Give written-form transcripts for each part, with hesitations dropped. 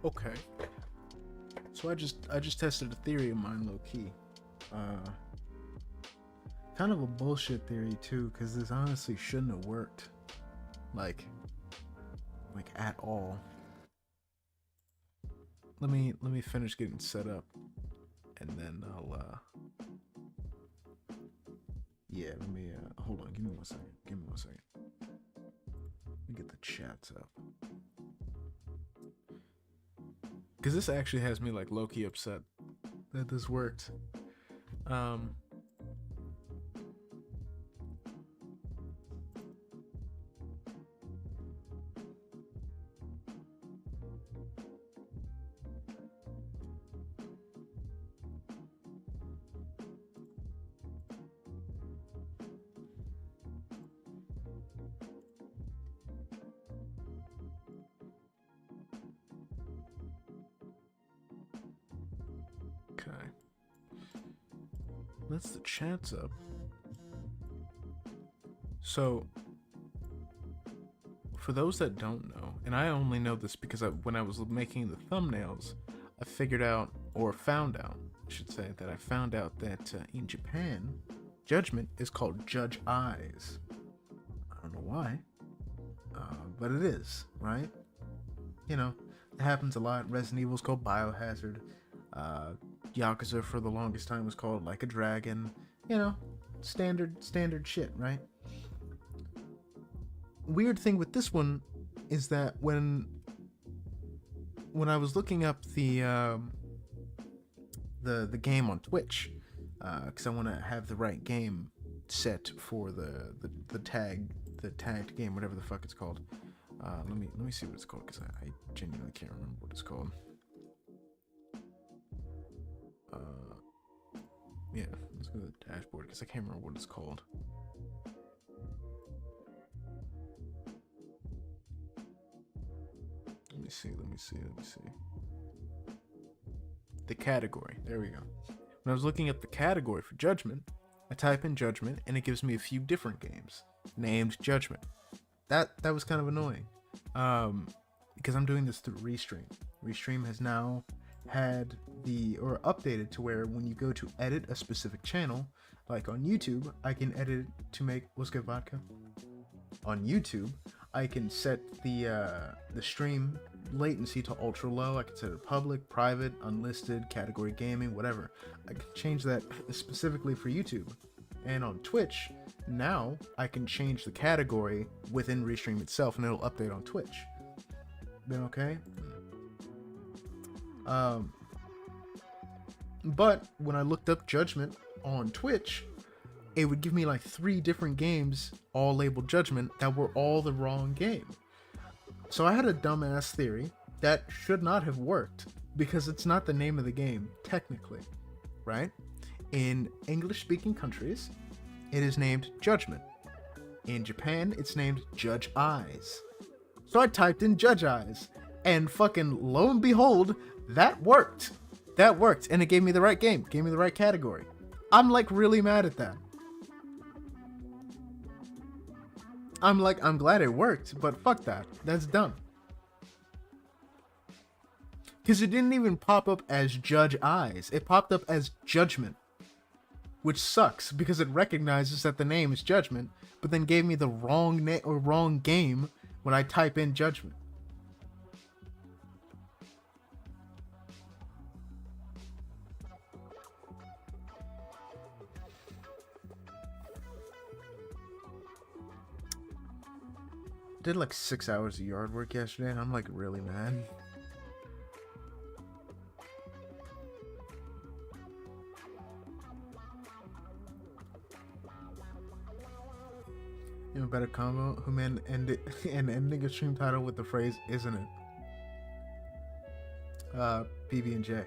Okay. So I just tested a theory of mine low key. Kind of a bullshit theory too, because this honestly shouldn't have worked. Like at all. Let me finish getting set up, and then I'll yeah. Let me hold on. Give me 1 second. Give me 1 second. Let me get the chats up. Because this actually has me like low-key upset that this worked. Okay. Let's the chats up. So, for those that don't know, and I only know this because when I was making the thumbnails, I figured out, or found out, I should say, that I found out that in Japan, judgment is called judge eyes. I don't know why, but it is, right? You know, it happens a lot. Resident Evil's called Biohazard. Yakuza for the longest time was called Like a Dragon. You know, standard shit, right? Weird thing with this one is that when I was looking up the game on Twitch, because I want to have the right game set for the tagged game, whatever the fuck it's called. Let me see what it's called, because I genuinely can't remember what it's called. Yeah, let's go to the dashboard because I can't remember what it's called. Let me see. The category. There we go. When I was looking at the category for Judgment, I type in Judgment and it gives me a few different games named Judgment. That was kind of annoying. Because I'm doing this through Restream. Restream has now had updated to where when you go to edit a specific channel, like on YouTube, I can edit it to make What's Good Vodka. On YouTube, I can set the stream latency to ultra low. I can set it public, private, unlisted, category gaming, whatever. I can change that specifically for YouTube. And on Twitch, now I can change the category within Restream itself, and it'll update on Twitch. Been okay? But when I looked up Judgment on Twitch, it would give me like 3 different games all labeled Judgment that were all the wrong game. So I had a dumbass theory that should not have worked because it's not the name of the game technically, right? In English-speaking countries, it is named Judgment. In Japan, it's named Judge Eyes. So I typed in Judge Eyes, and fucking lo and behold, that worked. That worked, and it gave me the right game, gave me the right category. I'm like really mad at that. I'm glad it worked, but fuck that. That's dumb. Because it didn't even pop up as Judge Eyes. It popped up as Judgment. Which sucks, because it recognizes that the name is Judgment, but then gave me the wrong game when I type in Judgment. Did like 6 hours of yard work yesterday, and I'm like really mad. You know, a better combo. Who man ended and ending a stream title with the phrase "isn't it?" PB&J.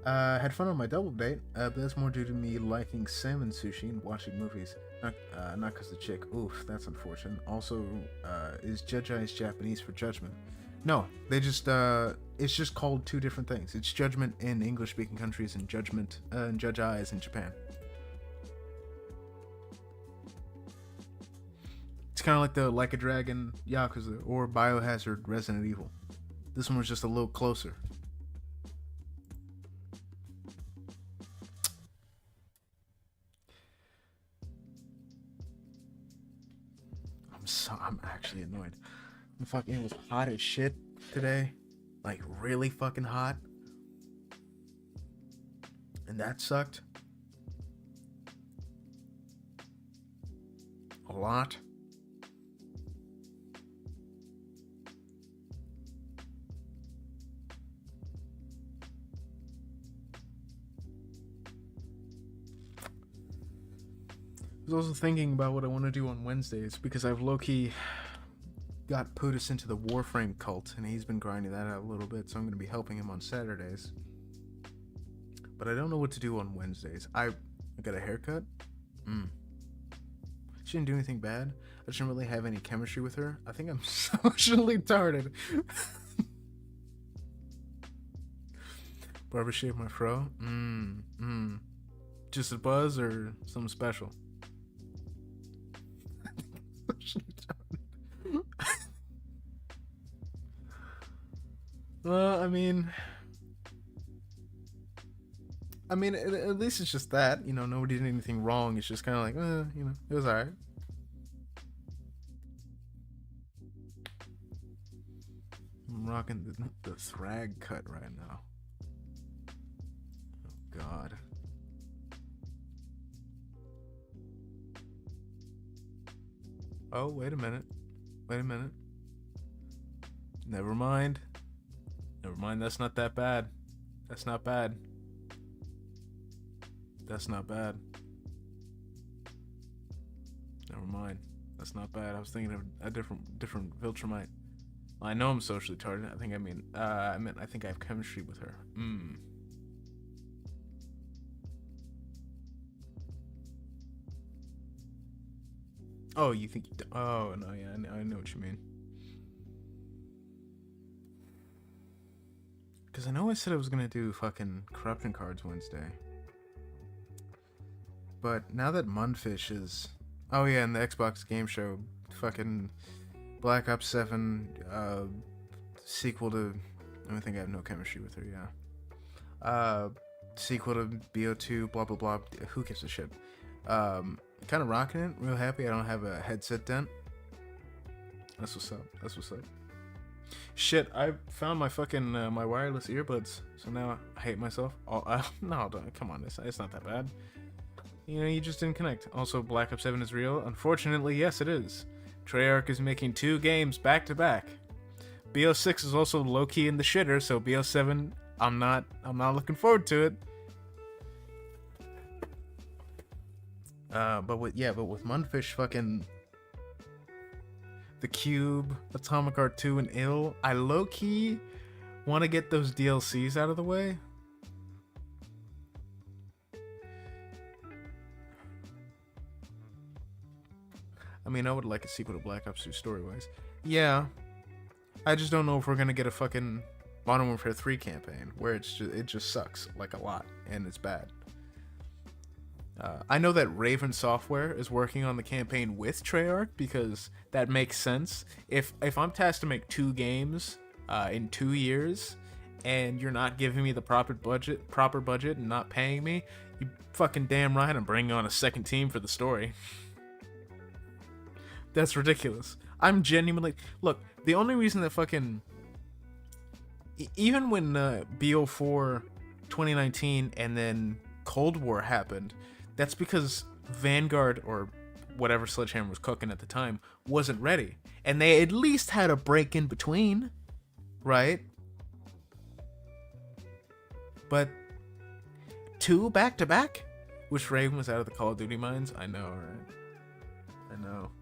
Had fun on my double date, but that's more due to me liking salmon sushi and watching movies. Not because the chick. Oof, that's unfortunate. Also, is Judge Eyes Japanese for judgment? No, they just it's just called 2 different things. It's Judgment in English-speaking countries and Judgment and Judge Eyes in Japan. It's kind of like the Like a Dragon Yakuza or Biohazard Resident Evil. This one was just a little closer. I'm actually annoyed. It was hot as shit today. Like, really fucking hot. And that sucked. A lot. I was also thinking about what I want to do on Wednesdays because I've low-key got Putis into the Warframe cult and he's been grinding that out a little bit, so I'm going to be helping him on Saturdays. But I don't know what to do on Wednesdays. I got a haircut. She didn't do anything bad. I just didn't really have any chemistry with her. I think I'm socially retarded. Barber shave my fro. Just a buzz or something special? Well, I mean, at least it's just that, you know, nobody did anything wrong. It's just kind of like, you know, it was alright. I'm rocking the thrag cut right now. Oh, God. Oh, wait a minute. Never mind, that's not that bad. That's not bad. Never mind. That's not bad. I was thinking of a different Viltrumite. Well, I know I'm socially retarded. I think I have chemistry with her. Oh, you think? Oh no, yeah, I know what you mean. Because I know I said I was gonna do fucking corruption cards Wednesday. But now that Mundfish is... Oh yeah, and the Xbox game show, fucking Black Ops 7 sequel to... I think I have no chemistry with her, yeah. Sequel to BO2, blah blah blah. Who gives a shit? Kind of rocking it. Real happy I don't have a headset dent. That's what's up. Shit, I found my fucking my wireless earbuds, so now I hate myself. No, come on, it's not that bad. You know, you just didn't connect. Also, Black Ops 7 is real. Unfortunately, yes, it is. Treyarch is making 2 games back to back. BO6 is also low key in the shitter, so BO7, I'm not looking forward to it. But with Mundfish, fucking The Cube, Atomic Heart 2, and Ill, I low-key want to get those DLCs out of the way. I mean, I would like a sequel to Black Ops 2 story-wise. Yeah. I just don't know if we're gonna get a fucking Modern Warfare 3 campaign, where it just sucks, like, a lot, and it's bad. I know that Raven Software is working on the campaign with Treyarch because that makes sense. If I'm tasked to make 2 games in 2 years, and you're not giving me the proper budget and not paying me, you fucking damn right I'm bringing on a second team for the story. That's ridiculous. I'm genuinely... Look, the only reason that fucking... Even when BO4 2019 and then Cold War happened... That's because Vanguard, or whatever Sledgehammer was cooking at the time, wasn't ready. And they at least had a break in between, right? But 2 back-to-back? Wish Raven was out of the Call of Duty mines? I know, right? I know.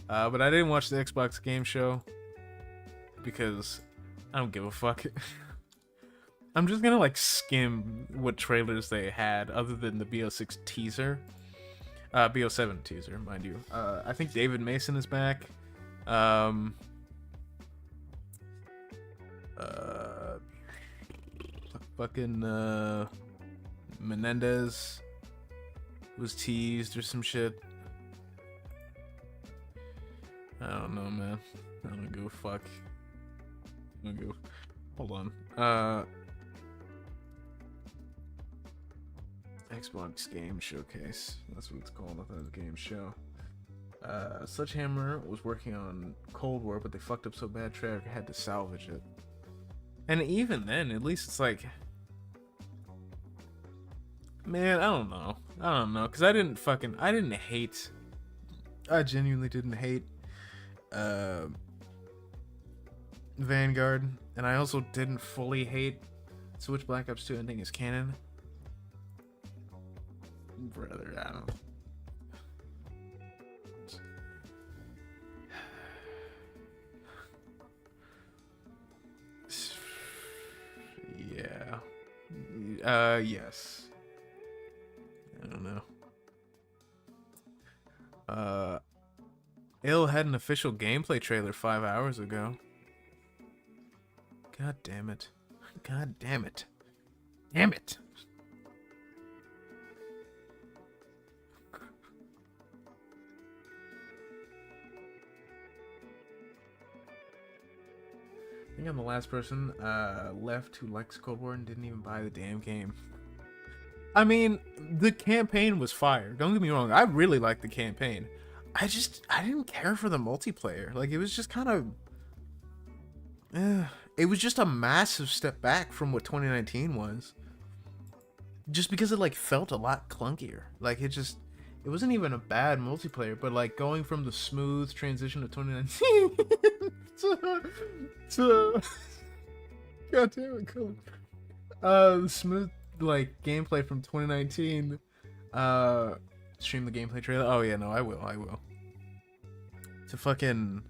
But I didn't watch the Xbox game show because I don't give a fuck. I'm just gonna like skim what trailers they had other than the BO6 teaser. BO7 teaser, mind you. I think David Mason is back. Fucking Menendez was teased or some shit. I don't know, man. I don't give a fuck. Okay. Hold on. Xbox Game Showcase. That's what it's called. I thought it was a game show. Sledgehammer was working on Cold War, but they fucked up so bad Treyarch had to salvage it. And even then, at least it's like, man, I don't know, because I didn't hate. I genuinely didn't hate Vanguard, and I also didn't fully hate Switch Black Ops 2 ending as canon. Brother, I don't. Yeah. Yes. I don't know. Ill had an official gameplay trailer 5 hours ago. God damn it. God damn it. Damn it. I think I'm the last person left who likes Cold War and didn't even buy the damn game. I mean, the campaign was fire. Don't get me wrong. I really liked the campaign. I didn't care for the multiplayer. Like, it was just kind of... it was just a massive step back from what 2019 was. Just because it, like, felt a lot clunkier. Like, it wasn't even a bad multiplayer, but, like, going from the smooth transition of 2019 to God damn it, Colin. The smooth, like, gameplay from 2019, stream the gameplay trailer. Oh yeah, no, I will. To fucking,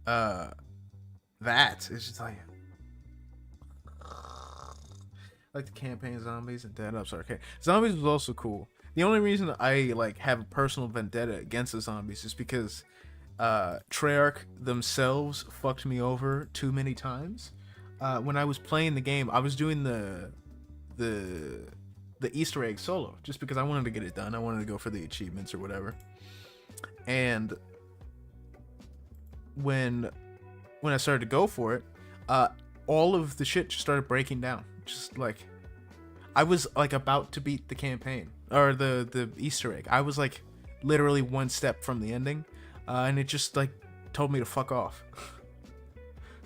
that it's just like the campaign zombies and Dead Ups Arcade. Zombies was also cool. The only reason I like have a personal vendetta against the zombies is because Treyarch themselves fucked me over too many times. When I was playing the game, I was doing the Easter egg solo just because I wanted to get it done. I wanted to go for the achievements or whatever. And when I started to go for it, all of the shit just started breaking down. Just like I was like about to beat the campaign or the Easter egg. I was like literally one step from the ending, and it just like told me to fuck off.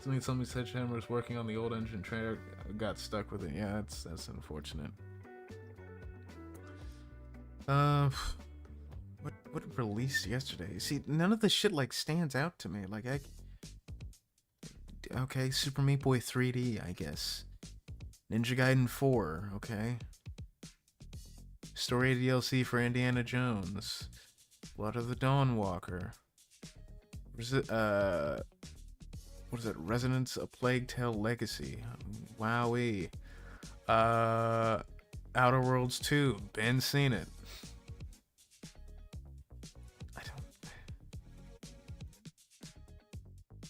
Somebody said Shammer was working on the old engine. Trailer got stuck with it. Yeah, that's unfortunate. What released yesterday? See, none of this shit like stands out to me. Like okay, Super Meat Boy 3D, I guess. Ninja Gaiden 4, okay. Story DLC for Indiana Jones. Blood of the Dawnwalker. What is it? Resonance of Plague Tale Legacy. Wowee. Outer Worlds 2. Been seen it.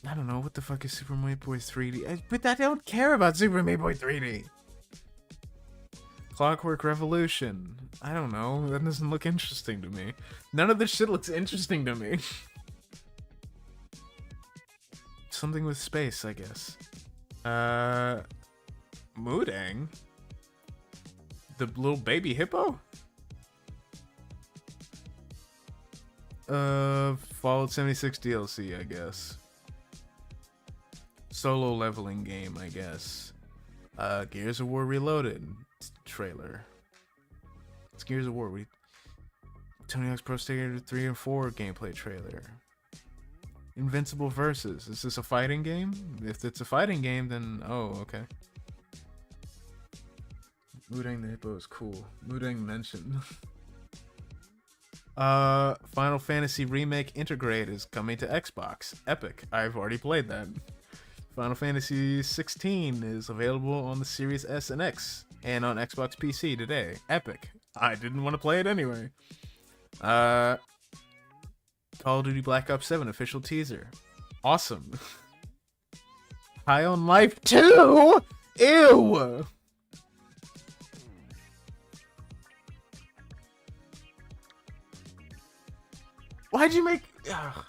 I don't know what the fuck is Super Meat Boy 3D. But I don't care about Super Meat Boy 3D. Clockwork Revolution. I don't know. That doesn't look interesting to me. None of this shit looks interesting to me. Something with space, I guess. Mudang? The little baby hippo? Fallout 76 DLC, I guess. Solo leveling game, I guess. Gears of War Reloaded trailer. It's Gears of War. Tony Hawk's Pro Skater 3 and 4 gameplay trailer. Invincible Versus. Is this a fighting game? If it's a fighting game, then oh, okay. Mudang the Hippo is cool. Mudang mentioned. Final Fantasy Remake Integrate is coming to Xbox. Epic. I've already played that. Final Fantasy 16 is available on the Series S and X and on Xbox PC today. Epic. I didn't want to play it anyway. Call of Duty Black Ops 7 official teaser. Awesome. High on Life 2? Ew! Why'd you make... Ugh.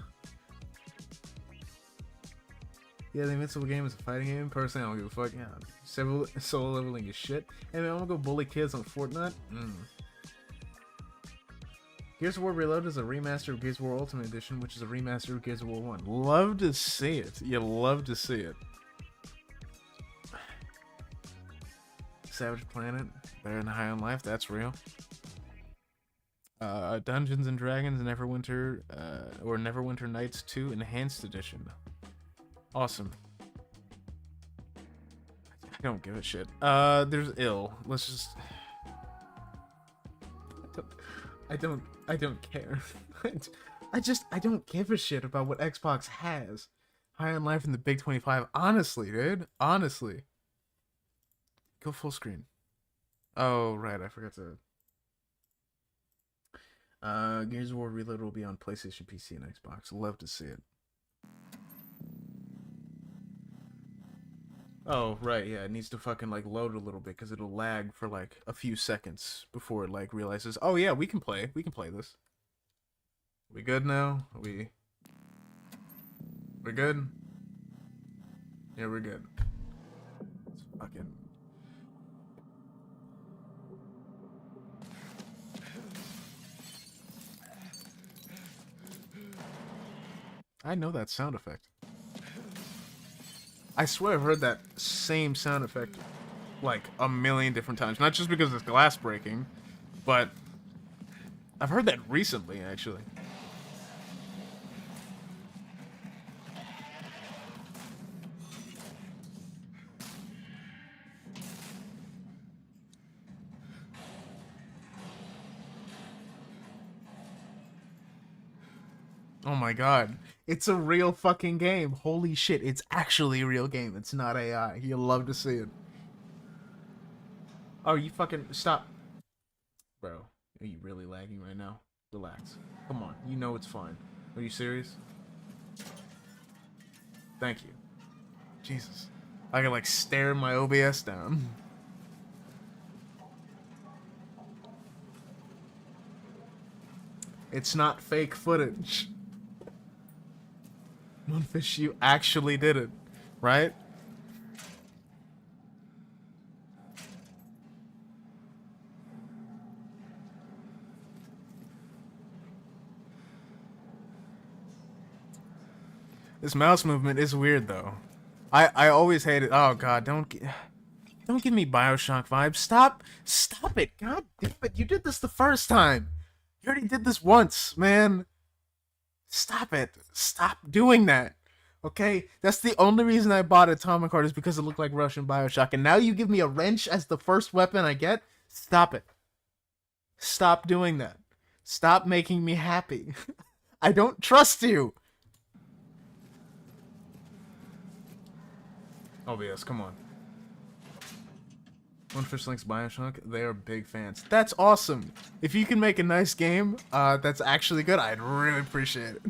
Yeah, the Invincible game is a fighting game. Personally, I don't give a fuck. Yeah, solo leveling is shit. Hey man, I'm gonna go bully kids on Fortnite. Gears of War Reloaded is a remaster of Gears of War Ultimate Edition, which is a remaster of Gears of War 1. Love to see it. You love to see it. Savage Planet, better than High on Life, that's real. Dungeons and Dragons Neverwinter, or Neverwinter Nights 2 Enhanced Edition. Awesome. I don't give a shit. There's ill. Let's just... I don't care. I don't give a shit about what Xbox has. High on Life in the Big 25. Honestly, dude. Honestly. Go full screen. Oh, right. I forgot to... Gears of War Reload will be on PlayStation, PC, and Xbox. Love to see it. Oh, right, yeah, it needs to fucking, like, load a little bit, because it'll lag for, like, a few seconds before it, like, realizes, oh, yeah, we can play this. We good now? We're good? Yeah, we're good. It's fucking... I know that sound effect. I swear I've heard that same sound effect like a million different times. Not just because it's glass breaking, but I've heard that recently, actually. Oh my god. It's a real fucking game. Holy shit, it's actually a real game. It's not AI. You'll love to see it. Oh, you fucking... Stop. Bro, are you really lagging right now? Relax. Come on, you know it's fine. Are you serious? Thank you. Jesus. I can, like, stare my OBS down. It's not fake footage. Moonfish, you actually did it, right? This mouse movement is weird, though. I always hate it. Oh god, don't give me BioShock vibes. Stop it. God damn it. You did this the first time. You already did this once, man. Stop it. Stop doing that. Okay? That's the only reason I bought Atomic Heart is because it looked like Russian BioShock. And now you give me a wrench as the first weapon I get? Stop it. Stop doing that. Stop making me happy. I don't trust you. Oh, yes, come on. One Fish Links BioShock, they are big fans. That's awesome. If you can make a nice game that's actually good, I'd really appreciate it.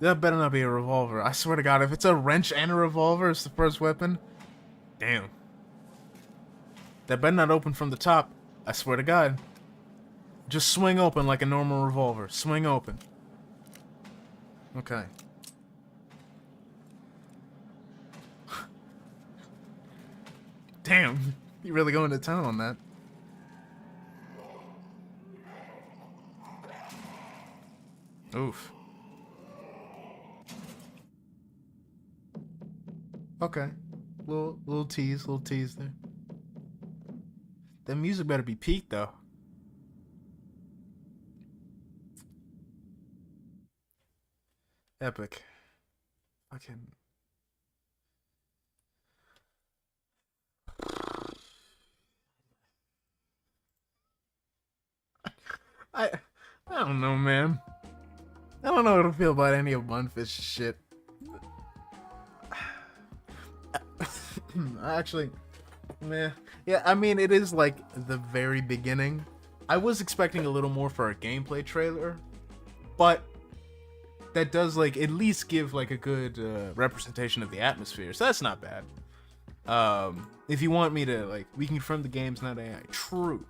That better not be a revolver. I swear to God, if it's a wrench and a revolver as the first weapon, damn. That better not open from the top. I swear to God. Just swing open like a normal revolver. Swing open. Okay. Damn. You really going to town on that. Oof. Okay. Little tease there. That music better be peaked though. Epic. Fucking. I don't know, man. I don't know how to feel about any of Bunfish's shit. Actually, meh. Yeah, I mean, it is like the very beginning. I was expecting a little more for a gameplay trailer, but that does like at least give like a good representation of the atmosphere, so that's not bad. If you want me to like, we confirm the game's not AI. True.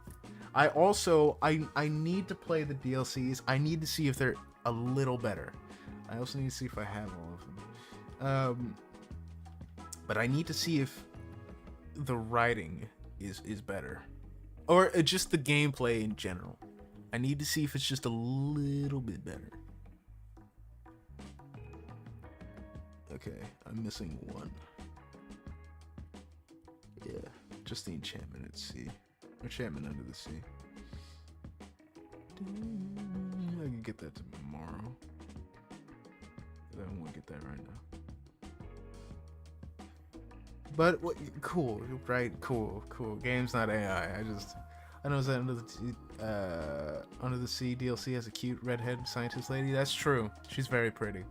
I need to play the DLCs. I need to see if they're a little better. I also need to see if I have all of them. But I need to see if the writing is better, or just the gameplay in general. I need to see if it's just a little bit better. Okay, I'm missing one. Yeah, just the enchantment at sea. Enchantment under the sea. I can get that tomorrow. I don't want to get that right now. But cool, right? Cool. Game's not AI. I know that Under the Sea DLC has a cute redhead scientist lady. That's true. She's very pretty.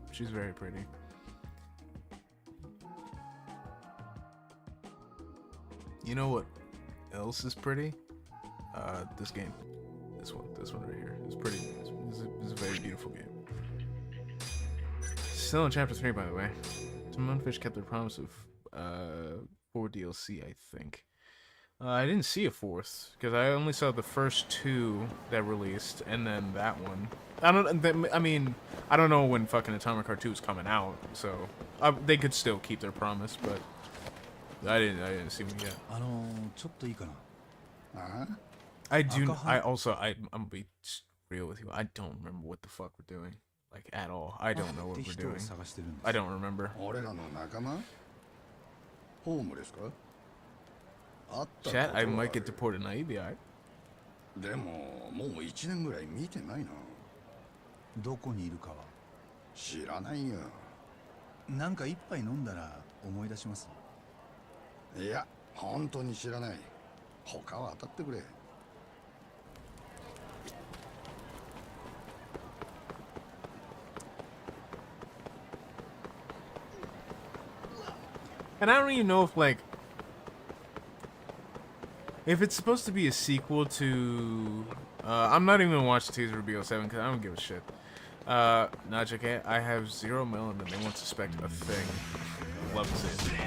You know what else is pretty? This game. This one right here. It's pretty. It's a very beautiful game. Still in chapter 3, by the way. Moonfish kept their promise of 4 DLC, I think. I didn't see a 4th because I only saw the first 2 that released, and then that one. I don't know when fucking Atomic Heart 2 is coming out, so they could still keep their promise, but I didn't see one yet. I'm gonna be real with you. I don't remember what the fuck we're doing, like at all. I don't know what we're doing. I don't remember. Chat, I might get deported now. You'd be alright. でももう1年ぐらい見てないな。どこにいるかは知らないよ。なんか一杯飲んだら思い出します。いや、本当に知らない。他は当たってくれ。And I don't even know if it's supposed to be a sequel to... I'm not even gonna watch the teaser for BO7 because I don't give a shit. Nah, JK, I have 0 melanin and they won't suspect a thing. Love to see it.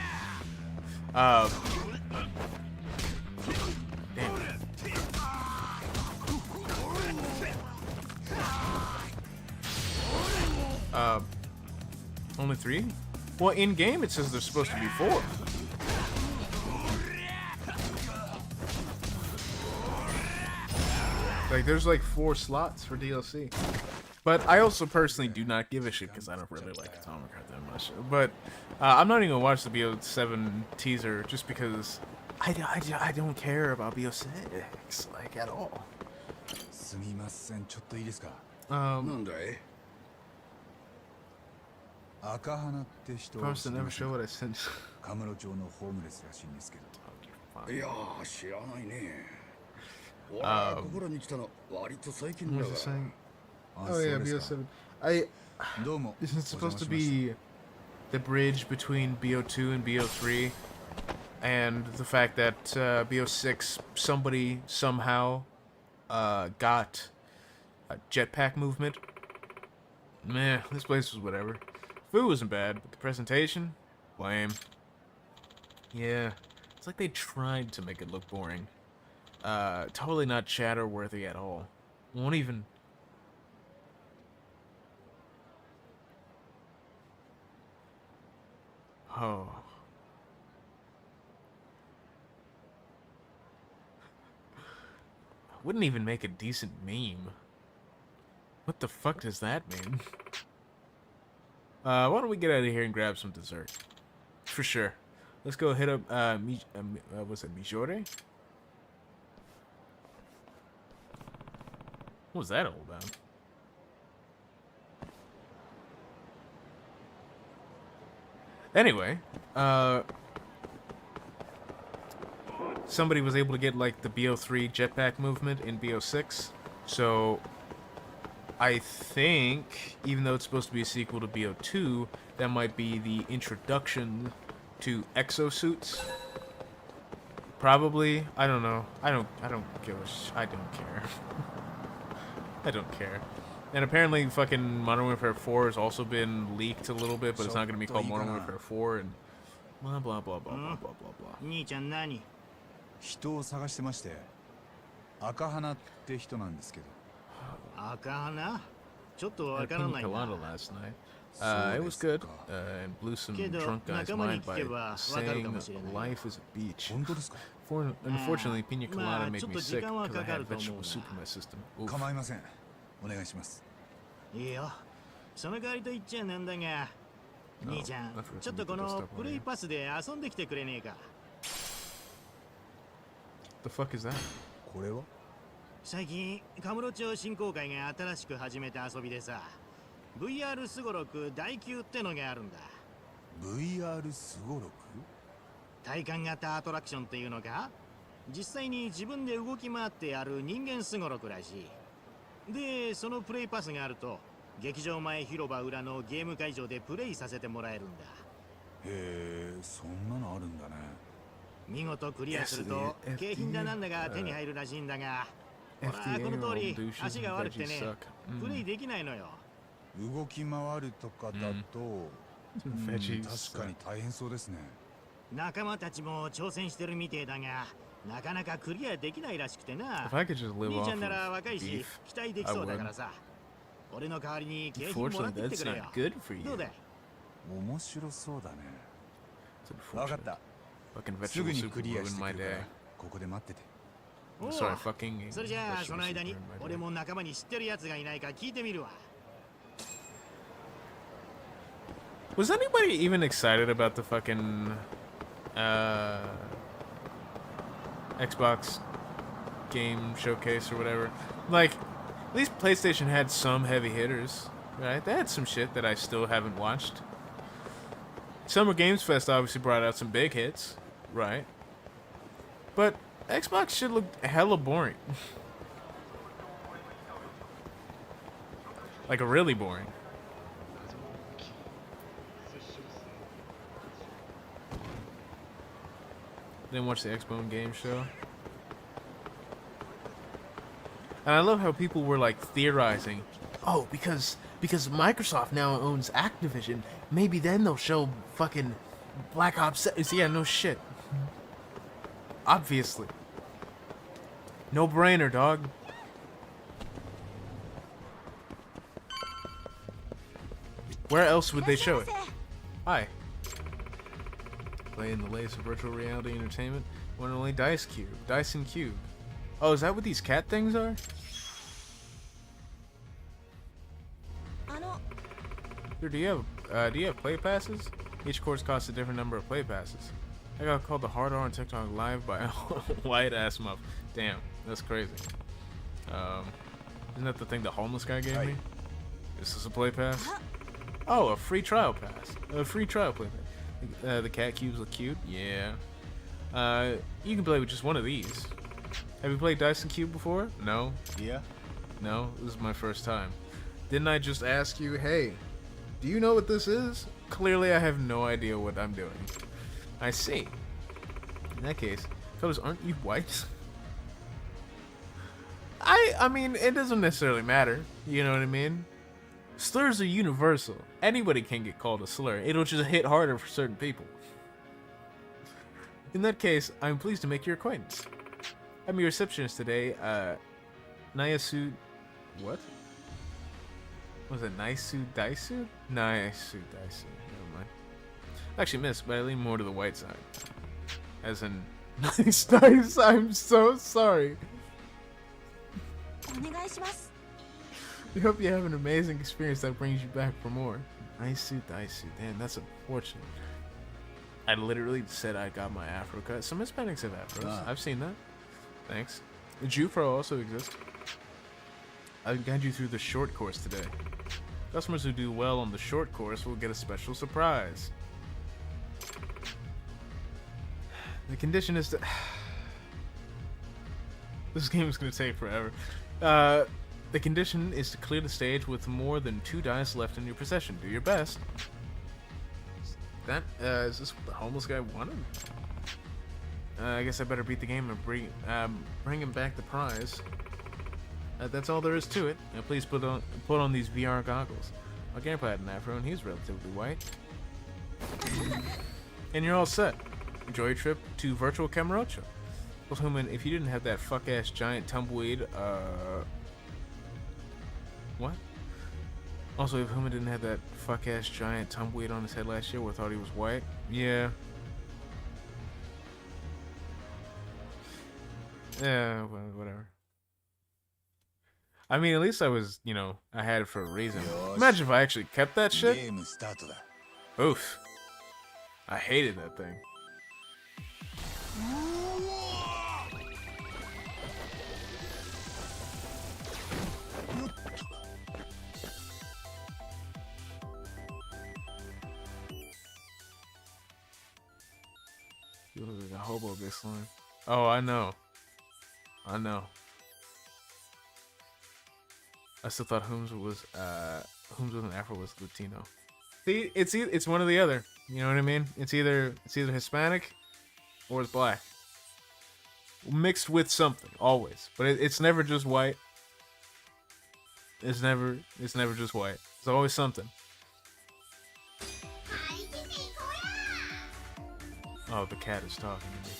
Damn. Only 3? Well, in game it says there's supposed to be 4. Like, there's like 4 slots for DLC. But I also personally do not give a shit because I don't really like Atomic Heart that much. But I'm not even gonna watch the BO7 teaser just because I don't care about BO6 like at all. Promise to never show what I sent. いやー、知らないね。俺はここらに来たの割と最近だ。 What was I saying? Oh yeah, BO7. Isn't it supposed to be the bridge between BO2 and BO3, and the fact that BO6 somebody somehow got a jetpack movement? Meh, this place was whatever. Food wasn't bad, but the presentation, lame. Yeah, it's like they tried to make it look boring. Totally not chatter worthy at all. Won't even. Oh. Wouldn't even make a decent meme. What the fuck does that mean? Why don't we get out of here and grab some dessert? For sure. Let's go hit up, what's it, Mijore? What was that all about? Anyway, somebody was able to get, like, the BO3 jetpack movement in BO6, so I think, even though it's supposed to be a sequel to BO2, that might be the introduction to exosuits. Probably. I don't know. I don't give a I don't care. I don't care. And apparently fucking Modern Warfare 4 has also been leaked a little bit, but it's not going to be called Modern Warfare 4 and blah blah blah blah blah blah blah blah. 兄ちゃん何？人を探してまして。赤花って人なんですけど。赤花ちょっと I わ had から pina ないな。 colada last night. It was good, and blew some drunk guy's mind by saying life is a beach. 本当ですか？ Unfortunately, pina colada made me ちょっと sick 時間は because I かか had ると思う vegetable が。 soup in my system. Oof. 構いません。お願いします。いいよ。その代わりと言っちゃなんだが、兄ちゃん、 I forgot ちょっ to と get こ that の stuff プ on レイ here. パスで遊んできてくれねえか。 The fuck is that? これは？最近、カムロ町振興会が新しく始めた遊びでさ、VR すごろく第9ってのがあるんだ。 VR すごろく？体感型アトラクションっていうのか？実際に自分で動き回ってやる人間すごろくらしい。で、そのプレイパスがあると、劇場前広場裏のゲーム会場でプレイさせてもらえるんだ。へえ、そんなのあるんだね。見事クリアすると、景品だなんだが手に入るらしいんだが、ほら、この通り、足が悪くてね、プレイできないのよ。動き回るとかだと、確かに大変そうですね。仲間たちも挑戦してるみてえだが、なかなかクリアできないらしくてな。 If I could just live 兄 off ちゃんなら of 若いし beef, 期待できそうだからさ。俺の代わりに景品もらっ unfortunately, てきて that's くれよ not。good for you. どうだい？面白そうだね。 It's わかっ unfortunate. た。 Fucking すぐ vegetable に soup クリア ruined して my くるから day. ここで待ってて。おう Sorry, fucking それじゃあ vegetable その soup 間に ruined my 俺 day. も仲間に知ってるやつがいないか聞いてみるわ。 Was anybody even excited about the fucking Xbox game showcase or whatever? Like, at least PlayStation had some heavy hitters, right? They had some shit that I still haven't watched. Summer Games Fest obviously brought out some big hits, right? But Xbox shit looked hella boring. Like, really boring. Didn't watch the Expo game show. And I love how people were like theorizing, oh, because Microsoft now owns Activision, maybe then they'll show fucking Black Ops 6. Yeah, no shit. Obviously. No brainer, dog. Where else would they show it? Hi. Playing the latest of virtual reality entertainment. One and only Dyson Cube. Oh, is that what these cat things are? Dude, do you have play passes? Each course costs a different number of play passes. I got called the hard R on TikTok live by a white ass muff. Damn, that's crazy. Isn't that the thing the homeless guy gave me? Is this a play pass? Oh, a free trial pass. A free trial play pass. The cat cubes look cute. Yeah. You can play with just one of these. Have you played Dyson Cube before? No? Yeah? No? This is my first time. Didn't I just ask you, hey, do you know what this is? Clearly I have no idea what I'm doing. I see. In that case, fellas, aren't you white? I mean, it doesn't necessarily matter. You know what I mean? Slurs are universal. Anybody can get called a slur. It'll just hit harder for certain people. In that case, I'm pleased to make your acquaintance. I'm your receptionist today, Nayasu... What? Was it Naisu Daisu? Naisu Daisu. Never mind. Actually, miss, but I lean more to the white side. As in, nice, nice, I'm so sorry. We hope you have an amazing experience that brings you back for more. Naisu Daisu. Damn, that's unfortunate. I literally said I got my afro cut. Some Hispanics have afros. I've seen that. Thanks. The Jufro also exists. I'll guide you through the short course today. Customers who do well on the short course will get a special surprise. The condition is to... This game is going to take forever. The condition is to clear the stage with more than 2 dice left in your possession. Do your best. Is this what the homeless guy wanted? I guess I better beat the game and bring him back the prize. That's all there is to it. Now please put on these VR goggles. My grandpa had an afro and he's relatively white. And you're all set. Enjoy your trip to virtual Camarocho. Human, if you didn't have that fuck ass giant tumbleweed, what? Also, if Human didn't have that fuck ass giant tumbleweed on his head last year, we thought he was white. Yeah. Yeah, well, whatever. I mean, at least I was, you know, I had it for a reason. Imagine if I actually kept that shit. Oof. I hated that thing. You look like a hobo this line. Oh, I know. I know. I still thought Holmes with an afro was Latino. See, it's one or the other. You know what I mean? It's either Hispanic or it's black, mixed with something always. But it's never just white. It's never just white. It's always something. Oh, the cat is talking to me.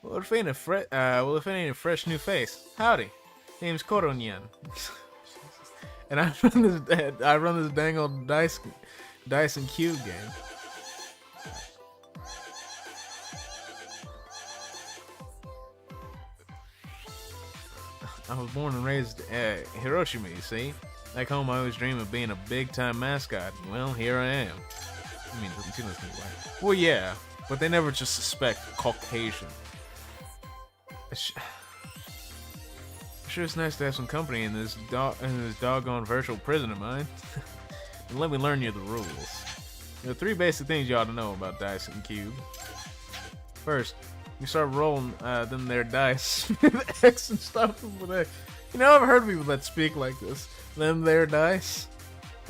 Well, if it ain't a fresh new face. Howdy, name's Koronyan. And I run this dang old dice and cube game. I was born and raised Hiroshima, you see. Back home, I always dreamed of being a big-time mascot. Well, here I am. I mean, Latino's gonna be white. Well, yeah, but they never just suspect Caucasian. Sure, it's nice to have some company in this doggone virtual prison of mine. And let me learn you the rules. There are 3 basic things you ought to know about dice and cube. First, you start rolling them there dice with X and stop them with X. You know, I've heard people that speak like this. Them there dice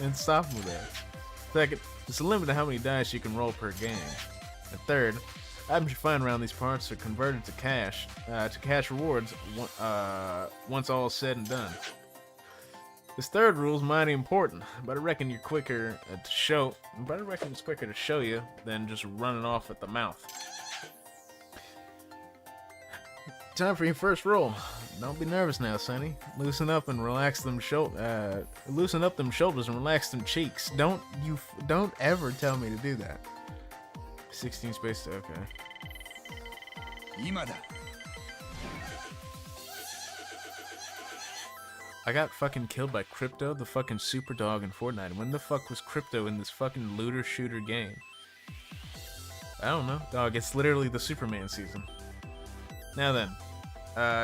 and stop them with X. Second, there's a limit to how many dice you can roll per game. And third, items you find around these parts are converted to cash rewards once all is said and done. This third rule is mighty important, but I reckon it's quicker to show you than just running off at the mouth. Time for your first roll. Don't be nervous now, Sonny. Loosen up and relax them loosen up them shoulders and relax them cheeks. Don't ever tell me to do that. 16 space. Okay. I got fucking killed by Crypto, the fucking super dog in Fortnite. When the fuck was Crypto in this fucking looter shooter game? I don't know. Dog, it's literally the Superman season. Now then,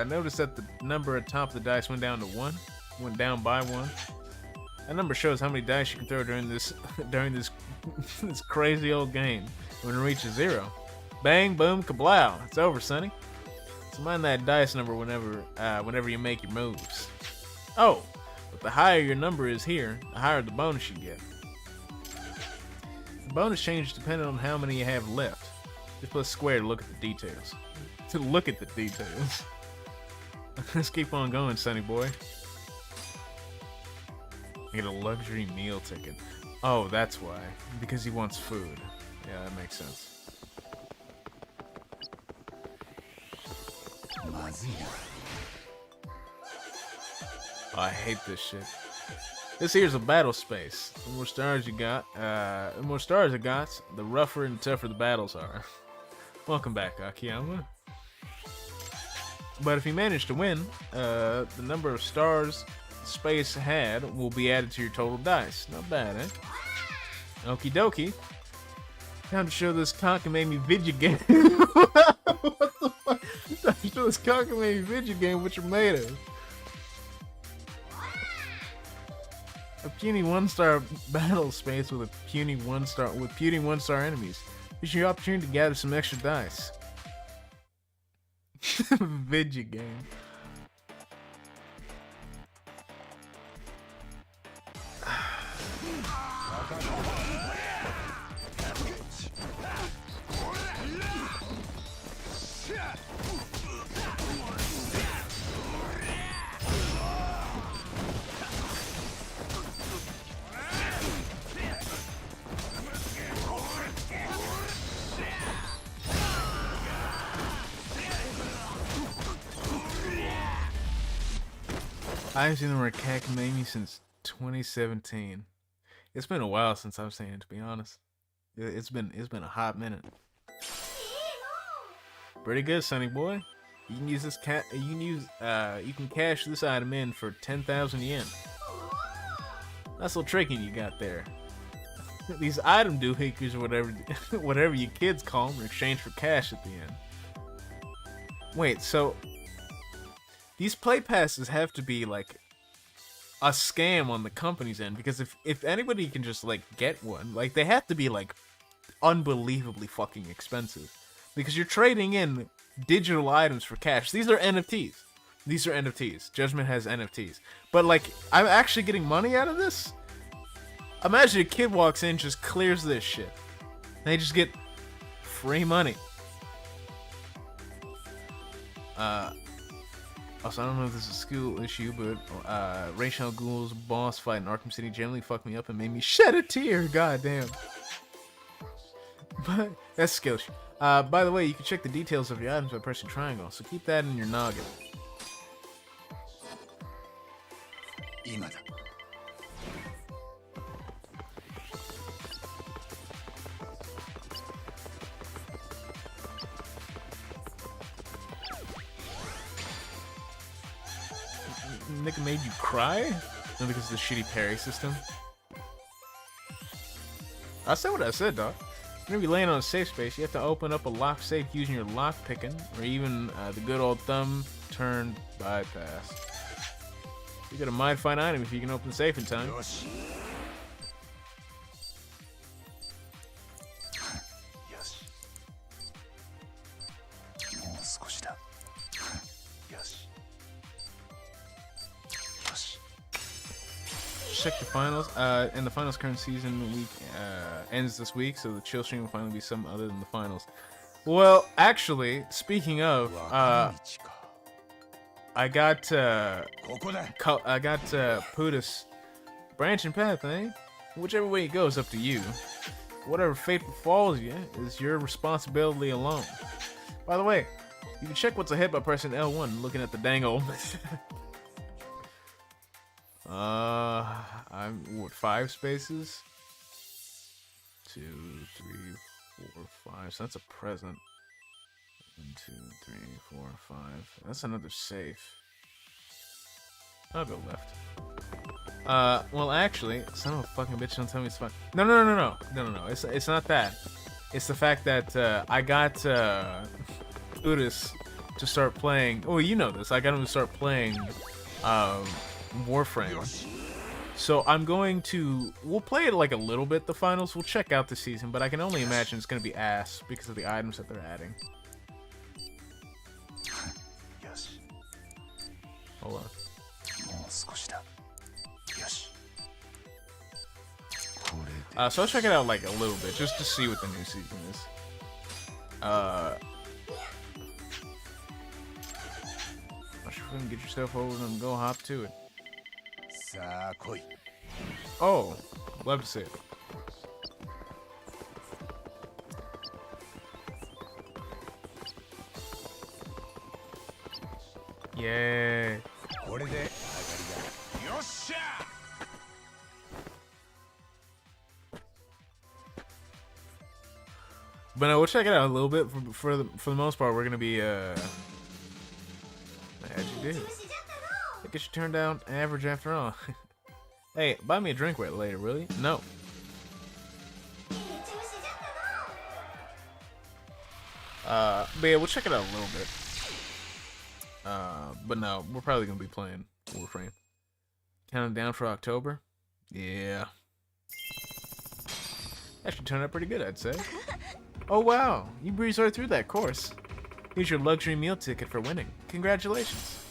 notice that the number at top of the dice went down to 1. Went down by 1. That number shows how many dice you can throw during this this crazy old game. When it reaches 0, bang, boom, kablow. It's over, Sonny. So mind that dice number whenever you make your moves. Oh, but the higher your number is here, the higher the bonus you get. The bonus changes depending on how many you have left. Just press square to look at the details. Let's keep on going, Sonny boy. I get a luxury meal ticket. Oh, that's why. Because he wants food. Yeah, that makes sense. Oh, I hate this shit. This here's a battle space. The more stars it got, the rougher and tougher the battles are. Welcome back, Akiyama. But if you manage to win, the number of stars space had will be added to your total dice. Not bad, eh? Okie dokie. Time to show this cockamamie video game. What the fuck? Time to show this cockamamie video game what you're made of. A puny 1-star battle space with puny 1-star enemies. Here's your opportunity to gather some extra dice. Video game. I haven't seen the macaque meme since 2017. It's been a while since I've seen it, to be honest. It's been a hot minute. Pretty good, Sonny boy. You can use this you can cash this item in for 10,000 yen. That's a little tricky you got there. These item doohickeys or whatever you kids call them, in exchange for cash at the end. Wait, so these play passes have to be like a scam on the company's end, because if anybody can just like get one, like they have to be like unbelievably fucking expensive, because you're trading in digital items for cash. These are NFTs. These are NFTs. Judgment has NFTs. But like, I'm actually getting money out of this? Imagine a kid walks in, just clears this shit. They just get free money. Also, I don't know if this is a school issue, but Rachel Ghoul's boss fight in Arkham City generally fucked me up and made me shed a tear. Goddamn. But that's a skill issue. By the way, you can check the details of your items by pressing triangle, so keep that in your noggin. Nigga made you cry? No, because of the shitty parry system. I said what I said, dog. Whenever you land on a safe space, you have to open up a lock safe using your lock picking, or even the good old thumb turned bypass. You get a might find item if you can open the safe in time. Check the finals, and the finals current season week ends this week, so the chill stream will finally be something other than the finals. Well, actually, speaking of, I got Putis branching path, eh? Whichever way it goes, up to you. Whatever fate befalls you is your responsibility alone. By the way, you can check what's ahead by pressing L1, looking at the dang old. I'm what, 5 spaces? 2, 3, 4, 5. So that's a present. 1, 2, 3, 4, 5. That's another safe. I'll go left. Well, actually, son of a fucking bitch, don't tell me it's fun. No. It's not that. It's the fact that I got Udis to start playing. Oh, you know this. I got him to start playing Warframe. So I'm going to, we'll play it like a little bit, the finals. We'll check out the season, but I can only imagine it's going to be ass because of the items that they're adding. Yes. Hold on. So I'll check it out like a little bit, just to see what the new season is. Get yourself over and go hop to it. Oh, love to see it. Yay. But no, we'll check it out a little bit. For the most part, we're gonna be how'd you do? I guess you turned down average after all. Hey, buy me a drink later, will you? No. But yeah, we'll check it out a little bit. But no, we're probably gonna be playing Warframe. Counting down for October? Yeah. Actually turned out pretty good, I'd say. Oh wow, you breezed right through that course. Here's your luxury meal ticket for winning. Congratulations.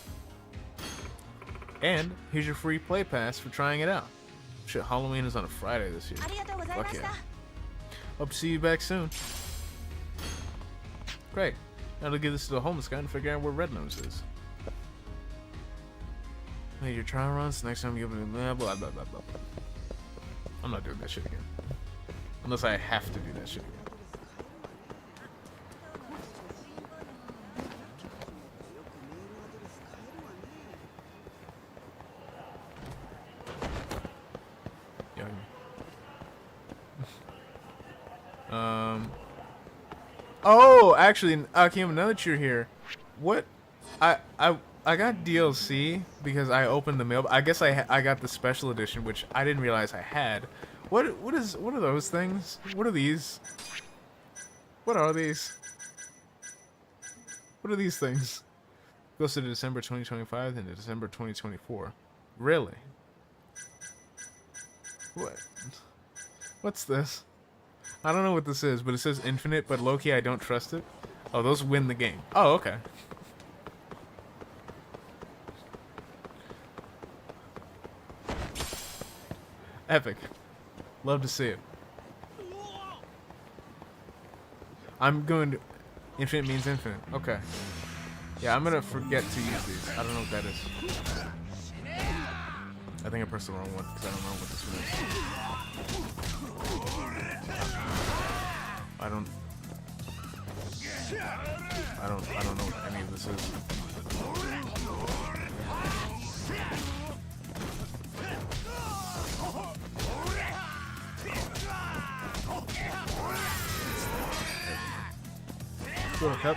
And here's your free play pass for trying it out. Shit, Halloween is on a Friday this year. Fuck yeah. Hope to see you back soon. Great. Now to give this to the homeless guy and figure out where Red Nose is. Hey, your trial runs, next time you give it blah blah blah blah blah. I'm not doing that shit again. Unless I have to do that shit again. Oh, actually, Akim, now that you're here, what? I got DLC because I opened the mail. I guess I got the special edition, which I didn't realize I had. What are those things? What are these? What are these? What are these things? Goes to December 2025 and December 2024. Really? What? What's this? I don't know what this is, but it says infinite, but low-key I don't trust it. Oh, those win the game. Oh, okay. Epic. Love to see it. I'm going to... Infinite means infinite. Okay. Yeah, I'm going to forget to use these. I don't know what that is. I think I pressed the wrong one because I don't know what this one is. I don't know what any of this is. Little cup.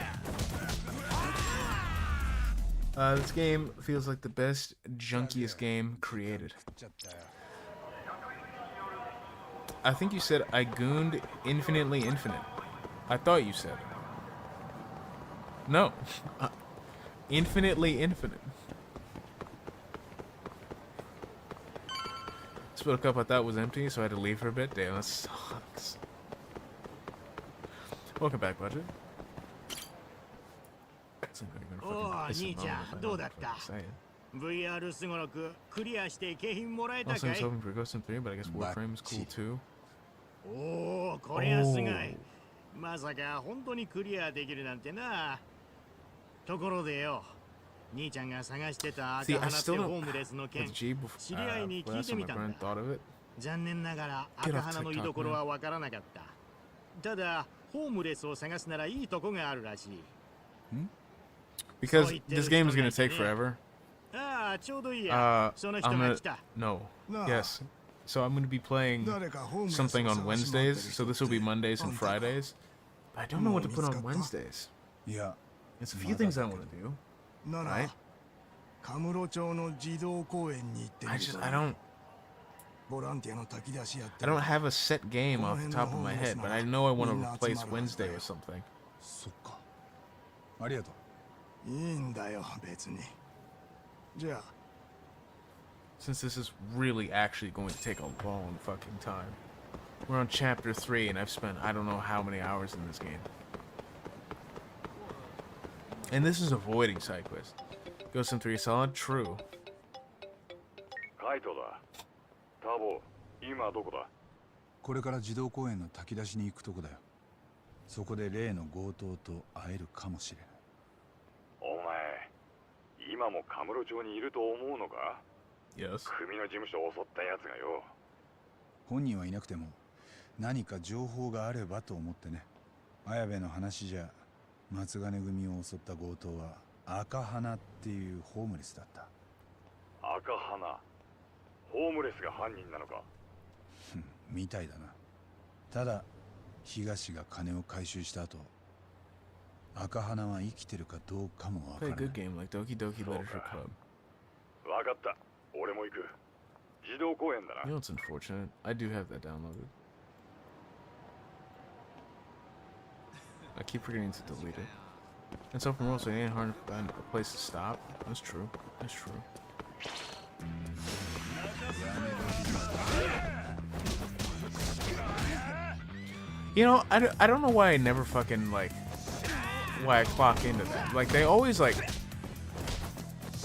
This game feels like the best, junkiest game created. I think you said I gooned infinitely infinite. I thought you said. No. Infinitely infinite. Split cup I thought was empty, so I had to leave for a bit. Damn, that sucks. Welcome back, Budget. おー兄ちゃんどうだった VR すごろくクリアして景品もらえた Also, か I was い hoping for Ghost in 3, but I guess Warframe is cool too. おおこれはすごいまさか本当にクリアできるなんてなところでよ兄ちゃんが探してた赤 See, I 花って still ホー don't ムレスの with 件 G 知り合いに聞い last て time み my たん friend だ thought of it. 残念ながら Get off 赤花の居 TikTok, 所はわからなかったただホームレスを探すならいいとこがあるらしい Because this game is gonna take forever. ああちょうどいいやその人 I'm が gonna 来た no. Yes. So I'm gonna be playing something on Wednesdays. So this will be Mondays and Fridays. But I don't know what to put on Wednesdays. いや There's a few things I want to do. な Right? らカムロ町の児童公園に行ってみ I る just と I don't ボランティアの炊き出しやって I don't have a set game off the top of my head, but I know I want to replace Wednesday with something. そっかありがとういいんだよ別にじゃあ Since this is really actually going to take a long fucking time. We're on chapter 3 and I've spent I don't know how many hours in this game. And this is avoiding side quest. Ghost in 3 solid? True. カイトだ。タボ、今どこだ？これから児童公園の炊き出しに行くとこだよそこで例の強盗と会えるかもしれないお前、今もカムロ町にいると思うのか？ Yes. 組の事務所を襲ったやつがよ。本人はいなくても何か情報があればと思ってね綾部の話じゃ松金組を襲った強盗は赤花っていうホームレスだった赤花。ホームレスが犯人なのか？みたいだなただ東が金を回収した後赤花は生きてるかどうかもわから Play な a い good game like Doki Doki Literature Club. わかった。俺も行く。児童公園だ You な。 know it's unfortunate. I do have that downloaded. I keep forgetting to delete it. It's open world, so it ain't hard to find a place to stop. That's true. That's true. You know, I don't know why I never fucking, like, why I clock into that. Like, they always, like,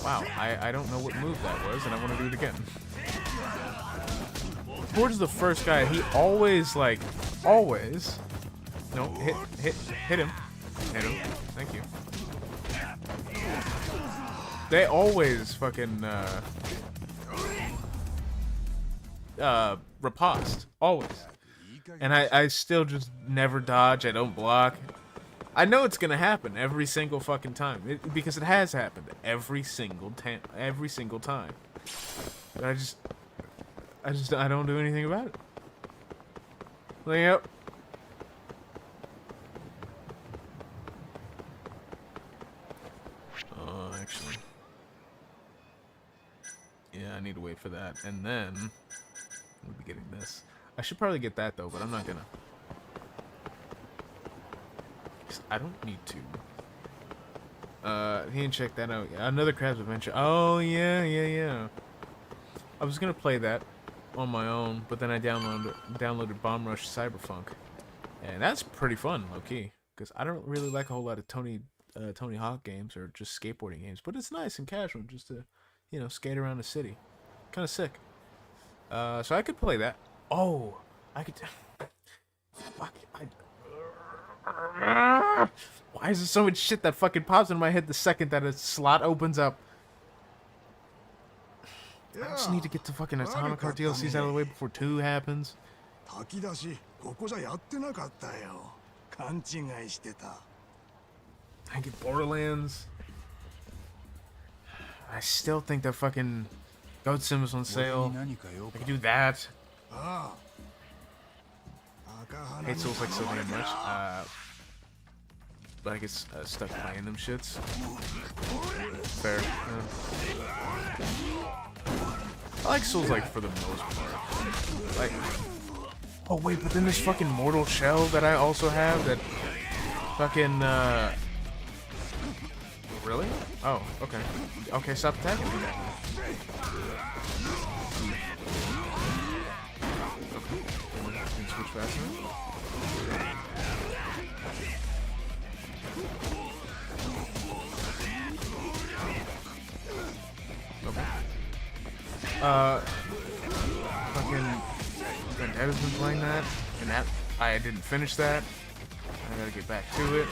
wow, I don't know what move that was, and I want to do it again. Towards the first guy, he always, like, always, no, hit him. Hit him. Thank you. They always fucking, riposte. Always. And I still just never dodge. I don't block. I know it's gonna happen every single fucking time. Because it has happened every single time. Every single time. But I don't do anything about it. Like, yep. actually. Yeah, I need to wait for that. And then we'll be getting this. I should probably get that though, but I'm not gonna. I don't need to. He didn't check that out. Another Crab's Adventure. Oh yeah. I was gonna play that on my own, but then I downloaded Bomb Rush Cyberpunk, and that's pretty fun, low key. Because I don't really like a whole lot of Tony Hawk games or just skateboarding games, but it's nice and casual just to, skate around the city. Kind of sick. So I could play that. Oh, I could. Fuck. Why is there so much shit that fucking pops in my head the second that a slot opens up? I just need to get the fucking Atomic Heart DLCs out of the way before 2 happens. I get Borderlands. I still think that fucking Goat Sim is on sale. I can do that. I hate Souls like so damn much. But I get stuck playing them shits. Fair. I like Souls like for the most part. Like, oh wait, but then this fucking Mortal Shell that I also have that fucking really? Oh, okay. Okay, stop attacking me then. Okay. Can switch faster. Okay. Fucking Vendetta has been playing that, and that I didn't finish that. I gotta get back to it.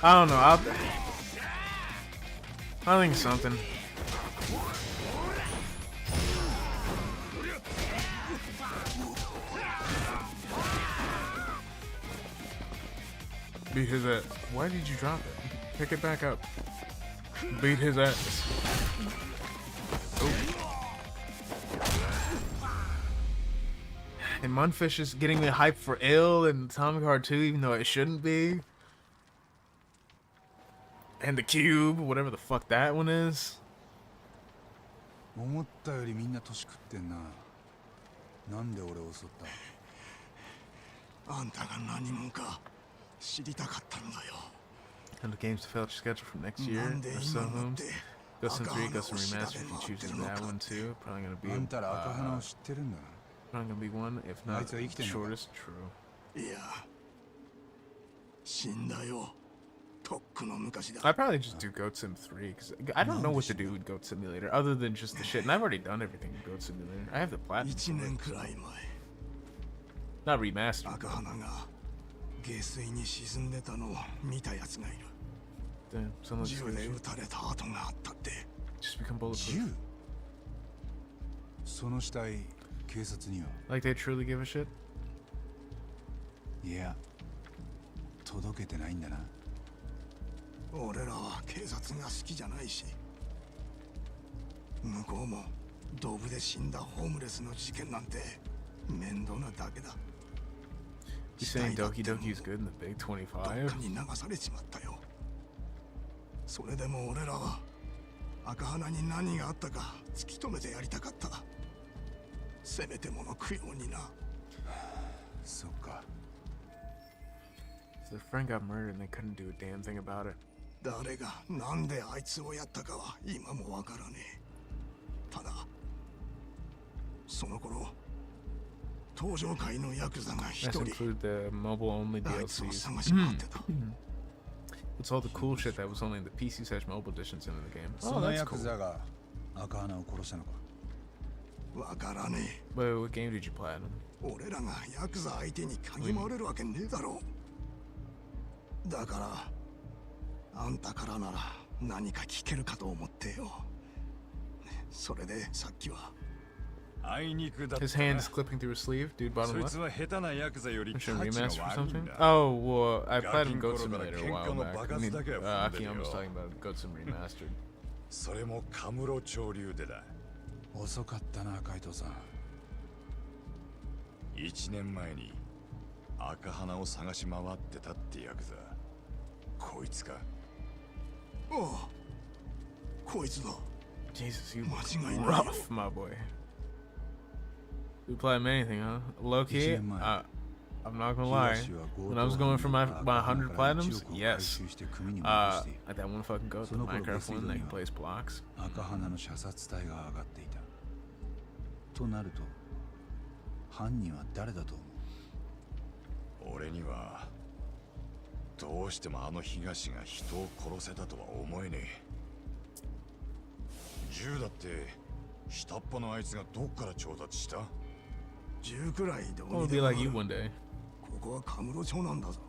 I don't know. I think something. Beat his ass. Why did you drop it? Pick it back up. Beat his ass. Oh. And Munfish is getting me hyped for Ill and Atomic Heart 2, even though it shouldn't be. And the Cube, whatever the fuck that one is. And the games to fail schedule for next year are so homes. Ghost Sim 3, Ghost Sim Remastered if you choose that one too. Probably gonna be one, if not the shortest. True. I'd probably just do Goat Sim 3 because I don't know what to do with Goat Simulator other than just the shit, and I've already done everything in Goat Simulator. I have the platinum. Not remastered. Damn, someone just become bulletproof. Like they truly give a shit? Yeah. 届けてないんだな。俺らは警察が好きじゃないし、向こうもドブで死んだホームレスの事件なんて面倒なだけだ。You saying Doki Doki is good in the Big 25? どっかに流されちまったよ。それでも俺らは赤鼻に何があったか突き止めてやりたかった。せめてもの供養にな。そっか。So their friend got murdered and they couldn't do a damn thing about it. 誰がなんであいつをやったかは今もわからねえ。ただその頃登場界のヤクザが一人 Let's include the mobile-only あいつを DLCs. 探し回ってた。It's all the cool shit that was only in the PC/mobile editions in the game. そのヤクザが赤鼻を殺したのか。わからねえ。Wait, what game did you play? 俺らがヤクザ相手に嗅ぎ回れるわけねえだろう。だからあんたからなら何か聞けるかと思ってよ。それでさっきは His hand is clipping through his sleeve, dude. Bottom left. Should remaster or something? Oh, well, I played him Goat Simulator a while back. I mean, Akiyama was talking about Goat Sim Remastered. それもカムロ潮流でだ。遅かったな、カイトさん。1年前に赤鼻を探し回ってたってヤクザ。こいつか。ああ、こいつだ。 Jesus, you look rough, my boy. You play him anything, huh? Low key, I'm not gonna lie. When I was going for my 100 platinums, yes. At that one fucking goat, the Minecraft one that he plays blocks. 赤花の射殺隊が上がっていた。となると、犯人は誰だと思う？俺にはどうしてもあの東が人を殺せたとは思えねえ。銃だって下っ端のあいつがどっから調達した？銃くらいど I'll うに be でも like you one day. ここはカムロ町なんだぞ。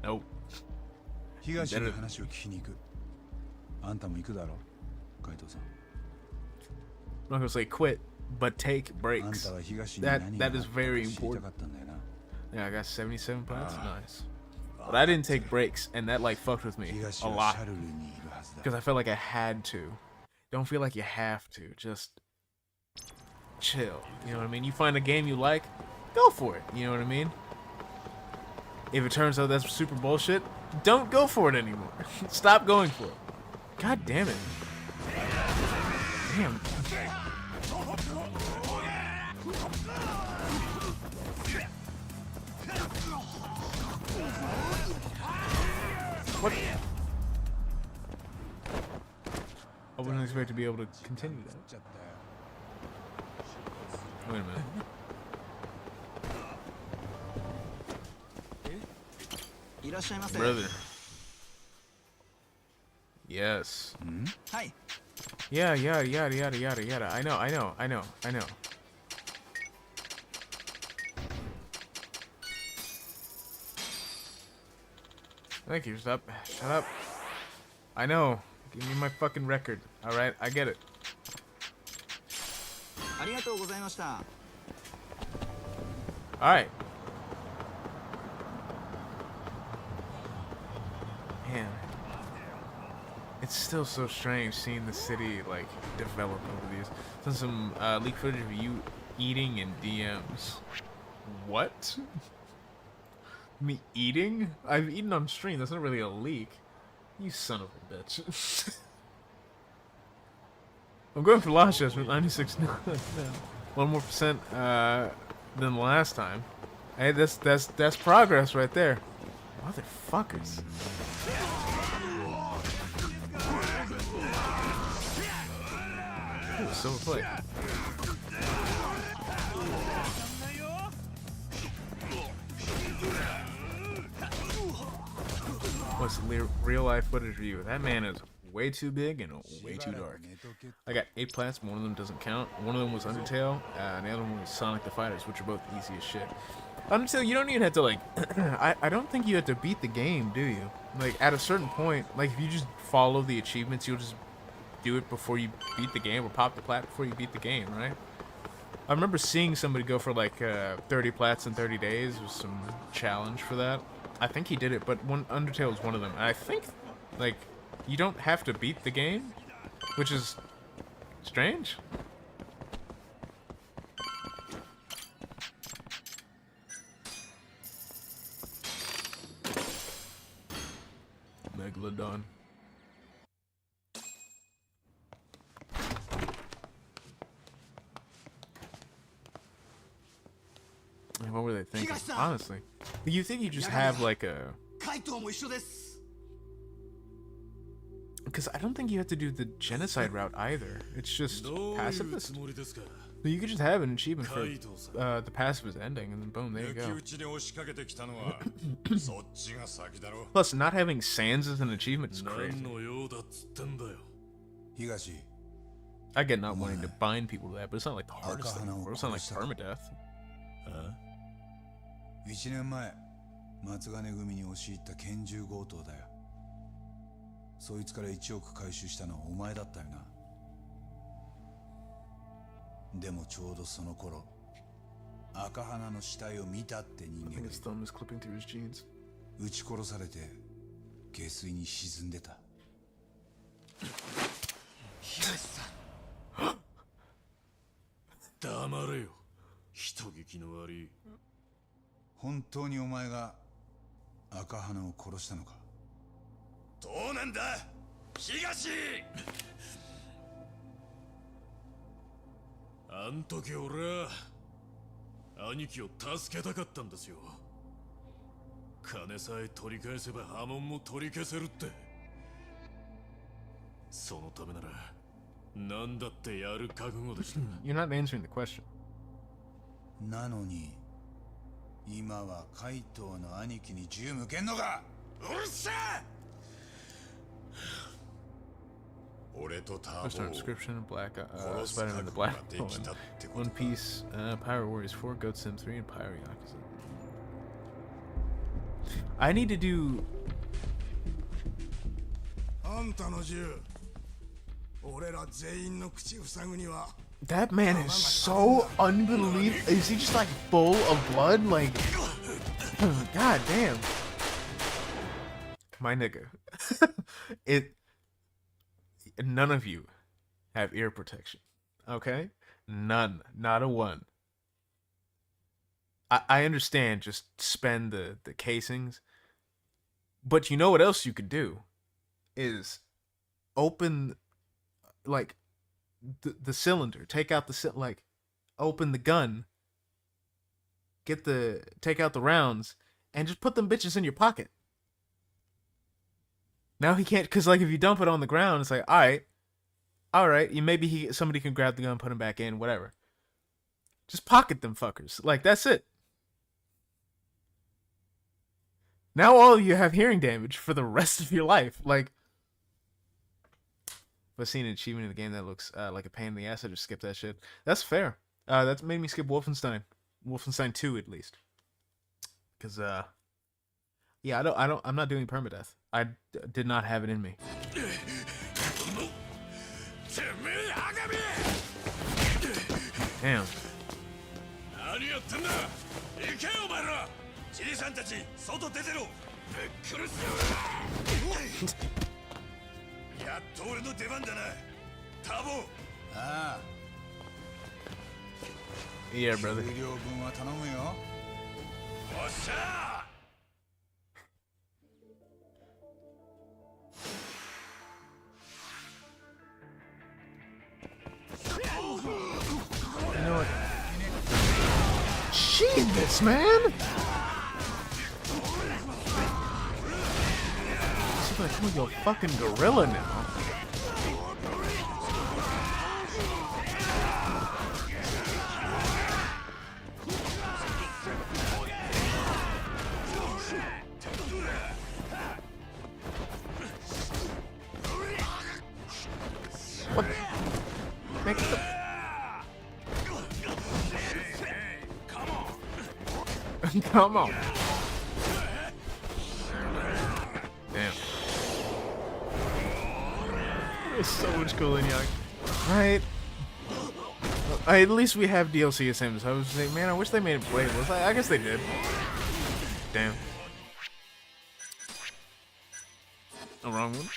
Nope. 東に話を聞きに行く。あんたも行くだろう、海藤さん。 I'm not gonna say quit, but take あん breaks. たは東に何 That が is あったか very 知りた important. かったんだよな。 Yeah, I got 77 plants. Nice. But I didn't take breaks, and that like fucked with me 東 a は lot シャルルにいるはずだ。 because I felt like I had to. Don't feel like you have to. Just chill. You know what I mean? You find a game you like, go for it. You know what I mean? If it turns out that's super bullshit, don't go for it anymore. Stop going for it. God damn it. Damn. What? I wouldn't expect to be able to continue that. Wait a minute. Brother. Yes. Hi. Yeah, yada, yada, yada, yada, yada. I know. Thank you. Shut up. I know. Give me my fucking record. Alright, I get it. Alright. Man. It's still so strange seeing the city, like, develop over these. There's some leak footage of you eating in DMs. What? Me eating? I've eaten on stream. That's not really a leak. You son of a bitch. I'm going for loss judgment, 96 now. 1 more percent than the last time. Hey, that's progress right there. Motherfuckers. Ooh, silver plate. What's the real life footage review? That man is way too big and way too dark. I got 8 plants, but one of them doesn't count. One of them was Undertale, and the other one was Sonic the Fighters, which are both easy as shit. Undertale, you don't even have to, like, I don't think you have to beat the game, do you? Like, at a certain point, like, if you just follow the achievements, you'll just do it before you beat the game, or pop the plat before you beat the game, right? I remember seeing somebody go for, like, 30 plats in 30 days. There was some challenge for that. I think he did it, but Undertale was one of them. And I think, like, you don't have to beat the game, which is strange. Megalodon. What were they thinking? Honestly, you think you just have like a? Because I don't think you have to do the genocide route either. It's just pacifist. So you could just have an achievement for the pacifist ending, and then boom, there you go. Plus, not having sands as an achievement is crazy. I get not wanting to bind people to that, but it's not like the hardest thing. Or it's not like permadeath. 1年前、松金組に押し入った拳銃強盗だよ。そいつから1億回収したのはお前だったよな。でもちょうどその頃、赤花の死体を見たって人間が撃ち殺されて下水に沈んでた。東さん。黙れよ。人聞きの悪い。本当にお前が赤花を殺したのか？どうなんだ東あん時俺は兄貴を助けたかったんですよ。金さえ取り返せば波紋も取り消せるって。そのためなら何だってやる覚悟でした。You're not answering the question. なのに今は怪盗の兄貴に銃向けんのか。うるせえ。俺とターボ First を description: Black 殺す Spider-Man: 覚 The 悟が Black できた Woman, ってこと One だ。 Piece, Pirate Warriors 4, Goat Sim 3, and Pyro Yakuza. I need to do. あんたの銃、俺ら全員の口塞ぐには。 That man is so unbelievable. Is he just like full of blood? Like, god damn. My nigga. None of you have ear protection. Okay? None. Not a one. I understand just spend the casings. But you know what else you could do? Is open, like, the cylinder, take out the open the gun, take out the rounds, and just put them bitches in your pocket. Now he can't, cause like if you dump it on the ground, it's like, all right, somebody can grab the gun, put him back in, whatever. Just pocket them fuckers, like that's it. Now all of you have hearing damage for the rest of your life, like. If I seen an achievement in the game that looks like a pain in the ass, I just skip that shit. That's fair. That's made me skip Wolfenstein 2 at least. Cause yeah, I'm not doing permadeath. I did not have it in me. Damn. 何やってんだ。行けよお前ら。じいさんたち外出てろ。ぶっ殺すよ。やっと俺の出番だな、タボ。ああ Yeah, brother. 給料分は頼むよ。おっしゃYou know what? Jesus, man! It's like I'm gonna go fucking gorilla now. What? Make the... Come on. Damn. There's so much cool in Young. Right? At least we have DLC of Sims. I was saying, man, I wish they made it playable. I guess they did. Damn. No, wrong one.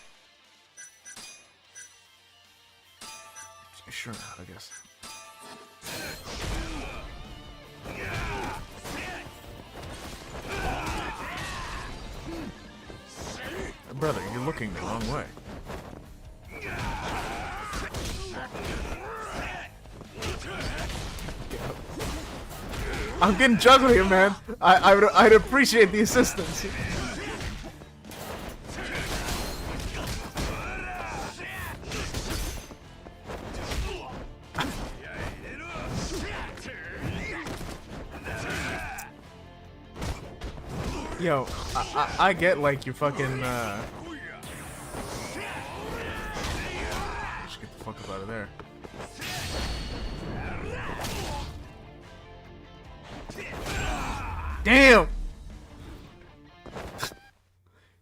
Sure not, I guess. Brother, you're looking the wrong way. I'm getting juggly here, man. I'd appreciate the assistance. Yo, I get like you fucking just get the fuck up out of there. Damn!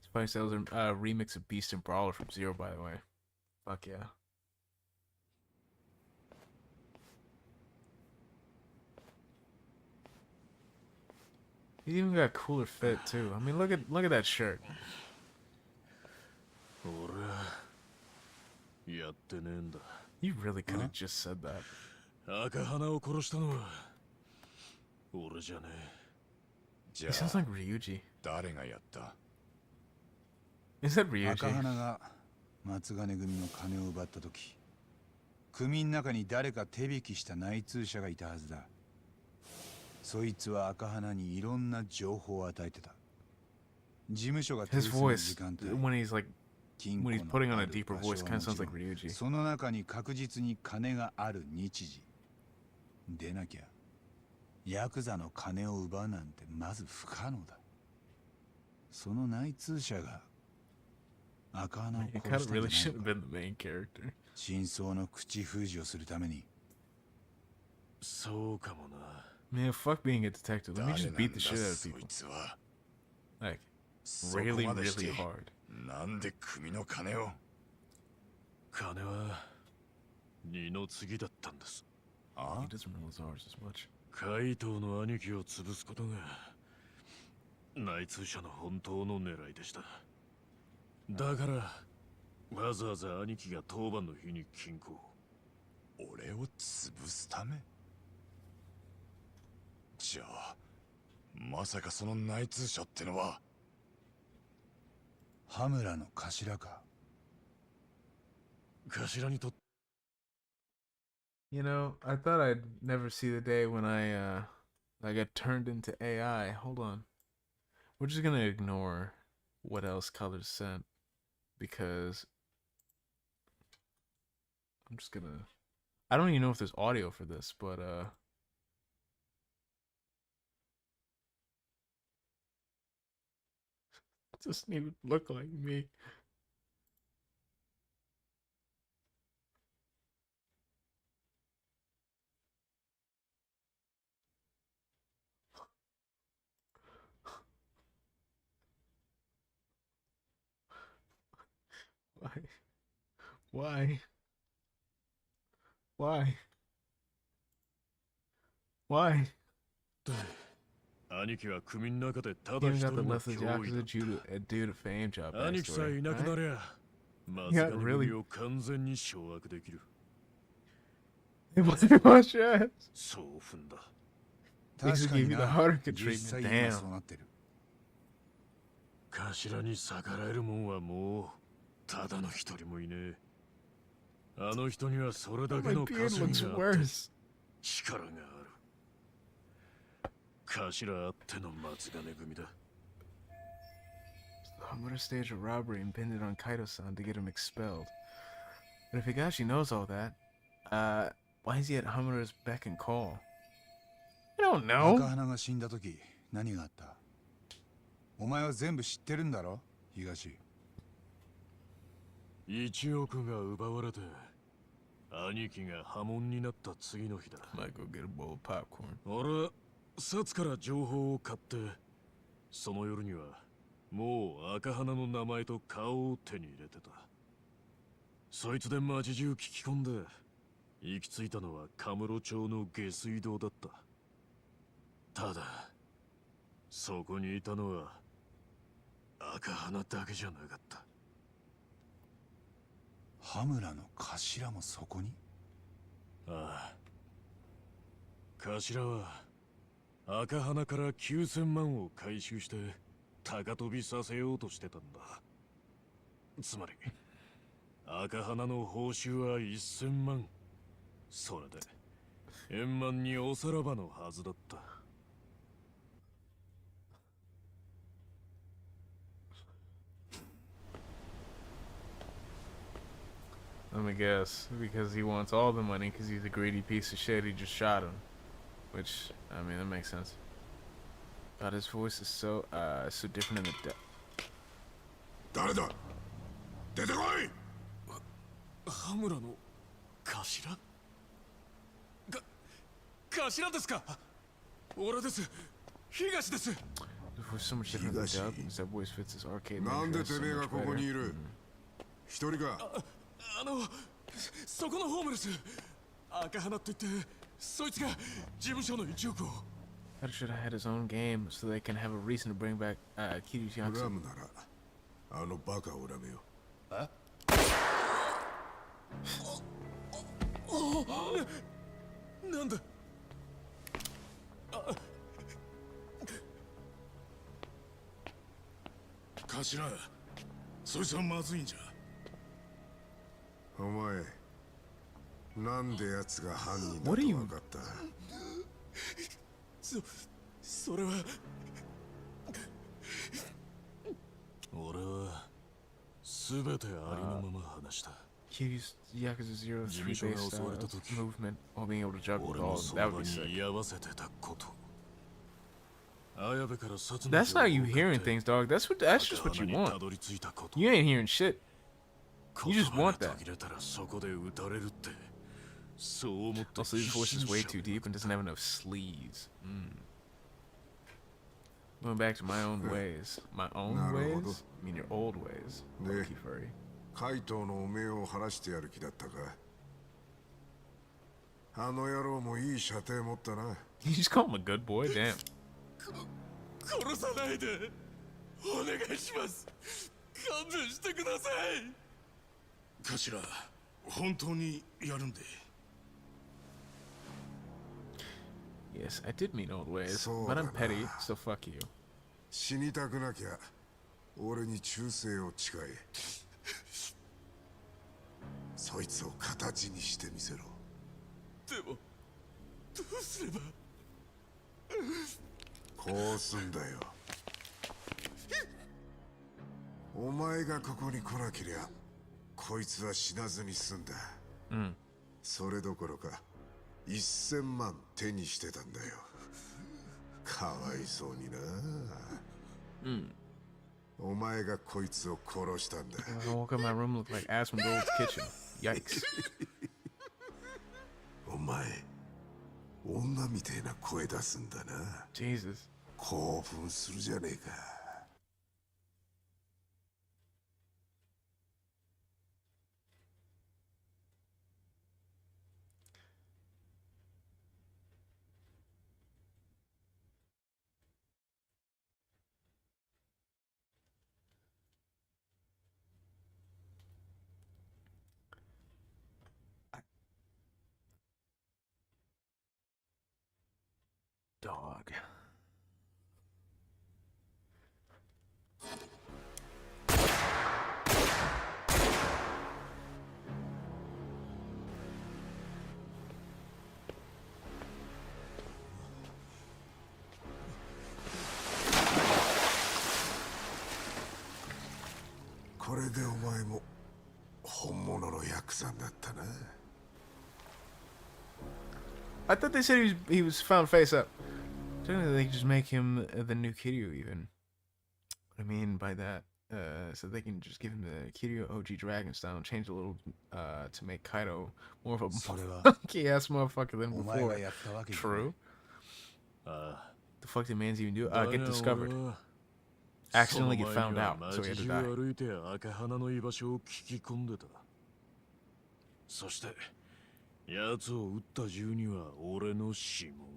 Spy Sales remix of Beast and Brawler from Zero, by the way. Fuck yeah. He even got a cooler fit too. I mean, look at that shirt. 俺やってねえんだ。 You really could have just said that. 赤花を殺したのは俺じゃねじ He ゃ sounds あ like Ryuji. 誰がやった？ Is that 赤 Ryuji? 花が松金組の金を奪った時、組の中に誰か手引きした内通者がいたはずだ。そいつは赤花にいろんな情報を与えてた。事務所が手 His 薄な voice 時間帯、 when he's like 金 when 庫 he's の putting on あ a る deeper 場所 voice は kind も of ち sounds ろ like ん、 Ryuji. その中に確実に金がある日時でなきゃヤクザの金を奪うなんてまず不可能だ。その内通者が赤花を It 殺 kind し of たん really じゃない should have been the main のか。character. 真相の口封じをするために。そうかもな。 Man, fuck being a detective. Let me 誰 just なん beat だ the shit out of そい people. つは。 Like そこ really, までして really hard. なんで組の金を。金は二の次だったんです。あ He doesn't realize ours as much. 怪盗の兄貴を潰すことが内通者の本当の狙いでした。だからわざわざ兄貴が当番の日に金庫を。俺を潰すため。じゃあまさかその内通者ってのは羽村の頭か。頭にとって You know, I thought I'd never see the day when I get turned into AI. Hold on. We're just gonna ignore what else Colors sent because I'm just gonna. I don't even know if there's audio for this, but it doesn't even look like me. Why? Why? Why? Why? 兄貴は組の中でた You だ even 一 got 人 the の lessons 脅威だ Yakuza っ do to fame job た。兄貴さえ backstory. いなくな Right? りゃ松 Yeah, 金 really. 組を完全に掌握できる。 They want to wash your ass. そう踏んだ。Makes 確 it か give に you the な。 Haruka 実 treatment. 際今 Damn. そうなってる。頭に逆らえるもんはもうただの一人もいねえ。あの人にはそれだ Oh, け my の beard 稼ぎ looks があって worse. 力がある。頭あっての松金組だ。Hamura staged a robbery and pinned it on Kaito-san to get him expelled. But if Higashi knows all that, why is he at Hamura's beck and call? I don't 赤 know. 花が死んだ時何があった？お前は全部知ってるんだろ、東。1億が奪われて兄貴が破門になった次の日だ。 Might go get a bowl of popcorn. 俺は札から情報を買ってその夜にはもう赤花の名前と顔を手に入れてた。そいつで町中聞き込んで行き着いたのはカムロ町の下水道だった。ただそこにいたのは赤花だけじゃなかった。羽村の頭もそこに？ああ、頭は赤花から9000万を回収して高飛びさせようとしてたんだ。つまり赤花の報酬は1000万。それで円満におさらばのはずだった。Let me guess. Because he wants all the money because he's a greedy piece of shit, he just shot him. Which, I mean, that makes sense. God, his voice is so different in the 誰だ？出てこい！羽村の頭？頭ですか？俺です。東です。His voice so much different in the dub because that voice fits his arcade なんで dress て so めえが much ここ better. にいる？一人か？そこのホームレス。赤花って言ってそいつが事務所の1億を。I should have had his own game so they can have a reason to bring back Kiryu's 恨 Yakuza. むならあのバカを恨めよ。なんだ。頭、そいつはまずいんじゃ。お前なんで奴が犯人だと What are you- 分かった？それは俺は全てありのまま話した。 Kiryu's Yakuza 0 3 事務所が based 襲われた時、 movement while being able to juggle 俺の balls. そ That ば would be に sick. 居合わせてたこと。綾部から殺の That's 情報 not you を買 hearing って things, dog. That's just what you 赤鼻に want. たどり着いたこと。 You ain't hearing shit. You just 言葉 want が that. 途切れたらそこで撃たれるって、そう思って Also, his voice is way 必死 too に deep and doesn't have enough sleeves. Going back to my own ways. My own Naruhodo. ways? I mean your old ways. Ne. Loki furry. カイトの汚名を晴らしてやる気だったか？あの野郎もいい射程持ったな。 You just call him a good boy? Damn. 殺さないでお願いします。勘弁してください。頭、本当にやるんで。 Yes, I did mean old ways, So, but I'm petty, uh, so fuck you. 死にたくなきゃ俺に忠誠を誓え。そいつを形にしてみせろ。でもどうすれば。こうすんだよ。お前がここに来なけりゃこいつは死なずに済んだ。それどころか1000万手にしてたんだよ。かわいそうにな。お前がこいつを殺したんだ。 I woke up in my room, looked like ass from Gold's kitchen. Yikes. お前女みてえな声出すんだな。 Jesus. 興奮するじゃねえか。Dog.これでお前も本物のヤクザになったな。 I thought they said he was found face up. Technically, they could just make him the new Kiryu, even. What I mean by that, so they can just give him the Kiryu OG Dragon style and change a little to make Kaido more of a funky ass motherfucker than before. True. The fuck did Mans even do? Get discovered. Accidentally get found out, so he had to die. 歩いて赤鼻の居場所を聞き込んでた。そして奴を撃った銃には俺の指紋。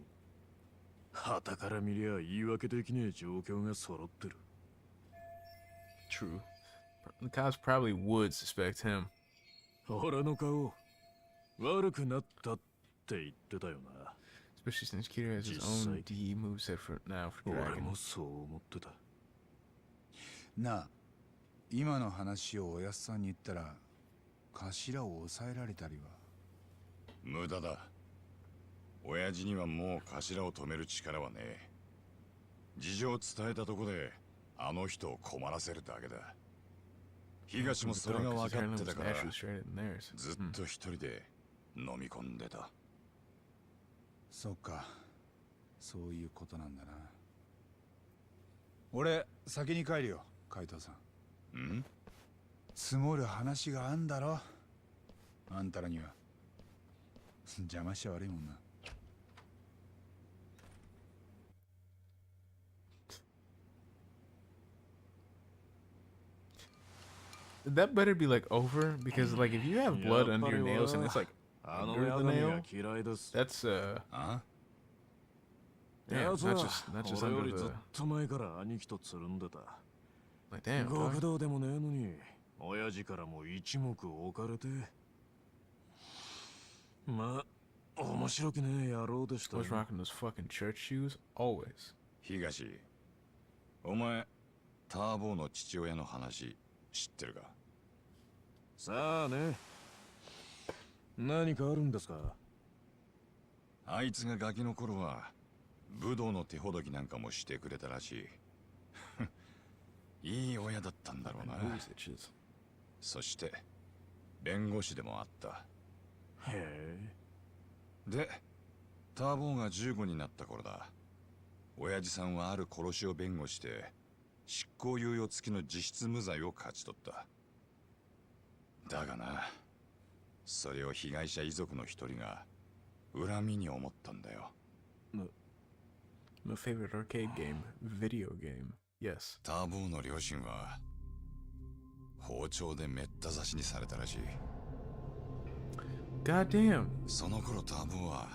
旗から見りゃ言い訳できねえ状況が揃ってる。True. The cops probably would suspect him. 俺の顔悪くなったって言ってたよな。 Especially since Kiryu has his own D moveset for now for 俺 Dragon. もそう思ってた。なあ、今の話をおやっさんに言ったら頭を抑えられたりは。無駄だ。親父にはもう頭を止める力はねえ。事情を伝えたとこであの人を困らせるだけだ。東もそれが分かってたからずっと一人で飲み込んでた。そうか、そういうことなんだな。俺先に帰るよ、海藤さん。ん？積もる話があんだろ、あんたらには。邪魔しちゃ悪いもんな。That better be like over, because like if you have blood under your nails and it's like under the nail, that'sあ？ damn, not just under ずっ the と前から兄貴とつるんでた。 like damn. 極 Dog. 道でもねえのに、親父からも一目置かれて。まあ、面白くねえ野郎でしたよ。 Always rocking those fucking church shoes, always. 東、お前ターボーの父親の話知ってるか？さあね、何かあるんですか？あいつがガキの頃は武道の手ほどきなんかもしてくれたらしい。いい親だったんだろうな。 Nose itches. そして弁護士でもあった。へえ。でターボーが15になった頃だ。親父さんはある殺しを弁護して執行猶予付きの実質無罪を勝ち取った。だがな、それを被害者遺族の一人が恨みに思ったんだよ。 My favorite arcade game, video game. Yes. ターボーの両親は包丁でめった刺しにされたらしい。 God damn. その頃ターボーは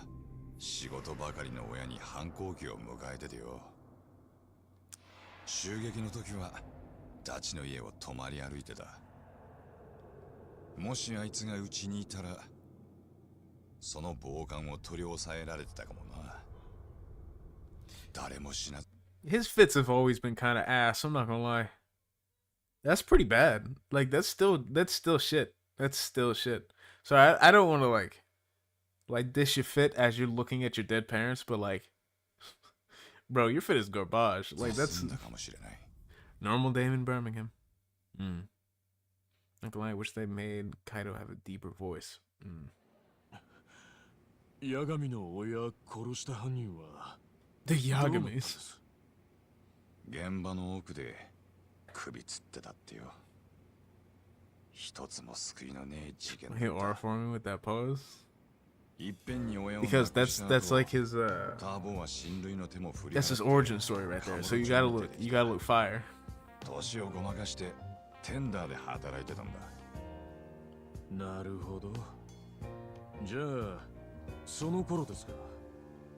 仕事ばかりの親に反抗期を迎えててよ。襲撃の時はダチの家を泊まり歩いてた。もしあいつがうちにいたらその暴漢を取り押さえられてたかもな。誰も死な。 His fits have always been kind of ass. I'm not gonna lie. That's pretty bad. Like that's still shit. That's still shit. So I don't want to like dish your fit as you're looking at your dead parents, but like, bro, your fit is garbage. Like that's 済んだかもしれない。 normal day in Birmingham. Not gonna lie, I wish they made Kaido have a deeper voice. ヤガミの親殺した犯人は The どうなったんで Yagamis. す？現場の奥で首つってたってよ。一つも救いのねえ事件だ Hit った。 R for me with that pose いっぺんに親を亡 because くした that's 後 like his ターボーは親類の手も振り that's his 払って origin story right there. So you gotta look fire. 年をごまかしてテンダーで働いてたんだ。なるほど。じゃあその頃ですか。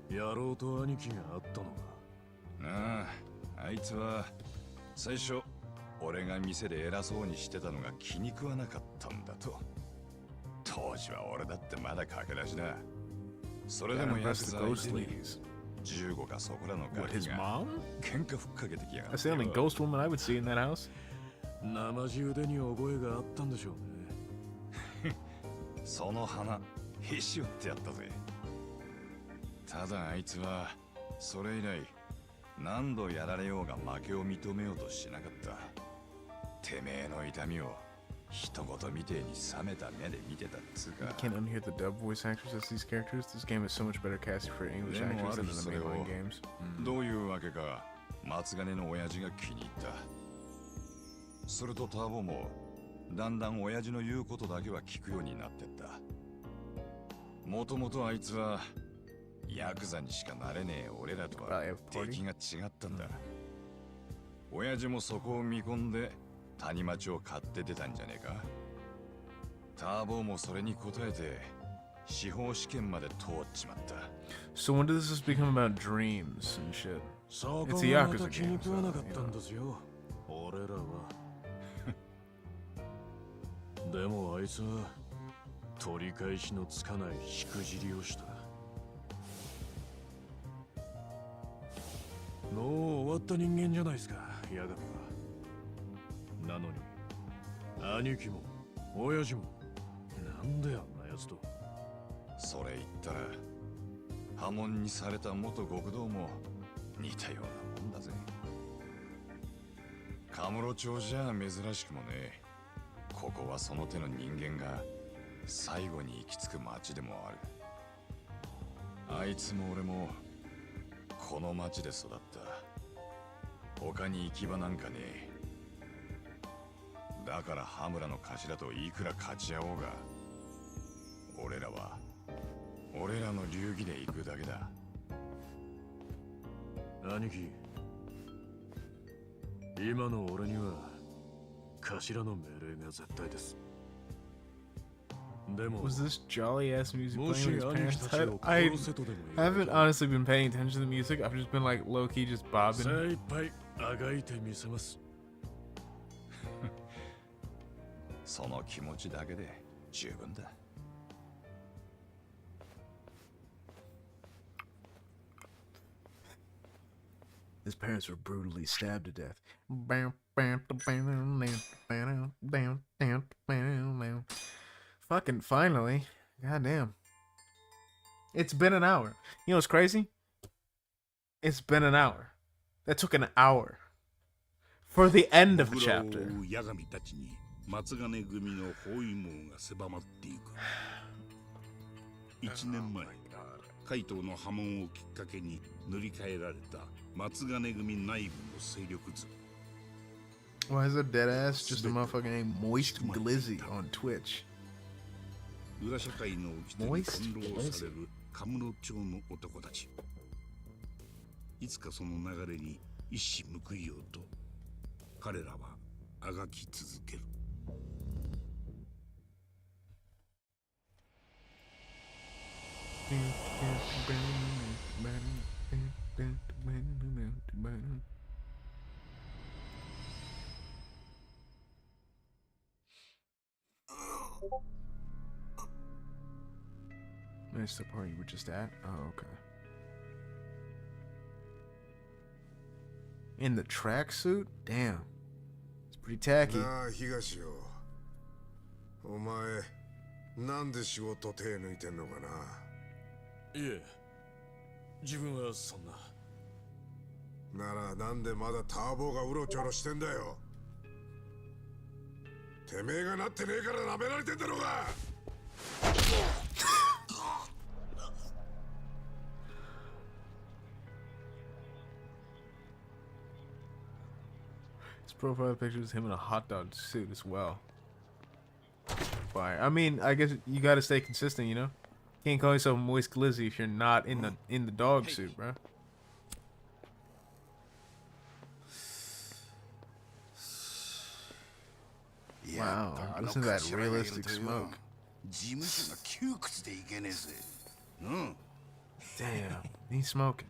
野郎と兄貴があったのが。ああ、あいつは最初俺が店で偉そうにしてたのが気に食わなかったんだと。当時は俺だってまだ駆け出しだ。それでも Gotta ヤク impress the ザ ghost 相手に ladies. 15かそこらのガ What, キ his が mom? 喧嘩ふっかけてきやがっ That's て the only よ。 ghost woman I would see in that house. 生地腕に覚えがあったんでしょうね。その花へし折ってやったぜ。ただあいつはそれ以来何度やられようが負けを認めようとしなかった。てめえの痛みを一言みてえに冷めた目で見てたっつうか。 You can't unhear the dub voice actors as these characters. This game is so much better casted for English でも actors ある than 日 the それを mainline games. どういうわけか松金の親父が気に入った。するとターボもだんだん親父の言うことだけは聞くようになってった。もともとあいつはヤクザにしかなれねえ俺らとは敵が違ったんだ。親父もそこを見込んで谷町を買って出たんじゃねえか。ターボもそれに応えて司法試験まで通っちまった。 So when does this become about dreams and shit? そ It's こ a がま Yakuza た気に game, 食わ so, なかっ you たん know. ですよ。俺らは。でもあいつは取り返しのつかないしくじりをした。もう終わった人間じゃないですか、ヤガミは。なのに兄貴も親父もなんであんなやつと。それ言ったら破門にされた元極道も似たようなもんだぜ。カムロ町じゃ珍しくもね。ここはその手の人間が最後に行き着く町でもある。あいつも俺もこの町で育った。他に行き場なんかねえ。だから羽村の頭といくら勝ち合おうが俺らは俺らの流儀で行くだけだ。兄貴、今の俺には頭の命令が絶対です。でも Was this jolly ass music も playing し with his 兄 parents? 貴たちを I 殺せとでも言われ haven't たら honestly been paying attention to the music. I've just been like low key just bobbing. 精一杯あがいてみせます。その気持ちだけで十分だ。His parents were brutally stabbed to death. Fucking finally. God damn. It's been an hour. You know what's crazy? It's been an hour. That took an hour. For the end of the chapter. ヤガミたちに松金組の包囲網が狭まっていく。1年前、海東の波紋をきっかけに塗り替えられた松金組内部の勢力図。 Why is it dead ass just a motherfucker named Moist Glizzy on Twitch? 裏社会の掟に翻弄されるカムロ町の男たち。いつかその流れに一矢報いようと彼らはあがき続ける。That's the part you were just at? Oh, okay. In the tracksuit? Damn. It's pretty tacky. なあ、東よ。お前、なんで仕事手抜いてんのかな。いえ、自分はそんな。ならなんでまだターボがうろちょろしてんだよ。てめえがなってねえから舐められてんだろうが。His profile picture is him in a hot dog suit as well. Fire. I mean, I guess you gotta stay consistent, you know? Can't call yourself Moist Glizzy if you're not in the dog suit, bro. Wow, listen to that realistic smoke. Damn, he's smoking.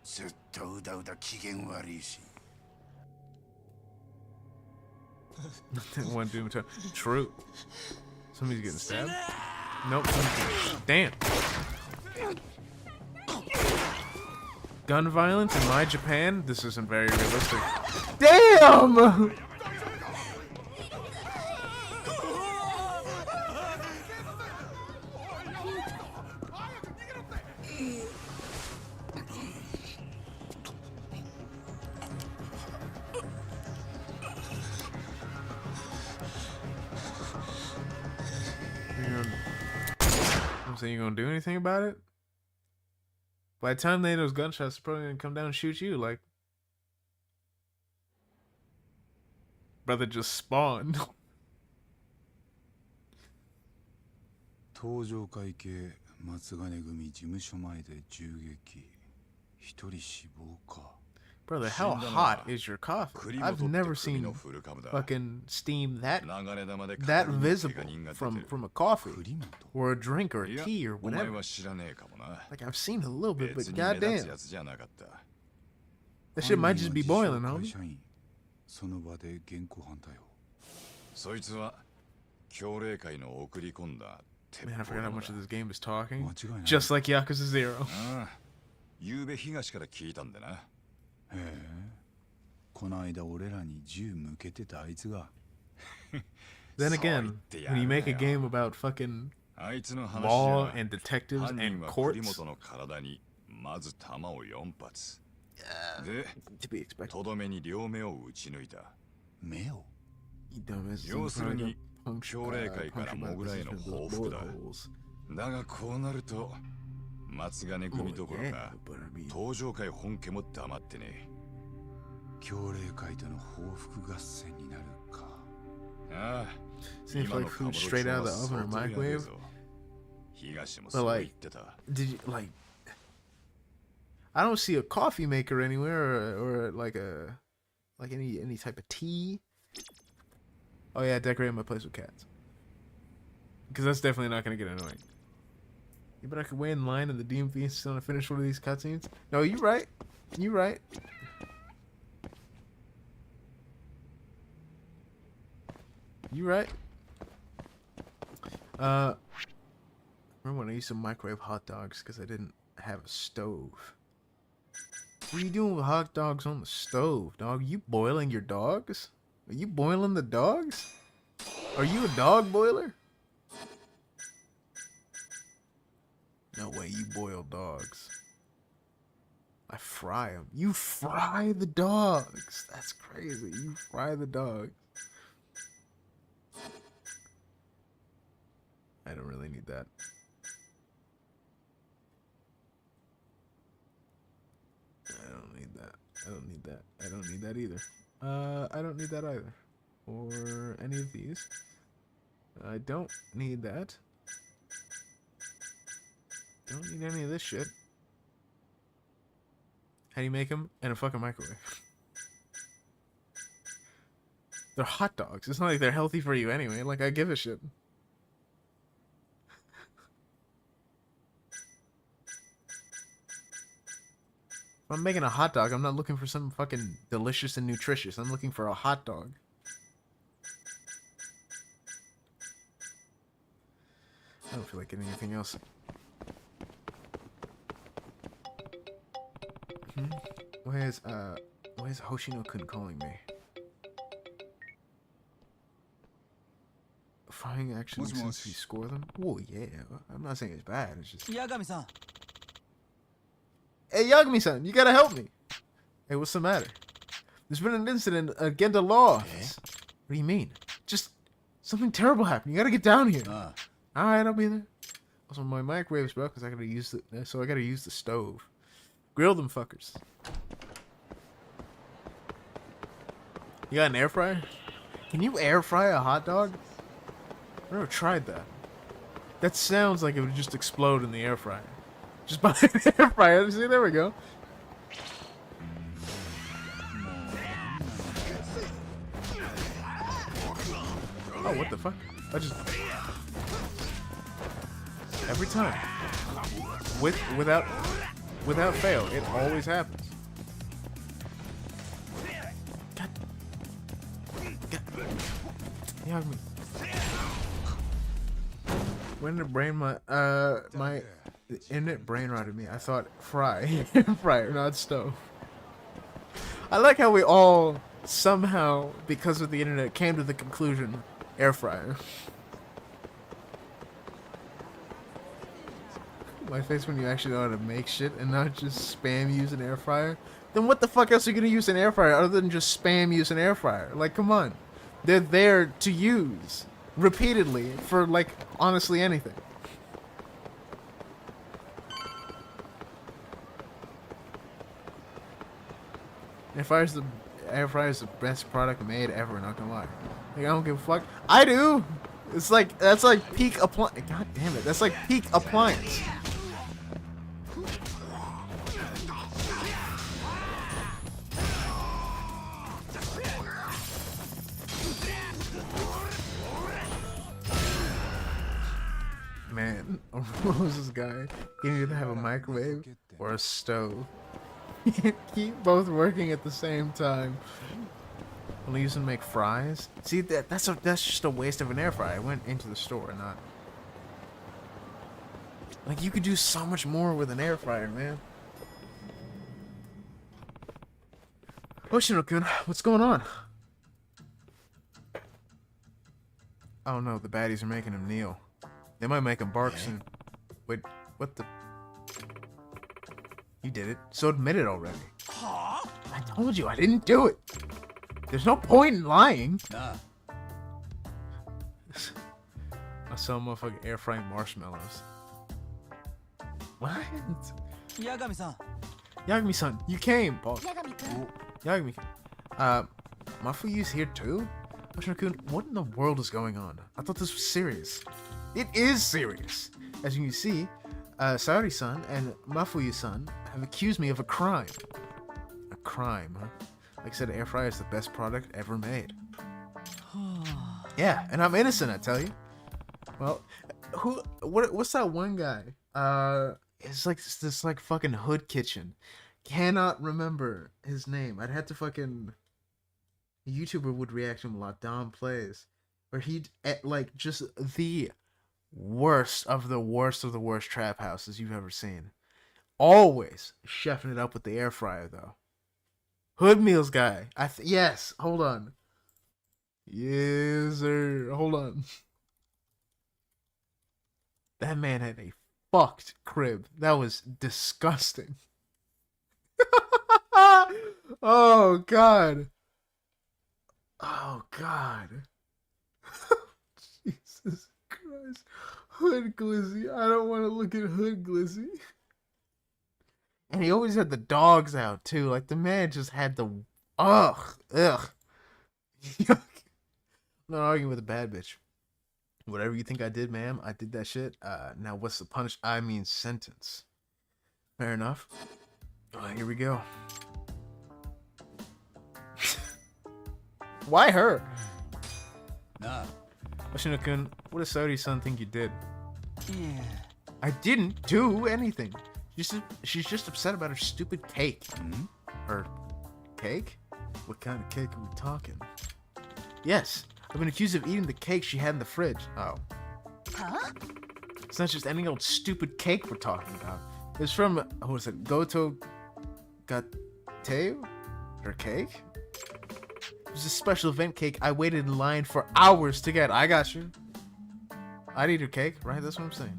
One doom to true. Somebody's getting stabbed. Nope. Damn. Gun violence in my Japan? This isn't very realistic. Damn! I'm saying, you gonna do anything about it? By the time they those gunshots, they're probably gonna come down and shoot you. Like, brother just spawned. 東上会系松金組事務所前で銃撃。一人死亡か。 Brother, how hot is your coffee? I've never seen fucking steam that visible from a coffee or a drink or a tea or whatever. Like, I've seen a little bit, but goddamn, that shit might just be boiling, homie. その場で現行犯逮捕。そいつは協励会の送り込んだ Man, I forgot how much of this game is talking. Just like Yakuza 0. ゆうべ東から聞いたんでな。へえ、この間俺らに銃向けてたあいつが。Then again, when you make a game about fucking law and detectives and courts, to be expected. とどめに両目を撃ち抜いた。目を？要するに奨励会からモグラへの報復だ。だがこうなると。松金組どころか東上会本家も黙ってね。協励会との報復合戦になるか。ああ。Seems like food straight out of the oven or microwave. But like, did you like? I don't see a coffee maker anywhere, or like any type of tea. Oh yeah, decorate my place with cats. Because that's definitely not gonna get annoying. Yeah, but I could wait in line in the DMV and still finish one of these cutscenes. No, you right. You right. You right. Remember when I used to microwave hot dogs because I didn't have a stove? What are you doing with hot dogs on the stove, dog? You boiling your dogs? Are you boiling the dogs? Are you a dog boiler? No way you boil dogs. I fry them. You fry the dogs. That's crazy. You fry the dogs. I don't really need that. I don't need that. I don't need that. I don't need that either. I don't need that either. Or any of these. I don't need that. Don't need any of this shit. How do you make them? In a fucking microwave. They're hot dogs. It's not like they're healthy for you anyway. Like, I give a shit. If I'm making a hot dog, I'm not looking for something fucking delicious and nutritious. I'm looking for a hot dog. I don't feel like getting anything else. Where's Hoshino-kun calling me? Frying actually makes sense if you score them? Oh yeah, I'm not saying it's bad, it's just... Yagami-san. Hey Yagami-san, you gotta help me! Hey, what's the matter? There's been an incident against the law. What do you mean? Just something terrible happened, you gotta get down here. Alright, I'll be there. Also, my microwave's broke because I gotta use the stove. Grill them fuckers. You got an air fryer? Can you air fry a hot dog? I've never tried that. That sounds like it would just explode in the air fryer. Just buy an air fryer. See, there we go. Oh, what the fuck? I just... Every time. Without fail, it always happens. God. When the brain the internet brain rotted me. I thought fryer, not stove. I like how we all somehow, because of the internet, came to the conclusion air fryer. My face when you actually know how to make shit and not just spam use an air fryer. Then what the fuck else are you gonna use an air fryer other than just spam use an air fryer? Like, come on. They're there to use repeatedly for, like, honestly anything. Air fryer's the best product made ever, not gonna lie. Like, I don't give a fuck. I do! It's like, that's like peak appliance. God damn it, that's like peak appliance. Man, who's this guy? You need to have a microwave or a stove. You can't keep both working at the same time. Only use them to make fries. See, that's just a waste of an air fryer. I went into the store, not... Like, you could do so much more with an air fryer, man. Hoshino-kun, what's going on? Oh no, the baddies are making him kneel. They might make him bark soon. Wait, what the... You did it, so admit it already. I told you I didn't do it. There's no point in lying. Nah. I saw a motherfucking air frying marshmallows. What? Yagami-san. Yagami-san, you came, Paul. Yagami-kun. Mafuyu's here too? Hoshino-kun, what in the world is going on? I thought this was serious. It is serious. As you can see, Sayori-san and Mafuyu-san have accused me of a crime. A crime, huh? Like I said, air fryer is the best product ever made. Yeah, and I'm innocent, I tell you. Well, what's that one guy? It's like this like fucking hood kitchen. Cannot remember his name. I'd have to fucking... A YouTuber would react to him a lot. Dom Plays. Where he'd, like, just the worst of the worst of the worst trap houses you've ever seen. Always chefing it up with the air fryer, though. Hood Meals guy. Yes, hold on. Yes, sir. Hold on. That man had a fucked crib. That was disgusting. Oh god. Oh god. Jesus Christ. Hood Glizzy. I don't want to look at Hood Glizzy. And he always had the dogs out too. Like the man just had the ugh. Yuck. I'm not arguing with a bad bitch. Whatever you think I did, ma'am, I did that shit. Now what's the sentence? Fair enough. Here we go. Why her? Nah. Hoshino-kun, what does Saori-san think you did? Yeah. I didn't do anything. She's just upset about her stupid cake. Her cake? What kind of cake are we talking? Yes, I've been accused of eating the cake she had in the fridge. Oh. Huh? It's not just any old stupid cake we're talking about. It's from, what was it, Goto Gateu? Her cake? It was a special event cake I waited in line for hours to get. I got you. I'd eat her cake, right? That's what I'm saying.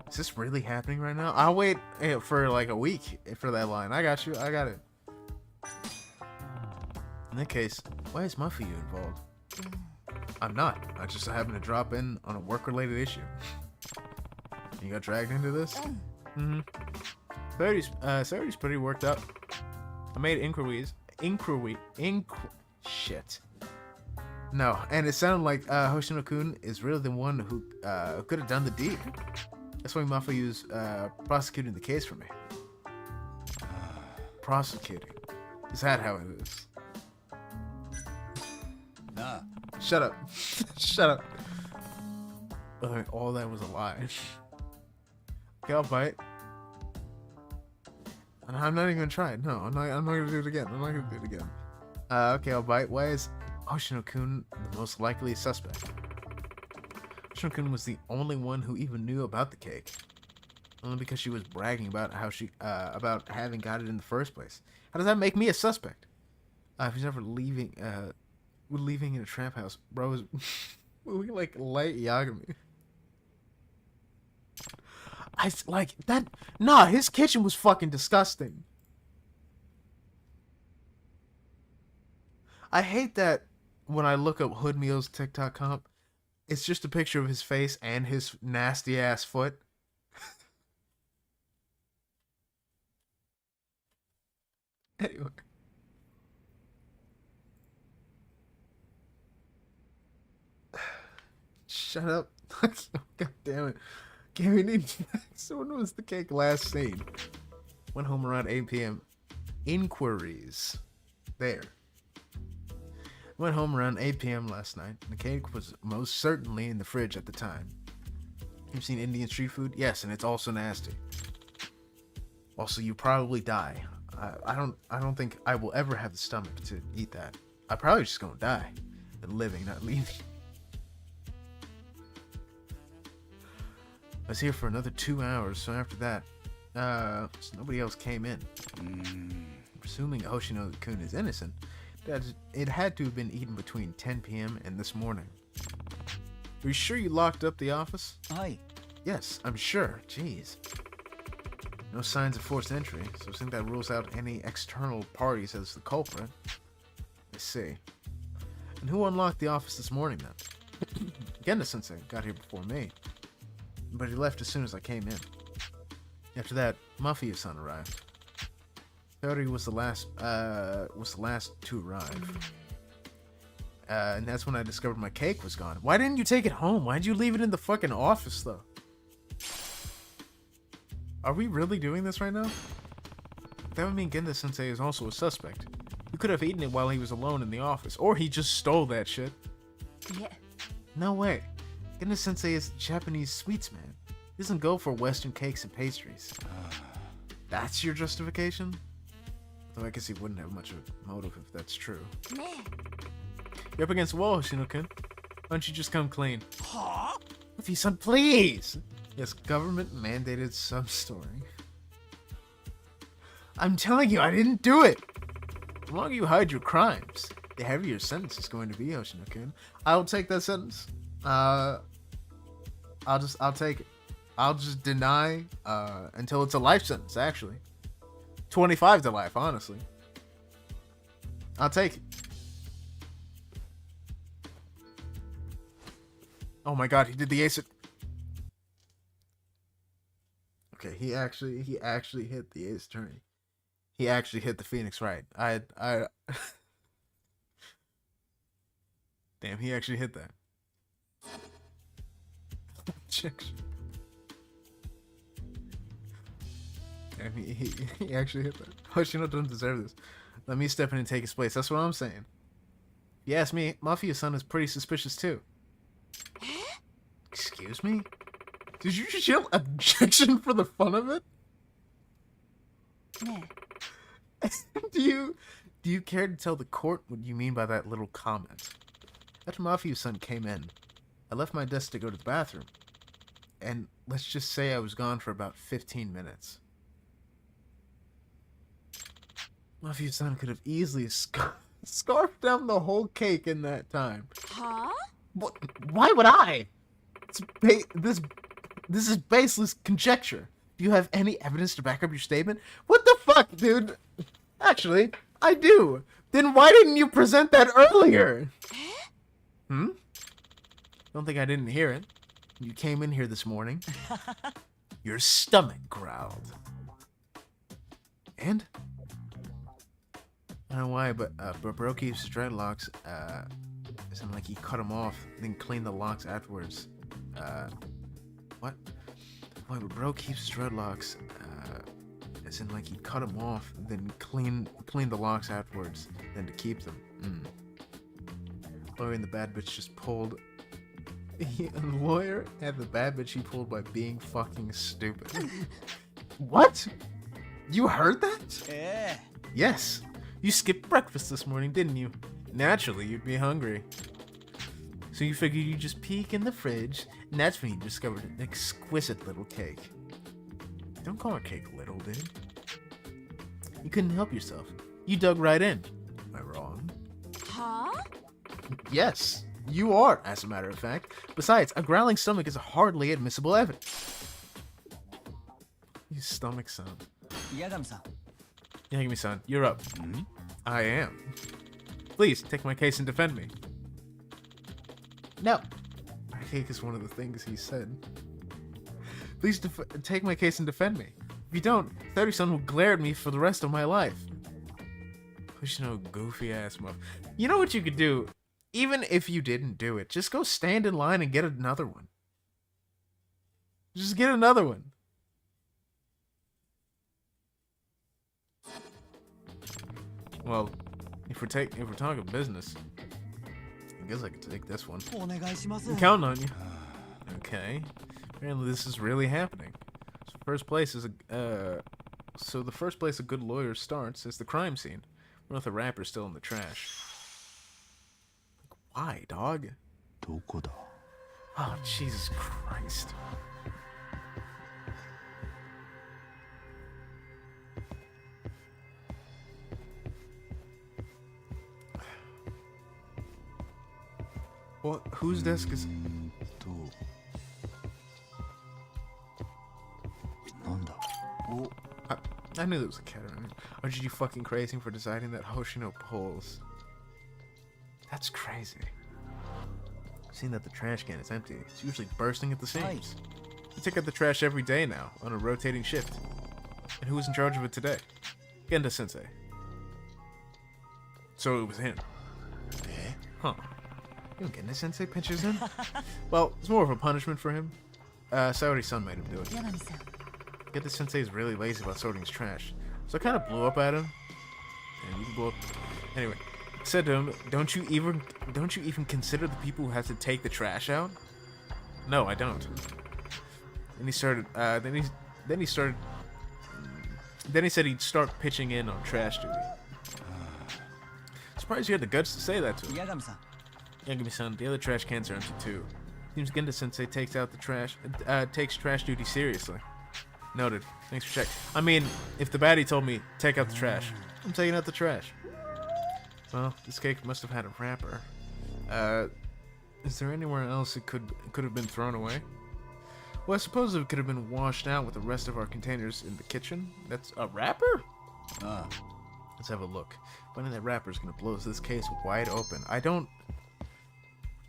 Is this really happening right now? I'll wait for like a week for that line. I got you. I got it. In that case, why is Muffy involved? I'm not. I just happened to drop in on a work-related issue. You got dragged into this? Mm-hmm. Saturdays pretty worked up. I made shit. No, and it sounded like Hoshino-kun is really the one who could have done the deed. That's why Mafuyu's prosecuting the case for me. Prosecuting. Is that how it is? Nah. Shut up. Shut up. All that was a lie. Okay, I'll bite. And I'm not even gonna try it. No, I'm not gonna do it again. I'm not gonna do it again. Okay, I'll bite. Why is Hoshino-kun the most likely suspect? Hoshino-kun was the only one who even knew about the cake. Only because she was bragging about how she about having got it in the first place. How does that make me a suspect? If he's ever leaving in a trap house, bro is moving like light yagami. I like that. Nah, his kitchen was fucking disgusting. I hate that when I look up Hood Meals TikTok comp, it's just a picture of his face and his nasty ass foot. Anyway. Shut up. God damn it. Gary needs so when was the cake last seen? Went home around 8 p.m. Inquiries. There. Went home around 8 p.m. last night. The cake was most certainly in the fridge at the time. You've seen Indian street food? Yes, and it's also nasty. Also, you probably die. I don't think I will ever have the stomach to eat that. I'm probably just gonna die. And living, not leaving. I was here for another 2 hours, so after that, so nobody else came in. Presuming Hoshino-kun is innocent, it had to have been eaten between 10 p.m. and this morning. Are you sure you locked up the office? Aye. Yes, I'm sure. Jeez. No signs of forced entry, so I think that rules out any external parties as the culprit. I see. And who unlocked the office this morning then? Genda-sensei got here before me, but he left as soon as I came in. After that, Mafia-san arrived. Theory was the last to arrive. And that's when I discovered my cake was gone. Why didn't you take it home? Why'd you leave it in the fucking office, though? Are we really doing this right now? That would mean Genda-sensei is also a suspect. You could have eaten it while he was alone in the office, or he just stole that shit. Yeah. No way. Genda-sensei is a Japanese sweets man. He doesn't go for Western cakes and pastries. That's your justification? Though I guess he wouldn't have much of a motive if that's true. You're up against the wall, Hoshino-kun. Why don't you just come clean? Huh? Luffy-san, please! Yes, government mandated sub-story. I'm telling you, I didn't do it! The longer you hide your crimes, the heavier your sentence is going to be, Hoshino-kun. I'll take that sentence. I I'll take it. I'll just deny until it's a life sentence, actually. 25 to life, honestly. I'll take it. Oh my god, he did the ace. Okay, he actually hit the ace attorney. He actually hit the Phoenix right. I Damn, he actually hit that. Damn, he actually hit that. Hoshino doesn't deserve this. Let me step in and take his place. That's what I'm saying. If you ask me, Mafia-san is pretty suspicious too. Excuse me? Did you just yell objection for the fun of it? Yeah. Do you care to tell the court what you mean by that little comment? After Mafia-san came in, I left my desk to go to the bathroom. And let's just say I was gone for about 15 minutes. Mafia-san could have easily scarfed down the whole cake in that time. Huh? Why would I? This is baseless conjecture. Do you have any evidence to back up your statement? What the fuck, dude? Actually, I do. Then why didn't you present that earlier? Don't think I didn't hear it. You came in here this morning. Your stomach growled. And? I don't know why, but bro keeps dreadlocks, isn't like he cut them off, then cleaned the locks afterwards. What? Why, but bro keeps dreadlocks, as in like he cut them off, then clean the locks afterwards, then to keep them. Lawyer and the bad bitch just pulled. The lawyer and the bad bitch he pulled by being fucking stupid. What? You heard that? Yeah. Yes. You skipped breakfast this morning, didn't you? Naturally, you'd be hungry. So you figured you'd just peek in the fridge, and that's when you discovered an exquisite little cake. Don't call a cake little, dude. You couldn't help yourself. You dug right in. Am I wrong? Huh? Yes, you are, as a matter of fact. Besides, a growling stomach is hardly admissible evidence. You stomach son. Yagami-san. Yagami-san, you're up. I am. Please, take my case and defend me. No. My cake is one of the things he said. Please take my case and defend me. If you don't, 30-son will glare at me for the rest of my life. Push no goofy ass muff. You know what you could do? Even if you didn't do it, just go stand in line and get another one. Just get another one. Well, if we're talking business, I guess I could take this one. I'm counting on you. Okay. Apparently this is really happening. So the first place a good lawyer starts is the crime scene. What if the rapper's still in the trash? Like, why, dog? Oh, Jesus Christ. What? Whose desk is... I knew there was a cat around here. Or did you fucking crazy for deciding that Hoshino pulls? That's crazy. Seeing that the trash can is empty, it's usually bursting at the seams. You take out the trash every day now, on a rotating shift. And who was in charge of it today? Genda Sensei. So it was him. Huh. You don't get Genda Sensei pinches him? Well, it's more of a punishment for him. Saori-san made him do it. Yagami-san. Genda Sensei is really lazy about sorting his trash. So I kind of blew up at him. And you can blow up. Anyway, I said to him, don't you even consider the people who have to take the trash out? No, I don't. And he started, then he said he'd start pitching in on trash duty. Surprised you had the guts to say that to him. Yagami-san. Yagami-san, the other trash cans are empty too. Seems Genda Sensei takes trash duty seriously. Noted. Thanks for checking. I mean, if the baddie told me, take out the trash, I'm taking out the trash. Well, this cake must have had a wrapper. Is there anywhere else it could have been thrown away? Well, I suppose it could have been washed out with the rest of our containers in the kitchen. That's a wrapper? Let's have a look. Finding that wrapper is going to blow this case wide open. I don't...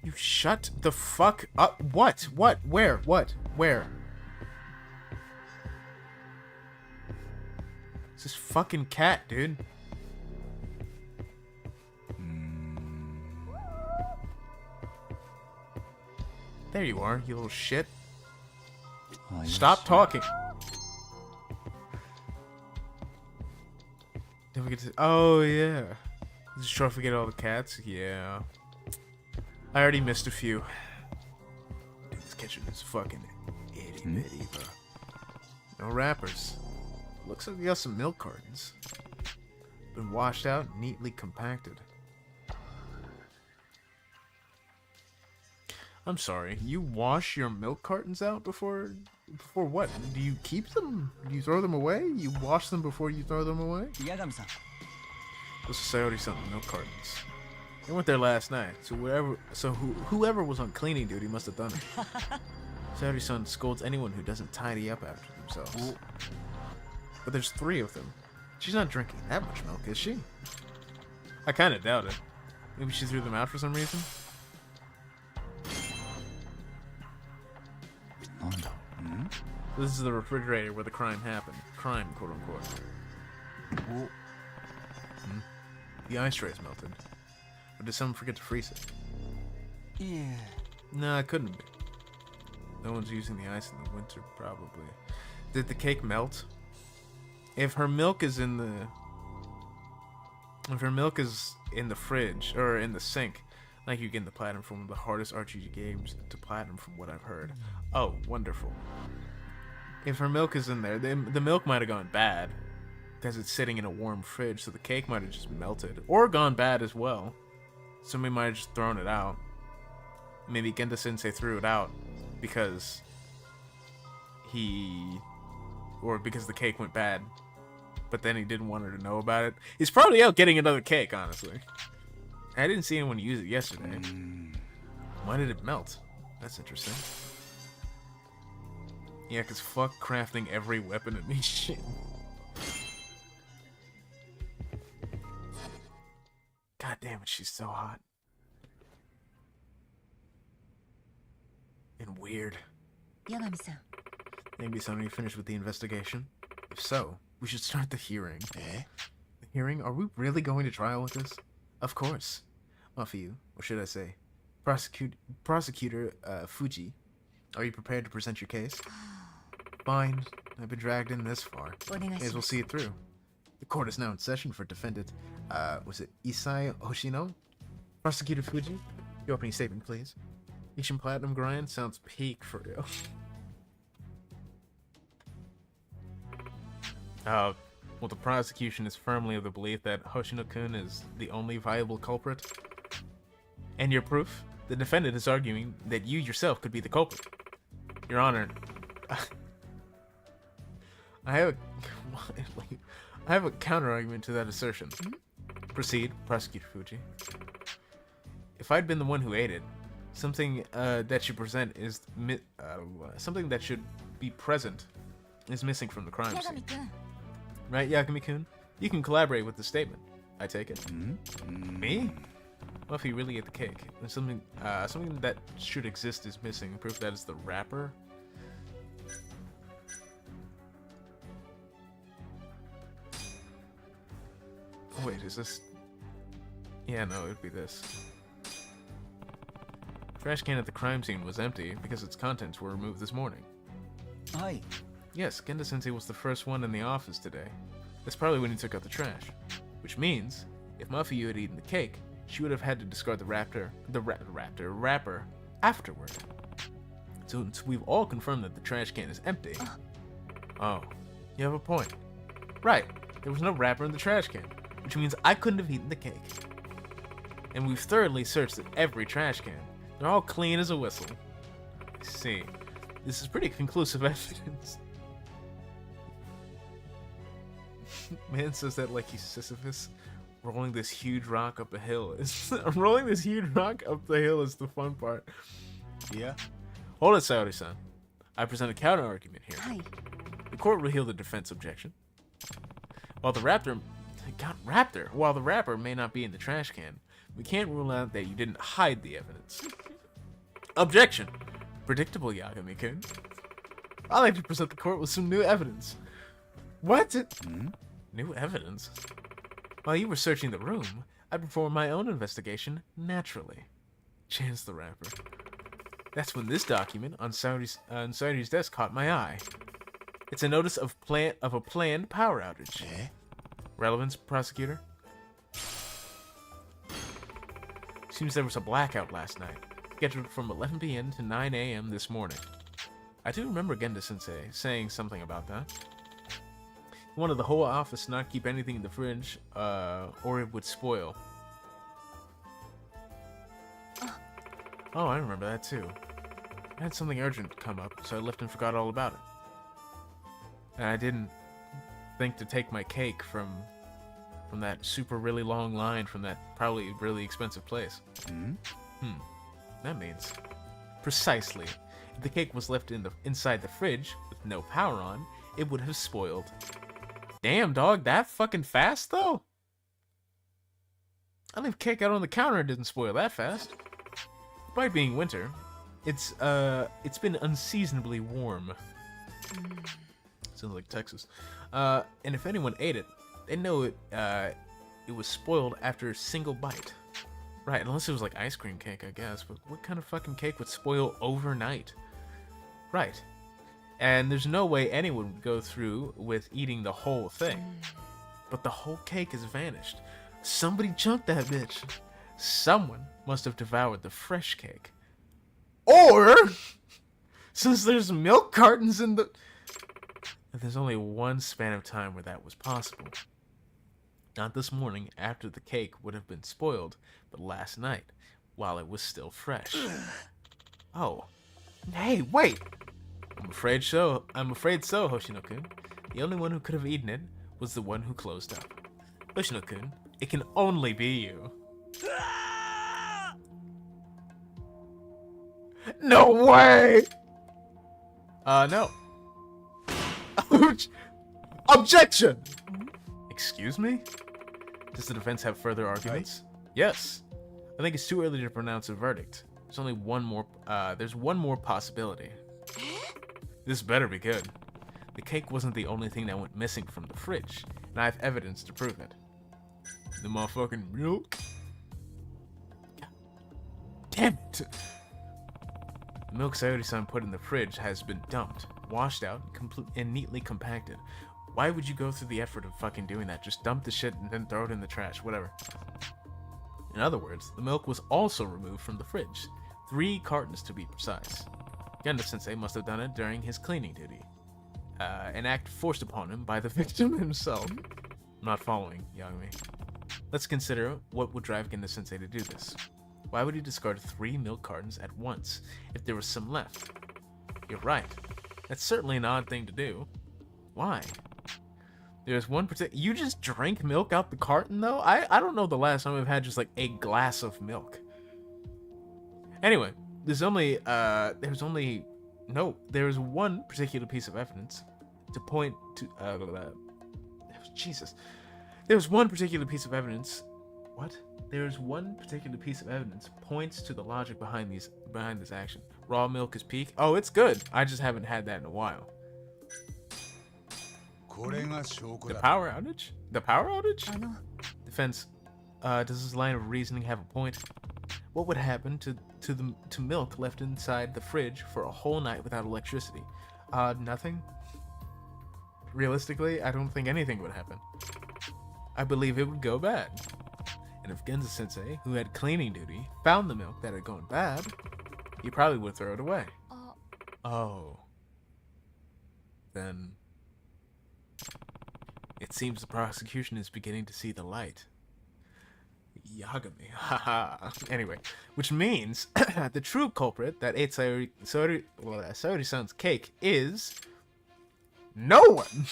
You shut the fuck up. What? What? Where? What? Where? It's this fucking cat, dude. There you are, you little shit. Stop talking. Then we get to... Oh, yeah. Just try to forget all the cats? Yeah. I already missed a few. Dude, this kitchen is fucking itty-bitty, bro. No wrappers. Looks like we got some milk cartons. Been washed out, neatly compacted. I'm sorry, you wash your milk cartons out before what? Do you keep them? Do you throw them away? You wash them before you throw them away? Yagami-san. This is Sayori-san milk cartons. They went there last night, so whoever was on cleaning duty must have done it. Sayori-san scolds anyone who doesn't tidy up after themselves. But there's 3 of them. She's not drinking that much milk, is she? I kind of doubt it. Maybe she threw them out for some reason? This is the refrigerator where the crime happened. Crime, quote unquote. The ice tray is melted. Or did someone forget to freeze it? Yeah. No, it couldn't be. No one's using the ice in the winter, probably. Did the cake melt? If her milk is in the... If her milk is in the fridge, or in the sink, like you get the platinum from one of the hardest RPG games to platinum from what I've heard. Oh, wonderful. If her milk is in there, the milk might have gone bad. Because it's sitting in a warm fridge, so the cake might have just melted. Or gone bad as well. Somebody might have just thrown it out. Maybe Genda Sensei threw it out because because the cake went bad. But then he didn't want her to know about it. He's probably out getting another cake, honestly. I didn't see anyone use it yesterday. Why did it melt? That's interesting. Yeah, because fuck crafting every weapon in me shit. God damn it, she's so hot. And weird. Yagami-san. Maybe somebody finished with the investigation? If so, we should start the hearing. The hearing? Are we really going to trial with this? Of course. Well, for you, or should I say, Prosecutor Fuji, are you prepared to present your case? Fine. I've been dragged in this far. May as well see it through. The court is now in session for defendant, was it Isai Hoshino? Prosecutor Fuji, your opening statement, please. Asian Platinum Grind sounds peak for real. Well, the prosecution is firmly of the belief that Hoshino-kun is the only viable culprit. And your proof? The defendant is arguing that you yourself could be the culprit. Your Honor, I have a counter-argument to that assertion. Proceed, Prosecutor Fuji. If I'd been the one who ate it, something that should present is something that should be present is missing from the crime scene. Right, Yagami-kun? You can collaborate with the statement. I take it. Me? Well, if you really ate the cake, there's something that should exist is missing. Proof that is the wrapper. Oh, wait, is this? Yeah, no, it'd be this. Trash can at the crime scene was empty because its contents were removed this morning. Aye. Yes, Genda Sensei was the first one in the office today. That's probably when he took out the trash. Which means, if Mafuyu had eaten the cake, she would have had to discard the wrapper afterward. So we've all confirmed that the trash can is empty. Oh, you have a point. Right, there was no wrapper in the trash can, which means I couldn't have eaten the cake. And we've thoroughly searched every trash can. They're all clean as a whistle. I see. This is pretty conclusive evidence. Man says that like he's Sisyphus rolling this huge rock up a hill. Rolling this huge rock up the hill is the fun part. Yeah? Hold it, Sayori-san. I present a counter argument here. はい。 The court will hear the defense objection. While the rapper may not be in the trash can, we can't rule out that you didn't hide the evidence. Objection. Predictable, Yagami-kun. I like to present the court with some new evidence. What? New evidence? While you were searching the room, I performed my own investigation naturally. Chance the Rapper. That's when this document on Saori's desk caught my eye. It's a notice of a planned power outage. Relevance, prosecutor? Seems there was a blackout last night, scheduled from 11 p.m. to 9 a.m. this morning. I do remember Genda-sensei saying something about that. He wanted the whole office not keep anything in the fridge, or it would spoil. Oh, I remember that too. I had something urgent come up, so I left and forgot all about it. And I didn't think to take my cake from that super really long line from that probably really expensive place. That means precisely if the cake was left inside the fridge with no power on, it would have spoiled. Damn, dog, that fucking fast though? I leave cake out on the counter and it didn't spoil that fast. Despite being winter, it's been unseasonably warm. Sounds like Texas. And if anyone ate it, they know it was spoiled after a single bite. Right, unless it was like ice cream cake, I guess. But what kind of fucking cake would spoil overnight? Right. And there's no way anyone would go through with eating the whole thing. But the whole cake has vanished. Somebody chunked that bitch. Someone must have devoured the fresh cake. Or, since there's milk cartons in the... There's only one span of time where that was possible. Not this morning after the cake would have been spoiled, but last night while it was still fresh. Oh. Hey, wait! I'm afraid so, Hoshino-kun. The only one who could have eaten it was the one who closed up. Hoshino-kun, it can only be you. No way! No. Objection! Excuse me? Does the defense have further arguments? Yes. I think it's too early to pronounce a verdict. There's only one more possibility. This better be good. The cake wasn't the only thing that went missing from the fridge, and I have evidence to prove it. The motherfucking milk? Damn it! The milk Sayori-san put in the fridge has been dumped, washed out, and neatly compacted. Why would you go through the effort of fucking doing that? Just dump the shit and then throw it in the trash, whatever. In other words, the milk was also removed from the fridge. 3 cartons to be precise. Genda-sensei must have done it during his cleaning duty. An act forced upon him by the victim himself. I'm not following, Yagami. Let's consider what would drive Genda-sensei to do this. Why would he discard 3 milk cartons at once if there was some left? You're right. That's certainly an odd thing to do. Why? There's one particular... You just drank milk out the carton, though? I don't know the last time I've had just, like, a glass of milk. Anyway, there's one particular piece of evidence to point to... Jesus. There's one particular piece of evidence... What? There's one particular piece of evidence points to the logic behind this action. Raw milk is peak. Oh, it's good. I just haven't had that in a while. The power outage? The power outage? Defense. Does this line of reasoning have a point? What would happen to milk left inside the fridge for a whole night without electricity? Nothing. Realistically, I don't think anything would happen. I believe it would go bad. And if Genda-sensei, who had cleaning duty, found the milk that had gone bad, he probably would throw it away. Oh. Then... It seems the prosecution is beginning to see the light. Yagami. Haha. Anyway, which means the true culprit that ate Sayori-san's cake is... No one!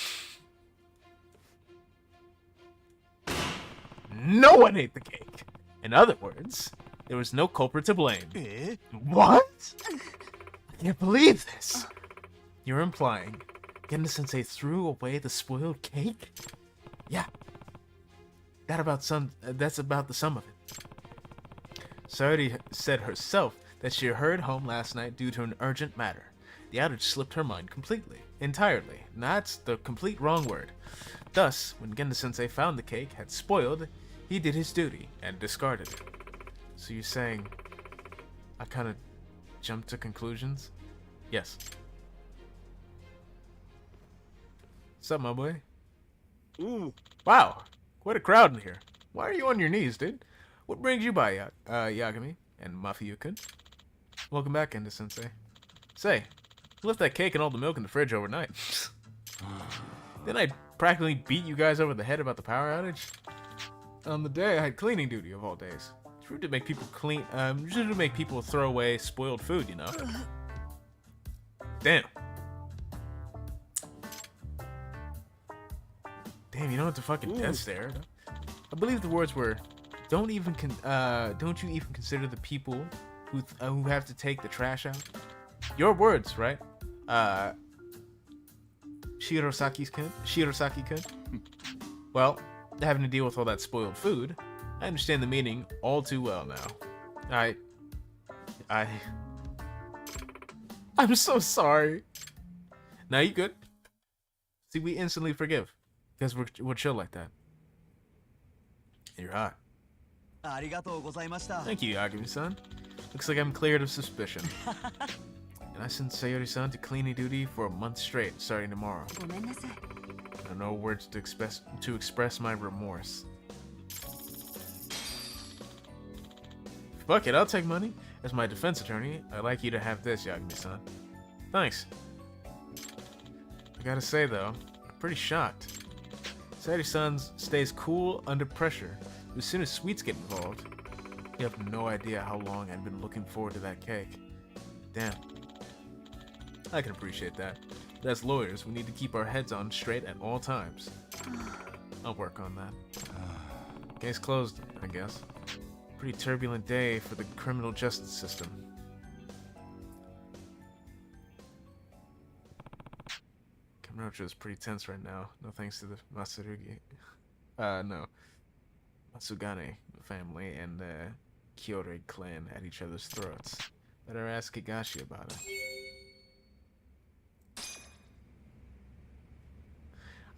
No one ate the cake. In other words, there was no culprit to blame. What? I can't believe this. You're implying Genda-sensei threw away the spoiled cake? Yeah. That's about the sum of it. Sayori said herself that she hurried home last night due to an urgent matter. The outage slipped her mind completely. Entirely. That's the complete wrong word. Thus, when Genda-sensei found the cake had spoiled, he did his duty and discarded it. So you're saying I kind of jumped to conclusions? Yes. What's up, my boy? Ooh. Wow. Quite a crowd in here. Why are you on your knees, dude? What brings you by, Yagami and Mafiyu-kun? Welcome back, Genda-sensei. Say, you left that cake and all the milk in the fridge overnight. Didn't I practically beat you guys over the head about the power outage? On the day I had cleaning duty of all days. It's rude to make people rude to make people throw away spoiled food, you know? Damn. Damn, you don't have to fucking death stare. I believe the words were, don't you even consider the people who have to take the trash out? Your words, right? Shirosaki-kun? Well, having to deal with all that spoiled food, I understand the meaning all too well now. I'm so sorry. Now you good? See, we instantly forgive. Because we're chill like that. You're hot. Thank you, Yagami-san. Looks like I'm cleared of suspicion. And I sent Sayori-san to cleaning duty for a month straight, starting tomorrow. I have no words to express my remorse. Fuck it, I'll take money. As my defense attorney, I'd like you to have this, Yagami-san. Thanks. I gotta say, though, I'm pretty shocked. Sayori-san stays cool under pressure. As soon as sweets get involved, you have no idea how long I've been looking forward to that cake. Damn. I can appreciate that. But as lawyers, we need to keep our heads on straight at all times. I'll work on that. Case closed, I guess. Pretty turbulent day for the criminal justice system. Kamurocho is pretty tense right now. No thanks to the Matsugane family and the Kyorei clan at each other's throats. Better ask Higashi about it.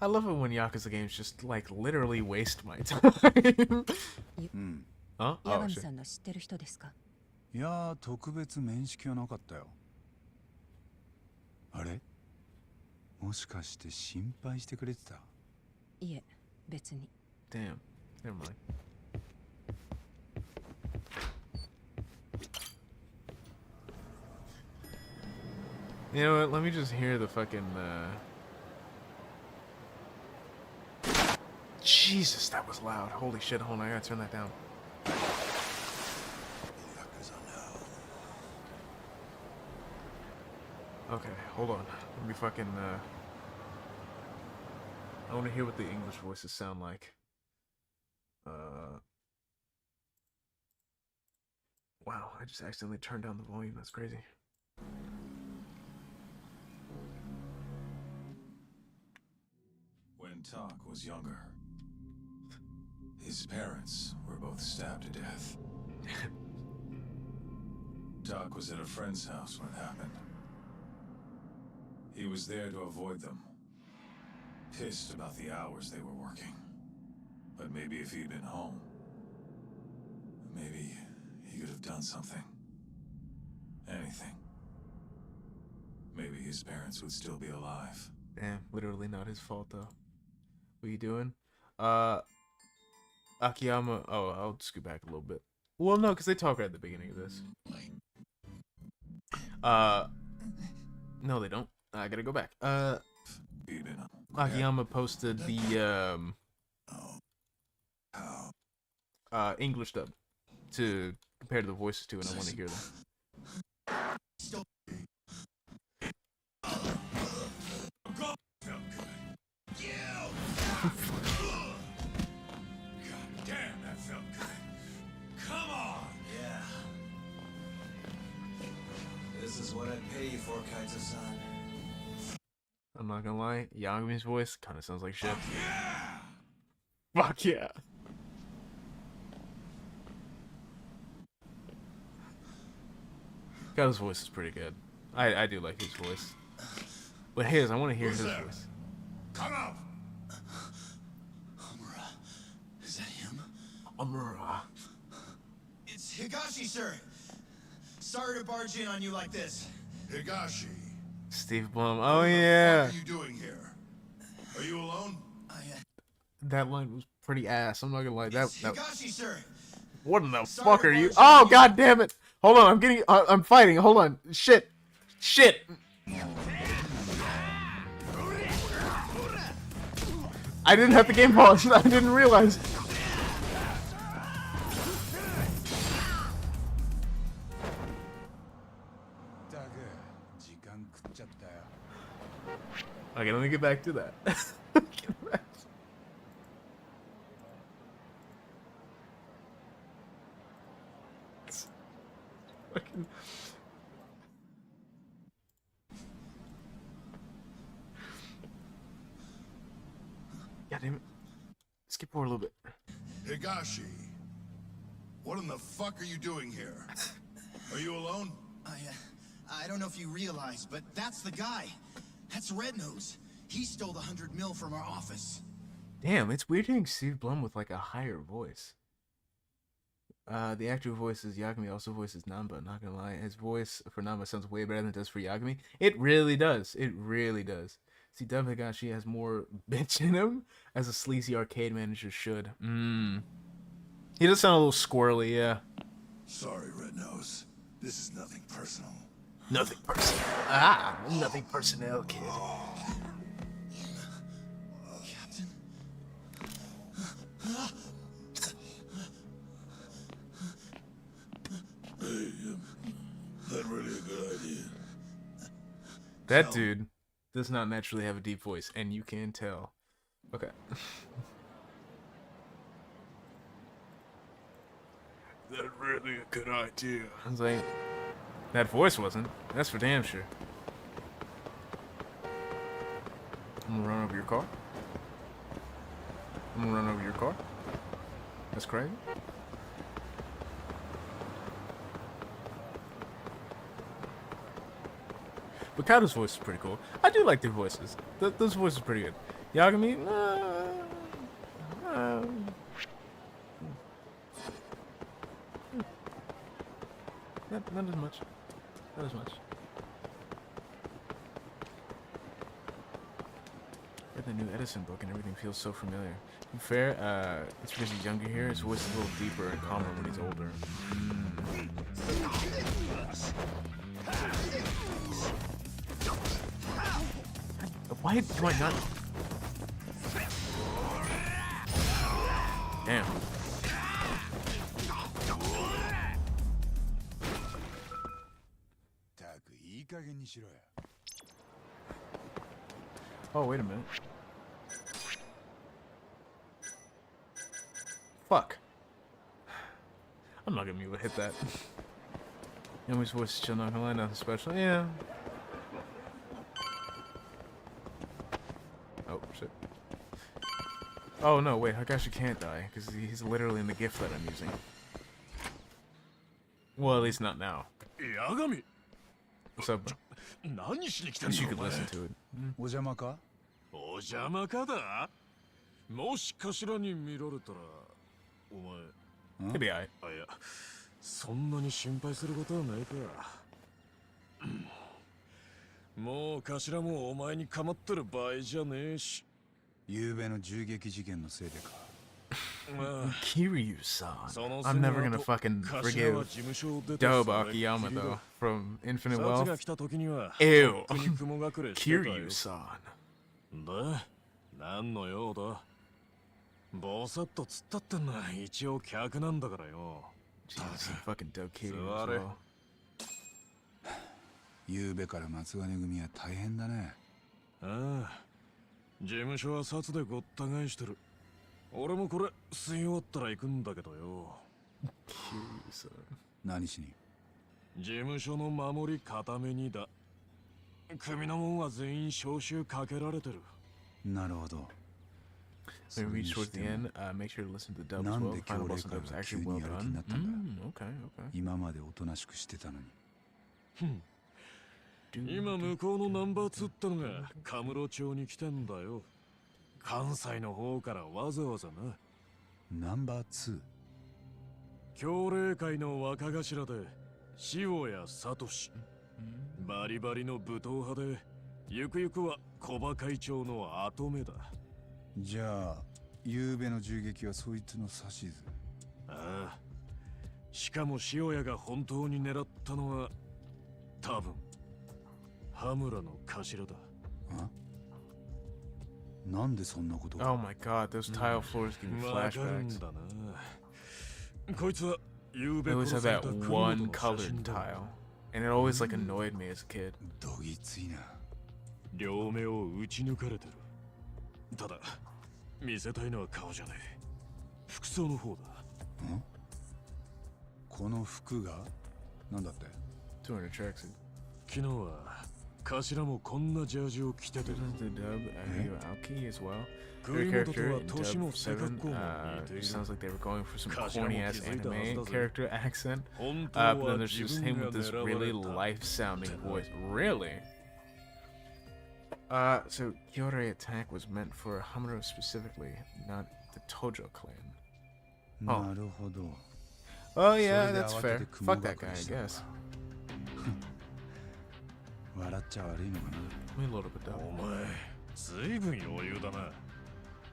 I love it when Yakuza games just, like, literally waste my time. Huh? Oh, shit. いや、特別面識はなかったよ。あれ？もしかして心配してくれてた？いえ、別に。Damn. Never mind. You know what? Let me just hear the fucking, Jesus, that was loud. Holy shit, hold on, I gotta turn that down. Okay, hold on. Let me fucking, I wanna hear what the English voices sound like. Wow, I just accidentally turned down the volume. That's crazy. When Tak was younger, his parents were both stabbed to death. Tak was at a friend's house when it happened. He was there to avoid them, pissed about the hours they were working. But maybe if he'd been home, maybe he could have done something. Anything. Maybe his parents would still be alive. Damn, literally not his fault though. What are you doing? Akiyama. Oh, I'll scoot back a little bit. Well, no, because they talk right at the beginning of this. No, they don't. I gotta go back. Akiyama posted the English dub to compare to the voices to, and I want to hear them. God damn, that felt good. Come on! Yeah. This is what I pay you for, Kaito-san. I'm not gonna lie. Yagami's voice kind of sounds like shit. Fuck yeah. Kato's voice is pretty good. I do like his voice. But I want to hear his voice. Come up! Amura. Is that him? Amura. It's Higashi, sir. Sorry to barge in on you like this. Higashi. Steve Blum. Oh What yeah. are you doing here? Are you alone? That line was pretty ass. I'm not gonna lie. Higashi, sir. What in the Sorry fuck to are you? barge Oh in. god damn it! Hold on. I'm fighting. Hold on. Shit. I didn't have the game paused. I didn't realize. Okay, let me get back to that. Fucking... God damn it. Skip forward a little bit. Higashi. What in the fuck are you doing here? Are you alone? I don't know if you realize, but that's the guy. That's Red Nose. He stole the 100 mil from our office. Damn, it's weird hearing Steve Blum with like a higher voice. The actor who voices Yagami also voices Namba. Not gonna lie, his voice for Namba sounds way better than it does for Yagami. It really does. It really does. See, Dub Higashi has more bitch in him, as a sleazy arcade manager should. He does sound a little squirrely, yeah. Sorry, Red Nose. This is nothing personal. Nothing personal. Nothing personnel, kid. Captain? Hey, that really a good idea? That dude does not naturally have a deep voice, and you can tell. Okay. That really a good idea? I was like, that voice wasn't. That's for damn sure. I'm gonna run over your car. I'm gonna run over your car. That's crazy. But Kato's voice is pretty cool. I do like their voices. Those voices are pretty good. Yagami, not as much. Not as much. Read the new Edison book and everything feels so familiar. To be fair, it's because he's younger here. His voice is a little deeper and calmer when he's older. Why do I not? Damn. Oh, wait a minute. Fuck. I'm not gonna be able to hit that. Yomi's voice is chill, not gonna lie, nothing special. Yeah. Oh, shit. Oh, no, wait, Higashi can't die, because he's literally in the gift that I'm using. Well, at least not now. Yagami! What's up, bro? At least you could listen to it. お邪魔か? お邪魔かだ? もしかしらに見られたら、お前。 He'll be alright. あ、いや、そんなに心配することはないか。もう頭もお前に構ってる場合じゃねえし。昨夜の銃撃事件のせいでか。Kiryu-san. I'm never gonna fucking forgive Dobe Akiyama though from Infinite Wealth. Ew. Kiryu-san. で、何の用だ? ぼさっと突っ立ってんのは一応客なんだからよ。Jesus, fucking Dobe Kiryu as well. 昨夜から松金組は大変だね。ああ、事務所は札でごった返してる。俺もこれ吸い終わったら行くんだけどよ。何しに？事務所の守り固めにだ。組の門は全員招集かけられてる。なるほど。 When we reach towards the end, make sure to listen to the dub as well. The final boss dub is actually well done. Okay, okay. 今までおとなしくしてたのに。今向こうのナンバー2ってのがカムロ町に来てんだよ。関西の方からわざわざな。ナンバー 2？ 協励会の若頭で塩谷聡。バリバリの武闘派で、ゆくゆくは小馬会長の跡目だ。じゃあ、夕べの銃撃はそいつの指図。ああ。しかも塩谷が本当に狙ったのは、多分羽村の頭だ。なんでそんなことが？ Oh my god, those tile floors give me flashbacks. こいつは They always have that one colored tile, and it always like annoyed me as a kid. どぎついな。両目を撃ち抜かれてる。ただ見せたいのは顔じゃねえ。服装の方だ。この服がなんだって200 tracksuit. 昨日は頭もこんなジャージを着ててる。The dub, Aoki as well. Their character in dub 7 sounds like they were going for some corny ass anime character accent. But then there's just him with this really life-sounding voice. Really? So Kyorei attack was meant for Hamura specifically, not the Tojo clan. なるほど。 Oh yeah, that's fair. Fuck that guy, I guess. 笑っちゃ悪いのかな。 Let me load up a dub. お前、ずいぶん余裕だな。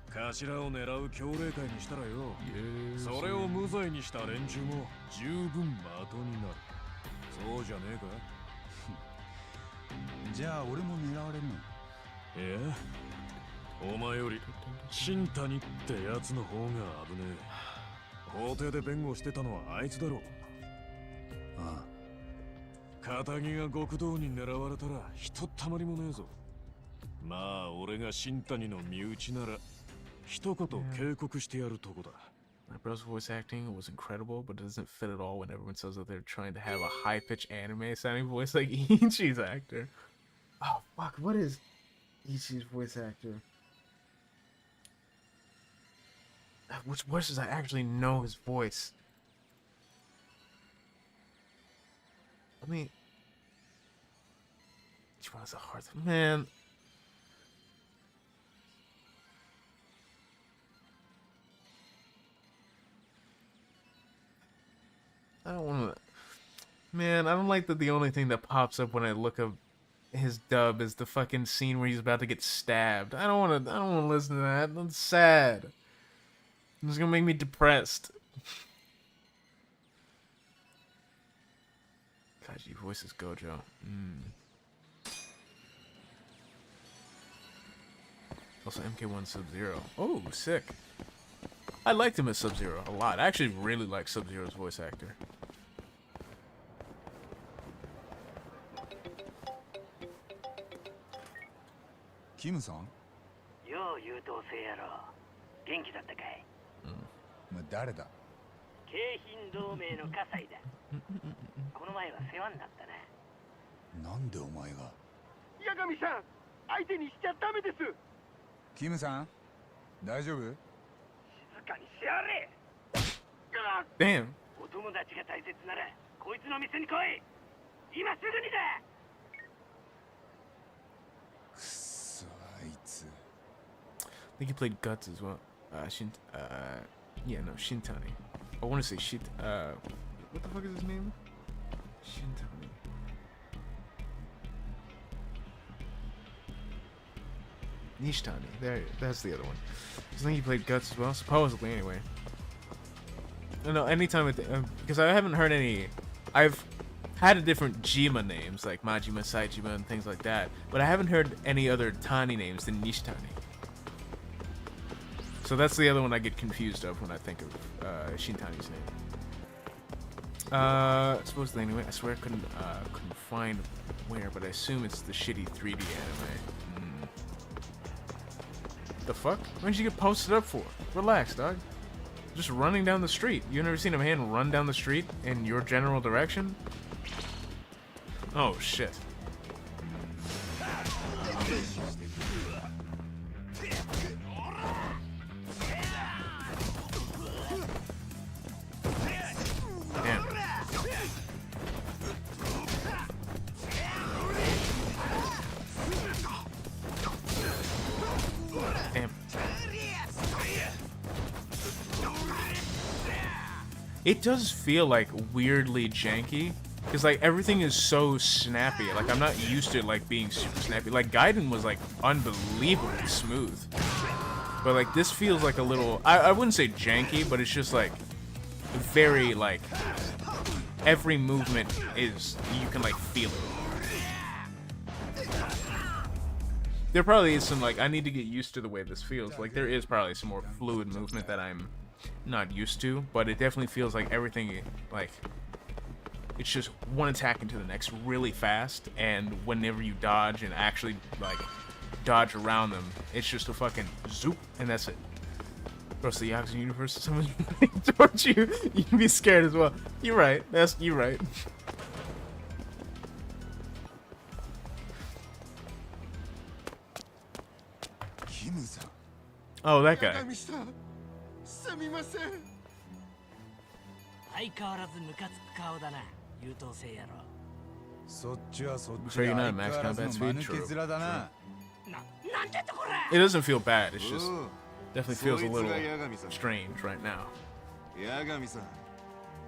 頭を狙う協励会にしたらよ。それを無罪にした連中も十分的になる。そうじゃねえか。じゃあ俺も狙われるの？いや、お前より新谷ってやつの方が危ねえ。法廷で弁護してたのはあいつだろう。ああ。仇が極道に狙われたらひとたまりもねえぞ。まあ俺が新谷の身内なら一言警告してやるとこだ。My brother's voice acting was incredible, but it doesn't fit at all when everyone says that they're trying to have a high-pitched anime-sounding voice like Ichi's actor. Oh fuck, what is Ichi's voice actor? Which voice does I actually know his voice? I mean, which one is a hard man? I don't want to. Man, I don't like that the only thing that pops up when I look up his dub is the fucking scene where he's about to get stabbed. I don't want to listen to that. That's sad. It's gonna make me depressed. Kaji voices Gojo. Also MK1 Sub-Zero. Oh, sick. I liked him as Sub-Zero a lot. I actually really like Sub-Zero's voice actor. Kim-san? よう優等生やろ。元気だったかい？誰だ？京浜同盟の葛西だ。この前は世話になったな。なんでお前が？八神さん、相手にしちゃダメです。キムさん、大丈夫？静かにしやれ。Damn. お友達が大切なら、こいつの店に来い。今すぐにだ。くっそ、あいつ。I think he played Guts as well. Yeah, no, Shintani. I want to say what the fuck is his name? Shintani. Nishtani. That's the other one. I think he played Guts as well, supposedly, anyway. No, anytime, because I haven't heard any. I've had different Jima names, like Majima, Saijima, and things like that, but I haven't heard any other Tani names than Nishtani. So that's the other one I get confused of when I think of Shintani's name. Supposedly, anyway, I swear I couldn't find where, but I assume it's the shitty 3D anime. The fuck? When did you get posted up for? Relax, dog. Just running down the street. You never seen a man run down the street in your general direction? Oh shit. It does feel like weirdly janky, because like everything is so snappy. Like I'm not used to it like being super snappy. Like Gaiden was like unbelievably smooth, but like this feels like a little, I wouldn't say janky, but it's just like very like every movement is, you can like feel it. There probably is some like, I need to get used to the way this feels. Like there is probably some more fluid movement that I'm not used to, but it definitely feels like everything, like it's just one attack into the next really fast, and whenever you dodge and actually like dodge around them, it's just a fucking zoop, and that's it. Across the Yakuza universe, someone's running towards you, you can be scared as well. You're right. You're right. Oh, that guy. 相変わらずムカつく顔だな、優等生野郎。そっちはそっち So で you're 相 not 変 at わ max らず combat の speed? 間抜け True. なん面だな。てとこれ。 It doesn't feel bad. It's just definitely feels a little strange right now.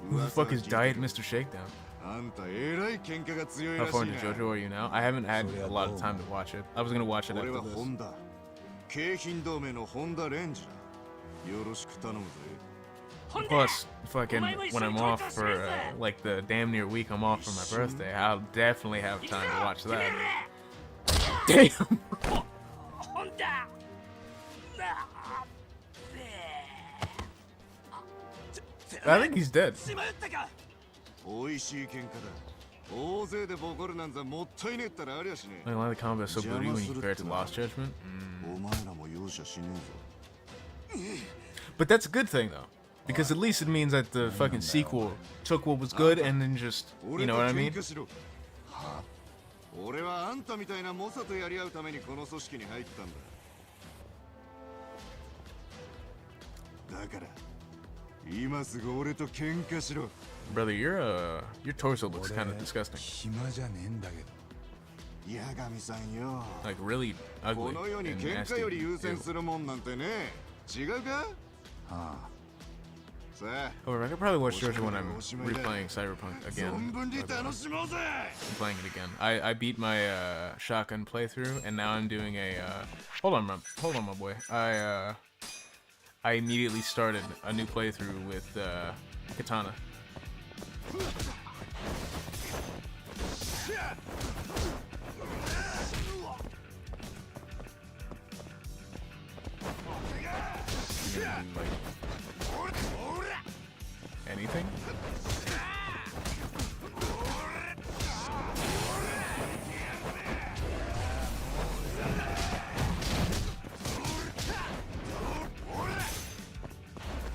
Who the fuck is Diet Mr. Shakedown? How far into JoJo are you now? I haven't had a lot of time to watch it. I was gonna watch it after this. 京浜同盟のホンダレンジだ。よろしく頼むぜ。 Plus, fucking when I'm off for like the damn near week I'm off for my birthday, I'll definitely have time to watch that. Damn. I think he's dead. おいしい喧嘩だ。大勢でボコるなんざもったいねえったらありゃしねえ。 Like, why the combat so booty when you compare it to Lost Judgment? お前らも容赦しねえぞ。 But that's a good thing though, because at least it means that the fucking sequel took what was good and then just, you know what I mean? 俺はあんたみたいな猛者とやり合うためにこの組織に入ったんだ。だから今すぐ俺と喧嘩しろ。 Brother, your torso looks kind of disgusting. 暇じゃねえんだけど。 yagamiさんよ。 Like really ugly この世に and 喧嘩 nasty. より優先するもんなんてね。違うか？はあ。 However, I could probably watch JoJo when I'm replaying Cyberpunk again. I'm playing it again. I beat my shotgun playthrough, and now I'm doing a. Hold on, my boy. I immediately started a new playthrough with Katana. Anything?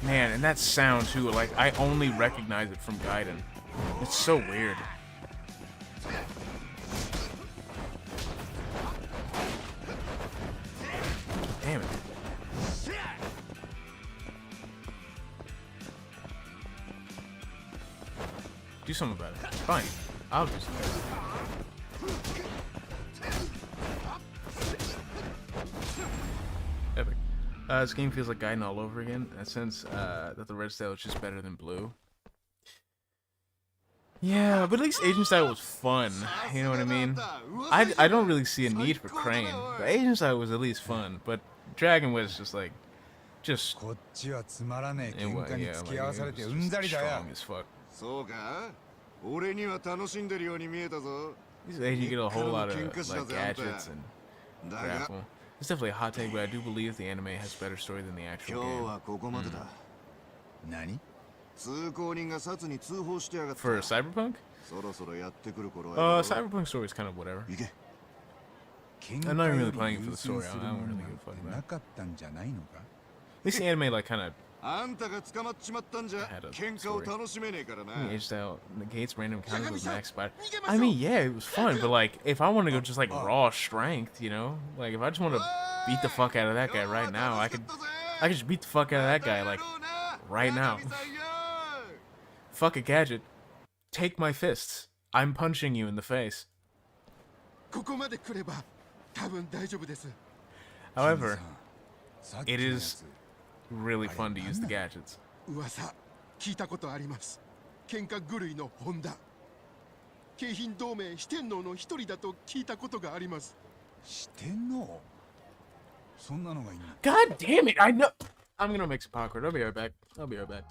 Man, and that sound too, like I only recognize it from Gaiden. It's so weird. Damn it. Do something about it. Fine. I'll do something. Epic. This game feels like Gaiden all over again, in a sense that the red style is just better than blue. Yeah, but at least Asian style was fun. You know what I mean? I don't really see a need for Crane. The Asian style was at least fun, but Dragon was just like, just...こっちはつまらねえ喧嘩に yeah, 付 like, き合わ it さ was れてうんざり just だよ。 strong as fuck. そうか？俺には楽しんでるように見えたぞ。 These Asian get a whole lot of like gadgets and grapple. It's definitely a hot take, but I do believe the anime has better story than the actual 今日 game. はここまでだ。何？通行人が殺に通報してやがった。 For Cyberpunk? そろそろやってくる頃や。Cyberpunk story is kind of whatever. 行け。 I'm not even really playing it for the story. I don't really give a fuck about it. なかったんじゃないのか？ At least the anime like kind of あんたが捕まっちまったんじゃ喧嘩を楽しめねえからな。 age style negates random encounters with max spider. I mean, yeah, it was fun, but like if I want to go just like raw strength, you know, like if I just want to beat the fuck out of that guy right now, I could just beat the fuck out of that guy like right now. Fuck a gadget. Take my fists. I'm punching you in the face. However, it is really fun to use the gadgets. 聞いたことあります。喧嘩狂いの本田。京浜同盟四天王の一人だと聞いたことがあります。四天王？そんなのがいいの？ God damn it! I know. I'm gonna make some popcorn. I'll be right back. I'll be right back.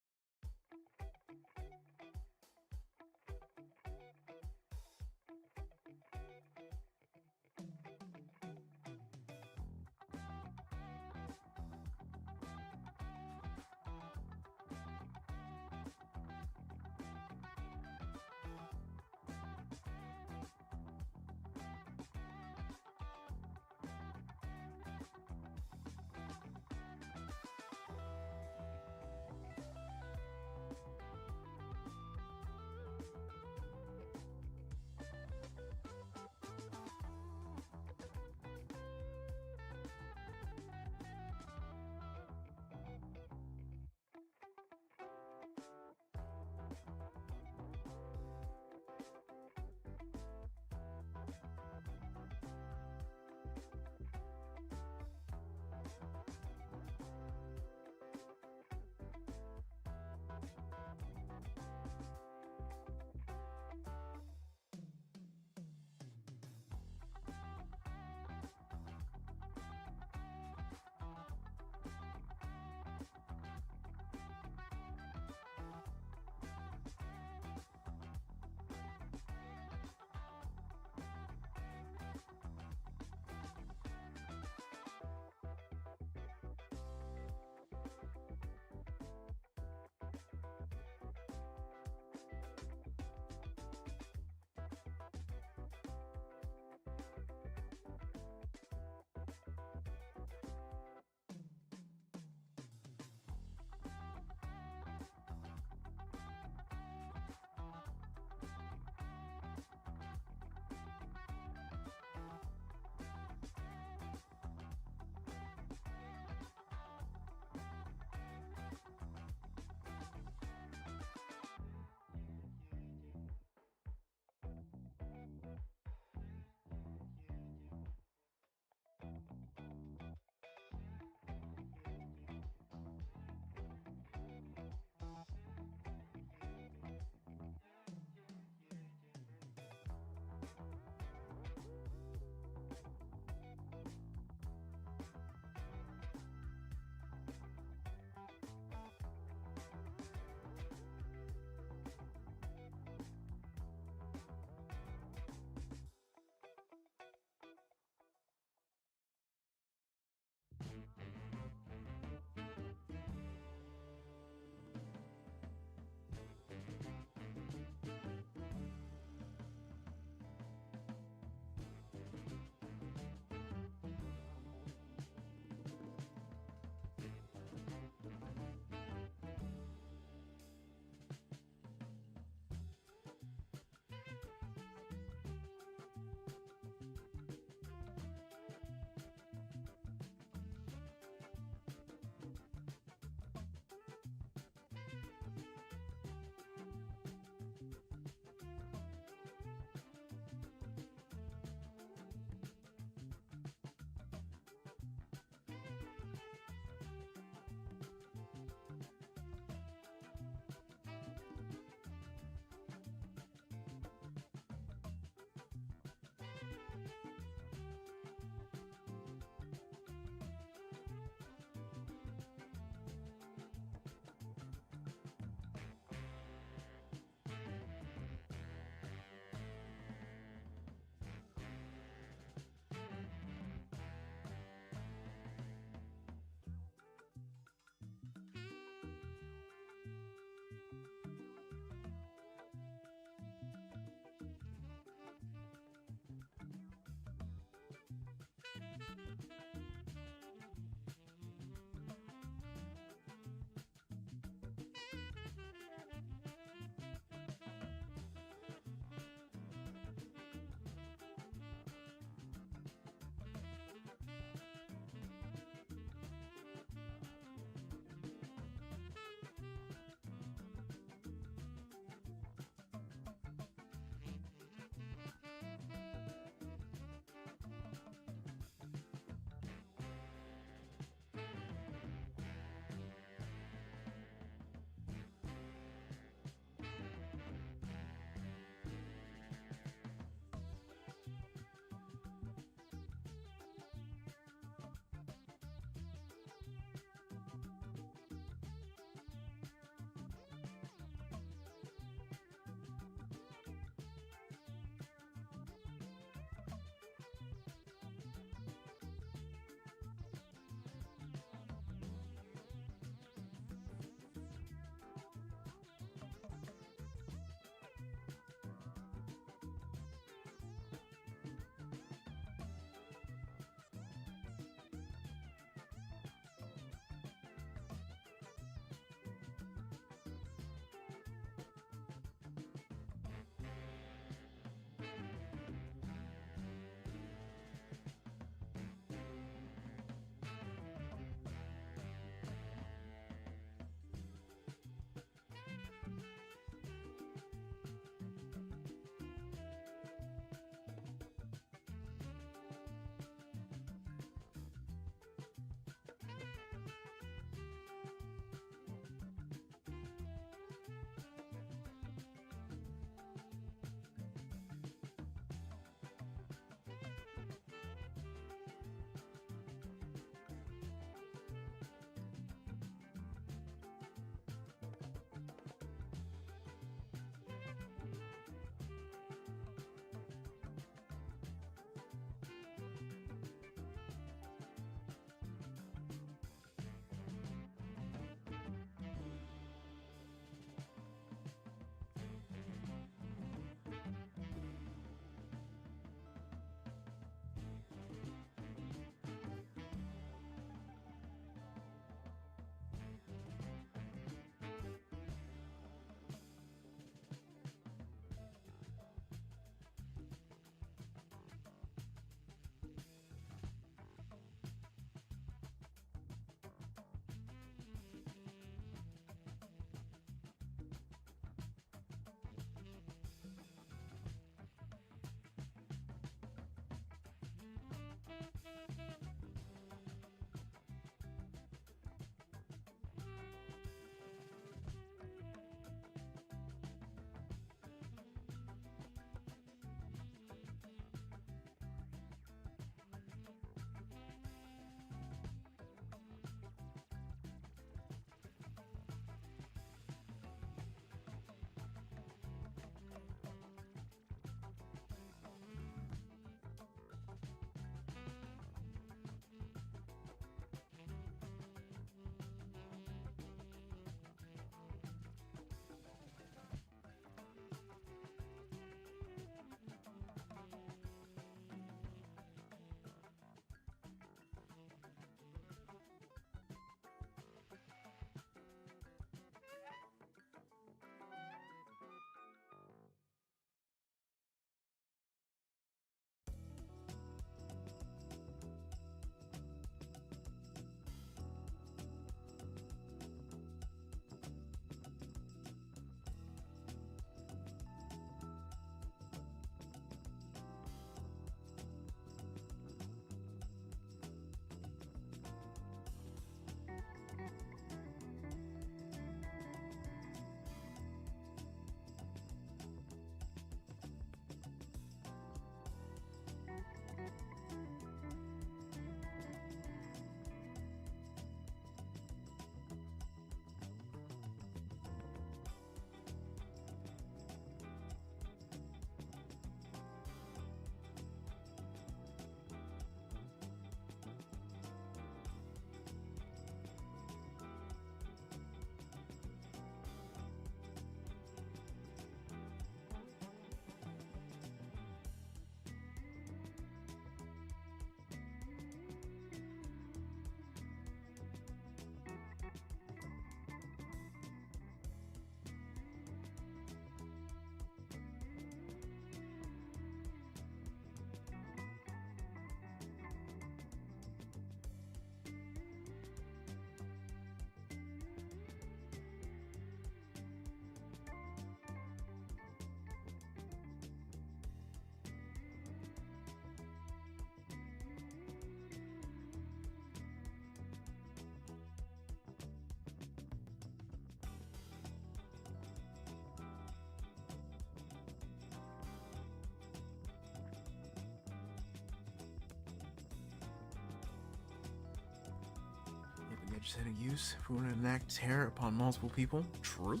Legislative use if we want to enact terror upon multiple people. True.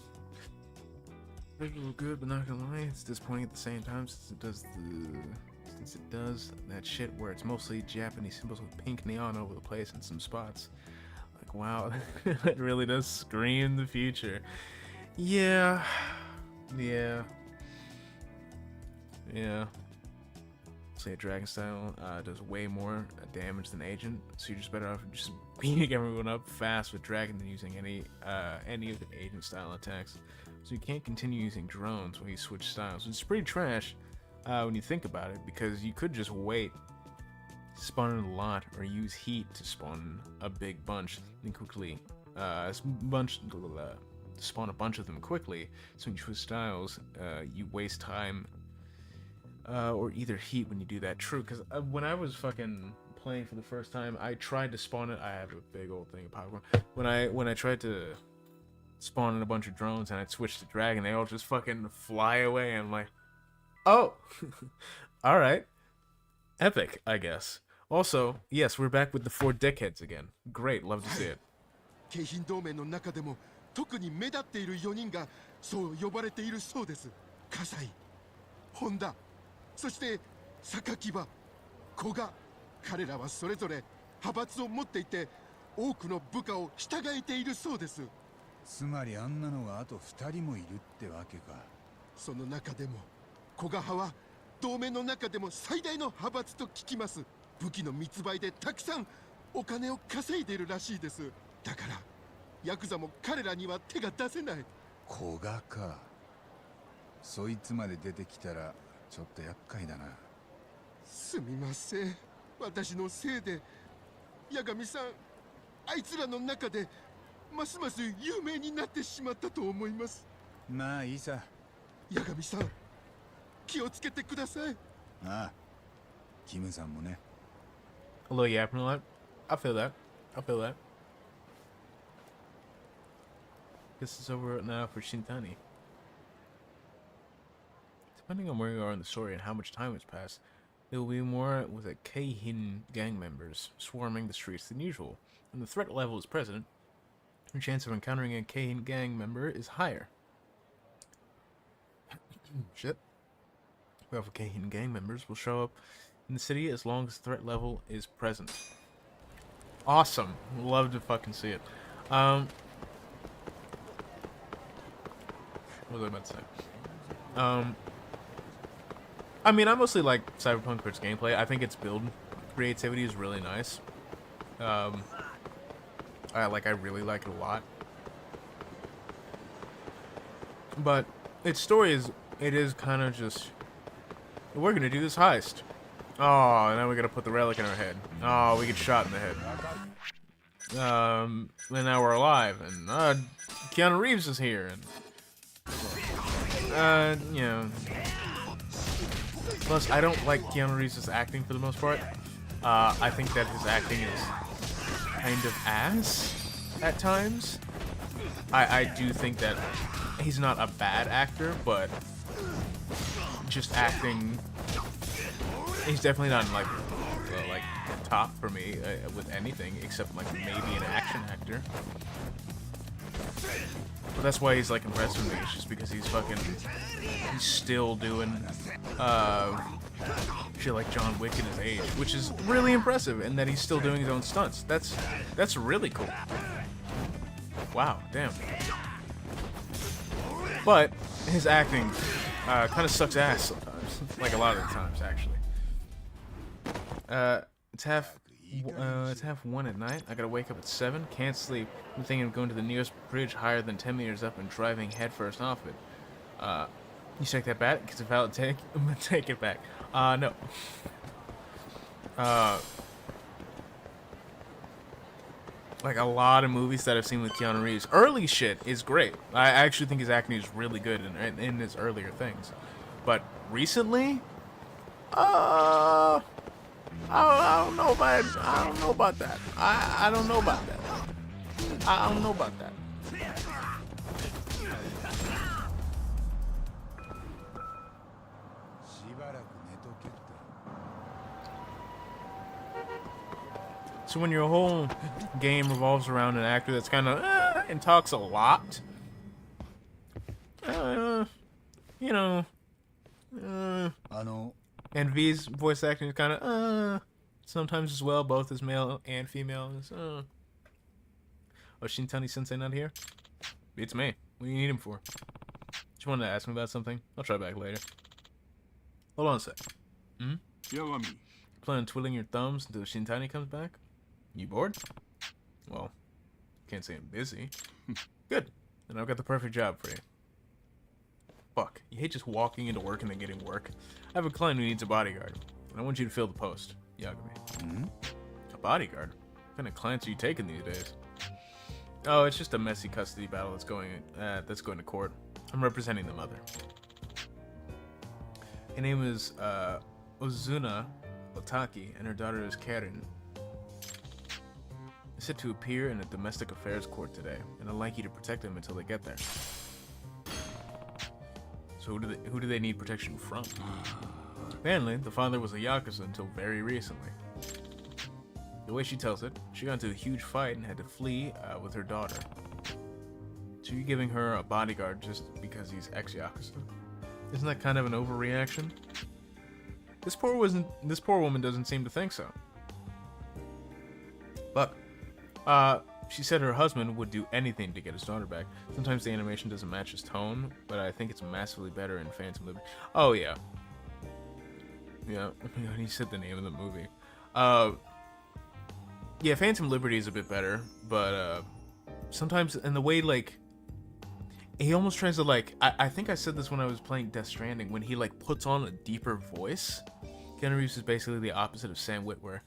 Visual good, but not gonna lie, it's disappointing at the same time since it does that shit where it's mostly Japanese symbols with pink neon over the place in some spots. Like, wow, it really does scream the future. Yeah. Say Dragon Style does way more damage than Agent, so you're just better off just beating everyone up fast with Dragon than using any of the Agent style attacks. So you can't continue using drones when you switch styles. It's pretty trash when you think about it, because you could just wait, spawn in a lot, or use heat to spawn a big bunch and quickly spawn a bunch of them quickly. So when you switch styles, you waste time. Or either heat when you do that. True, because when I was fucking playing for the first time, I tried to spawn it. I have a big old thing of popcorn. When I tried to spawn in a bunch of drones and I'd switch to Dragon, they all just fucking fly away. And I'm like, oh, all right, epic, I guess. Also, yes, we're back with the 4 dickheads again. Great, love to see it. 京浜同盟の中でも特に目立っている4人がそう呼ばれているそうです。葛西、本田、そして榊場、古賀、彼らはそれぞれ派閥を持っていて多くの部下を従えているそうです。つまりあんなのがあと2人もいるってわけか。その中でも古賀派は同盟の中でも最大の派閥と聞きます。武器の密売でたくさんお金を稼いでいるらしいです。だからヤクザも彼らには手が出せない。古賀か。そいつまで出てきたらちょっと厄介だな。すみません、私のせいで八神さん、あいつらの中でますます有名になってしまったと思います。まあいいさ。八神さん、気をつけてください。ああ、キムさんもね。A little yapping a lot. I feel that. This is over now for Shintani. Depending on where you are in the story and how much time has passed, there will be more with the Keihin gang members swarming the streets than usual. When the threat level is present, your chance of encountering a Keihin gang member is higher. Shit. Well, Keihin gang members will show up in the city as long as the threat level is present. Awesome. Love to fucking see it. What was I about to say? I mean, I mostly like Cyberpunk for its gameplay. I think its build creativity is really nice. I really like it a lot. But its story is kind of just, we're gonna do this heist. Oh, and then we gotta put the relic in our head. Oh, we get shot in the head. And now we're alive, and Keanu Reeves is here, and you know. Plus, I don't like Keanu Reeves' acting for the most part. I think that his acting is kind of ass at times. I do think that he's not a bad actor, but just acting, he's definitely not like top for me with anything except like maybe an action actor. But that's why he's like impressive with me. It's just because he's still doing shit like John Wick at his age, which is really impressive, and that he's still doing his own stunts. That's really cool. Wow, damn. But his acting kind of sucks ass sometimes, like a lot of the times actually. It's half 1 at night. I gotta wake up at 7. Can't sleep. I'm thinking of going to the nearest bridge higher than 10 meters up and driving headfirst off it. You check that back? It's a valid take. I'm gonna take it back. No. Like a lot of movies that I've seen with Keanu Reeves, early shit is great. I actually think his acting is really good in his earlier things. But recently, I don't know about that. I don't know about that. I don't know about that. So when your whole game revolves around an actor that's kind of and talks a lot, you know, and V's voice acting is kind of sometimes as well, both as male and female. Oh, Shintani Sensei not here? It's me. What do you need him for? Just wanted to ask me about something. I'll try back later. Hold on a sec. Yagami. Plan on twiddling your thumbs until Shintani comes back? You bored? Well, can't say I'm busy. Good. Then I've got the perfect job for you. Fuck. You hate just walking into work and then getting work. I have a client who needs a bodyguard, and I want you to fill the post, Yagami. A bodyguard? What kind of clients are you taking these days? Oh, it's just a messy custody battle that's going to court. I'm representing the mother. Her name is Ozuna Otaki, and her daughter is Karen. They're set to appear in a domestic affairs court today, and I'd like you to protect them until they get there. So who do they need protection from? Apparently, the father was a yakuza until very recently. The way she tells it, she got into a huge fight and had to flee with her daughter. So you're giving her a bodyguard just because he's ex-yakuza? Isn't that kind of an overreaction? This poor woman doesn't seem to think so. But she said her husband would do anything to get his daughter back. Sometimes the animation doesn't match his tone, but I think it's massively better in Phantom Liberty. Oh yeah. Yeah, he said the name of the movie. Yeah, Phantom Liberty is a bit better, but sometimes in the way, like, he almost tries to, like, I think I said this when I was playing Death Stranding, when he, like, puts on a deeper voice. Keanu Reeves is basically the opposite of Sam Witwer.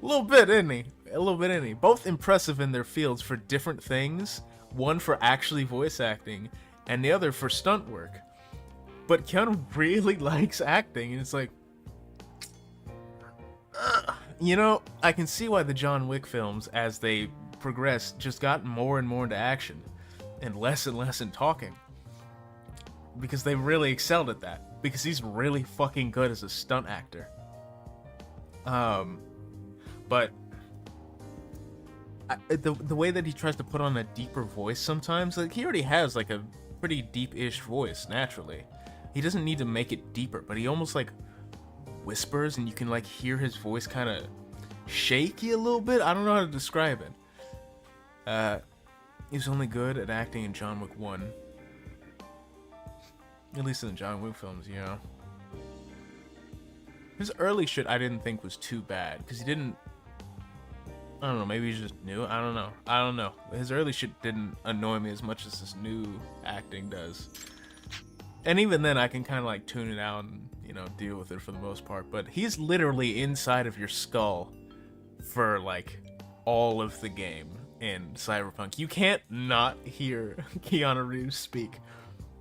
A little bit, isn't he? A little bit, isn't he? Both impressive in their fields for different things. One for actually voice acting, and the other for stunt work. But Keanu really likes acting, and it's like, you know, I can see why the John Wick films, as they progress, just got more and more into action and less in talking. Because they really excelled at that. Because he's really fucking good as a stunt actor. But the way that he tries to put on a deeper voice sometimes, like, he already has like a pretty deep-ish voice naturally. He doesn't need to make it deeper, but he almost like whispers, and you can like hear his voice kind of shaky a little bit. I don't know how to describe it. He was only good at acting in John Wick 1. At least in the John Wick films, you know. His early shit I didn't think was too bad, because he didn't... I don't know, maybe he's just new? I don't know. His early shit didn't annoy me as much as this new acting does. And even then, I can kind of like tune it out and, you know, deal with it for the most part. But he's literally inside of your skull for like all of the game in Cyberpunk. You can't not hear Keanu Reeves speak.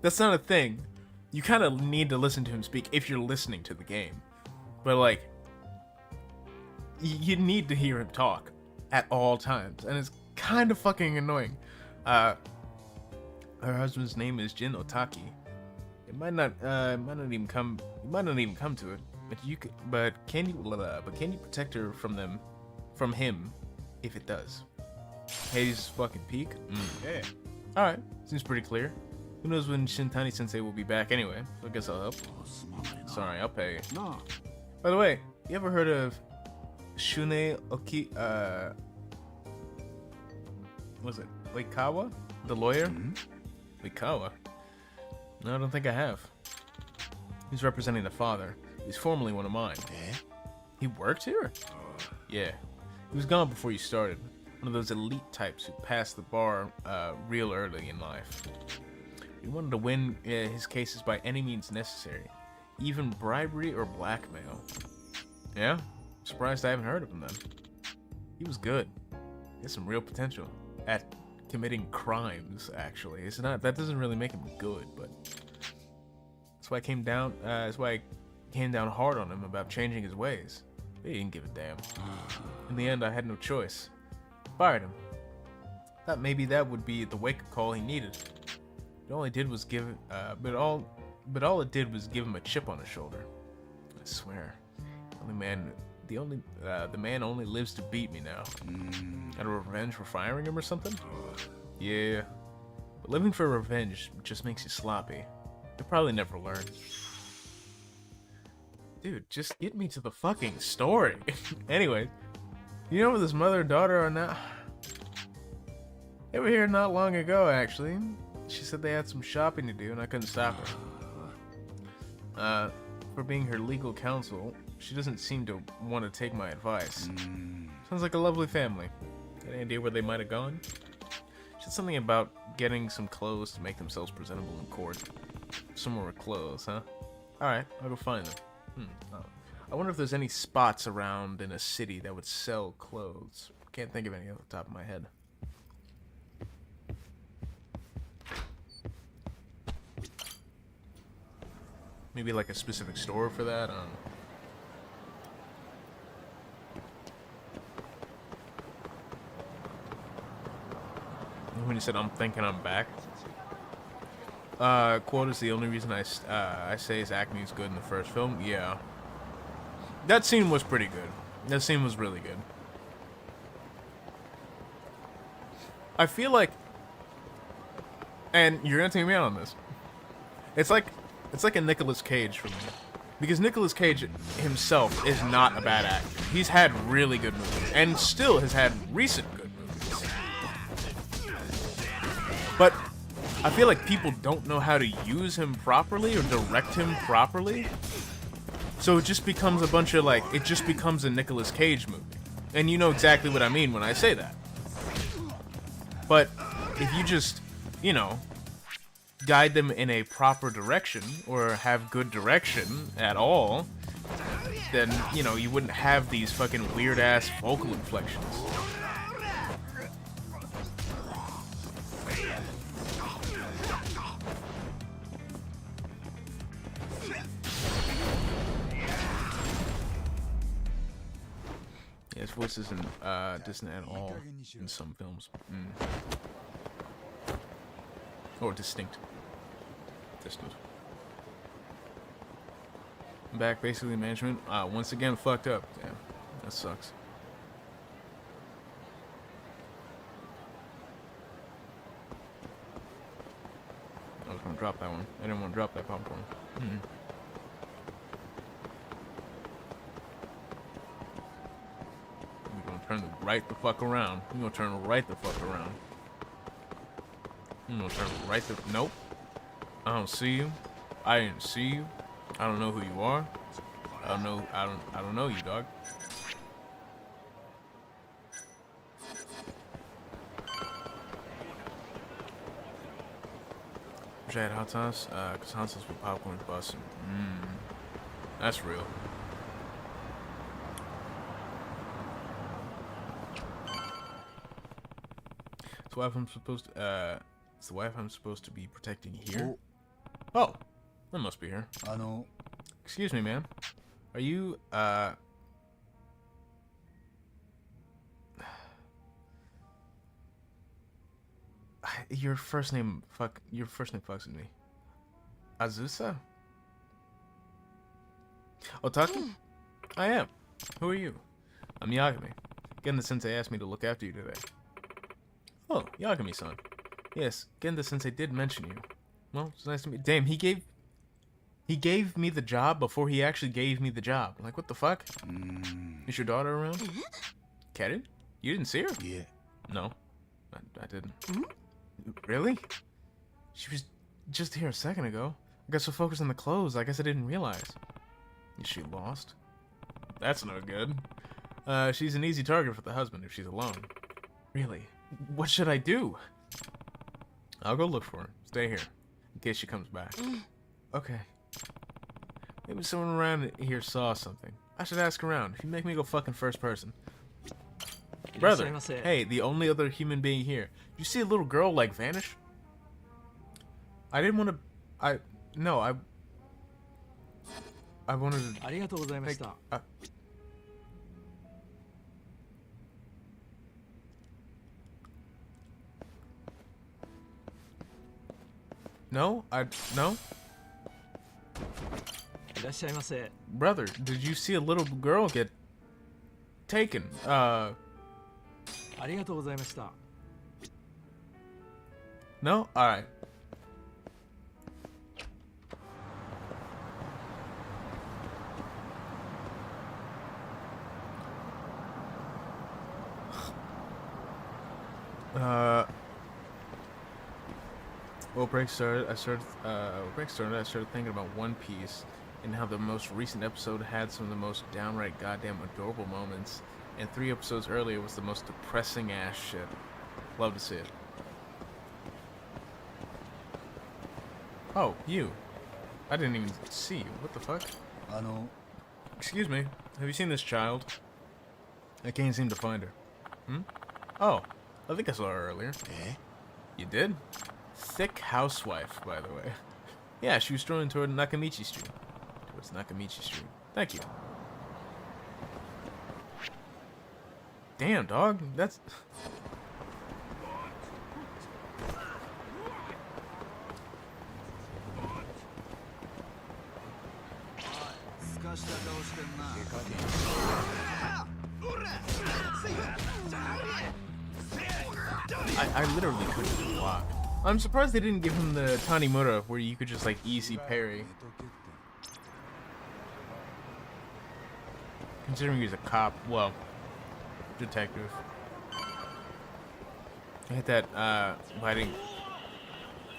That's not a thing. You kind of need to listen to him speak if you're listening to the game. But like, you need to hear him talk at all times, and it's kind of fucking annoying. Her husband's name is Jin Otaki. It might not even come to it. But can you protect her from him, if it does? Hades' fucking peak. Yeah. All right, seems pretty clear. Who knows when Shintani Sensei will be back anyway? So I guess I'll help. Sorry, I'll pay. By the way, you ever heard of Shune Oki? Was it Oikawa, the lawyer? Oikawa. No, I don't think I have. He's representing the father. He's formerly one of mine. He worked here? Yeah. He was gone before you started. One of those elite types who passed the bar real early in life. He wanted to win his cases by any means necessary, even bribery or blackmail. Yeah? Surprised I haven't heard of him then. He was good. He has some real potential at committing crimes, actually. It's not, that doesn't really make him good, but that's why I came down hard on him about changing his ways. He didn't give a damn. In the end, I had no choice. Fired him. Thought maybe that would be the wake-up call he needed. All it did was give all it did was give him a chip on his shoulder. I swear, the only man the man only lives to beat me now. Out of revenge for firing him or something? Yeah. But living for revenge just makes you sloppy. You'll probably never learn. Dude, just get me to the fucking story. Anyway, you know where this mother and daughter are now? They were here not long ago, actually. She said they had some shopping to do, and I couldn't stop her. For being her legal counsel, she doesn't seem to want to take my advice. Sounds like a lovely family. Got any idea where they might have gone? She said something about getting some clothes to make themselves presentable in court. Somewhere with clothes, huh? Alright, I'll go find them. Oh. I wonder if there's any spots around in a city that would sell clothes. Can't think of any off the top of my head. Maybe like a specific store for that? I don't know. When you said I'm thinking I'm back. Quote is the only reason I say his acting is good in the first film. Yeah. That scene was pretty good. That scene was really good. I feel like, and you're gonna take me out on this. It's like a Nicolas Cage for me. Because Nicolas Cage himself is not a bad actor. He's had really good movies. And still has had recent good movies. But I feel like people don't know how to use him properly or direct him properly. So it just becomes a bunch of like, it just becomes a Nicolas Cage movie. And you know exactly what I mean when I say that. But if you just, you know, guide them in a proper direction or have good direction at all, then, you know, you wouldn't have these fucking weird ass vocal inflections. Yeah, his voice isn't distant at all in some films. Or distinct. Distant. I'm back, basically management. Once again fucked up. Damn, that sucks. I was gonna drop that one. I didn't want to drop that popcorn. We're gonna turn right the fuck around. We're gonna turn right the fuck around. I'm gonna turn right the... Nope. I don't see you. I didn't see you. I don't know who you are. I don't know you, dog. Wish I had hot sauce, cause hot sauce with popcorn busting. That's real. So if I'm supposed to, it's the wife I'm supposed to be protecting here? Oh, that must be her. Excuse me, ma'am. Are you, your first name fucks with me. Azusa? Otaki? I am. Who are you? I'm Yagami. Genda-sensei asked me to look after you today. Oh, Yagami-san. Yes, Genda-sensei did mention you. Well, it's nice to meet you. Damn, he gave me the job before he actually gave me the job. I'm like, what the fuck? Is your daughter around? Karen? You didn't see her? Yeah. No, I didn't. Really? She was just here a second ago. I got so focused on the clothes, I guess I didn't realize. Is she lost? That's no good. She's an easy target for the husband if she's alone. Really? What should I do? I'll go look for her. Stay here, in case she comes back. Okay. Maybe someone around here saw something. I should ask around. If you make me go fucking first person. Brother, hey, the only other human being here. You see a little girl, like, vanish? I didn't want to... I wanted to... No? No? Brother, did you see a little girl get taken. ありがとうございました。 No? Alright. Well, break started. I started thinking about One Piece and how the most recent episode had some of the most downright goddamn adorable moments, and 3 episodes earlier was the most depressing ass shit. Love to see it. Oh, you. I didn't even see you. What the fuck? Excuse me. Have you seen this child? I can't seem to find her. Oh, I think I saw her earlier. Eh? You did? Thick housewife, by the way. Yeah, she was strolling toward Nakamichi Street. Towards Nakamichi Street. Thank you. Damn, dog. That's... I literally couldn't block. I'm surprised they didn't give him the Tanimura where you could just like easy parry. Considering he's a cop, well, detective. I hate that biting.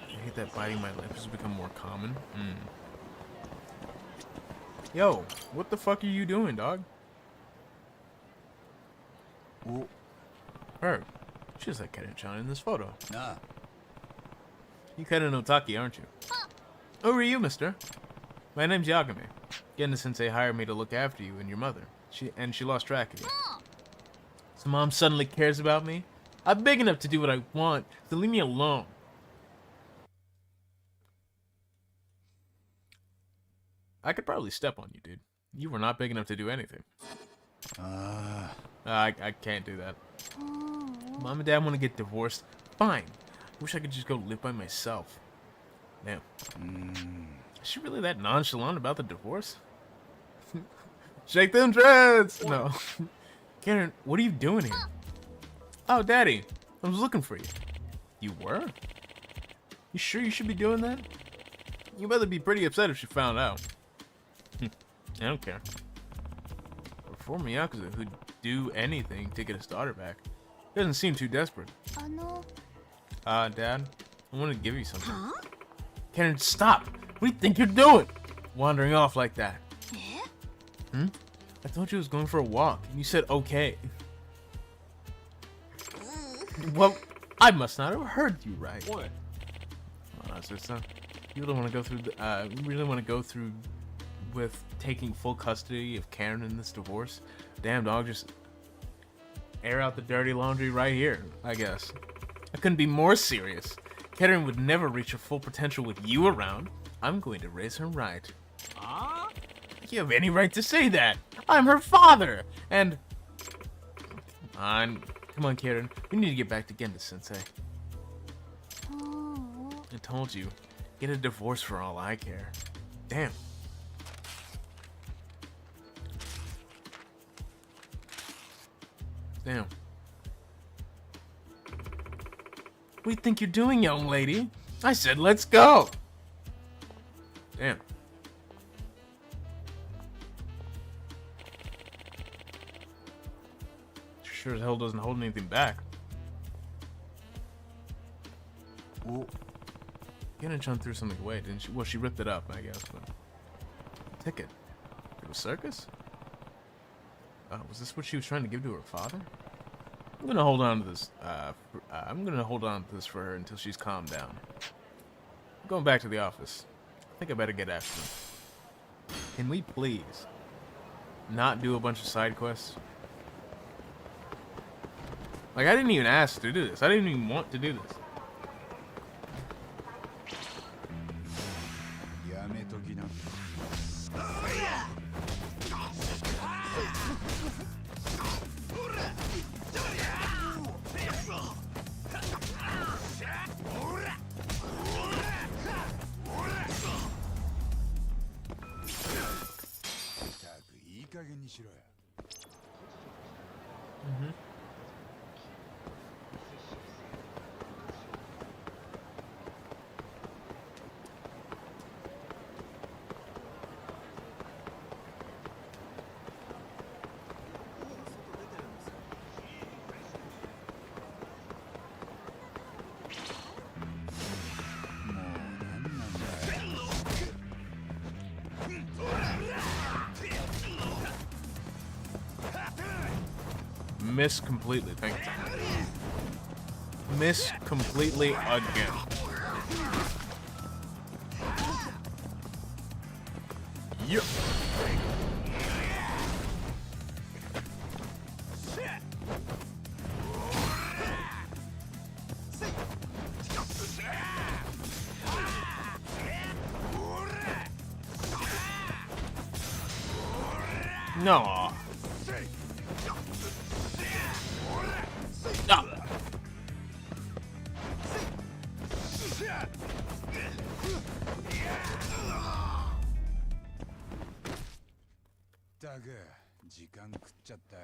I hate that biting my lips has become more common. Yo, what the fuck are you doing, dog? Her. She's like Karen-chan in this photo. Nah. You Karen no Taki, aren't you? Who are you, mister? My name's Yagami. Genda-sensei hired me to look after you and your mother. She lost track of you. So mom suddenly cares about me? I'm big enough to do what I want, so leave me alone. I could probably step on you, dude. You were not big enough to do anything. I can't do that. Mom and Dad want to get divorced. Fine. Wish I could just go live by myself. Damn. Is she really that nonchalant about the divorce? Shake them dreads! No. Karen, what are you doing here? Oh, Daddy. I was looking for you. You were? You sure you should be doing that? You better be pretty upset if she found out. I don't care. A former Yakuza who'd do anything to get his daughter back. Doesn't seem too desperate. Dad, I want to give you something. Karen, stop! What do you think you're doing? Wandering off like that. I told you I was going for a walk, and you said okay. Well, I must not have heard you right. What? Sister, you really want to go through with taking full custody of Karen in this divorce? Damn, dog, just air out the dirty laundry right here, I guess. I couldn't be more serious. Karen would never reach her full potential with you around. I'm going to raise her right. You have any right to say that. I'm her father, and... Come on, Karen. We need to get back to Genda-sensei. I told you. Get a divorce for all I care. Damn. Damn. What do you think you're doing, young lady? I said let's go! Damn. Sure as hell doesn't hold anything back. Well, Gena-chan threw something away, didn't she? Well, she ripped it up, I guess, but... Ticket. It was circus? Was this what she was trying to give to her father? I'm gonna hold on to this, for her until she's calmed down. I'm going back to the office. I think I better get after them. Can we please not do a bunch of side quests? Like, I didn't even ask to do this. I didn't even want to do this. Miss completely. Thank you. Miss completely again. Yep. No. Ah. だが時間食っちゃったよ。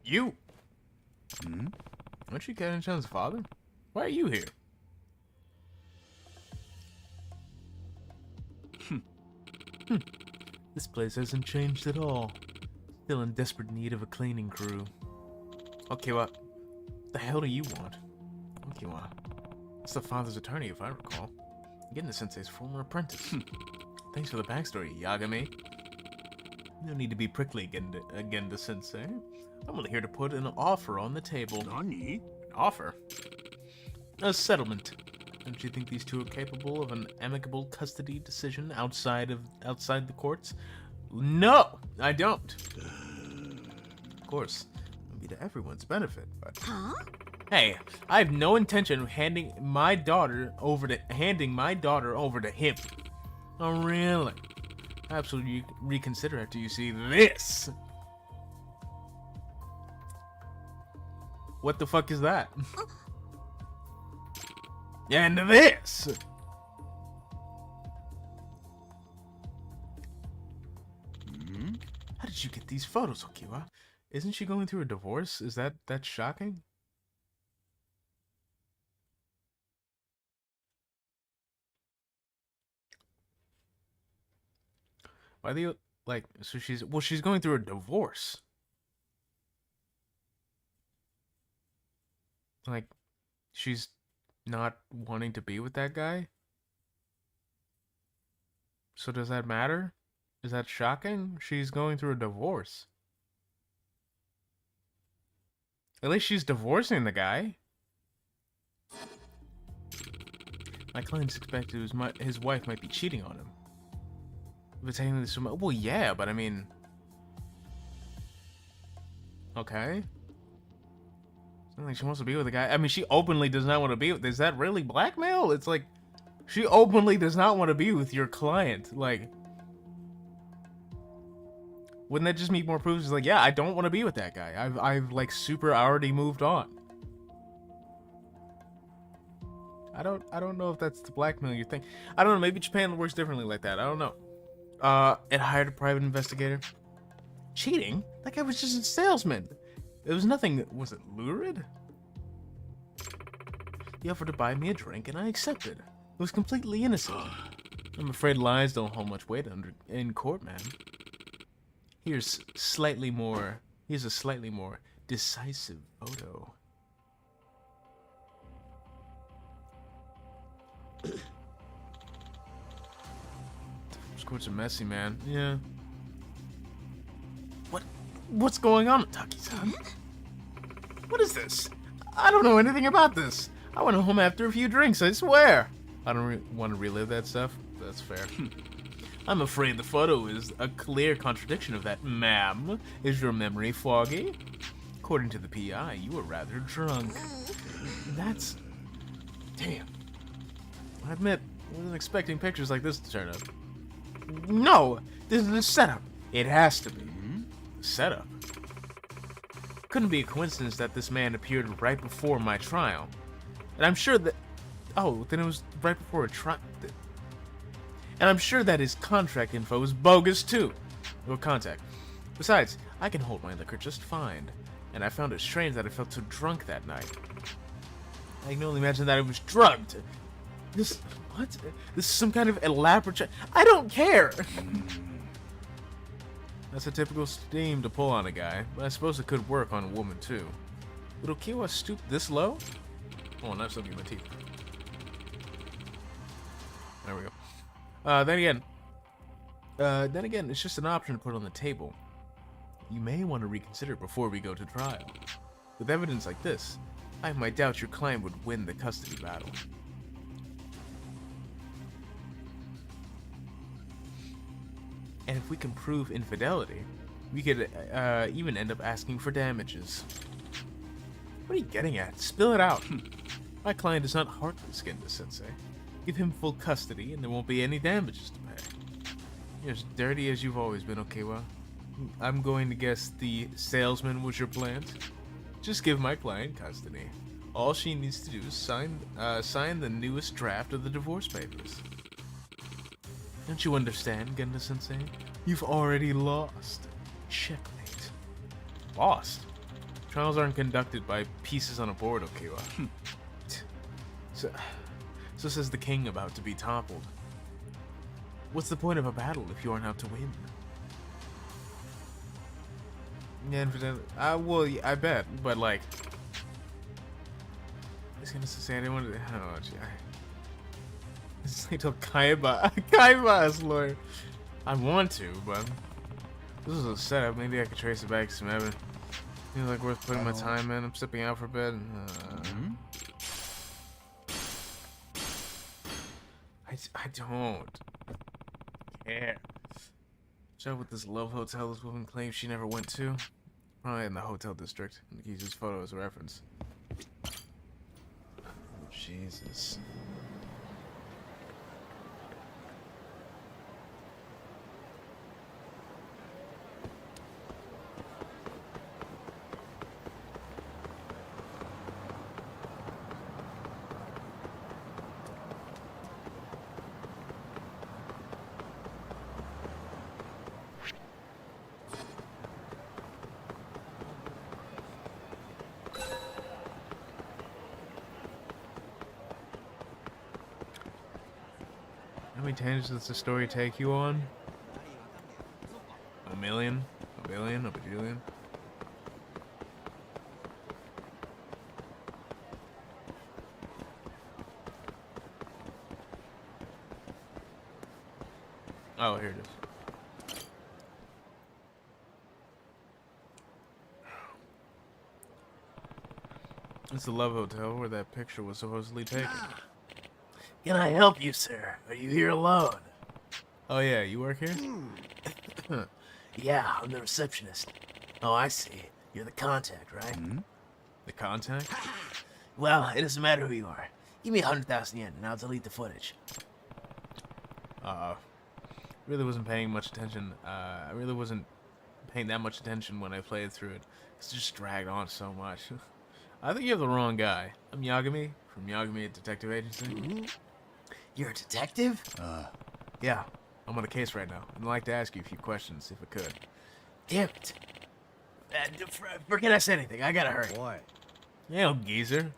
You? Hmm? Aren't you Karen-chan's father? Why are you here? This place hasn't changed at all. Still in desperate need of a cleaning crew. Okay, what the hell do you want? What do you want? It's the father's attorney, if I recall. Getting the sensei's former apprentice. Thanks for the backstory, Yagami. No need to be prickly again to sensei. I'm only here to put an offer on the table. Nani? An offer? A settlement. Don't you think these two are capable of an amicable custody decision outside the courts? No, I don't. Of course, it would be to everyone's benefit, but hey, I have no intention of handing my daughter over to him. Oh, really? Perhaps you'll reconsider after you see this. What the fuck is that? And this! How did you get these photos, Okiwa? Isn't she going through a divorce? Is that shocking? Why do you, like, so she's going through a divorce. Like, she's not wanting to be with that guy? So does that matter? Is that shocking? She's going through a divorce. At least she's divorcing the guy. My client suspected his wife might be cheating on him. But taking this from, well, yeah, but I mean, okay. It's not like she wants to be with a guy. I mean, she openly does not want to be with. Is that really blackmail? It's like, she openly does not want to be with your client. Like, wouldn't that just meet more proof? It's like, yeah, I don't want to be with that guy. I've like super already moved on. I don't know if that's the blackmail you think. I don't know. Maybe Japan works differently like that. I don't know. It hired a private investigator. Cheating? That guy was just a salesman. There was nothing. Was it lurid? He offered to buy me a drink, and I accepted. It was completely innocent. I'm afraid lies don't hold much weight in court, man. Here's a slightly more decisive photo. These courts are messy, man. Yeah. What's going on, Taki-san? What is this? I don't know anything about this. I went home after a few drinks, I swear. I don't want to relive that stuff. That's fair. I'm afraid the photo is a clear contradiction of that, ma'am. Is your memory foggy? According to the PI, you were rather drunk. That's... Damn. I admit, I wasn't expecting pictures like this to turn up. No! This is a setup. It has to be. Setup? Couldn't be a coincidence that this man appeared right before my trial. And I'm sure that... Oh, then it was right before a trial... And I'm sure that his contract info is bogus too. Or contact. Besides, I can hold my liquor just fine. And I found it strange that I felt so drunk that night. I can only imagine that I was drugged. This... What? This is some kind of elaborate... I don't care! That's a typical steam to pull on a guy, but I suppose it could work on a woman too. Would Okiwa stoop this low? Oh, and I have something in my teeth. There we go. Then again, it's just an option to put on the table. You may want to reconsider before we go to trial. With evidence like this, I have my doubts your client would win the custody battle. And if we can prove infidelity, we could even end up asking for damages. What are you getting at? Spill it out. My client is not heartless-skinned, Sensei. Give him full custody and there won't be any damages to pay. You're as dirty as you've always been, Okiwa. I'm going to guess the salesman was your plant. Just give my client custody. All she needs to do is sign the newest draft of the divorce papers. Don't you understand, Genda-sensei? You've already lost. Checkmate. Lost? Trials aren't conducted by pieces on a board, Okiwa. So says the king about to be toppled. What's the point of a battle if you aren't out to win? Yeah, well, I bet, but like... I was gonna say I didn't want to... I don't know, it's like till Kaiba's lawyer. I want to, but this is a setup. Maybe I could trace it back to some evidence. Feels like worth putting my time in. I'm stepping out for a bit. I don't care. What's up with this love hotel this woman claims she never went to? Probably in the hotel district. And use his photo as a reference. Oh, Jesus. How many tangents does the story take you on? A million? A billion? A bajillion? Oh, here it is. It's the Love Hotel where that picture was supposedly taken. Can I help you, sir? Are you here alone? Oh yeah, you work here? Yeah, I'm the receptionist. Oh, I see. You're the contact, right? The contact? Well, it doesn't matter who you are. Give me 100,000 yen and I'll delete the footage. Really wasn't paying much attention. I really wasn't paying that much attention when I played through it. It's just dragged on so much. I think you have the wrong guy. I'm Yagami from Yagami Detective Agency. You're a detective? Yeah. I'm on a case right now. I'd like to ask you a few questions, if I could. Damn it. Forget I said anything. I gotta hurry. What? Yeah, geezer.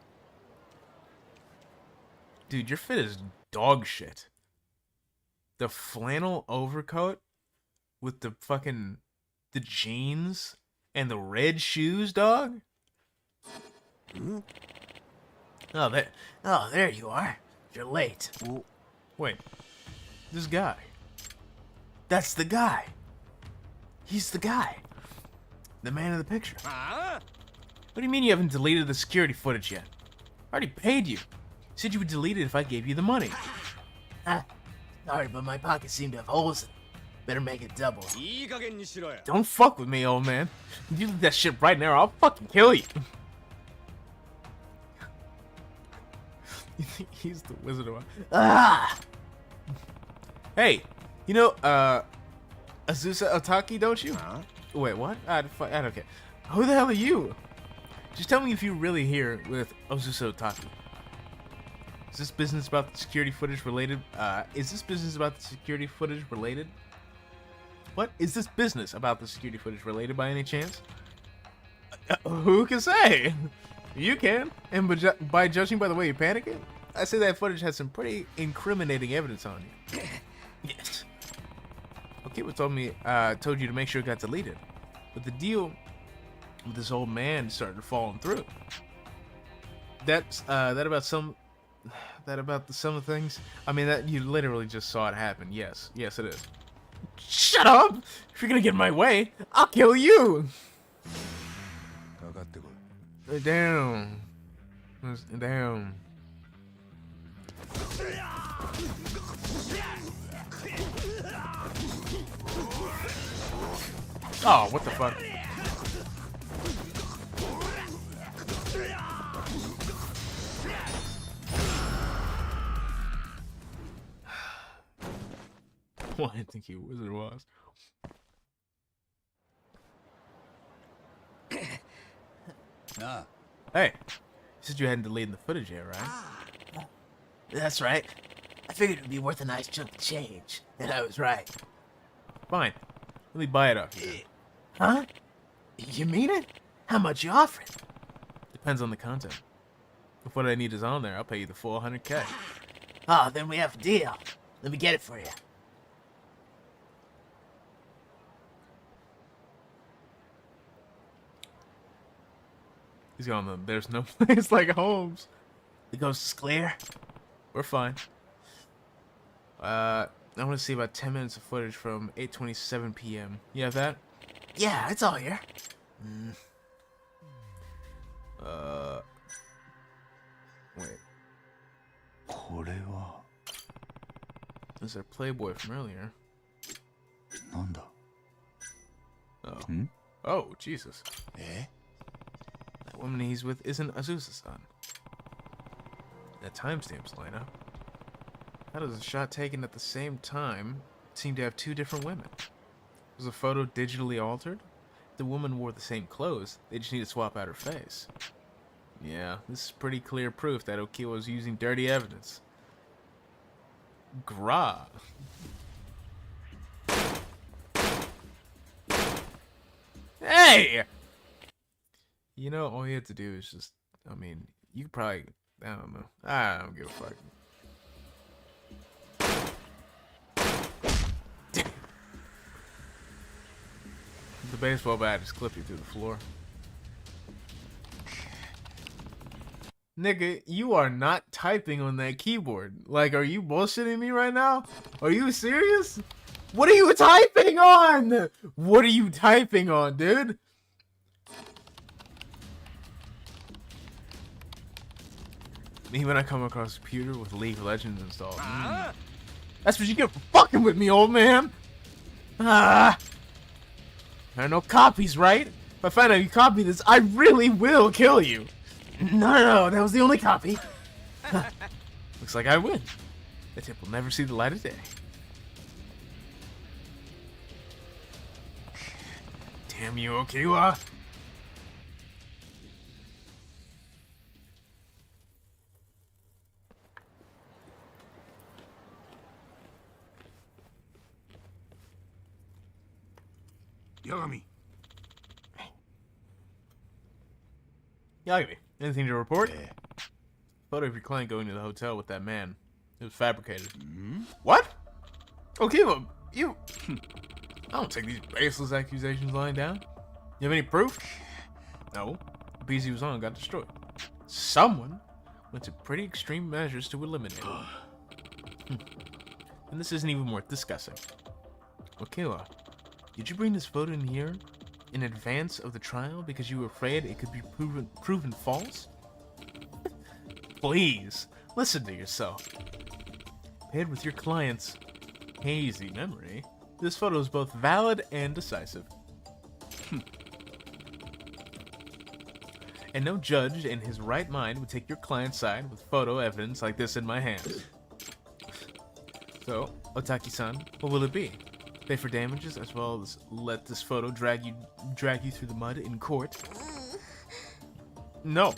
Dude, your fit is dog shit. The flannel overcoat with the fucking... the jeans and the red shoes, dog? Oh, there you are. You're late. Wait. This guy. That's the guy. He's the guy. The man in the picture. What do you mean you haven't deleted the security footage yet? I already paid you. You said you would delete it if I gave you the money. Sorry, but my pockets seem to have holes in them. Better make it double. Don't fuck with me, old man. If you do that shit right now, I'll fucking kill you. You think he's the Wizard of Oz? Hey, you know, Azusa Otaki, don't you? Wait, what? I don't care. Who the hell are you? Just tell me if you're really here with Azusa Otaki. Is this business about the security footage related? Is this business about the security footage related? What? Is this business about the security footage related by any chance? Who can say? You can. And by judging by the way you're panicking, I say that footage has some pretty incriminating evidence on you. Yes. Okiwa told you to make sure it got deleted. But the deal with this old man started falling through. That about some of the things. I mean, that you literally just saw it happen. Yes, it is. Shut up! If you're gonna get in my way, I'll kill you. Damn. Damn. Oh, what the fuck? Well, I think he wizard was. Nah. Hey, you said you hadn't deleted the footage yet, right? That's right. I figured it would be worth a nice chunk of change, and I was right. Fine. Let me buy it off you. Huh? You mean it? How much you offering? Depends on the content. If what I need is on there, I'll pay you the full 100K. Oh, then we have a deal. Let me get it for you. He's going, there's no place like Holmes. The ghost is clear? We're fine. I want to see about 10 minutes of footage from 8:27 p.m. You have that? Yeah, it's all here. Wait. This is our Playboy from earlier. Oh. Oh, Jesus. That woman he's with isn't Azusa-san. That timestamps line up. How does a shot taken at the same time seem to have two different women? Was the photo digitally altered? The woman wore the same clothes, they just need to swap out her face. Yeah, this is pretty clear proof that Okiwa was using dirty evidence. Gra. Hey! You know, all you have to do is just, I mean, you could probably, I don't know. I don't give a fuck. The baseball bat just clipped you through the floor. Nigga, you are not typing on that keyboard. Like, are you bullshitting me right now? Are you serious? What are you typing on? What are you typing on, dude? Me when I come across a computer with League of Legends installed. That's what you get for fucking with me, old man. There are no copies, right? If I find out you copied this, I really will kill you. No, that was the only copy. Looks like I win. The tip will never see the light of day. Damn you, Okiwa. Yagami. Yagami, anything to report? Photo of your client going to the hotel with that man. It was fabricated. What? Okiwa, you... I don't take these baseless accusations lying down. You have any proof? No. The piece he was on got destroyed. Someone went to pretty extreme measures to eliminate it. And this isn't even worth discussing. Okiwa, did you bring this photo in here in advance of the trial because you were afraid it could be proven false? Please, listen to yourself. Paired with your client's hazy memory, this photo is both valid and decisive. And no judge in his right mind would take your client's side with photo evidence like this in my hands. So, Otaki-san, what will it be? Pay for damages as well as let this photo drag you through the mud in court? No.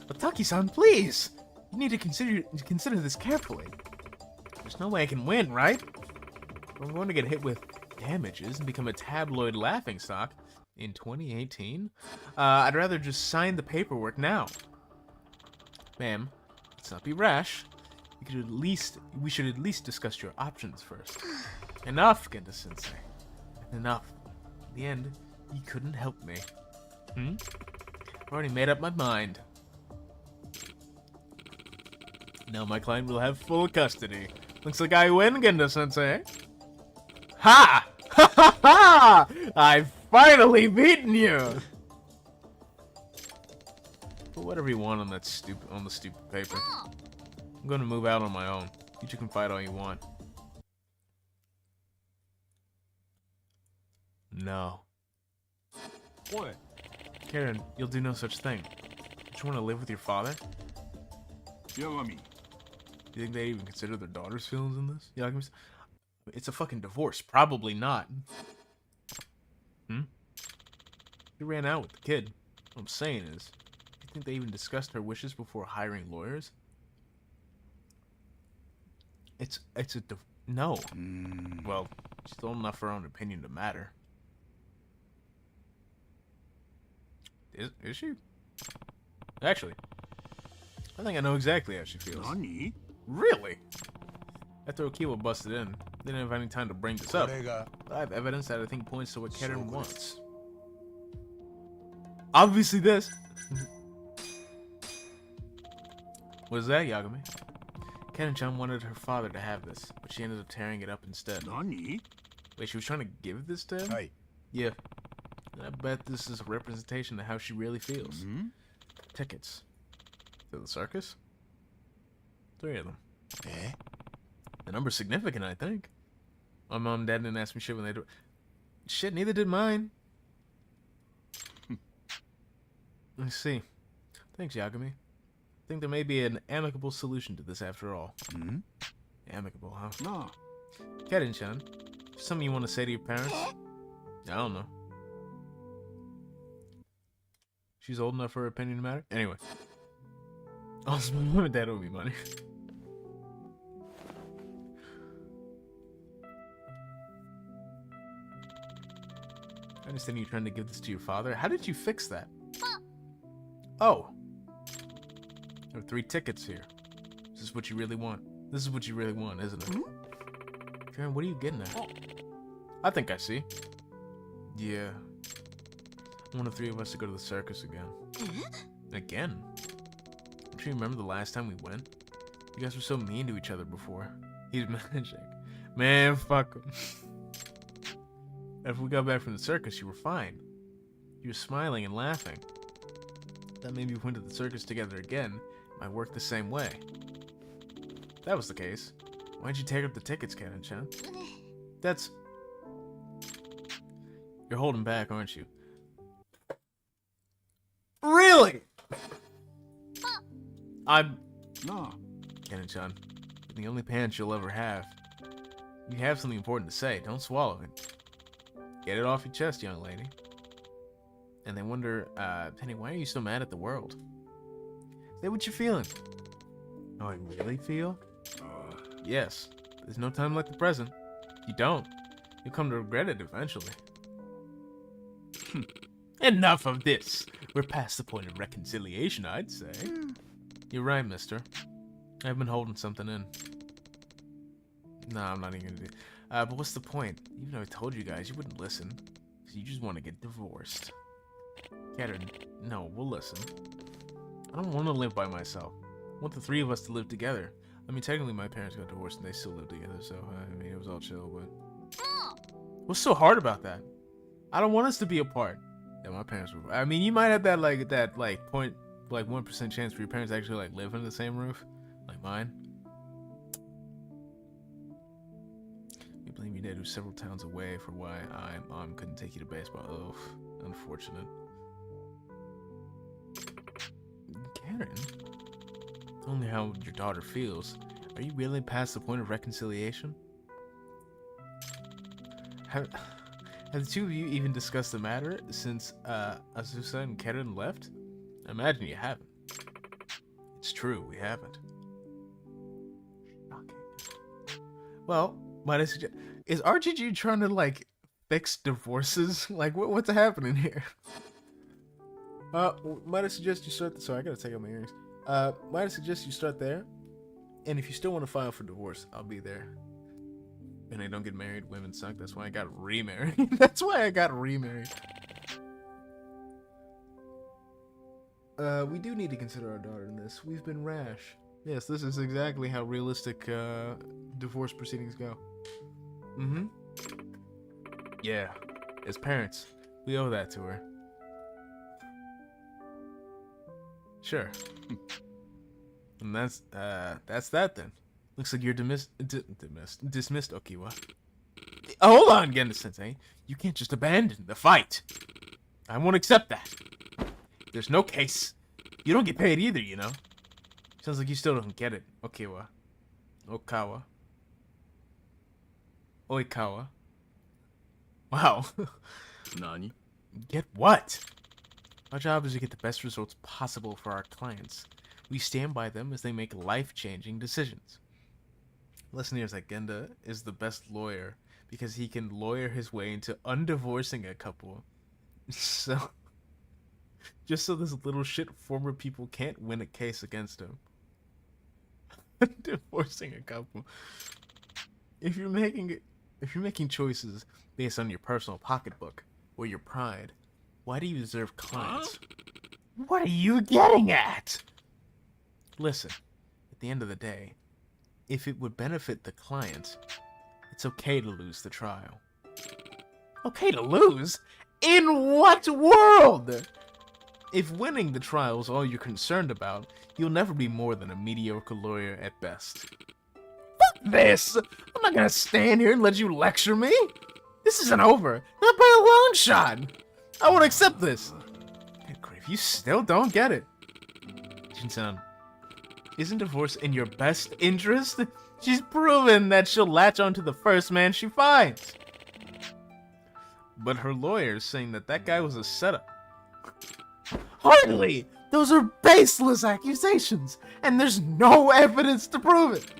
Otaki-san, please! You need to consider this carefully. There's no way I can win, right? I'm going to get hit with damages and become a tabloid laughingstock. in 2018? I'd rather just sign the paperwork now. Ma'am, let's not be rash. We should at least discuss your options first. Enough, Genda-sensei. Enough. In the end, you couldn't help me. I've already made up my mind. Now my client will have full custody. Looks like I win, Genda-sensei. Ha! Ha ha ha! I've finally beaten you! Put whatever you want on that on the stupid paper. I'm gonna move out on my own. You two can fight all you want. No. What? Karen, you'll do no such thing. Don't you want to live with your father? Yagami. Do you think they even consider their daughter's feelings in this? Yagami's? It's a fucking divorce. Probably not. He ran out with the kid. What I'm saying is, do you think they even discussed her wishes before hiring lawyers? No. Well, she's old enough for her own opinion to matter. Is she? Actually, I think I know exactly how she feels. Nani? Really? After Okiwa busted in, they didn't have any time to bring this up. But I have evidence that I think points to what Karen wants. Obviously this. What is that, Yagami? Karen-chan wanted her father to have this, but she ended up tearing it up instead. Nani? Wait, she was trying to give this to him? Hey. Yeah. I bet this is a representation of how she really feels. Tickets. To the circus? 3 of them. Eh? The number's significant, I think. My mom and dad didn't ask me shit when they do. Shit, neither did mine. Let's see. Thanks, Yagami. I think there may be an amicable solution to this after all. Amicable, huh? No. Karen-chan, something you want to say to your parents? I don't know. She's old enough for her opinion to matter? Anyway. Also, my mom and dad owe me money. I understand you trying to give this to your father. How did you fix that? Oh. There are 3 tickets here. This is what you really want. This is what you really want, isn't it? Karen, what are you getting at? I think I see. Yeah. I want the 3 of us to go to the circus again. Again? Don't you remember the last time we went? You guys were so mean to each other before. He's magic. Man, fuck him. After we got back from the circus, you were fine. You were smiling and laughing. That maybe we went to the circus together again. It might work the same way. If that was the case, why'd you take up the tickets, Karen-chan? That's... You're holding back, aren't you? Really? I'm... No. Karen-chan, the only pants you'll ever have. You have something important to say. Don't swallow it. Get it off your chest, young lady. And they wonder, Penny, why are you so mad at the world? Say what you're feeling. Oh, I really feel? Yes. There's no time like the present. If you don't, you'll come to regret it eventually. Enough of this. We're past the point of reconciliation, I'd say. You're right, mister. I've been holding something in. Nah, I'm not even gonna do it. But what's the point? Even though I told you guys, you wouldn't listen. Because you just want to get divorced. Karen, no, we'll listen. I don't want to live by myself. I want the 3 of us to live together. I mean, technically my parents got divorced and they still live together, so, I mean, it was all chill, but... What's so hard about that? I don't want us to be apart. Yeah, my parents were... I mean, you might have that, like, 1% chance for your parents to actually, like, live under the same roof. Like mine. You blame your dad who's several towns away for why I, Mom, couldn't take you to baseball. Oh, unfortunate. Karen? Only how your daughter feels. Are you really past the point of reconciliation? Have the 2 of you even discussed the matter since Azusa and Karen left? I imagine you haven't. It's true, we haven't. Shocking. Well, might I suggest... Is RGG trying to, like, fix divorces? Like, what's happening here? Might I suggest you start... Sorry, I gotta take out my earrings. Might I suggest you start there? And if you still want to file for divorce, I'll be there. And I don't get married. Women suck. That's why I got remarried. That's why I got remarried. We do need to consider our daughter in this. We've been rash. Yes, this is exactly how realistic divorce proceedings go. Mm-hmm. Yeah. As parents, we owe that to her. Sure. And that's that then. Looks like you're dismissed, Okiwa. Hold on, Genda-sensei. You can't just abandon the fight. I won't accept that. There's no case. You don't get paid either, you know. Sounds like you still don't get it, Okiwa. Okawa. Oikawa. Wow. Nani? Get what? Our job is to get the best results possible for our clients. We stand by them as they make life-changing decisions. Lesson here is that Genda is the best lawyer because he can lawyer his way into undivorcing a couple. So, just so this little shit former people can't win a case against him. Divorcing a couple. If you're making choices based on your personal pocketbook or your pride, why do you deserve clients? What are you getting at? Listen, at the end of the day, if it would benefit the client, it's okay to lose the trial. Okay to lose? In what world? If winning the trial is all you're concerned about, you'll never be more than a mediocre lawyer at best. Fuck this! I'm not gonna stand here and let you lecture me! This isn't over, not by a long shot! I won't accept this! Good grief, you still don't get it. Shin-san, isn't divorce in your best interest? She's proven that she'll latch onto the first man she finds. But her lawyer's saying that guy was a setup. Hardly! Those are baseless accusations, and there's no evidence to prove it.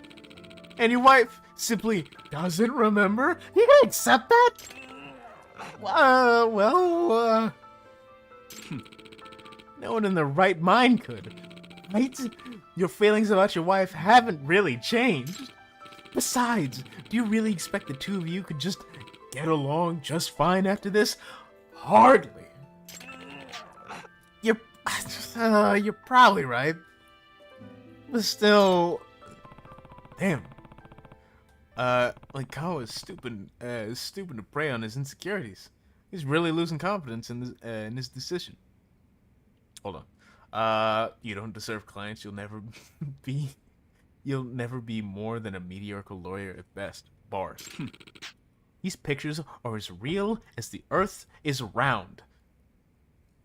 And your wife simply doesn't remember? You gonna accept that? No one in their right mind could. Right? Your feelings about your wife haven't really changed. Besides, do you really expect the two of you could just get along just fine after this? Hardly. You're probably right. But still... Damn. Like Kao is stupid to prey on his insecurities. He's really losing confidence in his decision. Hold on. You don't deserve clients. You'll never be more than a mediocre lawyer at best. Bars. These pictures are as real as the Earth is round.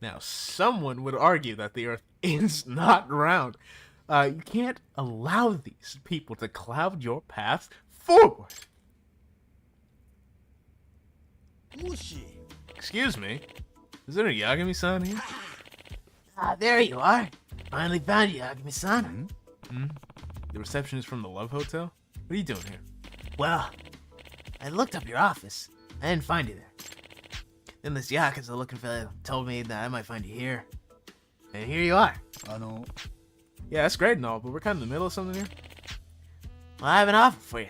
Now, someone would argue that the Earth is not round. You can't allow these people to cloud your path forward. Excuse me? Is there a Yagami-san here? There you are. Finally found you, Yagami-san. The receptionist from the Love Hotel? What are you doing here? Well, I looked up your office. I didn't find you there. Then this Yakuza looking fella told me that I might find you here. And here you are. Yeah, that's great and all, but we're kind of in the middle of something here. Well, I have an offer for you.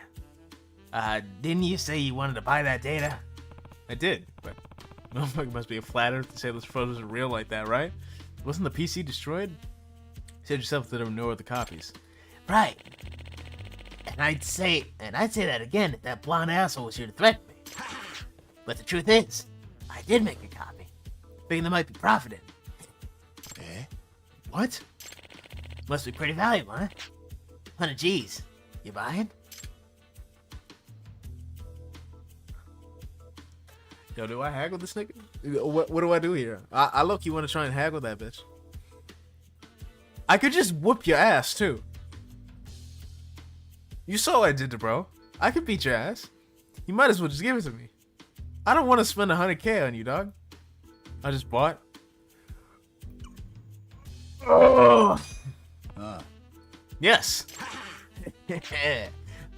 Didn't you say you wanted to buy that data? I did, but motherfucker must be a flat earth to say those photos are real like that, right? Wasn't the PC destroyed? You said yourself that there were no other copies. Right. And I'd say that again if that blonde asshole was here to threaten me. But the truth is, I did make a copy. Thinking there might be profit in it. Eh? What? Must be pretty valuable, huh? 100 G's. You buying? Yo, do I haggle this nigga? What do I do here? I look, you want to try and haggle that bitch. I could just whoop your ass, too. You saw what I did to bro. I could beat your ass. You might as well just give it to me. I don't want to spend 100K on you, dog. I just bought. Oh. Yes.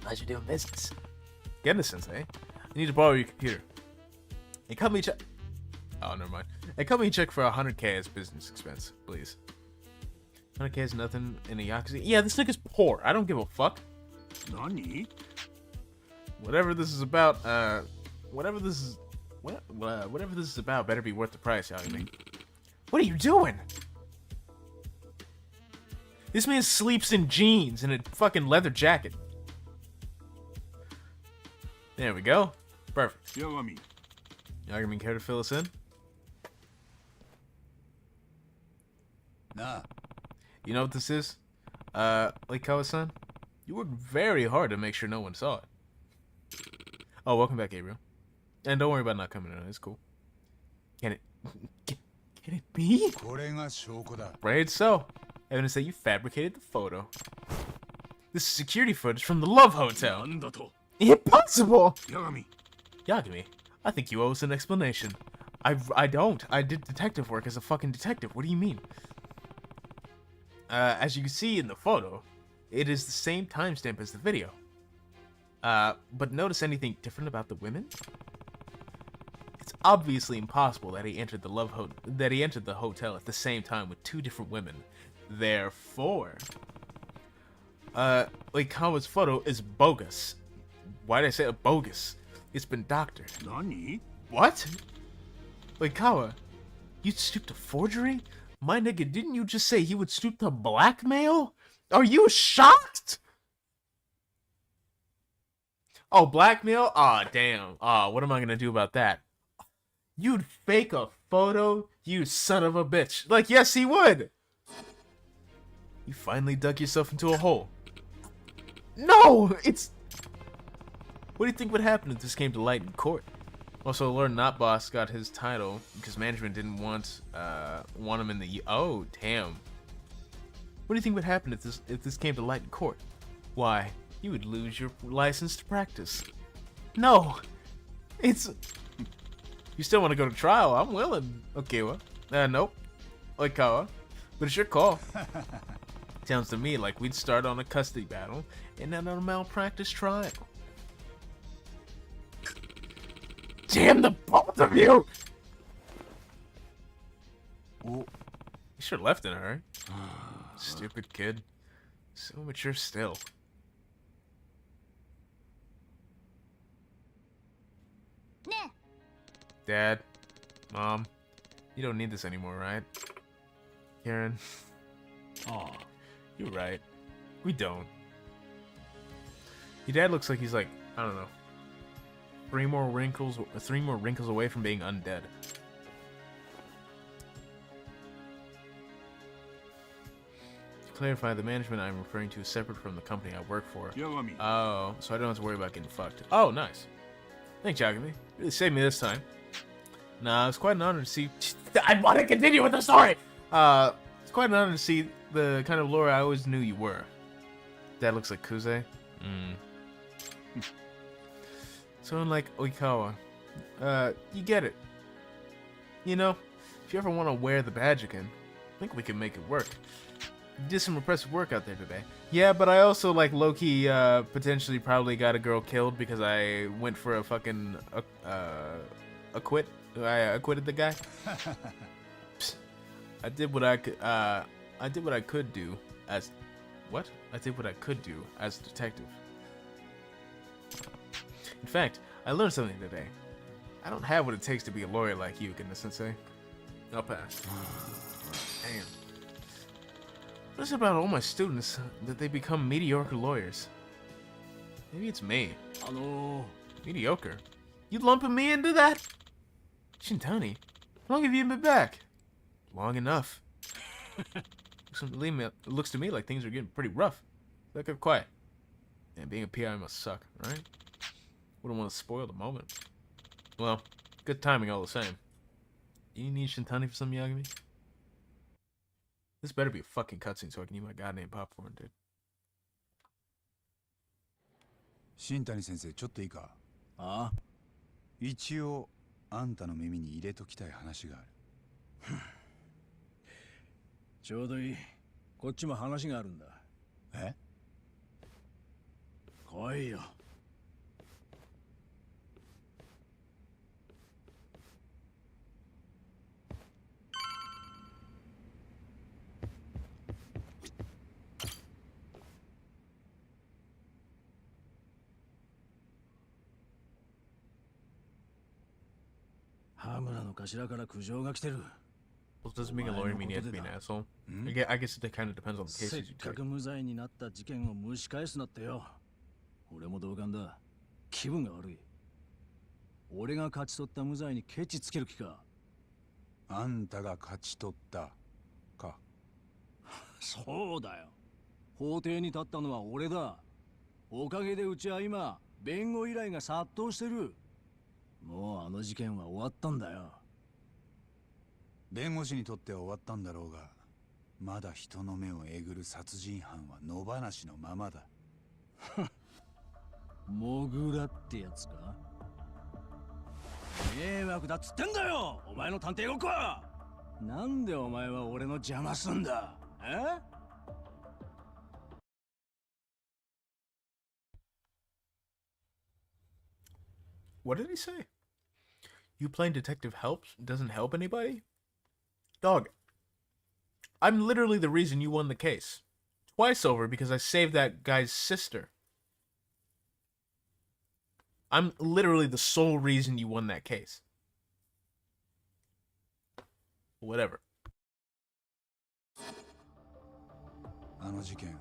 Pleasure doing business. Get in the sense, eh? I need to borrow your computer. Hey, cut me check. Oh, never mind. Hey, cut me check for 100K as business expense, please. 100K is nothing in a Yakuza. Yeah, this nigga's poor. I don't give a fuck. Nani? Whatever this is about, whatever this is about better be worth the price, yagami. What are you doing? This man sleeps in jeans and a fucking leather jacket. There we go. Perfect. Yagami. Yagami, care to fill us in? Nah. You know what this is? Like Kawa-san? You worked very hard to make sure no one saw it. Oh, welcome back, Gabriel. And don't worry about not coming in. It's cool. Can it be? Right, so. Evidence that you fabricated the photo. This is security footage from the Love Hotel. Impossible! Yagami, I think you owe us an explanation. I don't. I did detective work as a fucking detective. What do you mean? As you can see in the photo, it is the same timestamp as the video. But notice anything different about the women? It's obviously impossible that he entered the hotel at the same time with two different women. Therefore, Oikawa's photo is bogus. Why did I say bogus? It's been doctored. Nani? What? Oikawa, you stooped to forgery? My nigga, didn't you just say he would stoop to blackmail? Are you shocked? Oh, blackmail? Aw, damn. Aw, what am I gonna do about that? You'd fake a photo? You son of a bitch. Like, yes, he would. You finally dug yourself into a hole. No! It's... What do you think would happen if this came to light in court? Also, Lord Not Boss got his title because management didn't want him in the... Oh, damn. What do you think would happen if this came to light in court? Why, you would lose your license to practice. No! It's... You still want to go to trial? I'm willing. Okay, well. Nope. Oikawa. But it's your call. Sounds to me like we'd start on a custody battle and then on a malpractice trial. Damn the both of you! You should have left in a hurry. Stupid kid. So mature still. Dad, Mom, you don't need this anymore, right? Karen. Aw, you're right. We don't. Your dad looks like he's like, I don't know, three more wrinkles away from being undead. To clarify, the management I'm referring to is separate from the company I work for. Yagami. Oh, so I don't have to worry about getting fucked. Oh, nice. Thanks, Yagami. Really saved me this time. Nah, it's quite an honor to see... I want to continue with the story! It's quite an honor to see the kind of lore I always knew you were. Dad looks like Kuze. So unlike Oikawa, you get it. You know, if you ever want to wear the badge again, I think we can make it work. You did some impressive work out there today. Yeah, but I also, like, low-key, potentially probably got a girl killed because I went for a fucking, acquit. I acquitted the guy. Psst. I did what I could do as... What? I did what I could do as a detective. In fact, I learned something today. I don't have what it takes to be a lawyer like you, Gina-sensei. I'll pass. Damn. What is it about all my students that they become mediocre lawyers? Maybe it's me. Mediocre? You lumping me into that? Shintani, how long have you been back? Long enough. It looks to me like things are getting pretty rough. Like I'm quiet. And being a PI must suck, right? Wouldn't want to spoil the moment. Well, good timing all the same. Do you need Shintani for some, Yagami? This better be a fucking cutscene so I can eat my goddamn popcorn, dude. 新谷先生、ちょっといいか？ああ。一応あんたの耳に入れときたい話がある。ちょうどいい。こっちも話があるんだ。え？来いよ。Well, doesn't being a lawyer mean you have to be an asshole? I guess it kind of depends on the cases you take. 無罪になった事件を蒸し返すなってよ。俺も同感だ。気分が悪い。俺が勝ち取った無罪にケチつける気か。あんたが勝ち取ったか。そうだよ。法廷に立ったのは俺だ。おかげでうちは今、弁護依頼が殺到してる。もうあの事件は終わったんだよ。弁護士にとっては終わったんだろうが、まだ人の目をえぐる殺人犯は野放しのままだ。モグラってやつか。迷惑だっつってんだよ、お前の探偵ごっこは。なんでお前は俺の邪魔すんだ。え？What did he say? You playing detective doesn't help anybody? Dog, I'm literally the reason you won the case. Twice over because I saved that guy's sister. I'm literally the sole reason you won that case. Whatever. あの事件、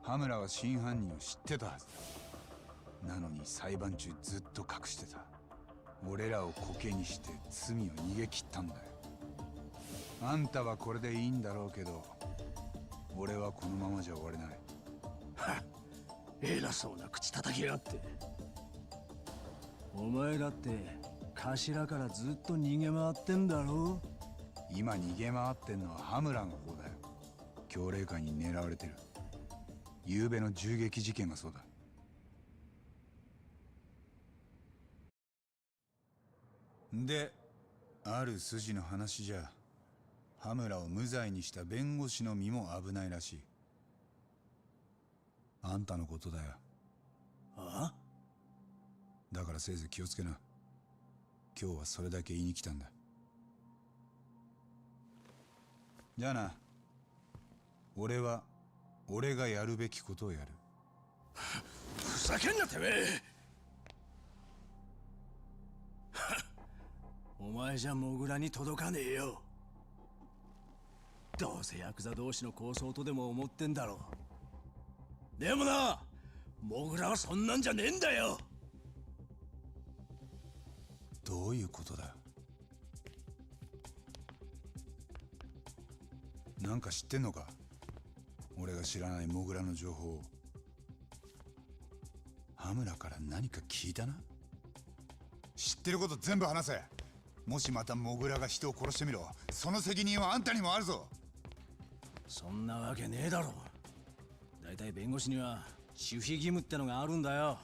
羽村は真犯人を知ってたはずだ。なのに裁判中ずっと隠してた。俺らをコケにして罪を逃げ切ったんだよ。あんたはこれでいいんだろうけど、俺はこのままじゃ終われない。はっ、偉そうな口叩きやがって。お前だって頭からずっと逃げ回ってんだろ。今逃げ回ってんのは羽村の方だよ。強霊会に狙われてる。昨夜の銃撃事件がそうだ。で、ある筋の話じゃ、羽村を無罪にした弁護士の身も危ないらしい。あんたのことだよ。あ？だからせいぜい気をつけな。今日はそれだけ言いに来たんだ。じゃあな。俺は俺がやるべきことをやる。ふざけんなてめえ。お前じゃモグラに届かねえよ。どうせヤクザ同士の抗争とでも思ってんだろう。でもな、モグラはそんなんじゃねえんだよ。どういうことだ。なんか知ってんのか。俺が知らないモグラの情報を。羽村から何か聞いたな。知ってること全部話せ。もしまたモグラが人を殺してみろ。その責任はあんたにもあるぞ。そんなわけねえだろ。だいたい弁護士には守秘義務ってのがあるんだよ。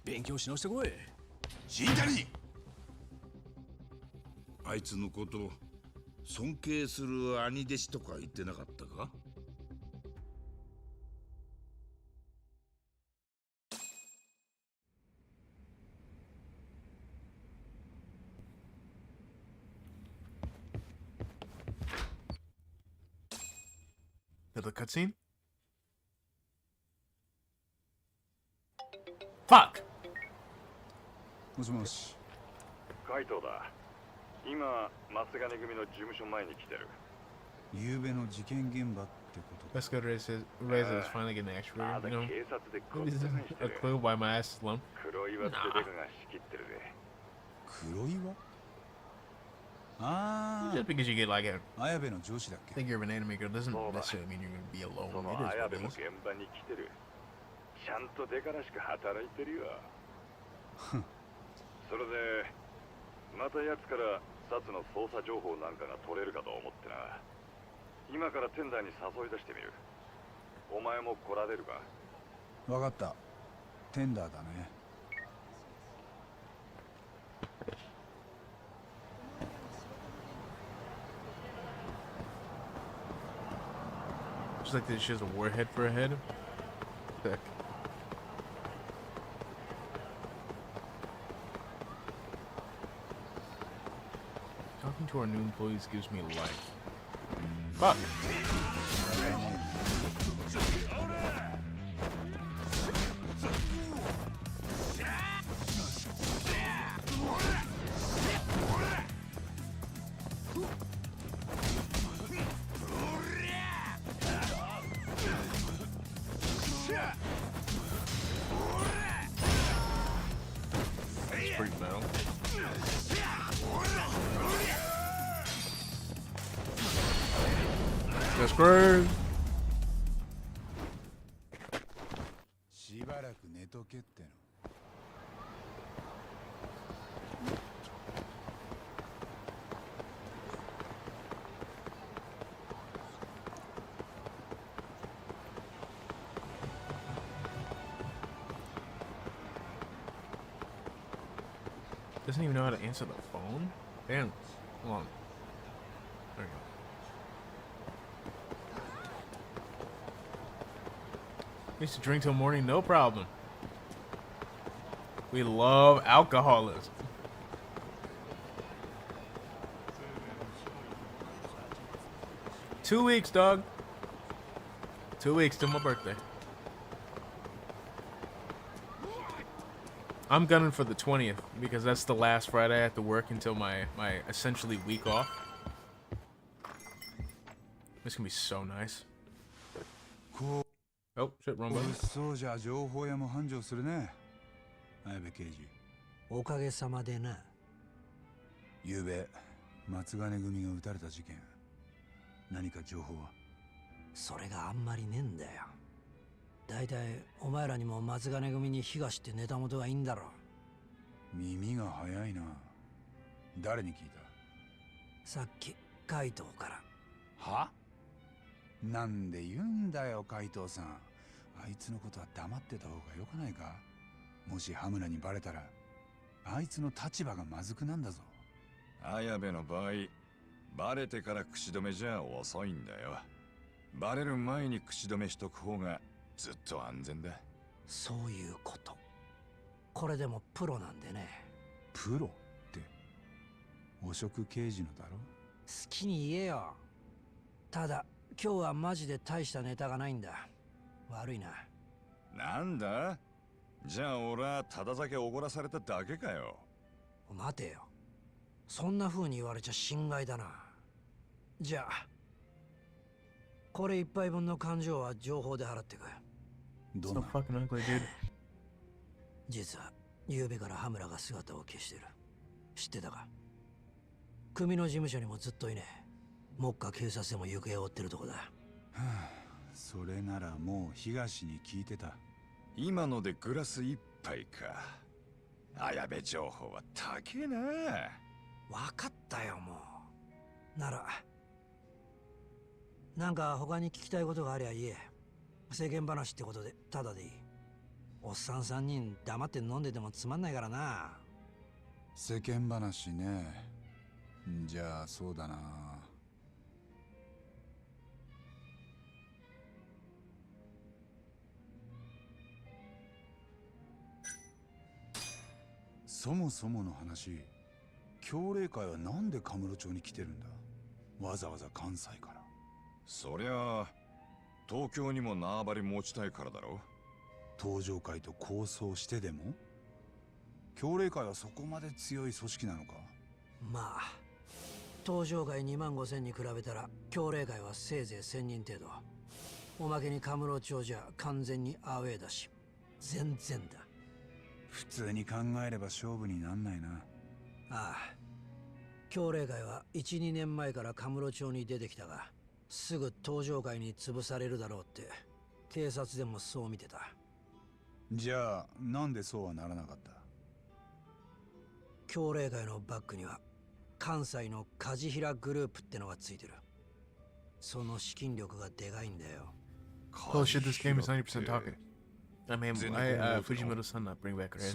勉強し直してこい。新谷。あいつのこと尊敬する兄弟子とか言ってなかったか。The cutscene? Fuck! もしもし。カイトだ。今、松金組の事務所前に来てる。昨夜の事件現場ってこと。Let's go to Reza is finally getting an actual, you know. Maybe this is a clue why my ass is lump. 黒岩ってデカが仕切ってるぜ。黒岩？ああ。Just because you get like a 綾部の上司だっけ。 think you're an anime girl doesn't necessarily mean you're gonna be alone. その綾部も現場に来てる。ちゃんとデカらしく働いてるよ。それで、また奴からサツの捜査情報なんかが取れるかと思ってな。今からテンダーに誘い出してみる。お前も来られるか。わかった。テンダーだね。Just like this, she has a warhead for a head. Sick. Talking to our new employees gives me life. Fuck! freak metal. That's crazy. しばらく寝とけっての。Doesn't even know how to answer the phone? Damn. Hold on. There we go. Used to drink till morning, no problem. We love alcoholism. Two weeks, dog. 2 weeks till my birthday. I'm gunning for the 20th because that's the last Friday I have to work until my essentially week off. This can be so nice. Oh, shit, wrong button. そうじゃ情報屋も繁盛するね。綾部刑事。おかげさまでな。昨べ松金組が撃たれた事件。何か情報は？それがあんまりねえんだよ。だいたいお前らにも松金組に火がしてネタ元がいいんだろ。耳が早いな。誰に聞いた？さっき海藤から。は？なんで言うんだよ海藤さん。あいつのことは黙ってた方がよくないか？もし羽村にバレたらあいつの立場がまずくなんだぞ。綾部の場合バレてから口止めじゃ遅いんだよ。バレる前に口止めしとく方がずっと安全だ。そういうこと。これでもプロなんでね。プロって汚職刑事のだろ？好きに言えよ。ただ今日はマジで大したネタがないんだ。悪いな。なんだ？じゃあ俺はただ酒おごらされただけかよ。待てよ。そんな風に言われちゃ心外だな。じゃあこれ一杯分の勘定は情報で払ってく。どんな？実は昨べから羽村が姿を消してる。知ってたか？組の事務所にもずっといねえ。目下警察でも行方を追ってるとこだ。はあ、それならもう東に聞いてた。今のでグラス一杯か。綾部情報は高えな。分かったよもう。ならなんか他に聞きたいことがありゃ言え。世間話ってことでただでいい。おっさん3人黙って飲んでてもつまんないからな。世間話ね。じゃあそうだな。そもそもの話、協励会はなんでカムロ町に来てるんだ？わざわざ関西から。そりゃあ東京にも縄張り持ちたいからだろ。東上会と抗争してでも？協励会はそこまで強い組織なのか？まあ東上会25000に比べたら協励会はせいぜい1000人程度。おまけにカムロ町じゃ完全にアウェーだし全然だ。普通に考えれば勝負になんないな。ああ、協励会は 1,2 年前からカムロ町に出てきたが、すぐ東上会に潰されるだろうって警察でもそう見てた。じゃあなんでそうはならなかった？協励会のバックには関西の梶平グループってのがついてる。その資金力がでかいんだよ。Oh shit, this game is 90% talking. I mean, Fujimoto-san not bring back her hair.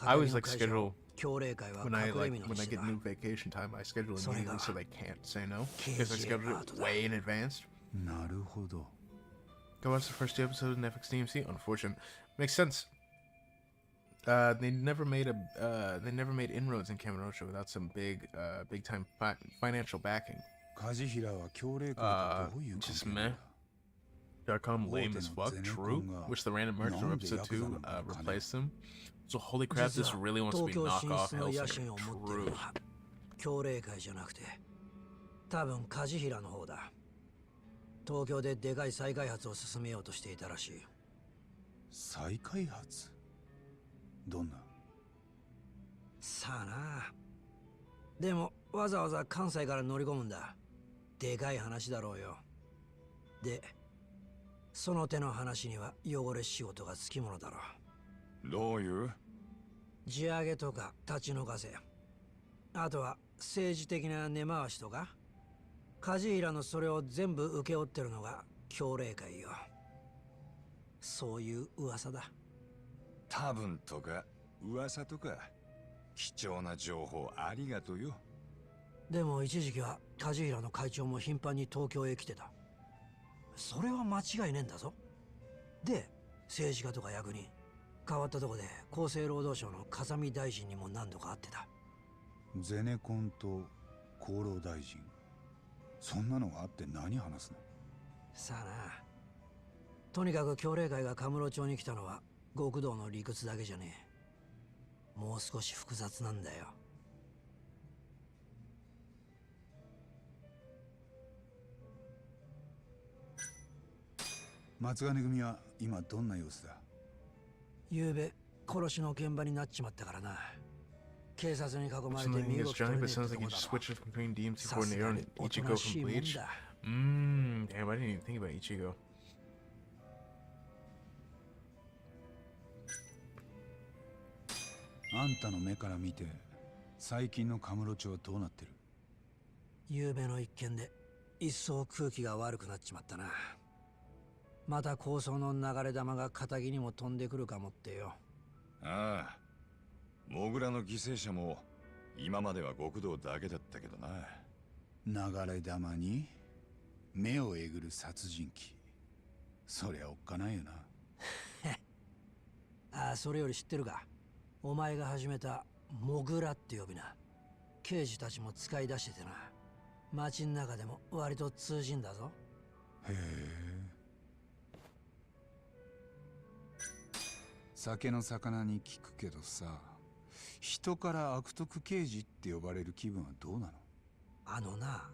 I always like schedule when I get new vacation time. I schedule it immediately so they can't say no because I schedule it way in advance. なるほど。Go watch the first two episodes in Netflix DMC. Unfortunate. Makes sense. They never made inroads in Kamurocho without some big time financial backing. Just meh. .com lame as fuck. True. Wish the random merch from episode 2 replaced them. So holy crap, this really wants to be knockoff Hellsinger. True. 協励会じゃなくて多分梶平の方だ。東京ででかい再開発を進めようとしていたらしい。再開発？どんな？さあな。でもわざわざ関西から乗り込むんだ。でかい話だろうよ。で、その手の話には汚れ仕事がつきものだろう。どういう？地上げとか立ち退かせ、あとは政治的な根回しとか、梶平のそれを全部請け負ってるのが協励会よ。そういう噂だ。多分とか噂とか貴重な情報ありがとうよ。でも一時期は梶平の会長も頻繁に東京へ来てた。それは間違いねえんだぞ。で、政治家とか役人、変わったとこで厚生労働省の風見大臣にも何度か会ってた。ゼネコンと厚労大臣、そんなのがあって何話すの？さあな。とにかく協励会がカムロ町に来たのは極道の理屈だけじゃねえ。もう少し複雑なんだよ。松金組は今どんな様子だ？昨べ殺しの現場になっちまったからな。警察に囲まれて Something 身 is 動き取 Johnny, れね but え sounds って like と he こ just だろ。 switches between DMC さす coordinator が and におと Ichigo なし from いもん Bleach. だ。Damn, I didn't even think about Ichigo. あんたの目から見て最近のカムロ町はどうなってる？昨べの一件で一層空気が悪くなっちまったな。また抗争の流れ弾が仇にも飛んでくるかもってよ。ああ、モグラの犠牲者も今までは極道だけだったけどな。流れ弾に目をえぐる殺人鬼、そりゃおっかないよな。ああ、それより知ってるか。お前が始めたモグラって呼びな。刑事たちも使い出しててな。街ん中でも割と通じんだぞ。へえ。酒の魚に聞くけどさ、人から悪徳刑事って呼ばれる気分はどうなの？あのな、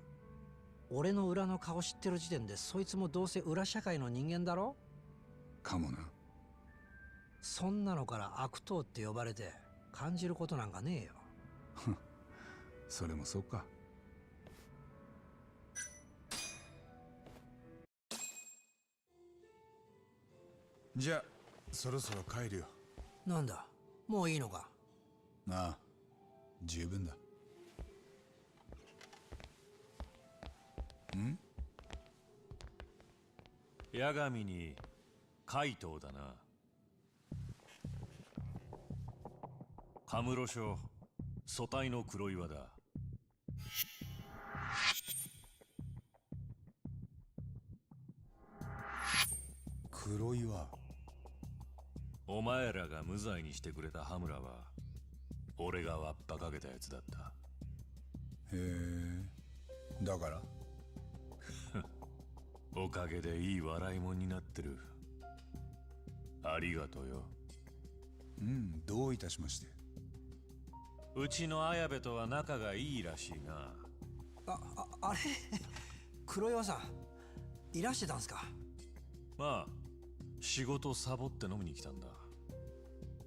俺の裏の顔知ってる時点でそいつもどうせ裏社会の人間だろ？かもな。そんなのから悪党って呼ばれて感じることなんかねえよ。それもそうか。じゃあそろそろ帰るよ。なんだ、もういいのか？ああ、十分だ。ん？八神に怪盗だな。カムロ署組対の黒岩だ。黒岩。お前らが無罪にしてくれた羽村は俺がわっぱかけたやつだった。へえ、だからおかげでいい笑いもんになってる。ありがとうよ。うん、どういたしまして。うちの綾部とは仲がいいらしいな。あれ黒岩さん、いらしてたんすか？まあ仕事サボって飲みに来たんだ。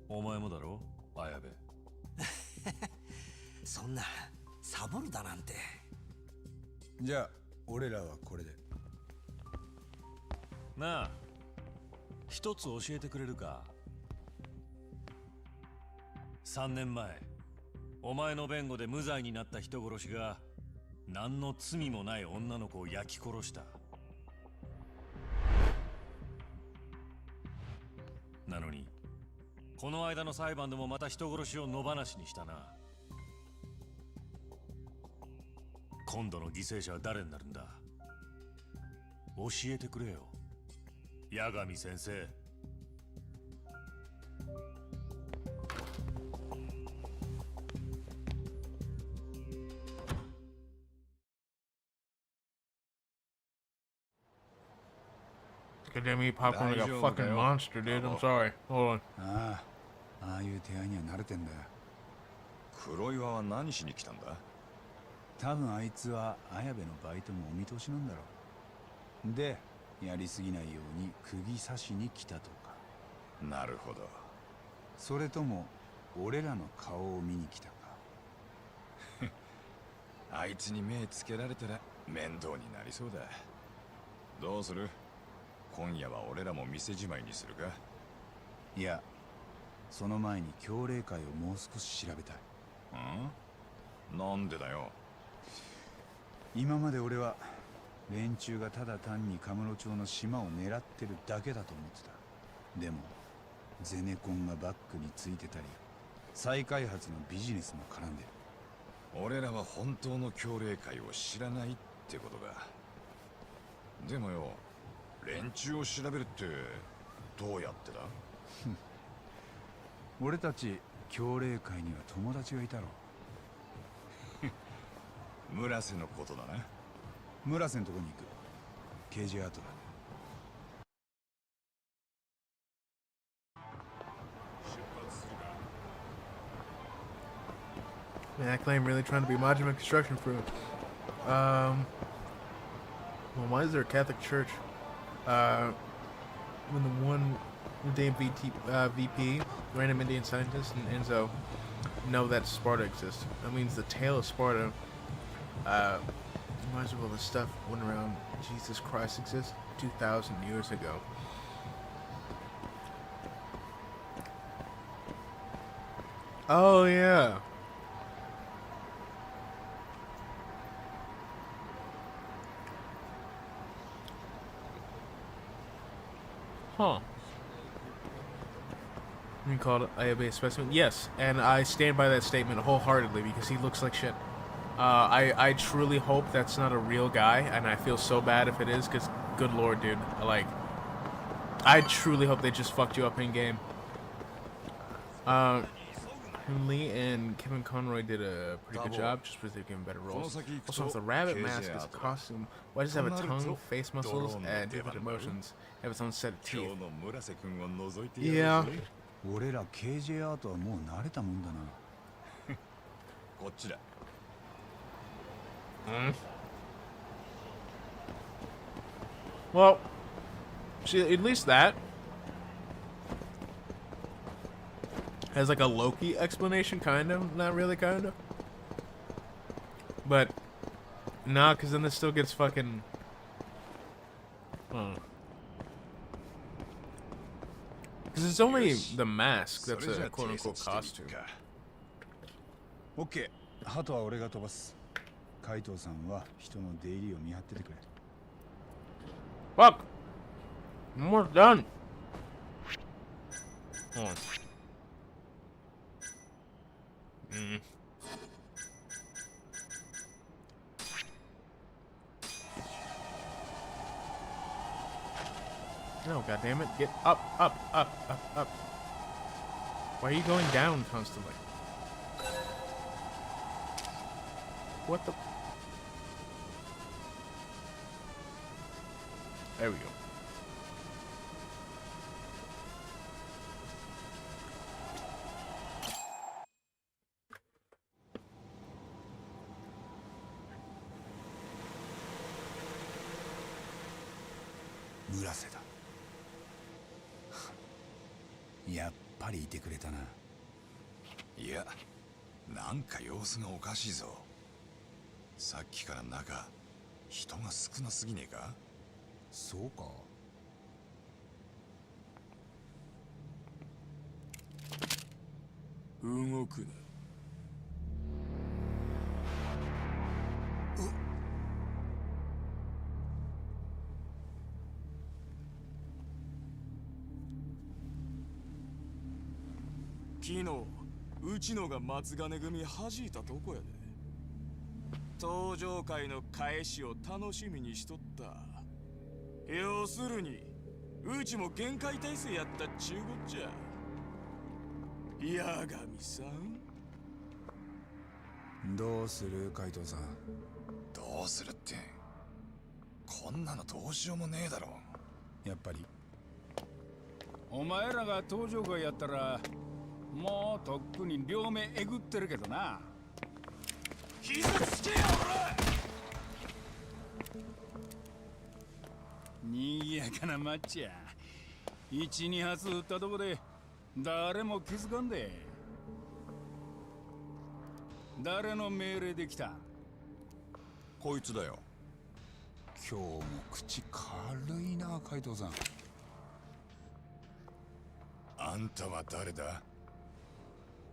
お前もだろ、綾部。そんなサボるだなんて。じゃあ俺らはこれで。なあ、一つ教えてくれるか。3年前お前の弁護で無罪になった人殺しが何の罪もない女の子を焼き殺した。なのにこの間の裁判でもまた人殺しを野放しにしたな。今度の犠牲者は誰になるんだ？教えてくれよ、八神先生。God damn, me popcorn like a fucking monster, dude. I'm sorry. Hold on. ああ、ああいう手合いには慣れてんだよ。黒岩は何しに来たんだ？多分あいつは綾部のバイトもお見通しなんだろう。で、やりすぎないように釘刺しに来たとか。なるほど。それとも俺らの顔を見に来たか。あいつに目つけられたら面倒になりそうだ。どうする？今夜は俺らも店じまいにするか？いや、その前に協励会をもう少し調べたい。なんでだよ。今まで俺は連中がただ単にカムロ町の島を狙ってるだけだと思ってた。でもゼネコンがバックについてたり、再開発のビジネスも絡んでる。俺らは本当の協励会を知らないってことか。でもよ、連中を調べるってどうやってだ？俺たち協励会には友達がいたろ。村瀬のことだな。村瀬のとこに行く。ケージアートだ。Man, that claim really trying to be modular construction for well, why is there a Catholic church? When the one damn VP, random Indian scientist, and Enzo know that Sparta exists. That means the tale of Sparta, reminds me of all the stuff went around Jesus Christ exists 2,000 years ago. Oh yeah. Huh. You called it a specimen? Yes, and I stand by that statement wholeheartedly because he looks like shit. I truly hope that's not a real guy, and I feel so bad if it is, because good lord, dude. I truly hope they just fucked you up in game. Lee and Kevin Conroy did a pretty good job, just because they gave him better roles. Also, with the rabbit mask as a costume, why does it have a tongue, face muscles, and different emotions? Have its own set of teeth. Yeah. 俺ら KJ アートはもう慣れたもんだな。こっちだ。Well, see, at least that has like a Loki explanation, kind of. Not really, kind of. But, nah, because then this still gets fucking... Because it's only the mask that's a quote-unquote costume. OK。鳩は俺が飛ばす。海藤さんは人の出入りを見張っててくれ。Fuck! I'm almost done. Hold on. No, goddammit. Get up, up, up, up, up. Why are you going down constantly? What the... There we go. Muraseだ。やっぱりいてくれたな。いや、なんか様子がおかしいぞ。さっきから中、人が少なすぎねえか？そうか。動くな。昨日うちのが松金組弾いたとこやで。登場会の返しを楽しみにしとった。要するにうちも限界体制やったっちゅうこっちゃ。八神さん、どうする海藤さん。どうするって、こんなのどうしようもねえだろ。やっぱりお前らが登場会やったらもうとっくに両目えぐってるけどな。傷つけよにぎやかなマッチや。1、2発撃ったとこで誰も気づかんで。誰の命令で来た？こいつだよ。今日も口軽いな、海藤さん。あんたは誰だ？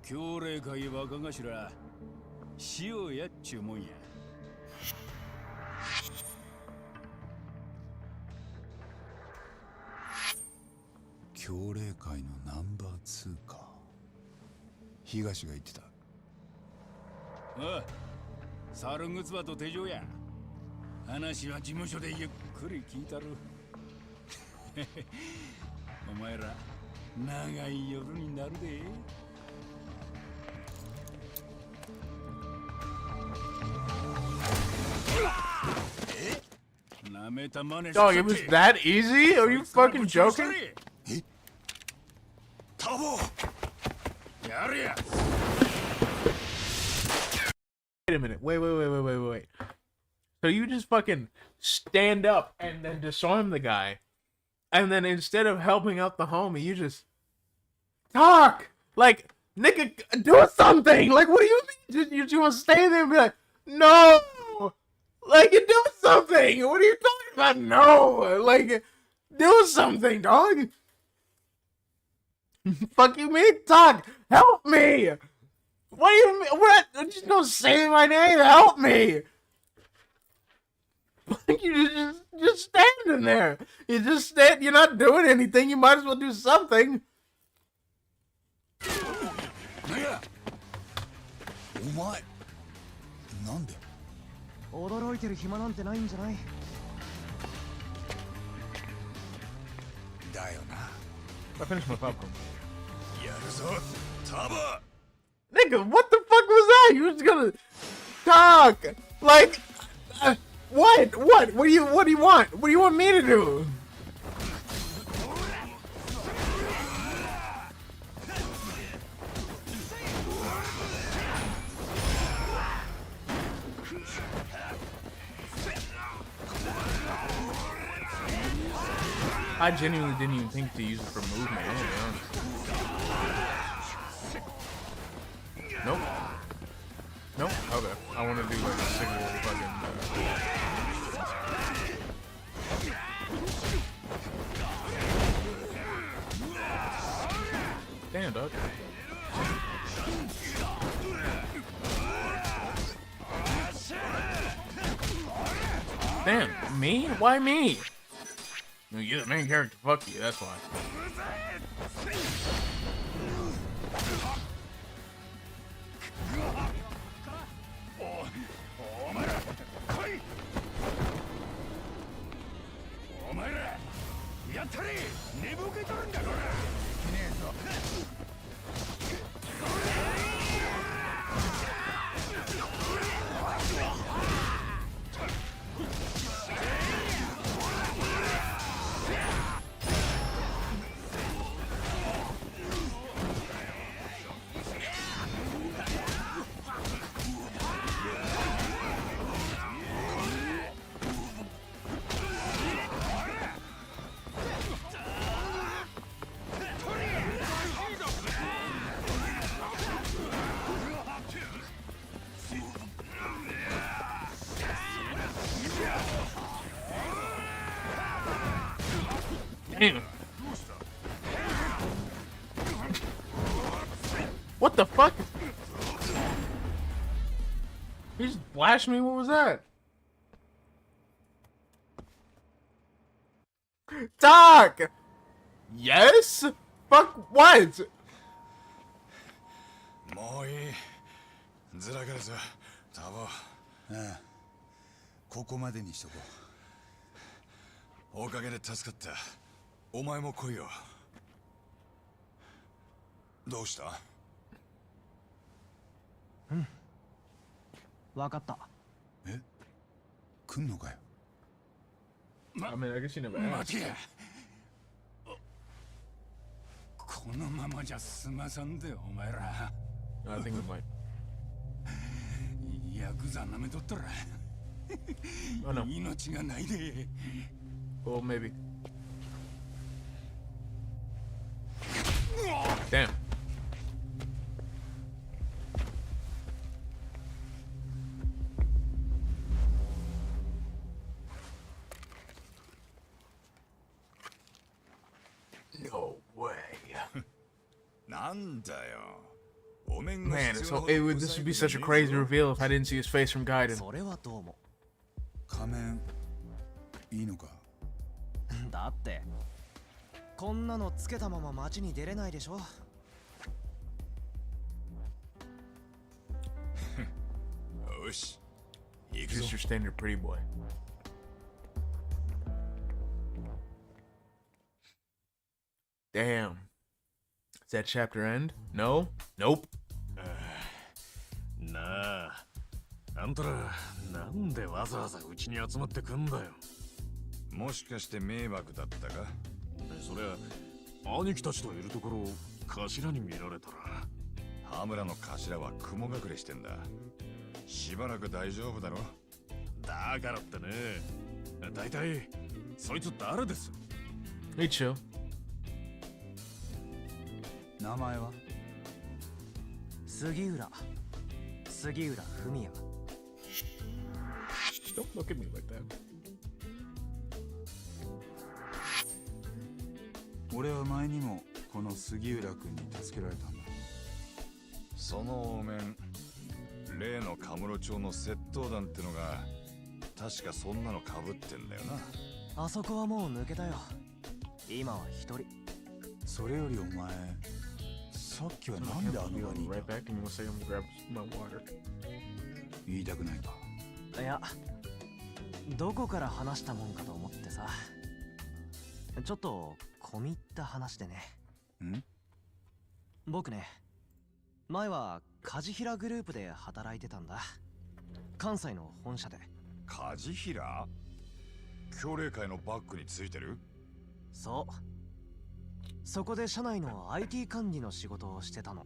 教令会若頭、塩やっちゅうもんや。教令会のナンバー2か。東が言ってた。ああ、猿ぐつばと手錠や。話は事務所でゆっくり聞いたる。お前ら長い夜になるで。なめた真似し Dog, it was that easy? Are you fucking joking? タボやれや。 Wait a minute. Wait. So you just fucking stand up and then disarm the guy. And then instead of helping out the homie, you just talk. Like, nigga, do something. Like, what do you mean? You just want to stay there and be like, no. Like, do something. What are you talking about? No. Like, do something, dog. Fuck you mean? Talk. Help me. What do you mean? What? I'm just gonna say my name. Help me. You just standing there. You just stand. You're not doing anything. You might as well do something. お前なんで？驚いてる暇なんてないんじゃない？だよな。I finished my popcorn. やるぞ、タボ。 Nigga, what the fuck was that? You was gonna talk like what? What do you want? What do you want me to do? I genuinely didn't even think to use it for movement. I'm gonna be honest. Nope. Nope. Okay. I want to do like a single fucking. Damn, dog. Damn, me? Why me? You're the main character. Fuck you. That's why. Damn. What the fuck? He just flashed me? What was that? Talk! Yes? Fuck what? もういい。ずらからさ、タボ。ああ、ここまでにしとこう。おかげで助かった。お前も来いよ。どうした？うん。わかった。え？来んのかよ。I mean, I guess you never 待てや。このままじゃ済まさんで、お前ら。I think we might. ヤクザ舐めとったら。Oh no. 命がないで。Well, maybe. Damn. なんだよ。 Man, this would be such a crazy reveal if I didn't see his face from Gaiden. それはどうも。仮面いいのか？だってこんなのつけたまま街に出れないでしょ。よし。 Just your standard pretty boy. Damn. Does that chapter end? No? Nope. なあ、あんたらなんでわざわざうちに集まってくんだよ。もしかして迷惑だったか？そりゃ兄貴たちといるところを頭に見られたら。羽村の頭は雲隠れしてんだ。しばらく大丈夫だろ。だからってね、だいたいそいつ誰です？ Hey, chill. 名前は？杉浦文也。 Don't look at me like that. 俺は前にもこの杉浦君に助けられたんだ。そのお面、例のカムロ町の窃盗団ってのが確かそんなの被ってんだよな。あそこはもう抜けたよ。今は一人。それよりお前、さっきはなんであの場にいた？言いたくないか？いや、どこから話したもんかと思ってさ。ちょっと込み入った話でね。ん？僕ね、前は梶平グループで働いてたんだ。関西の本社で。梶平？協励会のバックについてる？そう。そこで社内の IT 管理の仕事をしてたの。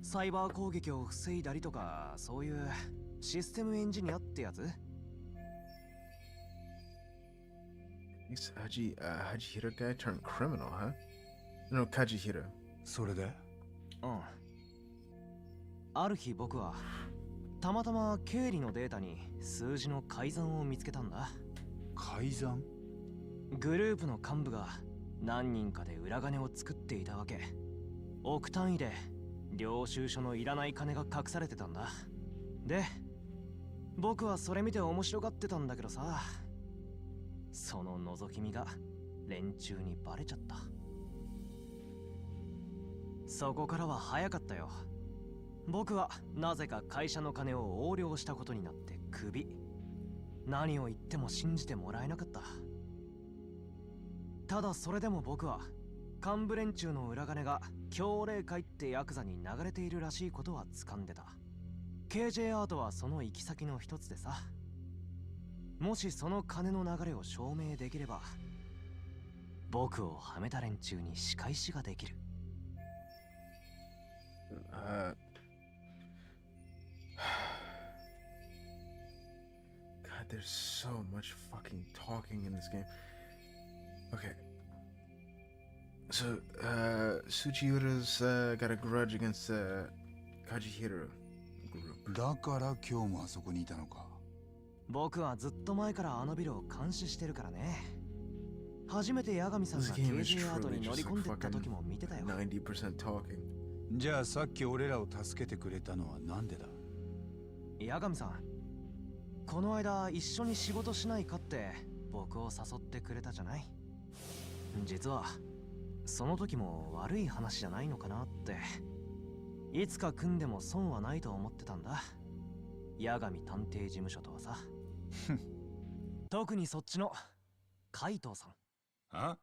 サイバー攻撃を防いだりとか、そういうシステムエンジニアってやつ。This Hajihira guy turned criminal, huh? No, Kajihira. それで？うん。ある日僕はたまたま経理のデータに数字の改ざんを見つけたんだ。改ざん？グループの幹部が何人かで裏金を作っていたわけ。億単位で領収書のいらない金が隠されてたんだ。で、僕はそれ見て面白がってたんだけどさ、その覗き見が連中にバレちゃった。そこからは早かったよ。僕はなぜか会社の金を横領したことになってクビ。何を言っても信じてもらえなかった。ただそれでも僕は幹部連中の裏金が協励会ってヤクザに流れているらしいことは掴んでた。 KJ アートはその行き先の一つでさ。もしその金の流れを証明できれば、僕をはめた連中に仕返しができる。God, there's so much fucking talking in this game. Okay. So, Suchiura's got a grudge against Kajihira group. だから今日もあそこにいたのか。僕はずっと前からあのビルを監視してるからね。初めて八神さんが KJ アートに乗り込んでった時も見てたよ。90% talking. じゃあさっき俺らを助けてくれたのはなんでだ？八神さん、この間一緒に仕事しないかって僕を誘ってくれたじゃない。実はその時も悪い話じゃないのかなって。いつか組んでも損はないと思ってたんだ。八神探偵事務所とはさ。特にそっちの海藤さん。あ？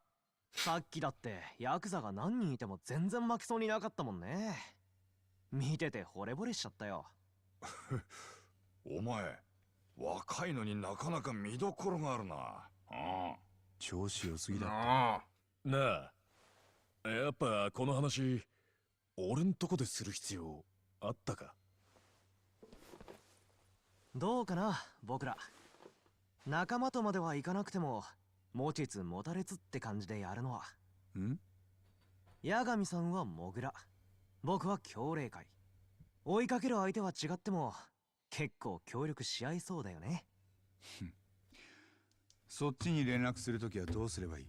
さっきだってヤクザが何人いても全然負けそうになかったもんね。見てて惚れ惚れしちゃったよ。お前、若いのになかなか見どころがあるな。調子良すぎだった。なあ、やっぱこの話俺んとこでする必要あったか？どうかな、僕ら仲間とまではいかなくても持ちつ持たれつって感じでやるのは。八神さんはモグラ、僕は協励会。追いかける相手は違っても結構協力し合いそうだよね。そっちに連絡するときはどうすればいい？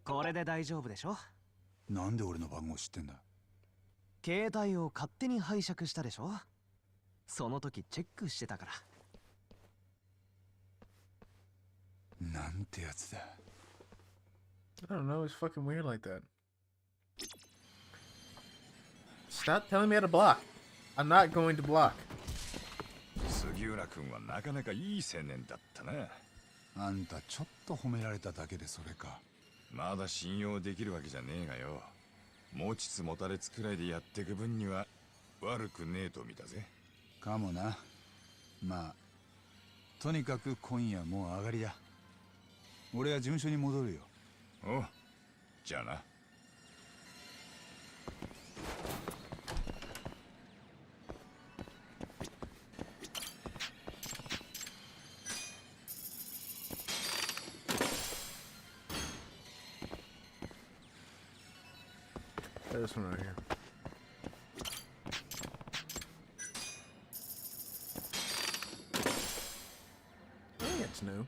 これで大丈夫でしょ。なんで俺の番号知ってんだ。携帯を勝手に拝借したでしょ。その時チェックしてたから。なんてやつだ。I don't know, it's fucking weird like that. Stop telling me how to block. I'm not going to block. 杉浦君はなかなかいい青年だったな。あんたちょっと褒められただけでそれか。まだ信用できるわけじゃねえがよ。持ちつ持たれつくらいでやってく分には悪くねえと見たぜ。かもな。まあとにかく今夜もう上がりだ。俺は事務所に戻るよ。おう、じゃあな。This one right here. I think it's new.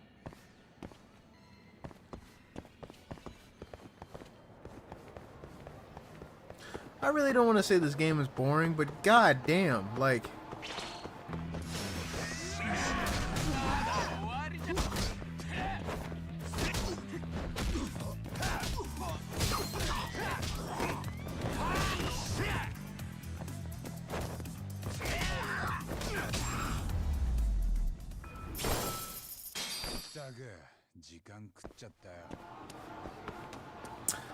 I really don't want to say this game is boring, but goddamn, like.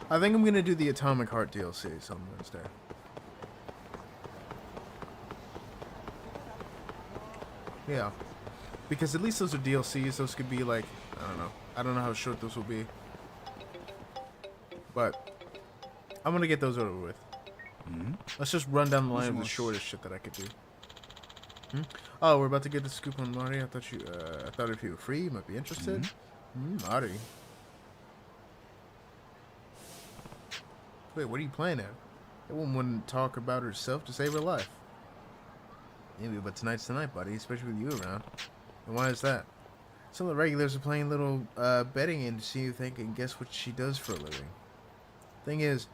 I think I'm gonna do the Atomic Heart DLC on Wednesday. Yeah, because at least those are DLCs. Those could be like, I don't know. I don't know how short those will be, but I'm gonna get those over with. Let's just run down the line of the shortest shit that I could do. Oh, we're about to get the scoop on Marty. I thought if you were free, you might be interested. Marty. Wait, what are you playing at? That woman wouldn't talk about herself to save her life. Maybe, but tonight's tonight, buddy, especially with you around. And why is that? Some of the regulars are playing a little betting in to see if they can guess what she does for a living. Thing is,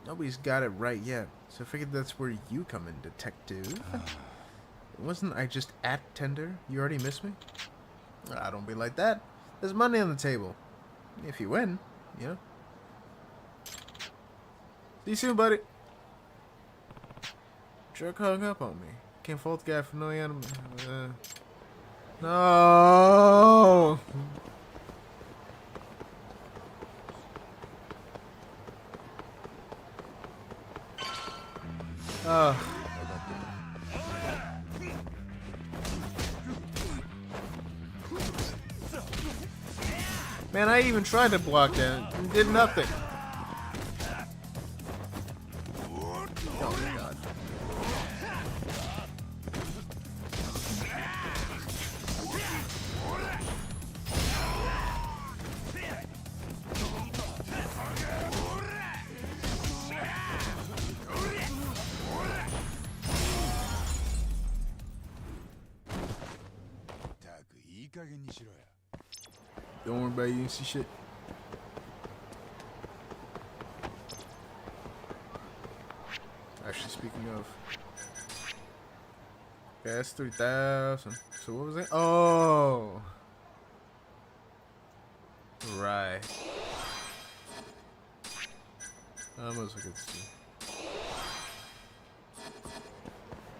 nobody's got it right yet, so I figured that's where you come in, detective. Wasn't I just at tender? You already missed me? Don't be like that. There's money on the table. If you win, you know. See you soon, buddy. Jerk hung up on me. Can't fault the guy for no animal. No. Man, I even tried to block that and did nothing. Oh my god. Don't worry about it, you didn't see shit. Actually, speaking of, okay, that's 3,000. So what was that? Oh, right. What else I could see?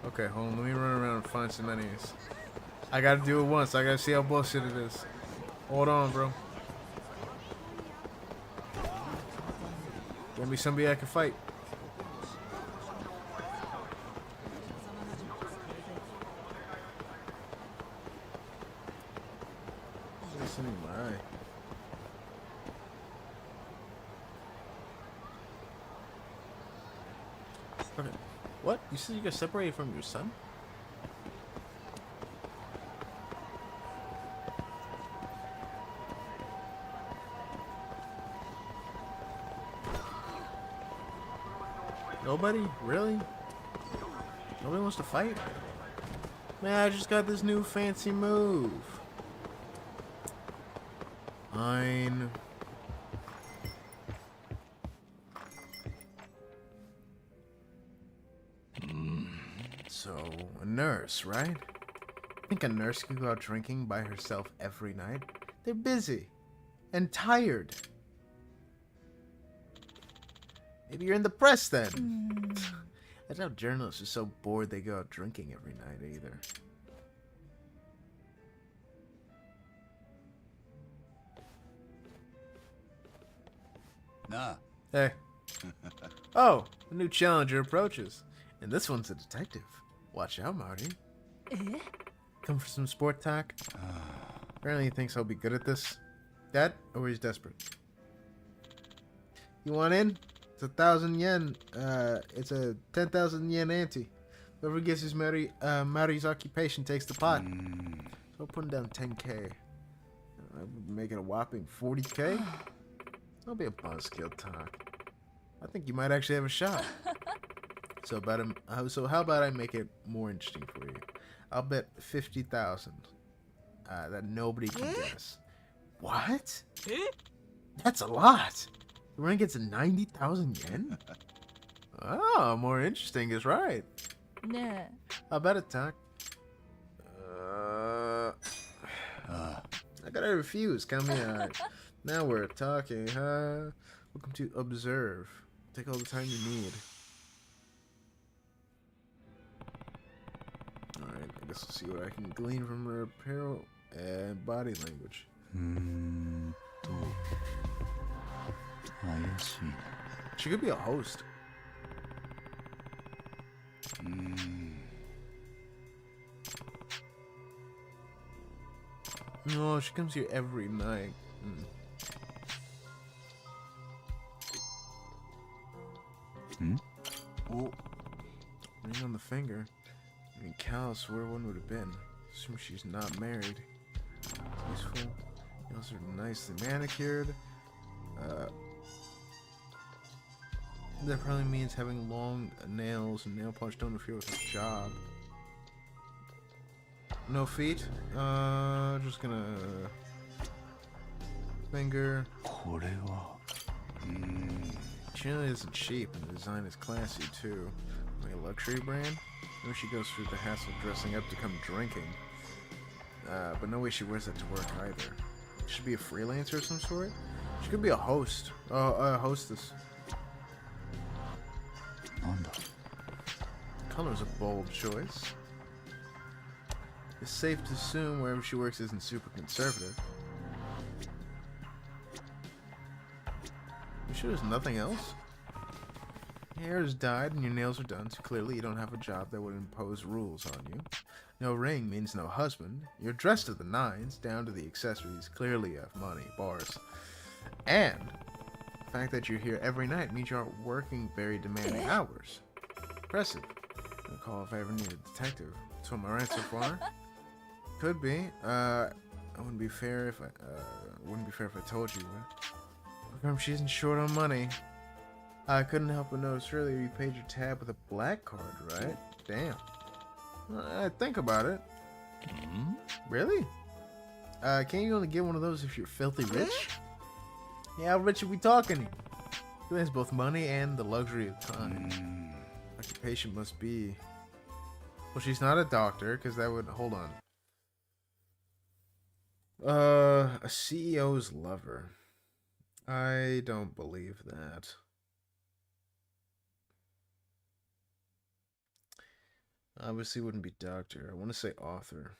Okay, hold on. Let me run around and find some enemies. I gotta do it once. I gotta see how bullshit it is. Hold on, bro. Give me somebody I can fight. Listen to my eye. Okay. What? You said you got separated from your son? Nobody? Really? Nobody wants to fight? Man, I just got this new fancy move. Fine. a nurse, right? Think a nurse could go out drinking by herself every night? They're busy and tired. Maybe you're in the press then. I doubt journalists are so bored they go out drinking every night either. Nah. Hey. Oh, a new challenger approaches. And this one's a detective. Watch out, Marty. Come for some sport talk? Apparently he thinks I'll be good at this. That, or he's desperate. You want in? It's 1,000 yen. It's a 10,000 yen ante. Whoever guesses Mari's occupation takes the pot. So I'm putting down 10k. I'm making a whopping 40k. I'll be a buzzkill talk. I think you might actually have a shot. So how about I make it more interesting for you? I'll bet 50,000 that nobody can guess. What? That's a lot. The ring gets 90,000 yen? Oh, more interesting is right. Nah. I'll bet it, Talk. I gotta refuse. Come here. Now we're talking, huh? Welcome to Observe. Take all the time you need. Alright, I guess we'll see what I can glean from her apparel and body language. She could be a host. No, she comes here every night. Oh, ring on the finger. I mean, callous where one would have been. Assume she's not married. Peaceful. Nails are nicely manicured. That probably means having long nails and nail polish don't interfere with her job. No feet. Just gonna finger. She really isn't cheap, and the design is classy too. Like a luxury brand. No, she goes through the hassle of dressing up to come drinking. But no way she wears that to work either. She should be a freelancer of some sort. She could be a host. A hostess. Color's a bold choice. It's safe to assume wherever she works isn't super conservative. You sure there's nothing else? Your hair is dyed and your nails are done, so clearly you don't have a job that would impose rules on you. No ring means no husband. You're dressed to the nines, down to the accessories. Clearly you have money, bars. And the fact that you're here every night means you're working very demanding hours. Impressive. I'll call if I ever need a detective. So am I right so far? Could be. It wouldn't be fair if I told you. She isn't short on money. I couldn't help but notice earlier you paid your tab with a black card, right? Damn. Think about it. Really? Can't you only get one of those if you're filthy rich? Yeah, how rich are we talking? Who has both money and the luxury of time? Occupation must be... Well, she's not a doctor, because that would... Hold on. A CEO's lover. I don't believe that. Obviously wouldn't be doctor. I want to say author.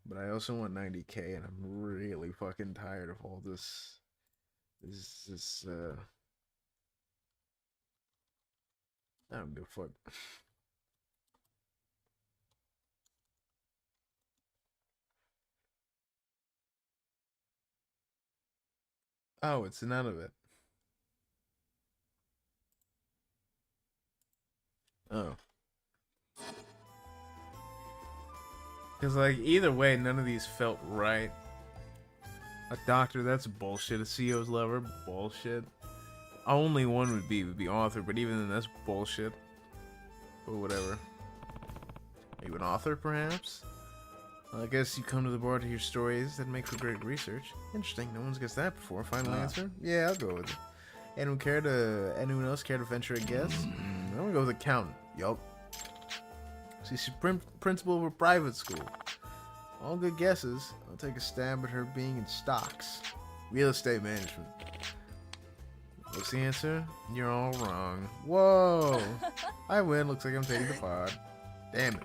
But I also want 90k, and I'm really fucking tired of all this. I don't give a fuck. Oh, it's none of it. Oh. Because, like, either way, none of these felt right. A doctor, that's bullshit. A CEO's lover, bullshit. Only one would be author, but even then, that's bullshit. But whatever. Are you an author, perhaps? Well, I guess you come to the bar to hear stories that make for great research. Interesting, no one's guessed that before. Final answer? Yeah, I'll go with it. Anyone else care to venture a guess? I'm gonna go with accountant. Yup. She's principal of a private school. All good guesses. I'll take a stab at her being in stocks. Real estate management. What's the answer? You're all wrong. Whoa! I win. Looks like I'm taking the pod. Damn it.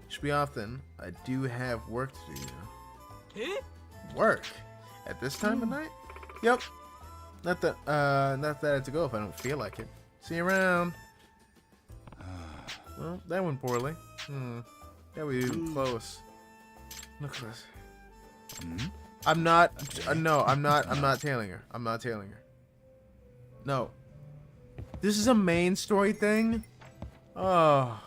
Should be off then. I do have work to do now. Work? At this time of night? Yep. Not that I have to go if I don't feel like it. See you around. Well, that went poorly. That was even close. Look close. I'm not. No, I'm not. I'm not tailing her. I'm not tailing her. No. This is a main story thing. Oh.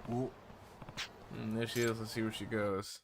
There she is. Let's see where she goes.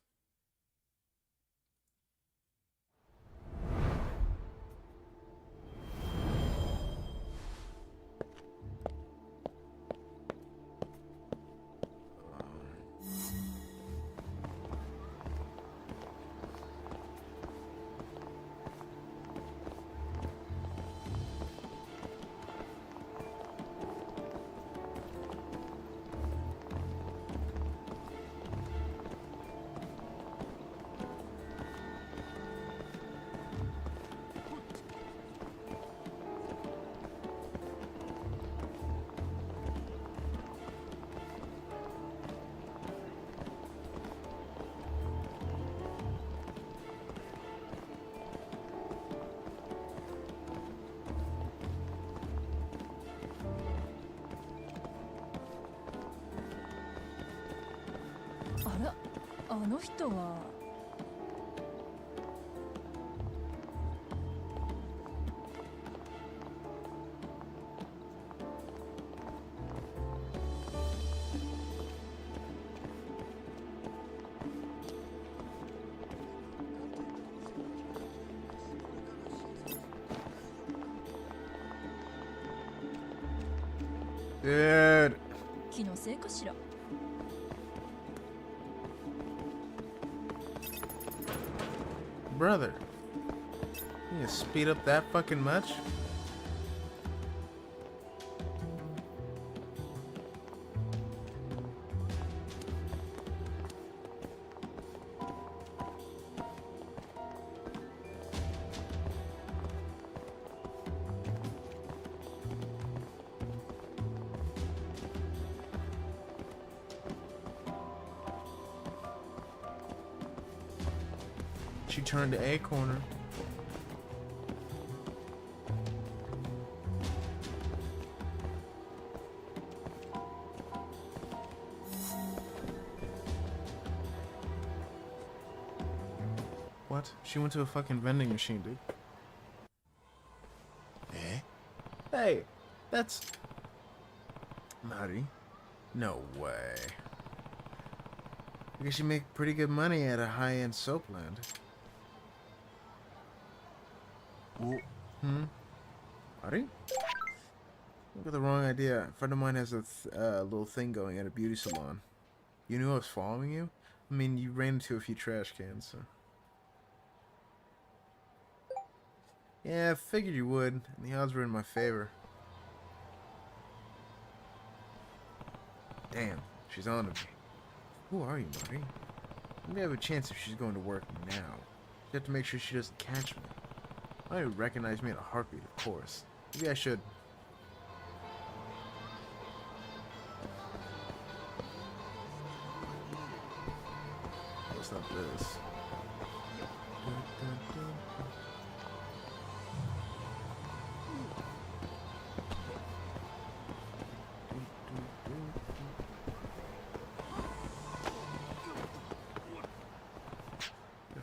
Dude. Brother. You speed up that fucking much? She turned to A corner. What? She went to a fucking vending machine, dude. Eh? Hey, that's... Mari? No way. I guess you make pretty good money at a high-end soap land. Mari? I got the wrong idea. A friend of mine has a little thing going at a beauty salon. You knew I was following you? I mean, you ran into a few trash cans, so... Yeah, I figured you would, and the odds were in my favor. Damn, she's on to me. Who are you, Marty? Maybe I have a chance if she's going to work now. You have to make sure she doesn't catch me. I would recognize me in a heartbeat, of course. Maybe I should... What's not this?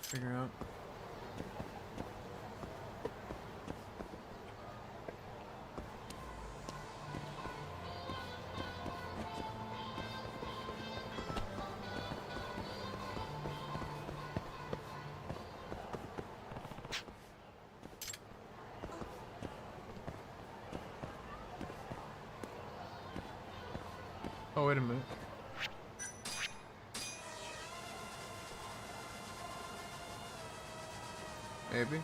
Figure out. Oh, wait a minute. Maybe.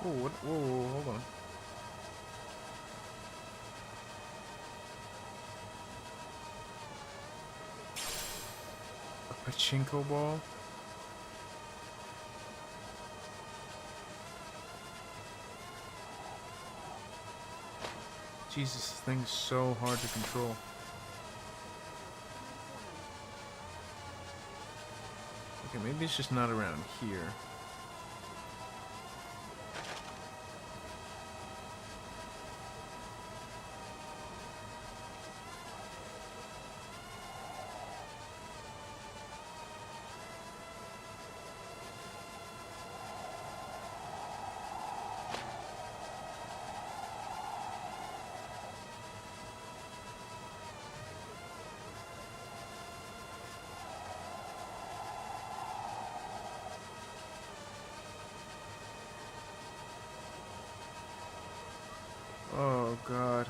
Oh, what? Whoa, hold on. A pachinko ball? Jesus, this thing's so hard to control. Okay, maybe it's just not around here. Oh god.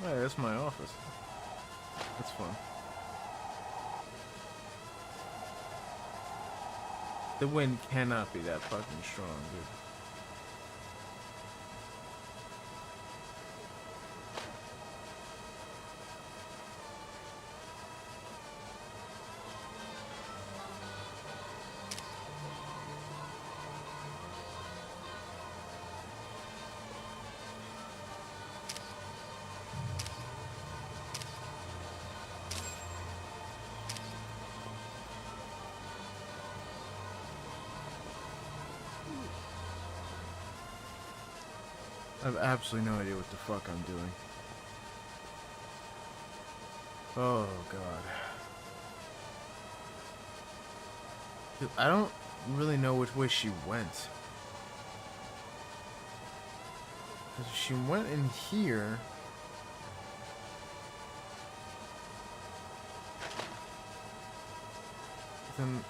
Hey, that's my office. That's fun. The wind cannot be that fucking strong, dude. I have absolutely no idea what the fuck I'm doing. Oh god. Dude, I don't really know which way she went. 'Cause she went in here. Then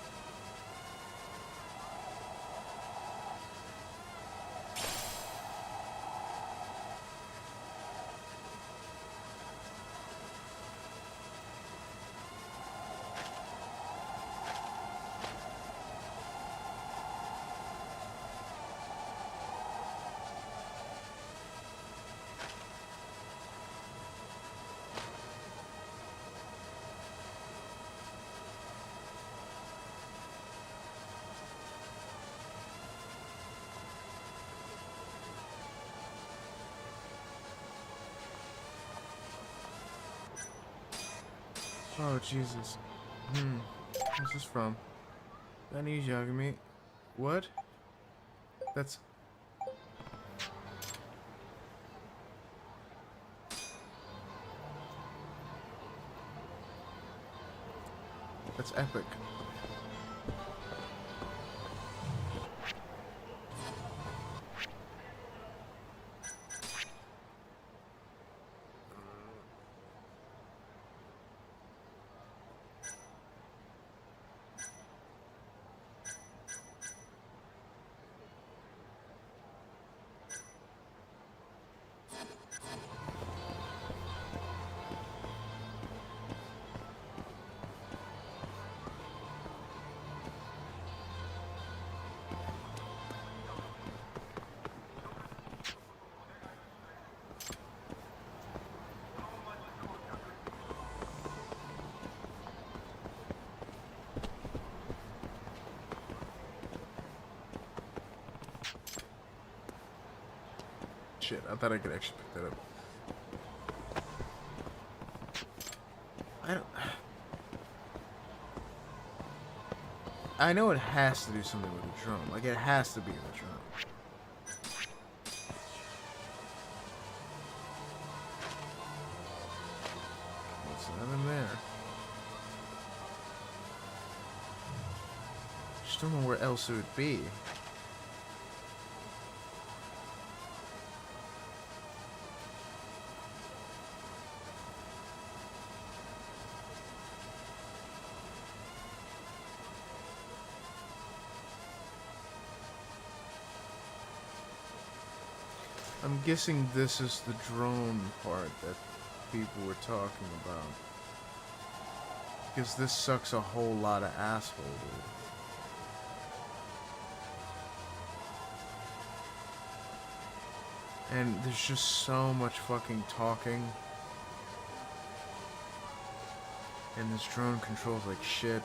oh Jesus. Where's this from? Benny Yagami. What? That's epic. Shit, I thought I could actually pick that up. I know it has to do something with the drum. Like, it has to be the drum. What's that in there? Just don't know where else it would be. I'm guessing this is the drone part that people were talking about. Because this sucks a whole lot of asshole, dude. And there's just so much fucking talking. And this drone controls like shit.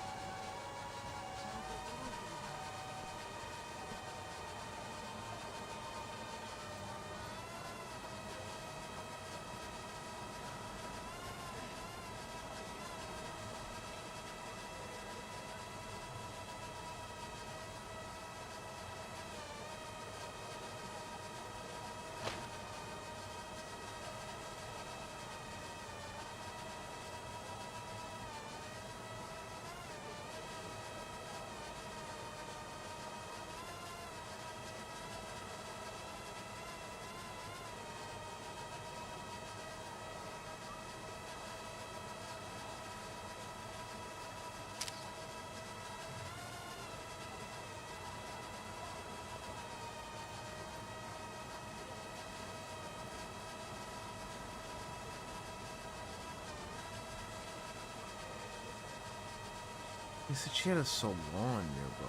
He said she had a salon nearby.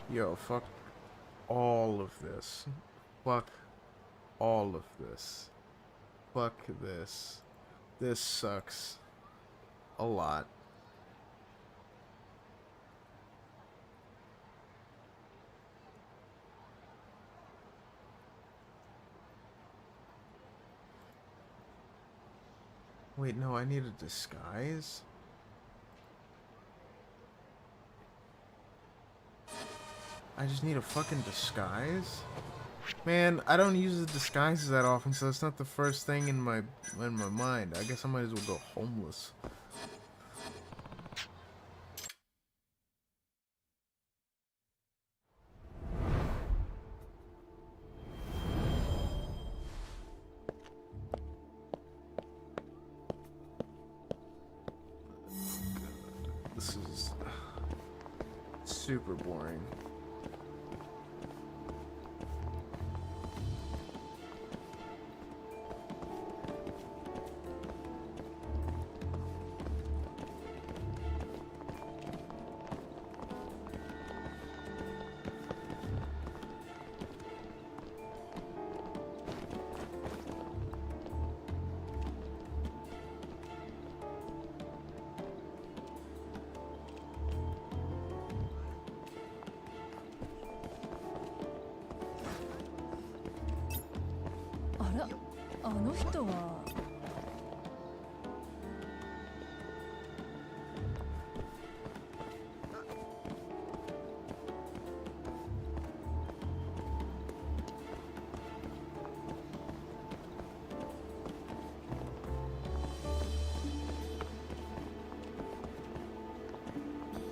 Yo, fuck all of this. Fuck all of this. Fuck this. This sucks a lot. Wait, no, I need a disguise? I just need a fucking disguise? Man, I don't use the disguises that often, so it's not the first thing in my mind. I guess I might as well go homeless. This is super boring.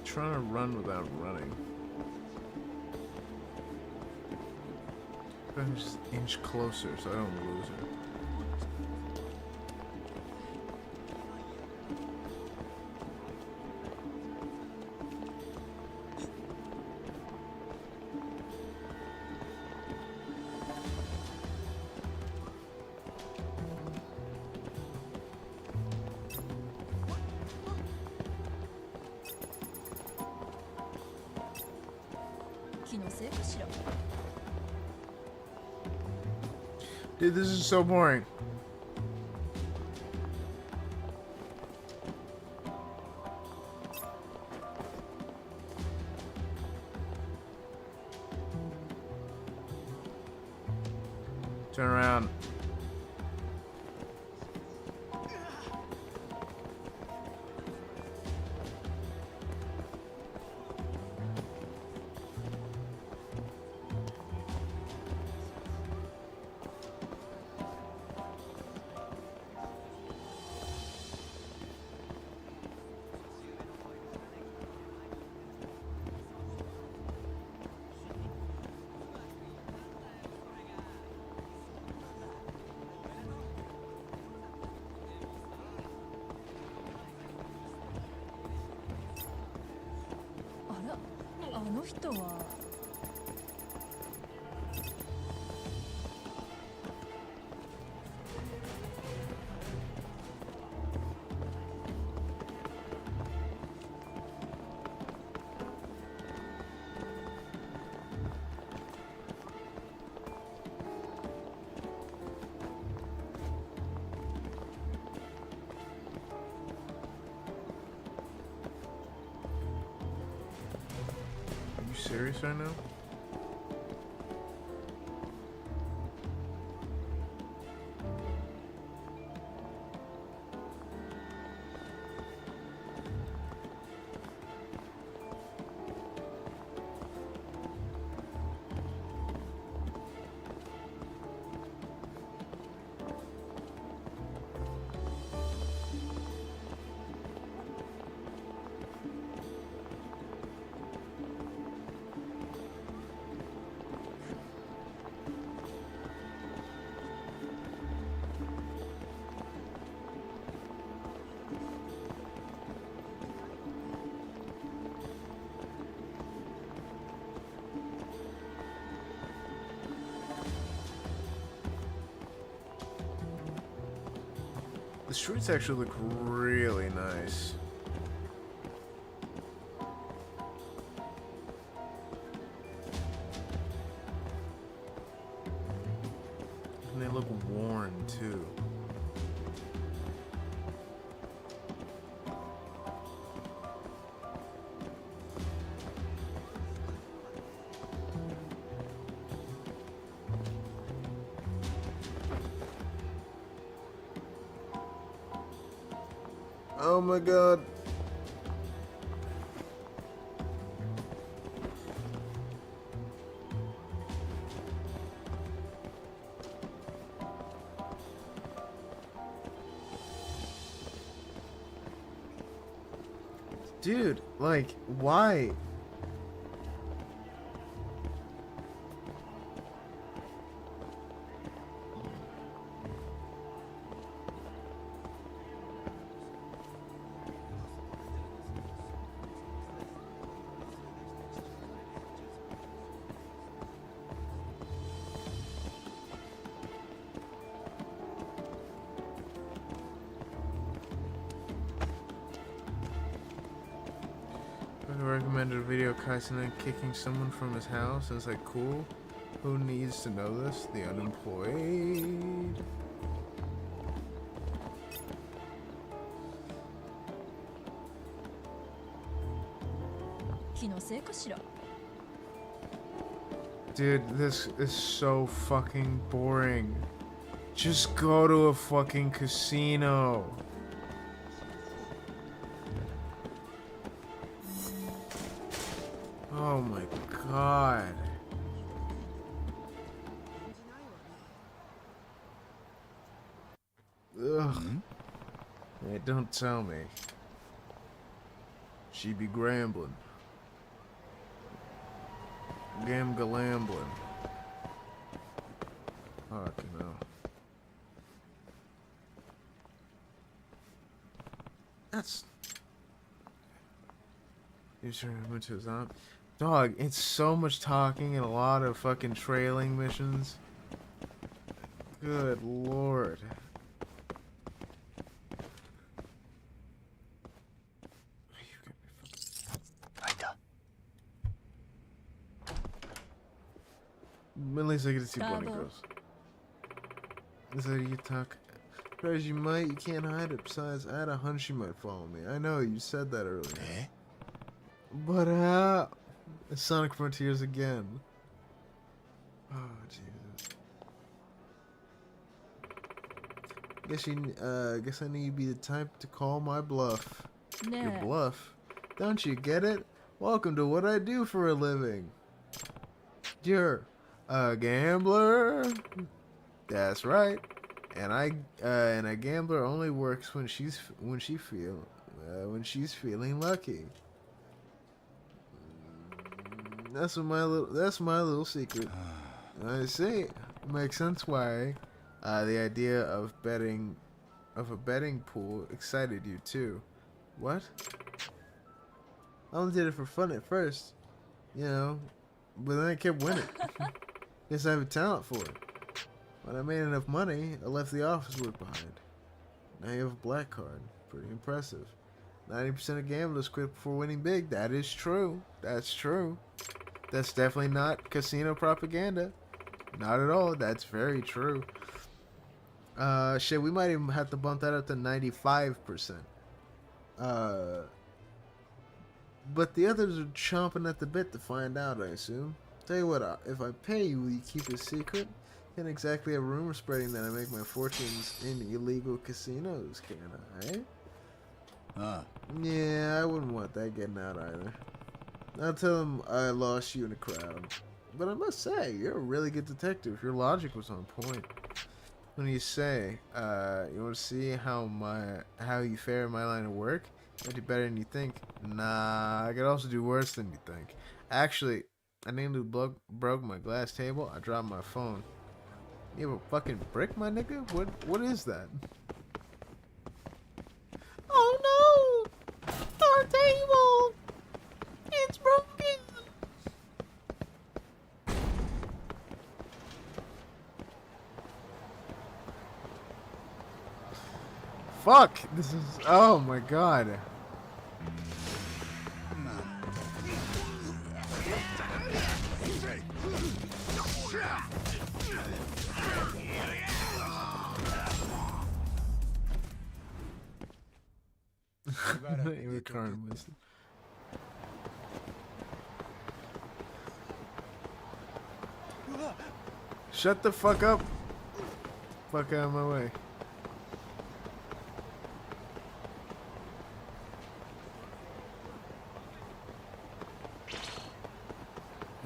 Trying to run without running. I'm just inch closer so I don't lose her. Dude, this is so boring. Turn around. あの人は Are you serious right now? The streets actually look really nice. And they look worn too. Oh my god. Dude, like, why? I recommended a video Kaisen kicking someone from his house. It's like, cool. Who needs to know this? The unemployed. Dude, this is so fucking boring. Just go to a fucking casino. Oh my god. Ugh. Hey, don't tell me. She be grambling. Gamgalambling. Fuck, no. That's... You sure went to his aunt? Dog, it's so much talking and a lot of fucking trailing missions. Good lord. At least I get to see bunny girls. Is that you talk? Try as you might, you can't hide it. Besides, I had a hunch you might follow me. I know, you said that earlier. Eh? But how? It's Sonic Frontiers again. Oh, Jesus. Guess I need to be the type to call my bluff. Nah. Your bluff? Don't you get it? Welcome to what I do for a living. You're a gambler? That's right. And a gambler only works when she's feeling lucky. That's my little secret. I see. Makes sense why the idea of a betting pool excited you too. What? I only did it for fun at first. You know, but then I kept winning. Guess I have a talent for it. When I made enough money, I left the office work behind. Now you have a black card. Pretty impressive. 90% of gamblers quit before winning big. That is true. That's true. That's definitely not casino propaganda. Not at all. That's very true. Shit, we might even have to bump that up to 95%. But the others are chomping at the bit to find out, I assume. Tell you what, if I pay you, will you keep it secret? Can't exactly have rumors spreading that I make my fortunes in illegal casinos, can I? Yeah, I wouldn't want that getting out either. I'll tell them I lost you in a crowd. But I must say, you're a really good detective. Your logic was on point. When you say, you want to see how you fare in my line of work? I do better than you think. Nah, I could also do worse than you think. Actually, I nearly broke my glass table. I dropped my phone. You have a fucking brick, my nigga? What is that? Oh no! Our table! It's broken! Fuck! This is... Oh my god. Shut the fuck up. Fuck out of my way.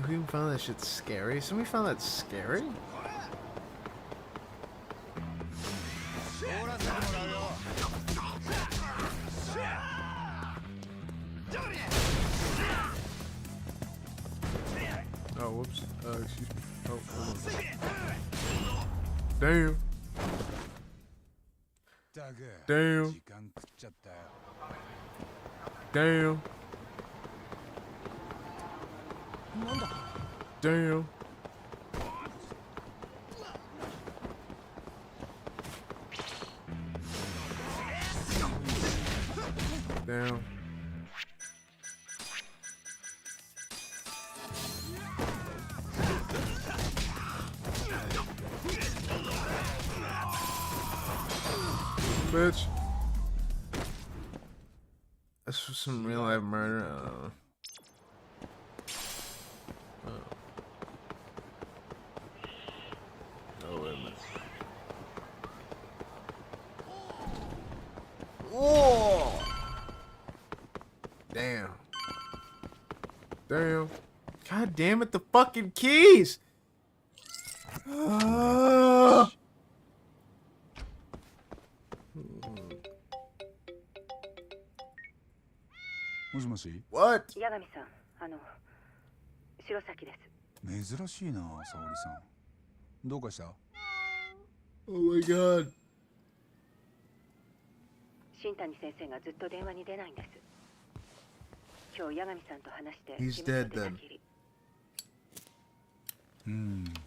Who even found that shit scary? Somebody found that scary? Oh, whoops. Excuse me. Oh, hold on. Damn. Damn. Damn. Damn. Damn. Bitch. That's some real life murder. I don't know. Oh, wait a minute. Whoa! Damn. Damn. God damn it, the fucking keys! What? 八神さん、白崎です。珍しいな、沙織さん。どうかした？ Oh my god. 新谷先生がずっと電話に出ないんです。今日八神さんと話して。 He's dead then.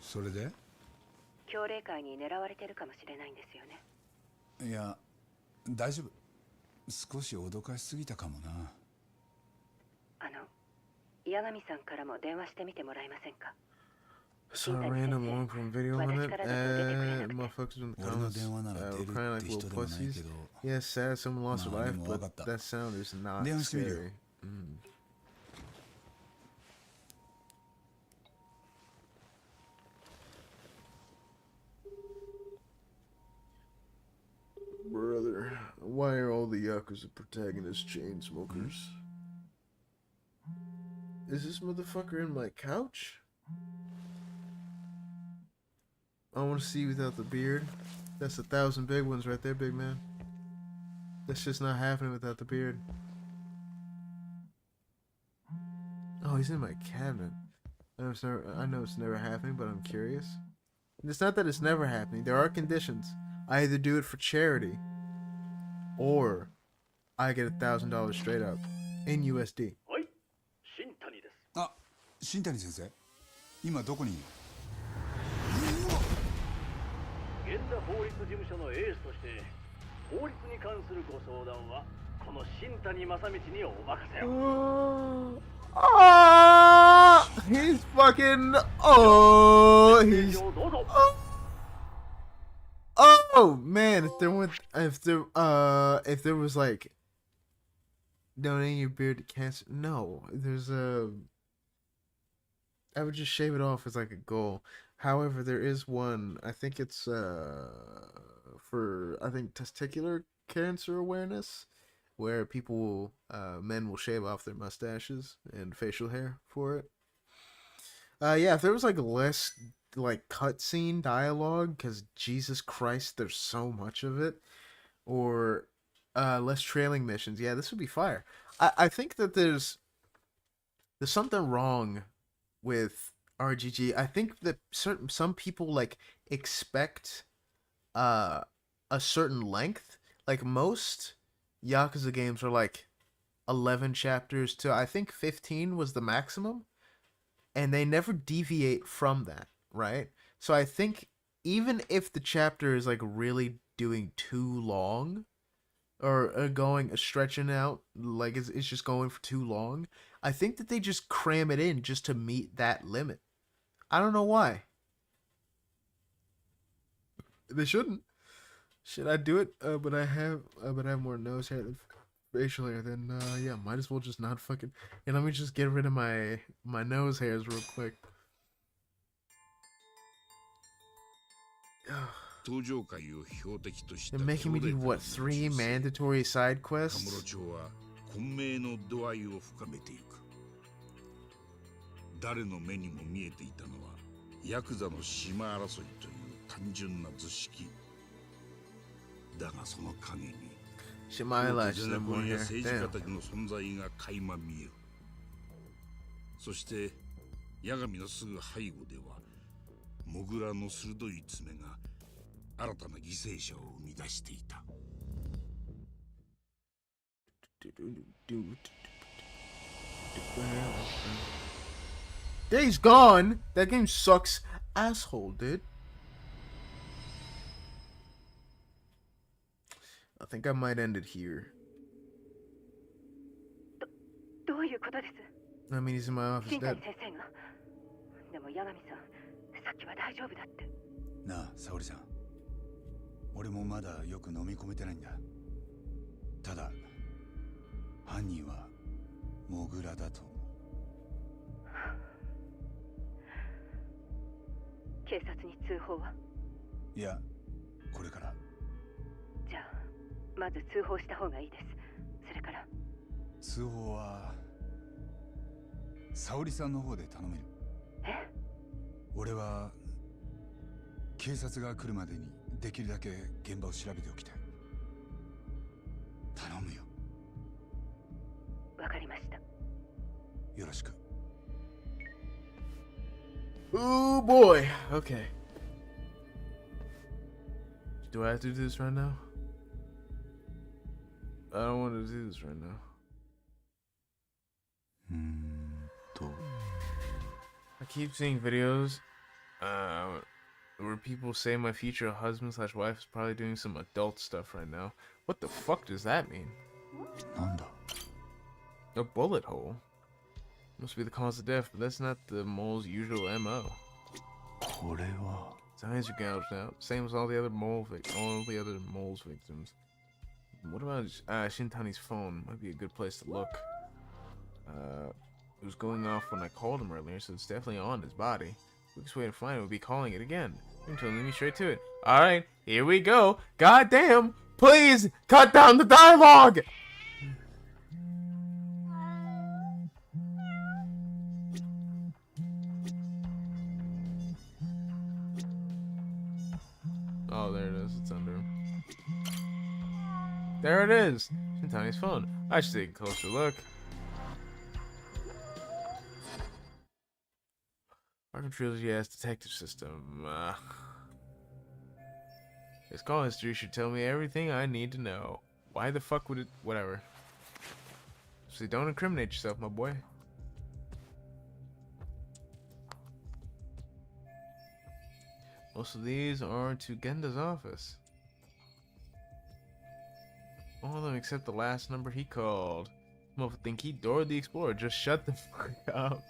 それで？強霊会に狙われてるかもしれないんですよね。いや、大丈夫。少し脅かしすぎたかもな。八神さんからも電話してみてもらえませんか？ Saw a random one from video on it. Motherfuckers in the comments were crying like little pussies. Yeah, sad someone lost their life, but that sound is not scary. Brother, why are all the Yakuza protagonists chain smokers? Is this motherfucker in my couch? I want to see you without the beard. That's 1,000 big ones right there, big man. That's just not happening without the beard. Oh, he's in my cabinet. I know it's never happening, but I'm curious. And it's not that it's never happening. There are conditions. I either do it for charity, or I get $1,000 straight up in USD. 新谷先生、今どこにいる？源田法律事務所のエースとして法律に関するご相談はこの新谷正道にお任せを。He's fucking. Oh, he's. Oh man, if there was like donating your beard to cancer, no, I would just shave it off as like a goal. However, there is one. I think it's for testicular cancer awareness, where men will shave off their mustaches and facial hair for it. Yeah, if there was like less like cutscene dialogue, because Jesus Christ, there's so much of it, or less trailing missions. Yeah, this would be fire. I think that there's something wrong with RGG. I think that some people like expect a certain length. Like most Yakuza games are like 11 chapters to I think 15 was the maximum, and they never deviate from that, right? So I think even if the chapter is like really doing too long, or stretching out, like it's just going for too long, I think that they just cram it in just to meet that limit. I don't know why. They shouldn't. Should I do it? But I have more nose hair than facial hair. Then yeah, might as well just not fucking. And let me just get rid of my nose hairs real quick. They're making me do what, 3 mandatory side quests? 誰の目にも見えていたのはヤクザの島争いという単純な図式だがその陰にゼネコンや政治家たちの存在が垣間見える。そして八神のすぐ背後ではモグラの鋭い爪が新たな犠牲者を生み出していた。Days Gone? That game sucks asshole, dude. I think I might end it here. どういうことです？ I mean, he's in my office 新 dead. 谷先生が。でも八神さん、さっきは大丈夫だって。なあ、沙織さん。俺もまだよく飲み込めてないんだ。ただ、犯人はモグラだと思う。警察に通報は？いや、これから。じゃあ、まず通報した方がいいです。それから。通報は沙織さんの方で頼める？え？俺は警察が来るまでにできるだけ現場を調べておきたい。頼むよ。わかりました。よろしく。Oh boy. Okay. Do I have to do this right now? I don't want to do this right now. I keep seeing videos where people say my future husband / wife is probably doing some adult stuff right now. What the fuck does that mean? A bullet hole? Must be the cause of death, but that's not the mole's usual MO. His eyes are gouged out, same as all the other moles victims. What about Shintani's phone? Might be a good place to look. It was going off when I called him earlier, so it's definitely on his body. Quickest way to find it would be calling it again. Let me straight to it. Alright, here we go. Goddamn! Please cut down the dialogue! Oh, there it is. It's under him. There it is. Shintani's phone. I should take a closer look. Arkham Trilogy has detective system. His call history should tell me everything I need to know. Why the fuck would it? Whatever. So don't incriminate yourself, my boy. Most of these are to Genda's office. All of them except the last number he called. Motherfucker think he Dora the Explorer. Just shut the fuck up.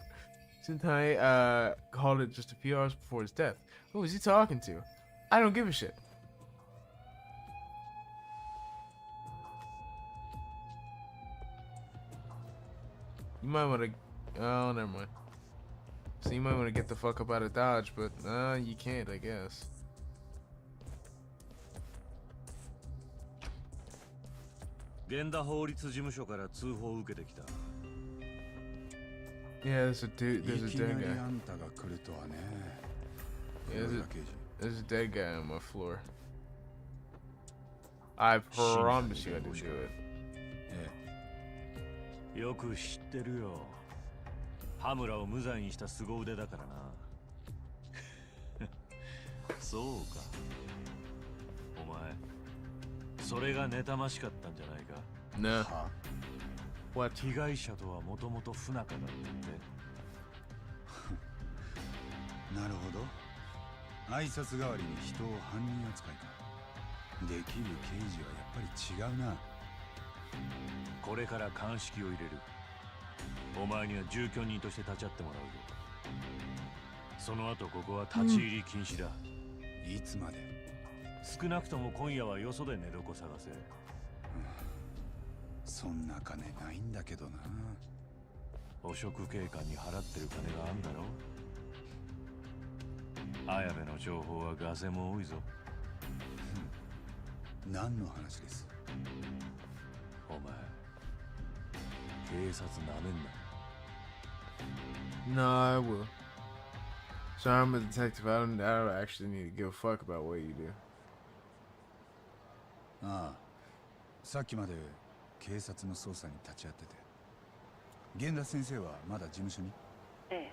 Sentai called it just a few hours before his death. Who is he talking to? I don't give a shit. You might want to... Oh, never mind. So you might want to get the fuck up out of Dodge, but you can't, I guess. Genda 法律事務所から通報を受けてきた。Yeah, there's a dude. There's a dead guy. Yeah, there's a dead guy on my floor. I promise you I didn't do it. よく知ってるよ。羽村を無罪にした凄腕だからな。そうか。お前、それが妬ましかったんじゃないか。No. What? 被害者とはもともと不仲だったって。なるほど。挨拶代わりに人を犯人扱いか。できる刑事はやっぱり違うな。これから鑑識を入れる。お前には住居人として立ち会ってもらうぞ。その後ここは立ち入り禁止だ。いつまで？少なくとも今夜はよそで寝床探せ。そんな金ないんだけどな。汚職警官に払ってる金があんだろ。綾部の情報はガセも多いぞ。何の話です？お前、警察なめんな。No, I will. So I'm a detective. I don't actually need to give a fuck about what you do. ああ、さっきまで警察の捜査に立ち会ってて。源田先生はまだ事務所に？え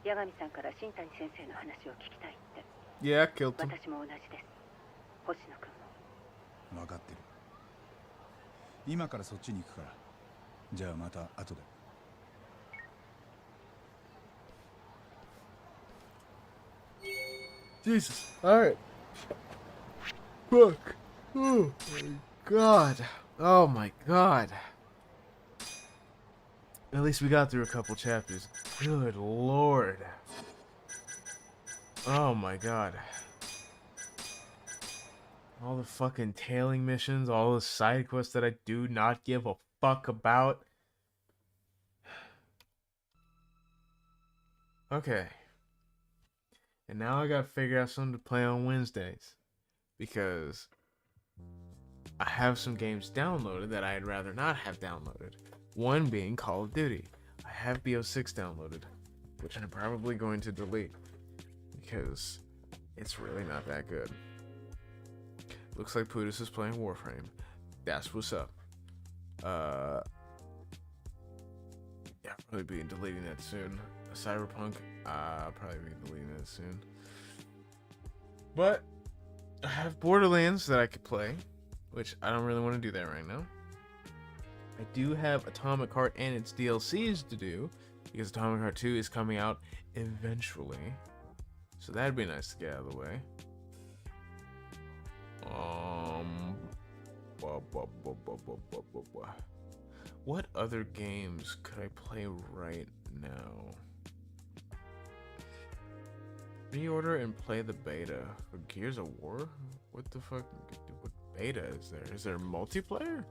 え。八神さんから新谷先生の話を聞きたいって。Yeah, I killed him. 私も同じです。星野君も。分かってる。今からそっちに行くから。じゃあまた後で。Jesus. Alright. Fuck. Oh my god. Oh my god. At least we got through a couple chapters. Good lord. Oh my god. All the fucking tailing missions, all the side quests that I do not give a fuck about. Okay. And now I gotta figure out something to play on Wednesdays. Because I have some games downloaded that I'd rather not have downloaded. One being Call of Duty. I have BO6 downloaded, which I'm probably going to delete. Because it's really not that good. Looks like Pudis is playing Warframe. That's what's up. Yeah, I'll probably be deleting that soon. Cyberpunk, I'll probably be deleting that soon. But I have Borderlands that I could play, which I don't really want to do that right now. I do have Atomic Heart and its DLCs to do, because Atomic Heart 2 is coming out eventually. So that'd be nice to get out of the way. What other games could I play right now? Reorder and play the beta for Gears of War? What the fuck? What beta is there? Is there multiplayer?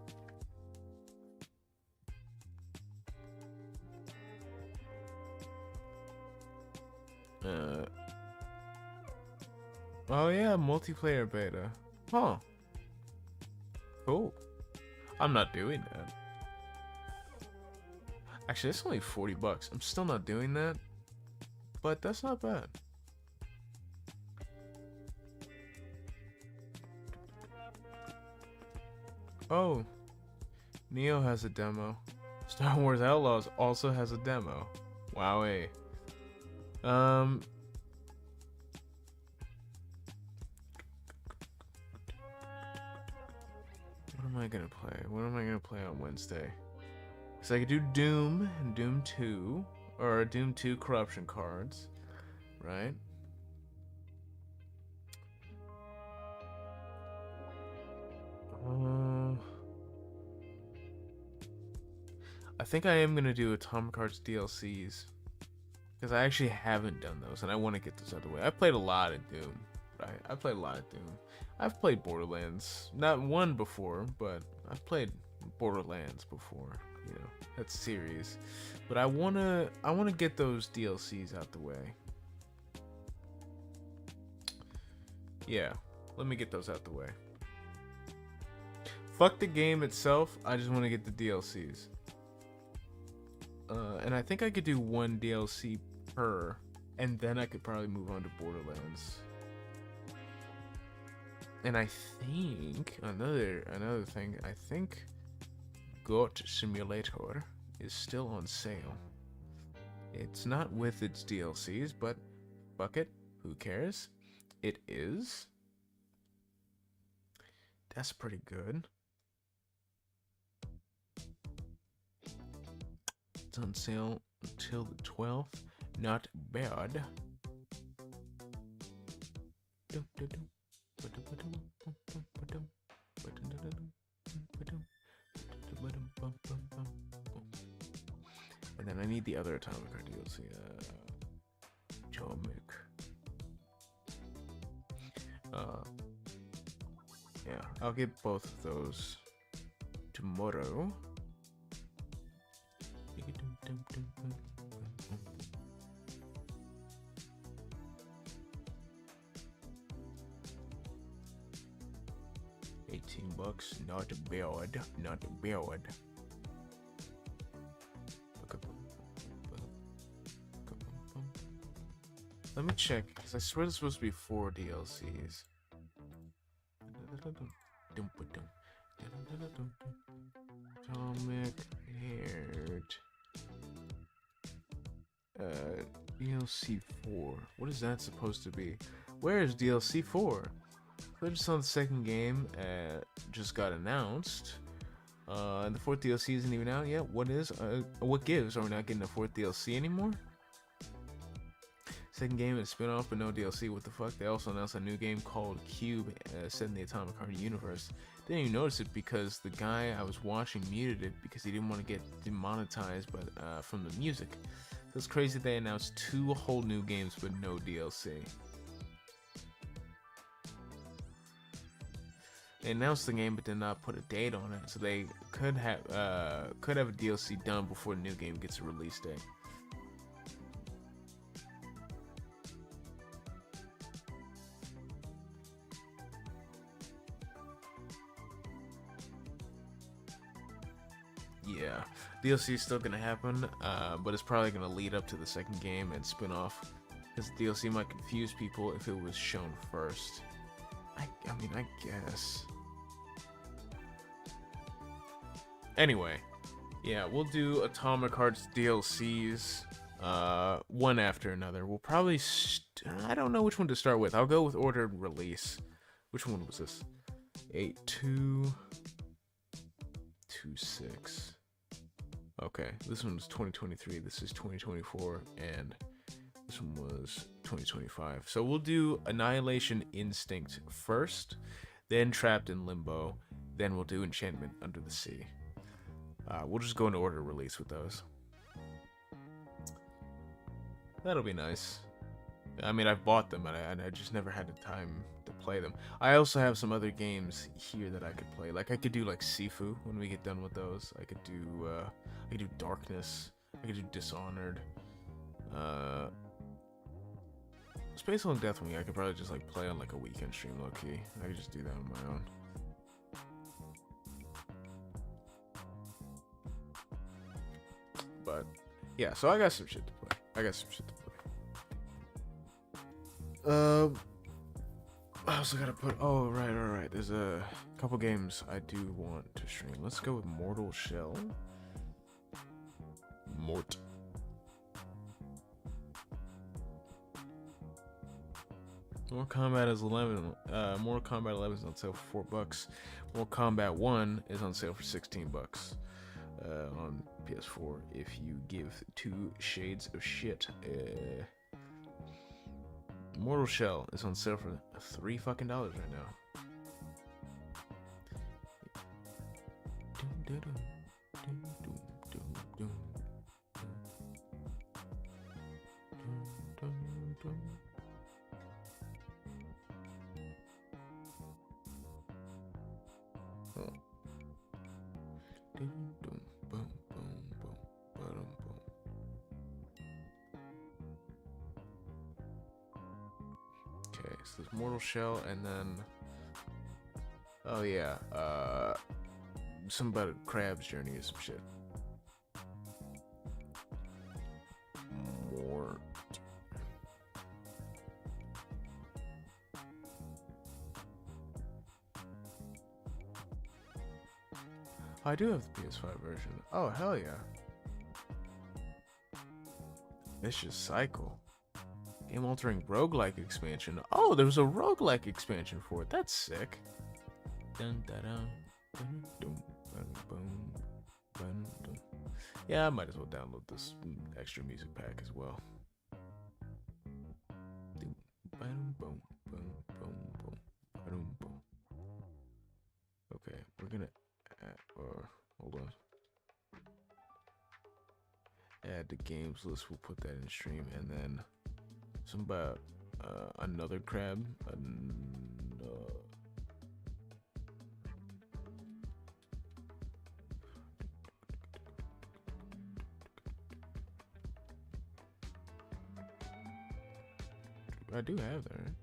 Oh yeah, multiplayer beta. Huh. Cool. I'm not doing that. Actually, it's only $40. I'm still not doing that. But that's not bad. Oh. Neo has a demo. Star Wars Outlaws also has a demo. Wowee. What am I gonna play? What am I gonna play on Wednesday? So I could do Doom and Doom 2, or Doom 2 corruption cards, right? I think I am gonna do Atomic Hearts DLCs because I actually haven't done those, and I want to get those out of the way. I played a lot of Doom, right? I played a lot of Doom. I've played Borderlands, not one before, but I've played Borderlands before. You know, that series. But I wanna get those DLCs out the way. Yeah, let me get those out the way. Fuck the game itself. I just want to get the DLCs. And I think I could do one DLC per, and then I could probably move on to Borderlands. And I think another thing, I think Goat Simulator is still on sale. It's not with its DLCs, but fuck it, who cares? It is. That's pretty good. It's on sale until the 12th. Not bad. And then I need the other Atomic Heart DLC. Atomic. Yeah, I'll get both of those tomorrow. 18 bucks, not bad, not bad. Let me check, because I swear there's supposed to be 4 DLCs. Atomic Heart. DLC 4. What is that supposed to be? Where is DLC 4? I just saw the second game just got announced. And the 4th DLC isn't even out yet. What gives? Are we not getting a 4th DLC anymore? Second game is a spin-off but no DLC. What the fuck? They also announced a new game called Cube set in the Atomic Heart universe. Didn't even notice it because the guy I was watching muted it because he didn't want to get demonetized from the music. So it's crazy they announced 2 whole new games but no DLC. They announced the game but did not put a date on it, so they could have a DLC done before the new game gets a release date. Yeah, DLC is still gonna happen, but it's probably gonna lead up to the second game and spin off, because DLC might confuse people if it was shown first. I mean, I guess. Anyway, yeah, we'll do Atomic Hearts DLCs, one after another. We'll probably, I don't know which one to start with. I'll go with ordered release. Which one was this? 8226. Okay, this one was 2023, this is 2024, and this one was 2025. So we'll do Annihilation Instinct first, then Trapped in Limbo, then we'll do Enchantment Under the Sea. We'll just go in order of release with those. That'll be nice. I mean, I've bought them, and I just never had the time to play them. I also have some other games here that I could play. Like, I could do, like, Sifu when we get done with those. I could do Darkness. I could do Dishonored. Space Hulk Deathwing, I could probably just, like, play on, like, a weekend stream, low-key. I could just do that on my own. But, yeah, so I got some shit to play. I also gotta put, oh, right. There's a couple games I do want to stream. Let's go with Mortal Shell. Mortal Kombat is 11. Mortal Kombat 11 is on sale for $4. Mortal Kombat 1 is on sale for $16 on PS4. If you give 2 shades of shit, Mortal Shell is on sale for $3 right now. Okay, so there's Mortal Shell, and then oh yeah, some about a crab's journey or some shit. More. I do have the PS5 version. Oh hell yeah. Vicious Cycle. Game altering roguelike expansion. Oh, there was a roguelike expansion for it. That's sick. Dun, da, dun, dun, dun, dun, boom, dun, dun. Yeah, I might as well download this extra music pack as well. Dun, boom, boom, boom, boom, boom, boom, boom. Okay, we're gonna add, hold on. Add the games list. We'll put that in stream, and then some about another crab. I do have that. Right?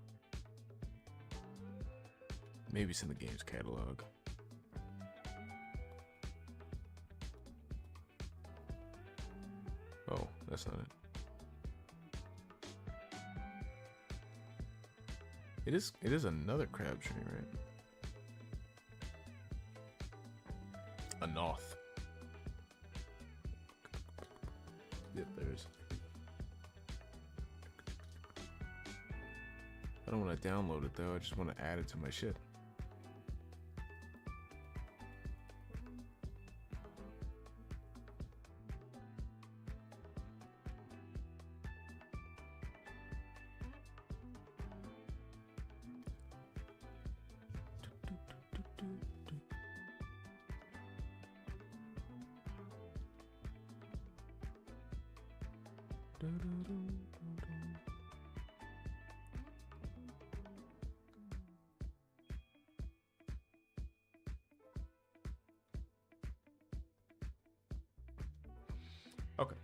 Maybe it's in the game's catalog. Oh, that's not it. It is another crab tree, right? A Noth. Yep, there is. I don't want to download it though, I just want to add it to my shit. Okay.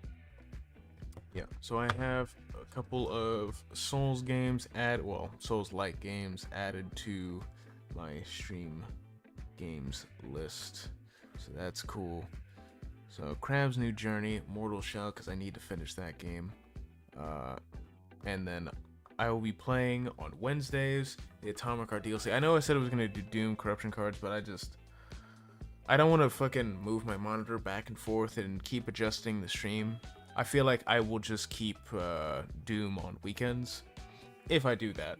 Yeah, so I have a couple of Souls games Souls-like games added to my stream games list. So that's cool. So Crab's New Journey, Mortal Shell, because I need to finish that game. And then I will be playing on Wednesdays the Atomic Heart DLC. I know I said I was going to do Doom Corruption Cards, but I don't want to fucking move my monitor back and forth and keep adjusting the stream. I feel like I will just keep Doom on weekends if I do that.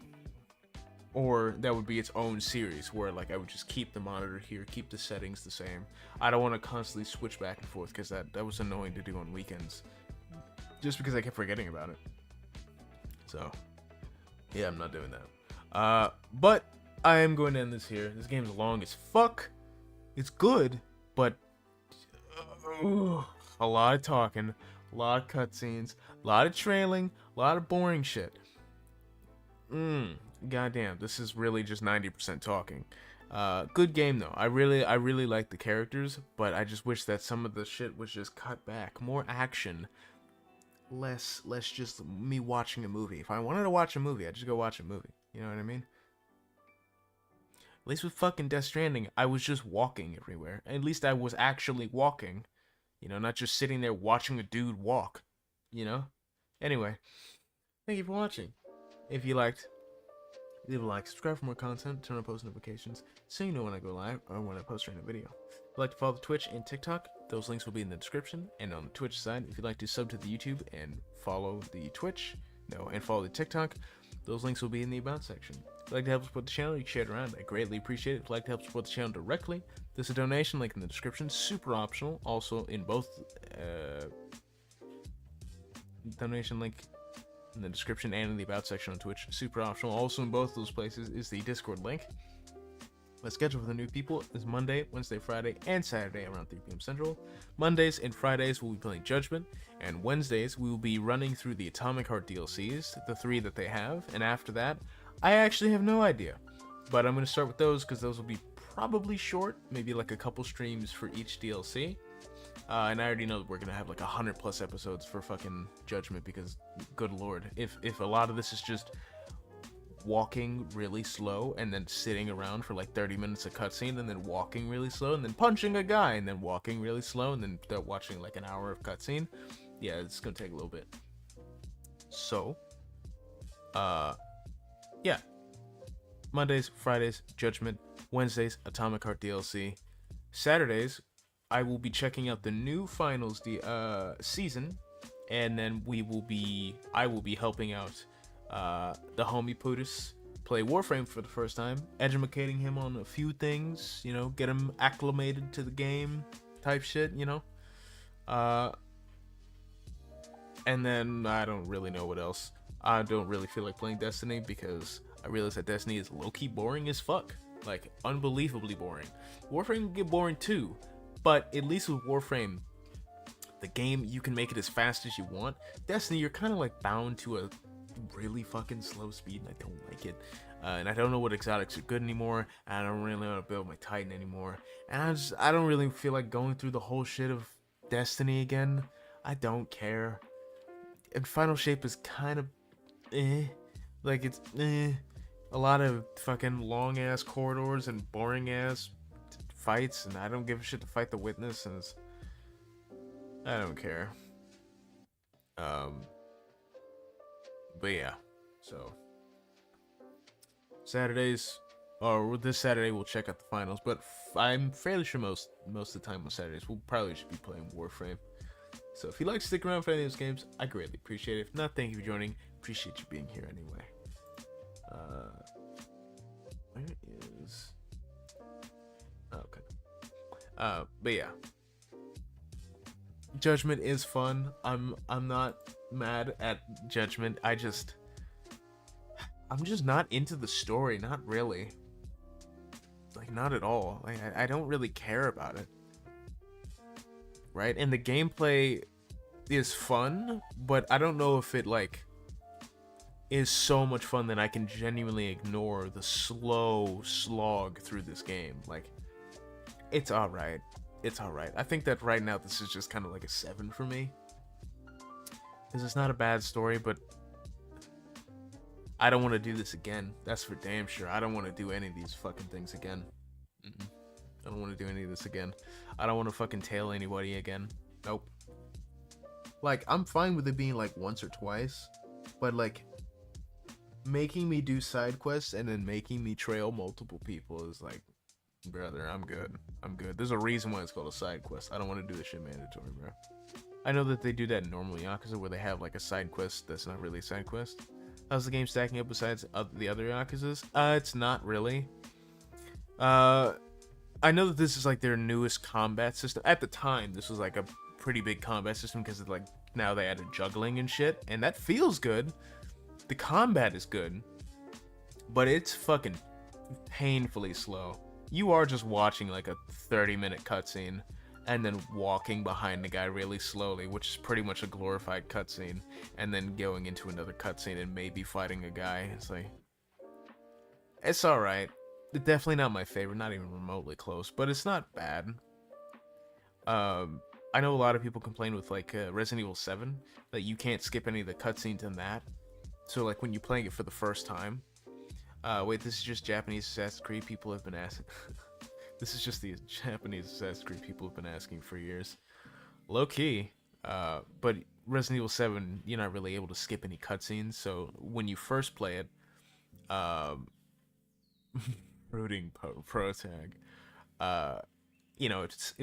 Or that would be its own series where like I would just keep the monitor here, keep the settings the same. I don't want to constantly switch back and forth because that was annoying to do on weekends. Just because I kept forgetting about it. So, yeah, I'm not doing that. But I am going to end this here. This game's long as fuck. It's good, but a lot of talking, a lot of cutscenes, a lot of trailing, a lot of boring shit. Goddamn, this is really just 90% talking. Good game though. I really like the characters, but I just wish that some of the shit was just cut back. More action, less just me watching a movie. If I wanted to watch a movie, I'd just go watch a movie. You know what I mean? At least with fucking Death Stranding, I was just walking everywhere. At least I was actually walking. You know, not just sitting there watching a dude walk. You know? Anyway, thank you for watching. If you liked, leave a like, subscribe for more content, turn on post notifications so you know when I go live or when I post a random video. If you'd like to follow the Twitch and TikTok, those links will be in the description. And on the Twitch side, if you'd like to sub to the YouTube and follow the Twitch, and follow the TikTok, those links will be in the About section. If you'd like to help support the channel, you can share it around. I greatly appreciate it. If you'd like to help support the channel directly, there's a donation link in the description. Super optional. Also in both donation link in the description and in the About section on Twitch. Super optional. Also in both those places is the Discord link. My schedule for the new people is Monday, Wednesday, Friday, and Saturday around 3 p.m. Central. Mondays and Fridays we'll be playing Judgment, and Wednesdays we will be running through the Atomic Heart DLCs, the 3 that they have, and after that, I actually have no idea. But I'm going to start with those because those will be probably short, maybe like a couple streams for each DLC. And I already know that we're going to have like 100 plus episodes for fucking Judgment because, good lord, if a lot of this is just walking really slow and then sitting around for like 30 minutes of cutscene and then walking really slow and then punching a guy and then walking really slow and then watching like an hour of cutscene, yeah, it's gonna take a little bit. So yeah, Mondays, Fridays, Judgment. Wednesdays, Atomic Heart DLC. Saturdays, I will be checking out the new finals season, and then I will be helping out the homie Putis play Warframe for the first time, educating him on a few things, you know, get him acclimated to the game type shit, you know. And then I don't really know what else. I don't really feel like playing Destiny because I realize that Destiny is low-key boring as fuck. Like, unbelievably boring. Warframe can get boring too, but at least with Warframe, the game, you can make it as fast as you want. Destiny, you're kind of like bound to a really fucking slow speed, and I don't like it. And I don't know what exotics are good anymore. I don't really want to build my Titan anymore. And I don't really feel like going through the whole shit of Destiny again. I don't care. And Final Shape is kind of like it's a lot of fucking long ass corridors and boring ass fights, and I don't give a shit to fight the Witness, and I don't care. But yeah, so Saturdays, or this Saturday we'll check out the finals, but I'm fairly sure most of the time on Saturdays we'll probably just be playing Warframe. So if you'd like to stick around for any of those games, I greatly appreciate it. If not, thank you for joining. Appreciate you being here anyway. Where is... Okay. But yeah. Judgment is fun. I'm not mad at Judgment. I'm just not into the story. Not really. Like, not at all. Like, I don't really care about it. Right? And the gameplay is fun, but I don't know if it, like, is so much fun that I can genuinely ignore the slow slog through this game. Like, it's alright. It's alright. I think that right now this is just kind of like a 7 for me. Because it's not a bad story, but I don't want to do this again. That's for damn sure. I don't want to do any of these fucking things again. I don't want to do any of this again. I don't want to fucking tail anybody again. Nope. Like, I'm fine with it being like once or twice, but like making me do side quests and then making me trail multiple people is like, brother, I'm good. I'm good. There's a reason why it's called a side quest. I don't want to do this shit mandatory, bro. I know that they do that in normal Yakuza where they have like a side quest that's not really a side quest. How's the game stacking up besides the other Yakuzas? It's not really. I know that this is like their newest combat system. At the time, this was like a pretty big combat system because of like now they added juggling and shit, and that feels good. The combat is good, but it's fucking painfully slow. You are just watching like a 30-minute cutscene and then walking behind the guy really slowly, which is pretty much a glorified cutscene, and then going into another cutscene and maybe fighting a guy. It's like, it's alright. Definitely not my favorite, not even remotely close, but it's not bad. I know a lot of people complain with like Resident Evil 7 that you can't skip any of the cutscenes in that. So like when you're playing it for the first time, wait, this is just Japanese Assassin's Creed people have been asking. This is just the Japanese Assassin's Creed people have been asking for years. Low key, but Resident Evil 7, you're not really able to skip any cutscenes. So when you first play it, rooting protag, you know, it's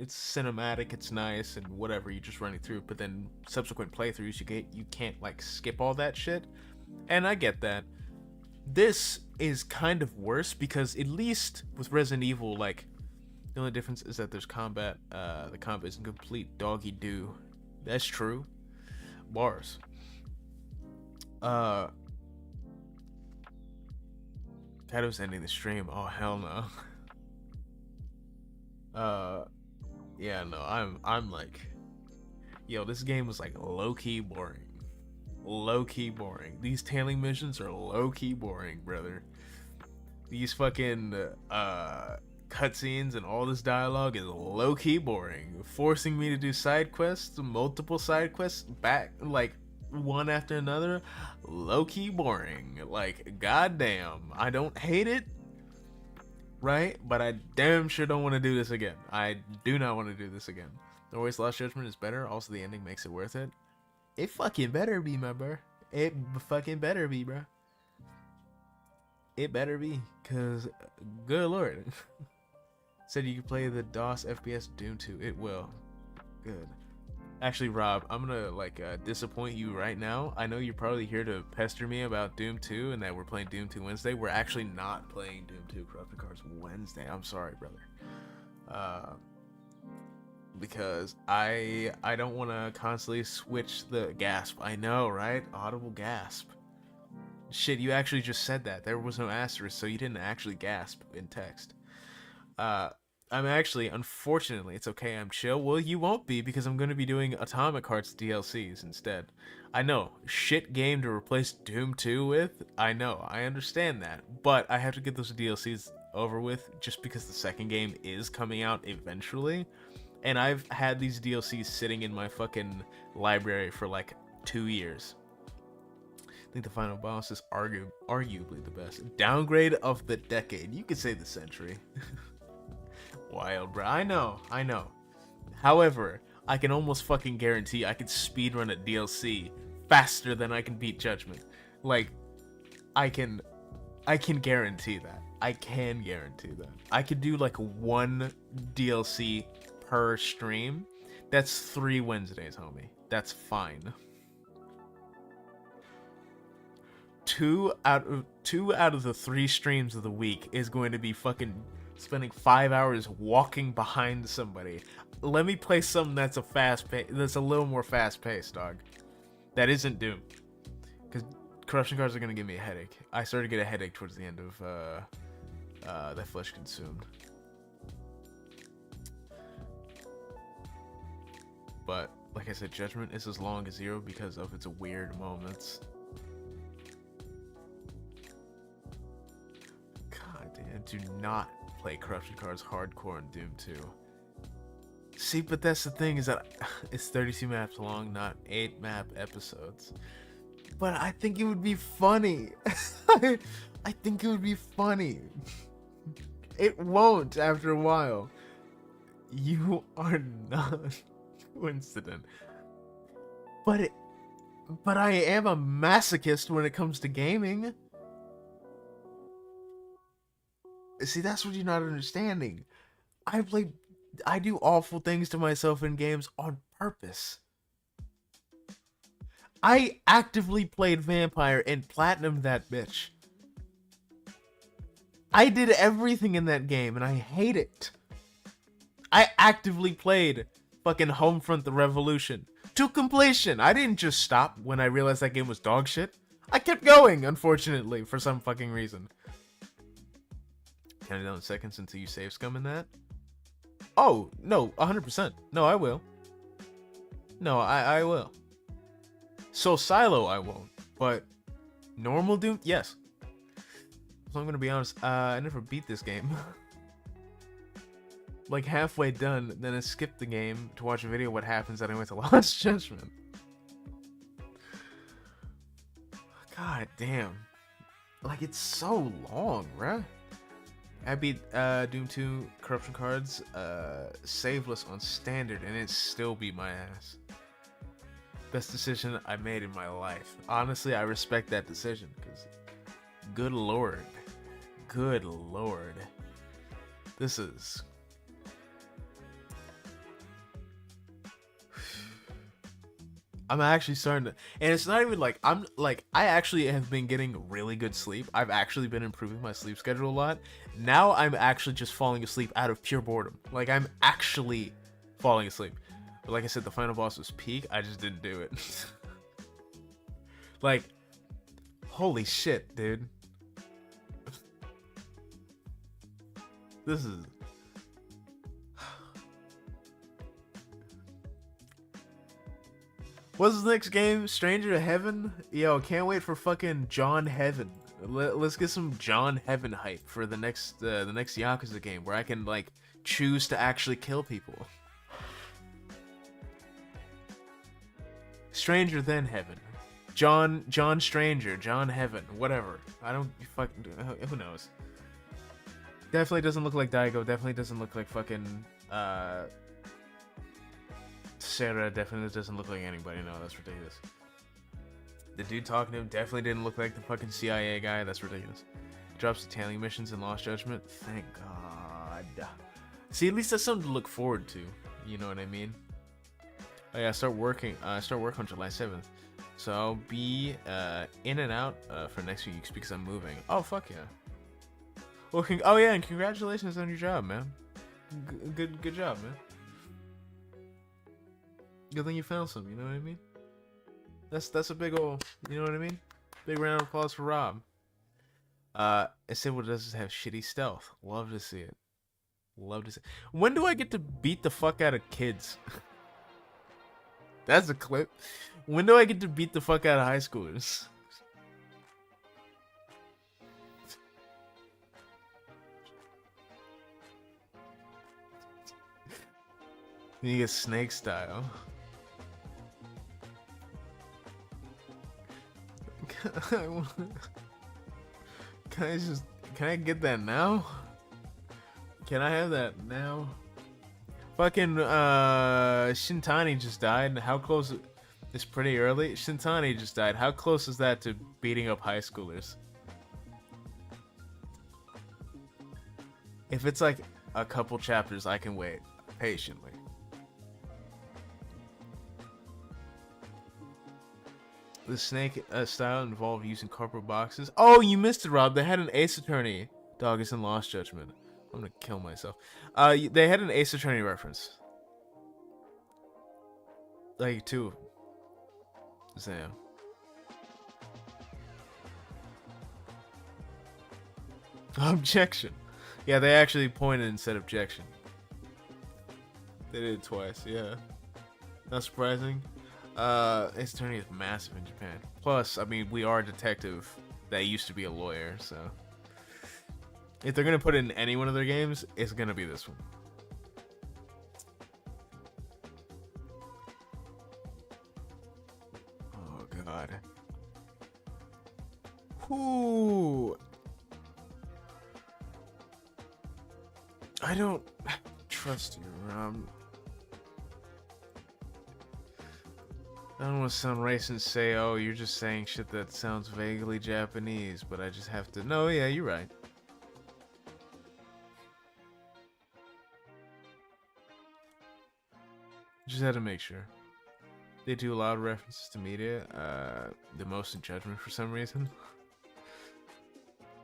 cinematic, it's nice and whatever, you just running through. But then subsequent playthroughs, you can't like skip all that shit, and I get that. This is kind of worse because at least with Resident Evil, like, the only difference is that there's combat. The combat isn't complete doggy do. That's true. Bars. Kaido's ending the stream. Oh hell no. Yeah, no, I'm like, yo, this game was like low-key boring. Low-key boring. These tailing missions are low-key boring, brother. These fucking cutscenes and all this dialogue is low-key boring. Forcing me to do side quests, multiple side quests back like one after another, low-key boring. Like, goddamn, I don't hate it, right? But I damn sure don't want to do this again. I do not want to do this again. Always Lost Judgment is better. Also, the ending makes it worth it. It fucking better be, my bro. It fucking better be, bro. It better be, cause good lord. Said you could play the DOS FPS Doom 2. It will. Good. Actually, Rob, I'm gonna like disappoint you right now. I know you're probably here to pester me about Doom 2 and that we're playing Doom 2 Wednesday. We're actually not playing Doom 2 Corrupted Cards Wednesday. I'm sorry, brother. Because I don't want to constantly switch the gasp. I know, right? Audible gasp. Shit, you actually just said that. There was no asterisk, so you didn't actually gasp in text. I'm actually, unfortunately, it's okay, I'm chill. Well, you won't be, because I'm going to be doing Atomic Hearts DLCs instead. I know, shit game to replace Doom 2 with. I know, I understand that. But I have to get those DLCs over with, just because the second game is coming out eventually. And I've had these DLCs sitting in my fucking library for like 2 years. I think the final boss is arguably the best. Downgrade of the decade. You could say the century. Wild, bro. I know. However, I can almost fucking guarantee I could speedrun a DLC faster than I can beat Judgment. Like, I can guarantee that. I can guarantee that. I could do like one DLC per stream. That's 3 Wednesdays, homie. That's fine. 2 out of the 3 streams of the week is going to be fucking spending 5 hours walking behind somebody. Let me play something that's that's a little more fast paced, dog. That isn't Doom. Because corruption cards are gonna give me a headache. I started to get a headache towards the end of that Flesh Consumed. But like I said, Judgment is as long as 0 because of its weird moments. God damn, do not play corruption cards hardcore in Doom 2. See, but that's the thing, is that it's 32 maps long, not 8 map episodes. But I think it would be funny. I think it would be funny. It won't after a while. You are not coincident. But I am a masochist when it comes to gaming. See, that's what you're not understanding. I do awful things to myself in games on purpose. I actively played Vampire and platinumed that bitch. I did everything in that game and I hate it. I actively played fucking Homefront the Revolution to completion. I didn't just stop when I realized that game was dog shit. I kept going, unfortunately, for some fucking reason. Counting down seconds until you save scum in that? Oh, no, 100%. No, I will. No, I will. So Silo, I won't. But normal Doom, yes. So I'm gonna be honest, I never beat this game. Like halfway done, then I skipped the game to watch a video of what happens, and I went to Lost Judgment. God damn. Like, it's so long, bruh. I beat Doom 2 Corruption Cards saveless on standard, and it still beat my ass. Best decision I made in my life. Honestly, I respect that decision, because good lord. Good lord. This is... I'm actually starting to, and it's not even like, I actually have been getting really good sleep. I've actually been improving my sleep schedule a lot. Now I'm actually just falling asleep out of pure boredom. Like, I'm actually falling asleep. But like I said, the final boss was peak. I just didn't do it. Like, holy shit, dude. This is. What's the next game? Stranger to Heaven? Yo, can't wait for fucking John Heaven. Let's get some John Heaven hype for the next Yakuza game where I can like choose to actually kill people. Stranger than Heaven. John Stranger, John Heaven, whatever. I don't fucking, who knows. Definitely doesn't look like Daigo, definitely doesn't look like fucking Sarah, definitely doesn't look like anybody. No, that's ridiculous. The dude talking to him definitely didn't look like the fucking CIA guy. That's ridiculous. Drops detailing missions in Lost Judgment. Thank God. See, at least that's something to look forward to. You know what I mean? Oh yeah, I start work on July 7th. So I'll be in and out for next few weeks because I'm moving. Oh, fuck yeah. Well, oh yeah, and congratulations on your job, man. Good job, man. Good thing you found some, you know what I mean? That's a big ol', you know what I mean? Big round of applause for Rob. Assemble does have shitty stealth. Love to see it. Love to see. When do I get to beat the fuck out of kids? That's a clip. When do I get to beat the fuck out of high schoolers? You get snake style. Can I get that now? Can I have that now? Fucking Shintani just died. How close? It's pretty early. Shintani just died. How close is that to beating up high schoolers? If it's like a couple chapters, I can wait patiently. The snake style involved using cardboard boxes. Oh, you missed it, Rob. They had an Ace Attorney. Dog is in Lost Judgment. I'm gonna kill myself. They had an Ace Attorney reference. Like two. Sam. Objection. Yeah, they actually pointed and said objection. They did it twice. Yeah. Not surprising. Ace Attorney is massive in Japan. Plus, I mean, we are a detective that used to be a lawyer, so if they're gonna put it in any one of their games, it's gonna be this one. Oh God. Whoo. I don't trust you, I don't want to sound racist and say, oh, you're just saying shit that sounds vaguely Japanese, but I just have to... No, yeah, you're right. Just had to make sure. They do a lot of references to media, the most in Judgment for some reason.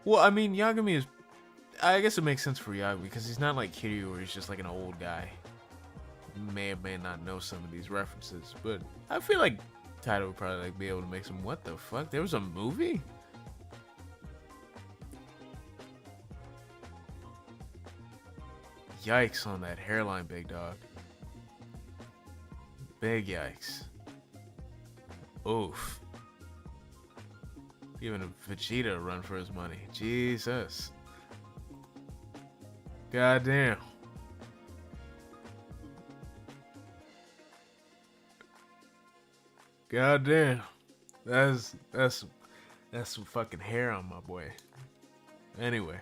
Well, I mean, Yagami is... I guess it makes sense for Yagami, because he's not like Kiryu, where he's just like an old guy. May or may not know some of these references, but I feel like Taito would probably like be able to make some. What the fuck? There was a movie? Yikes on that hairline, big dog. Big yikes. Oof. Giving a Vegeta a run for his money. Jesus. Goddamn. Goddamn. That's some fucking hair on my boy. Anyway.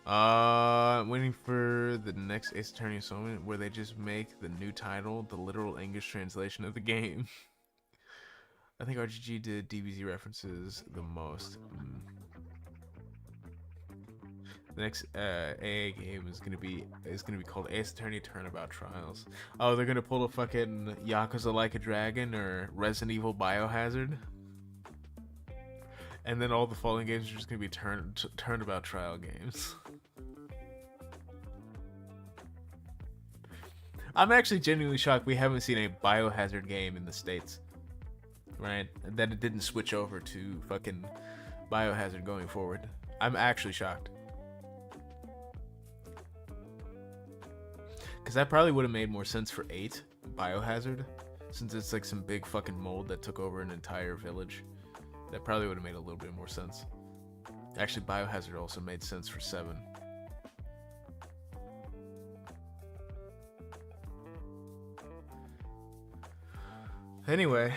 Waiting for the next Ace Attorney installment where they just make the new title the literal English translation of the game. I think RGG did DBZ references the most. The next AA game is gonna be called Ace Attorney Turnabout Trials. Oh, they're gonna pull a fucking Yakuza Like a Dragon or Resident Evil Biohazard, and then all the following games are just gonna be turnabout trial games. I'm actually genuinely shocked we haven't seen a Biohazard game in the States, right? That it didn't switch over to fucking Biohazard going forward. I'm actually shocked. because that probably would have made more sense for 8, Biohazard, since it's like some big fucking mold that took over an entire village. That probably would have made a little bit more sense. Actually, Biohazard also made sense for 7. Anyway,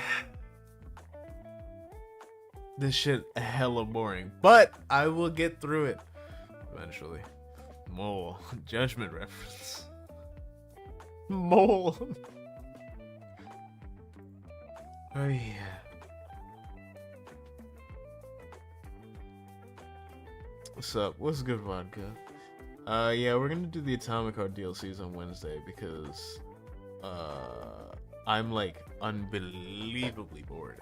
this shit hella boring, but I will get through it eventually. Mole, Judgment reference. Mole. Oh yeah. What's up? What's good, vodka? Yeah, we're gonna do the Atomic Heart DLCs on Wednesday because I'm like unbelievably bored.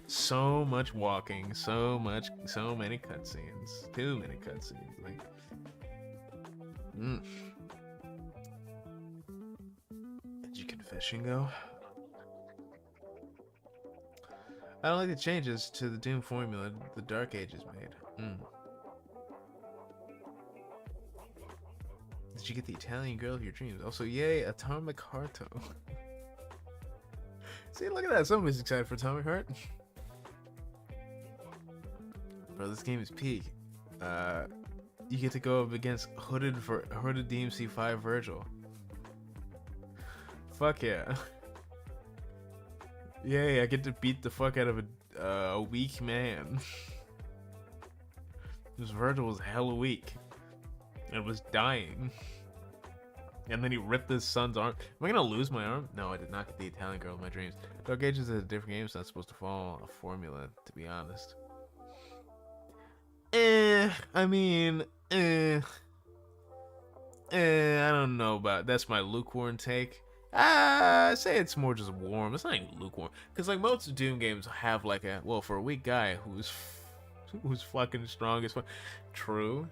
So much walking, so many cutscenes, too many cutscenes. Like, Did your confession go? I don't like the changes to the Doom formula the Dark Ages made. Did you get the Italian girl of your dreams? Also, yay, Atomic Hearto. See, look at that. Somebody's excited for Atomic Heart. Bro, this game is peak. You get to go up against Hooded DMC 5 Virgil. Fuck yeah. Yay, I get to beat the fuck out of a weak man. This Virgil was hella weak. And was dying. And then he ripped his son's arm. Am I gonna lose my arm? No, I did not get the Italian girl of my dreams. Dark Ages is a different game, so it's not supposed to follow a formula, to be honest. I mean, I don't know about that's my lukewarm take. I say it's more just warm. It's not even lukewarm, because like most Doom games have like for a weak guy who's fucking strong as fuck. True.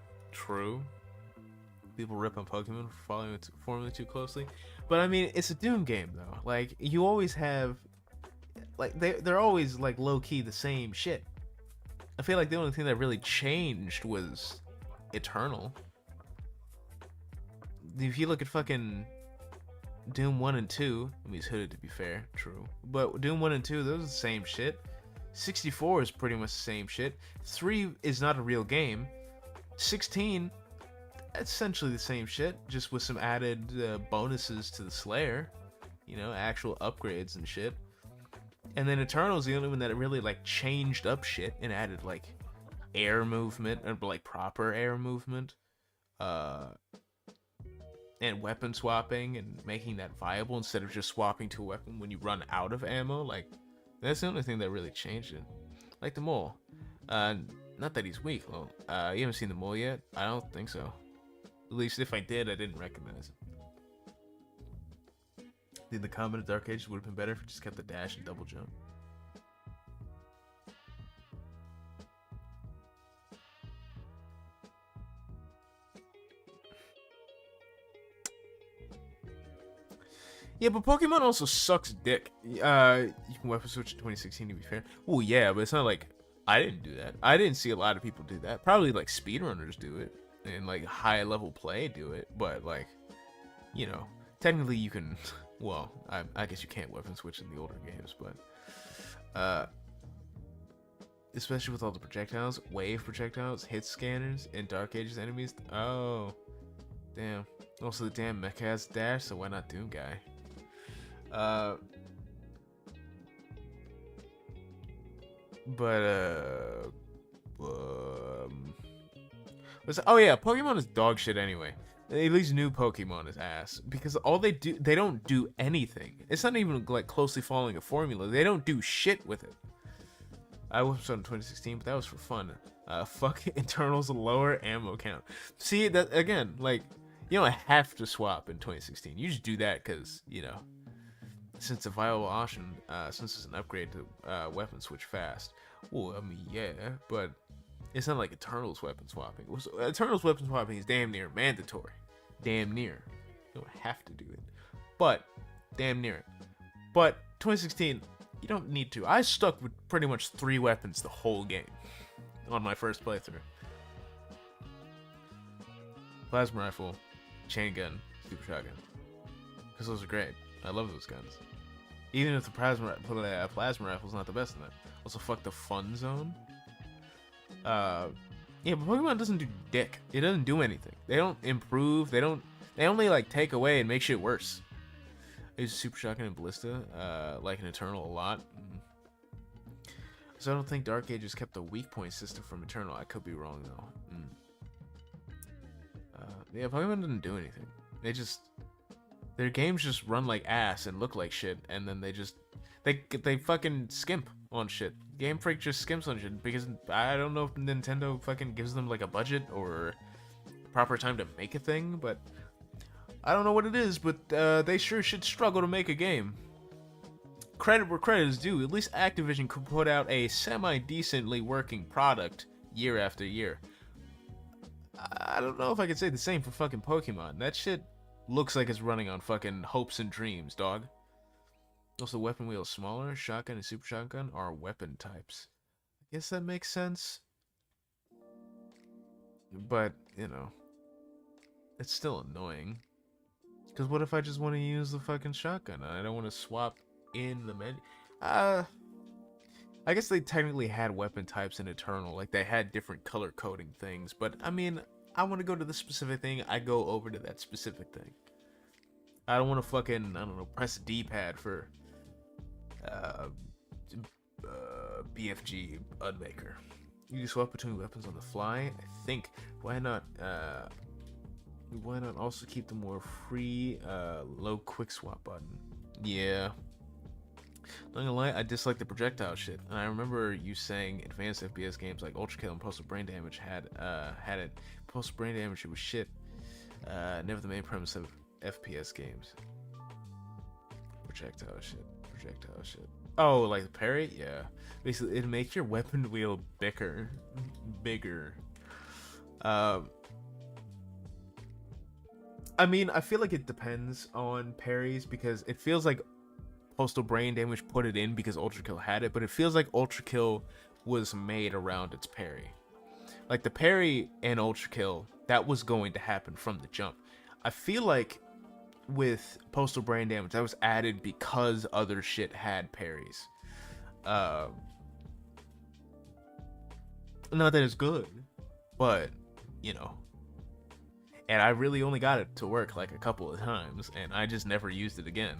People rip on Pokemon for following its formula too closely, but I mean it's a Doom game though. Like you always have, like they're always like low key the same shit. I feel like the only thing that really changed was Eternal. If you look at fucking Doom 1 and 2, I mean, it's Hooded to be fair, true. But Doom 1 and 2, those are the same shit. 64 is pretty much the same shit. 3 is not a real game. 16, essentially the same shit, just with some added bonuses to the Slayer. You know, actual upgrades and shit. And then Eternal's the only one that really like changed up shit and added like air movement and like proper air movement, and weapon swapping and making that viable instead of just swapping to a weapon when you run out of ammo. Like that's the only thing that really changed it. Like the mole, not that he's weak. Well, you haven't seen the mole yet? I don't think so. At least if I did, I didn't recognize it. Think the combat of Dark Ages would have been better if it just kept the dash and double jump. Yeah, but Pokemon also sucks dick. You can weapon switch in 2016 to be fair. Well, yeah, but it's not like I didn't do that. I didn't see a lot of people do that. Probably like speedrunners do it and like high level play do it, but like, you know, technically you can. Well, I guess you can't weapon switch in the older games, but especially with all the projectiles, wave projectiles, hit scanners, and Dark Ages enemies. Oh, damn. Also, the damn mech has dash, so why not Doom Guy? Oh yeah, Pokemon is dog shit anyway. At least new Pokemon is ass, because all they don't do anything. It's not even like closely following a formula. They don't do shit with it. I was on 2016, but that was for fun. Fuck Eternal's lower ammo count. See that again? Like you don't have to swap in 2016. You just do that because you know, since it's a viable option, since it's an upgrade to weapon switch fast. Well, I mean yeah, but it's not like Eternal's weapon swapping. Eternal's weapon swapping is damn near mandatory. Damn near. You don't have to do it. But, damn near it. But, 2016, you don't need to. I stuck with pretty much 3 weapons the whole game. On my first playthrough. Plasma rifle, chain gun, super shotgun, because those are great. I love those guns. Even if the plasma rifle's not the best in that. Also, fuck the fun zone. Yeah, but Pokemon doesn't do dick. It doesn't do anything. They don't improve. They only like take away and make shit worse. I use Super Shotgun and Ballista, like an Eternal a lot. So I don't think Dark Ages kept the weak point system from Eternal. I could be wrong though. Yeah, Pokemon didn't do anything. Their games just run like ass and look like shit, and then they fucking skimp on shit. Game Freak just skimps on shit because I don't know if Nintendo fucking gives them like a budget or proper time to make a thing, but I don't know what it is, but they sure should struggle to make a game. Credit where credit is due. At least Activision could put out a semi-decently working product year after year. I don't know if I could say the same for fucking Pokemon. That shit looks like it's running on fucking hopes and dreams, dog. Also, weapon wheel is smaller. Shotgun and super shotgun are weapon types. I guess that makes sense. But, you know, it's still annoying. Because what if I just want to use the fucking shotgun? I don't want to swap in the menu. I guess they technically had weapon types in Eternal. Like, they had different color coding things. But, I mean, I want to go to the specific thing. I go over to that specific thing. I don't want to fucking, I don't know, press D-pad for BFG Unmaker. You can swap between weapons on the fly. I think, why not also keep the more free low quick swap button? Yeah. Not gonna lie, I dislike the projectile shit. And I remember you saying advanced FPS games like Ultra Kill and Postal Brain Damage had it. Postal Brain Damage, it was shit. Never the main premise of FPS games. Projectile shit. Oh, like the parry? Yeah. Basically, it makes your weapon wheel bigger. I mean, I feel like it depends on parries because it feels like Postal Brain Damage put it in because Ultra Kill had it, but it feels like Ultra Kill was made around its parry. Like the parry and Ultra Kill, that was going to happen from the jump. I feel like with Postal Brain Damage, that was added because other shit had parries. Not that it's good, but, you know. And I really only got it to work like a couple of times, and I just never used it again.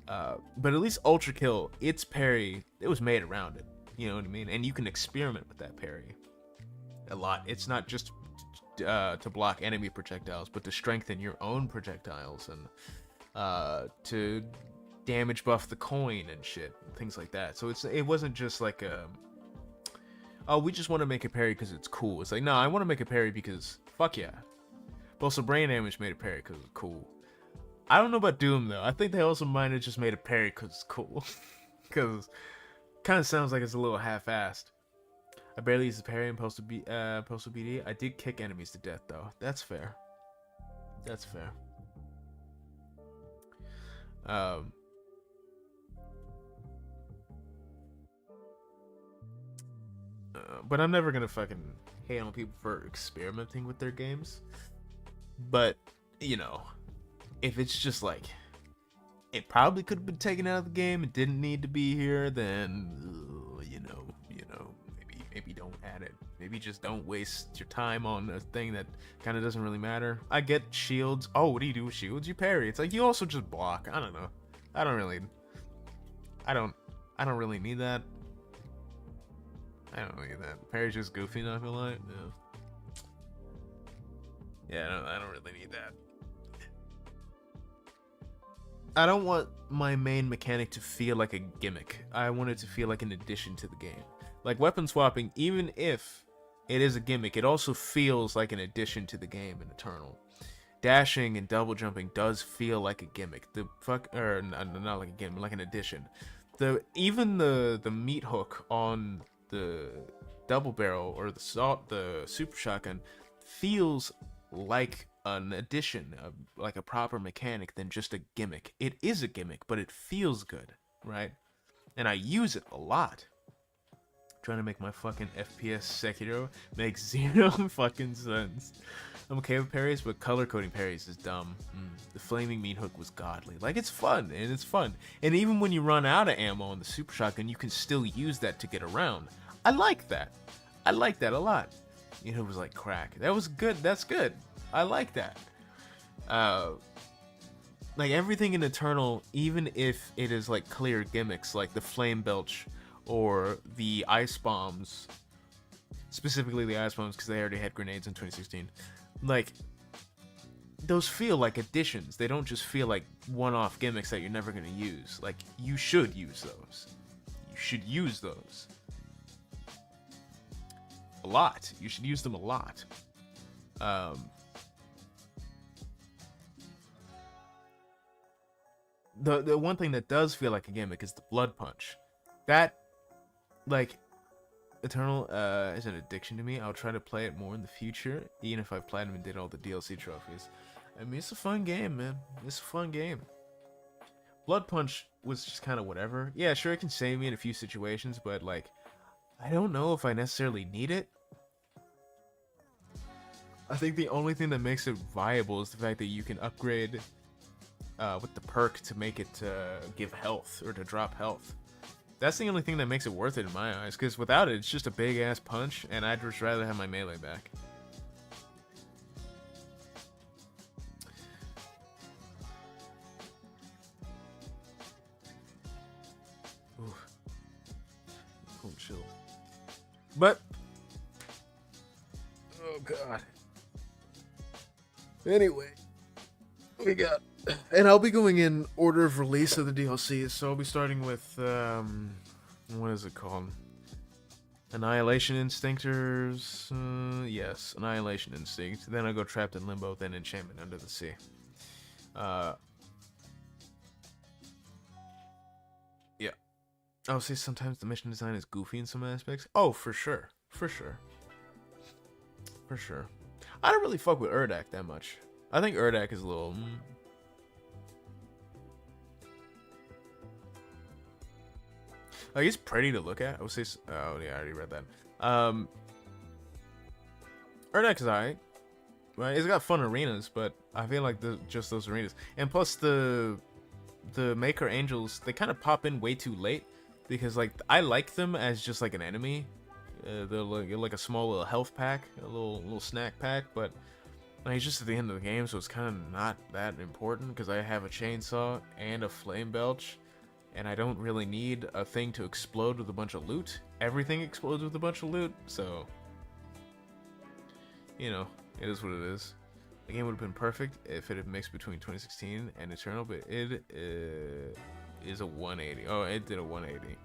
But at least Ultra Kill, its parry, it was made around it. You know what I mean? And you can experiment with that parry a lot. It's not just to block enemy projectiles, but to strengthen your own projectiles and to damage buff the coin and shit, things like that. So it wasn't just like oh, we just want to make a parry because it's cool. It's like, no, I want to make a parry because fuck yeah. Also, Brain Damage made a parry because it's cool. I don't know about Doom though. I think they also might have just made a parry because it's cool. Because kind of sounds like it's a little half-assed. I barely used the parry in Postal BD. I did kick enemies to death though. That's fair. That's fair. But I'm never gonna fucking hate on people for experimenting with their games. But, you know, if it's just like, it probably could have been taken out of the game, it didn't need to be here, then, you know, maybe don't add it. Maybe just don't waste your time on a thing that kind of doesn't really matter. I get shields. Oh, what do you do with shields? You parry. It's like, you also just block. I don't know. I don't really need that. I don't need that. Parry's just goofy, not gonna lie. Yeah, I don't really need that. I don't want my main mechanic to feel like a gimmick. I want it to feel like an addition to the game. Like weapon swapping, even if it is a gimmick, it also feels like an addition to the game in Eternal. Dashing and double jumping does feel like a gimmick. Not like a gimmick, like an addition. Even the meat hook on the double barrel or the super shotgun feels like an addition, like a proper mechanic than just a gimmick. It is a gimmick, but it feels good, right? And I use it a lot. Trying to make my fucking FPS Sekiro makes zero fucking sense. I'm okay with parries, but color coding parries is dumb. The flaming meat hook was godly. Like, it's fun, and it's fun. And even when you run out of ammo on the super shotgun, you can still use that to get around. I like that. I like that a lot. You know, it was like crack. That was good. That's good. I like that. Like, everything in Eternal, even if it is like clear gimmicks, like the flame belch or the ice bombs, specifically the ice bombs because they already had grenades in 2016, like, those feel like additions. They don't just feel like one-off gimmicks that you're never going to use. Like, you should use those. You should use those a lot. You should use them a lot. The one thing that does feel like a gimmick is the blood punch. That, like, Eternal is an addiction to me. I'll try to play it more in the future, even if I platinum and did all the DLC trophies. I mean, it's a fun game, man. It's a fun game. Blood punch was just kind of whatever. Yeah, sure, it can save me in a few situations, but, like, I don't know if I necessarily need it. I think the only thing that makes it viable is the fact that you can upgrade with the perk to make it give health or to drop health. That's the only thing that makes it worth it in my eyes, because without it, it's just a big ass punch, and I'd just rather have my melee back. Ooh. Cool, chill. But, oh god. Anyway, we got, and I'll be going in order of release of the DLCs, so I'll be starting with, what is it called? Annihilation Instinctors, yes, Annihilation Instinct, then I go Trapped in Limbo, then Enchantment Under the Sea. Yeah. I would say sometimes the mission design is goofy in some aspects. Oh, for sure. For sure. For sure. I don't really fuck with Urdak that much. I think Urdak is a little... Like, it's pretty to look at. I would say... Oh, yeah, I already read that. Urdak's alright. Right? It's got fun arenas, but I feel like just those arenas. And plus, the Maker Angels, they kind of pop in way too late. Because, like, I like them as just, like, an enemy. They're like a small little health pack, a little snack pack, but like, it's just at the end of the game, so it's kind of not that important because I have a chainsaw and a flame belch, and I don't really need a thing to explode with a bunch of loot. Everything explodes with a bunch of loot, so you know, it is what it is. The game would have been perfect if it had mixed between 2016 and Eternal, but it is a 180. Oh, it did a 180.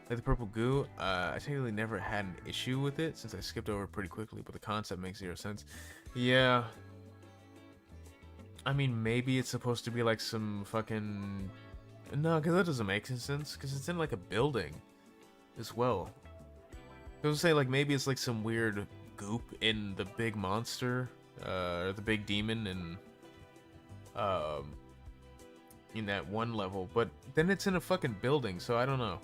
Like the purple goo, I technically never had an issue with it since I skipped over it pretty quickly, but the concept makes 0 sense. Yeah. I mean, maybe it's supposed to be like some fucking... No, because that doesn't make sense, because it's in like a building as well. I was gonna say, like, maybe it's like some weird goop in the big monster, or the big demon in that one level, but then it's in a fucking building, so I don't know.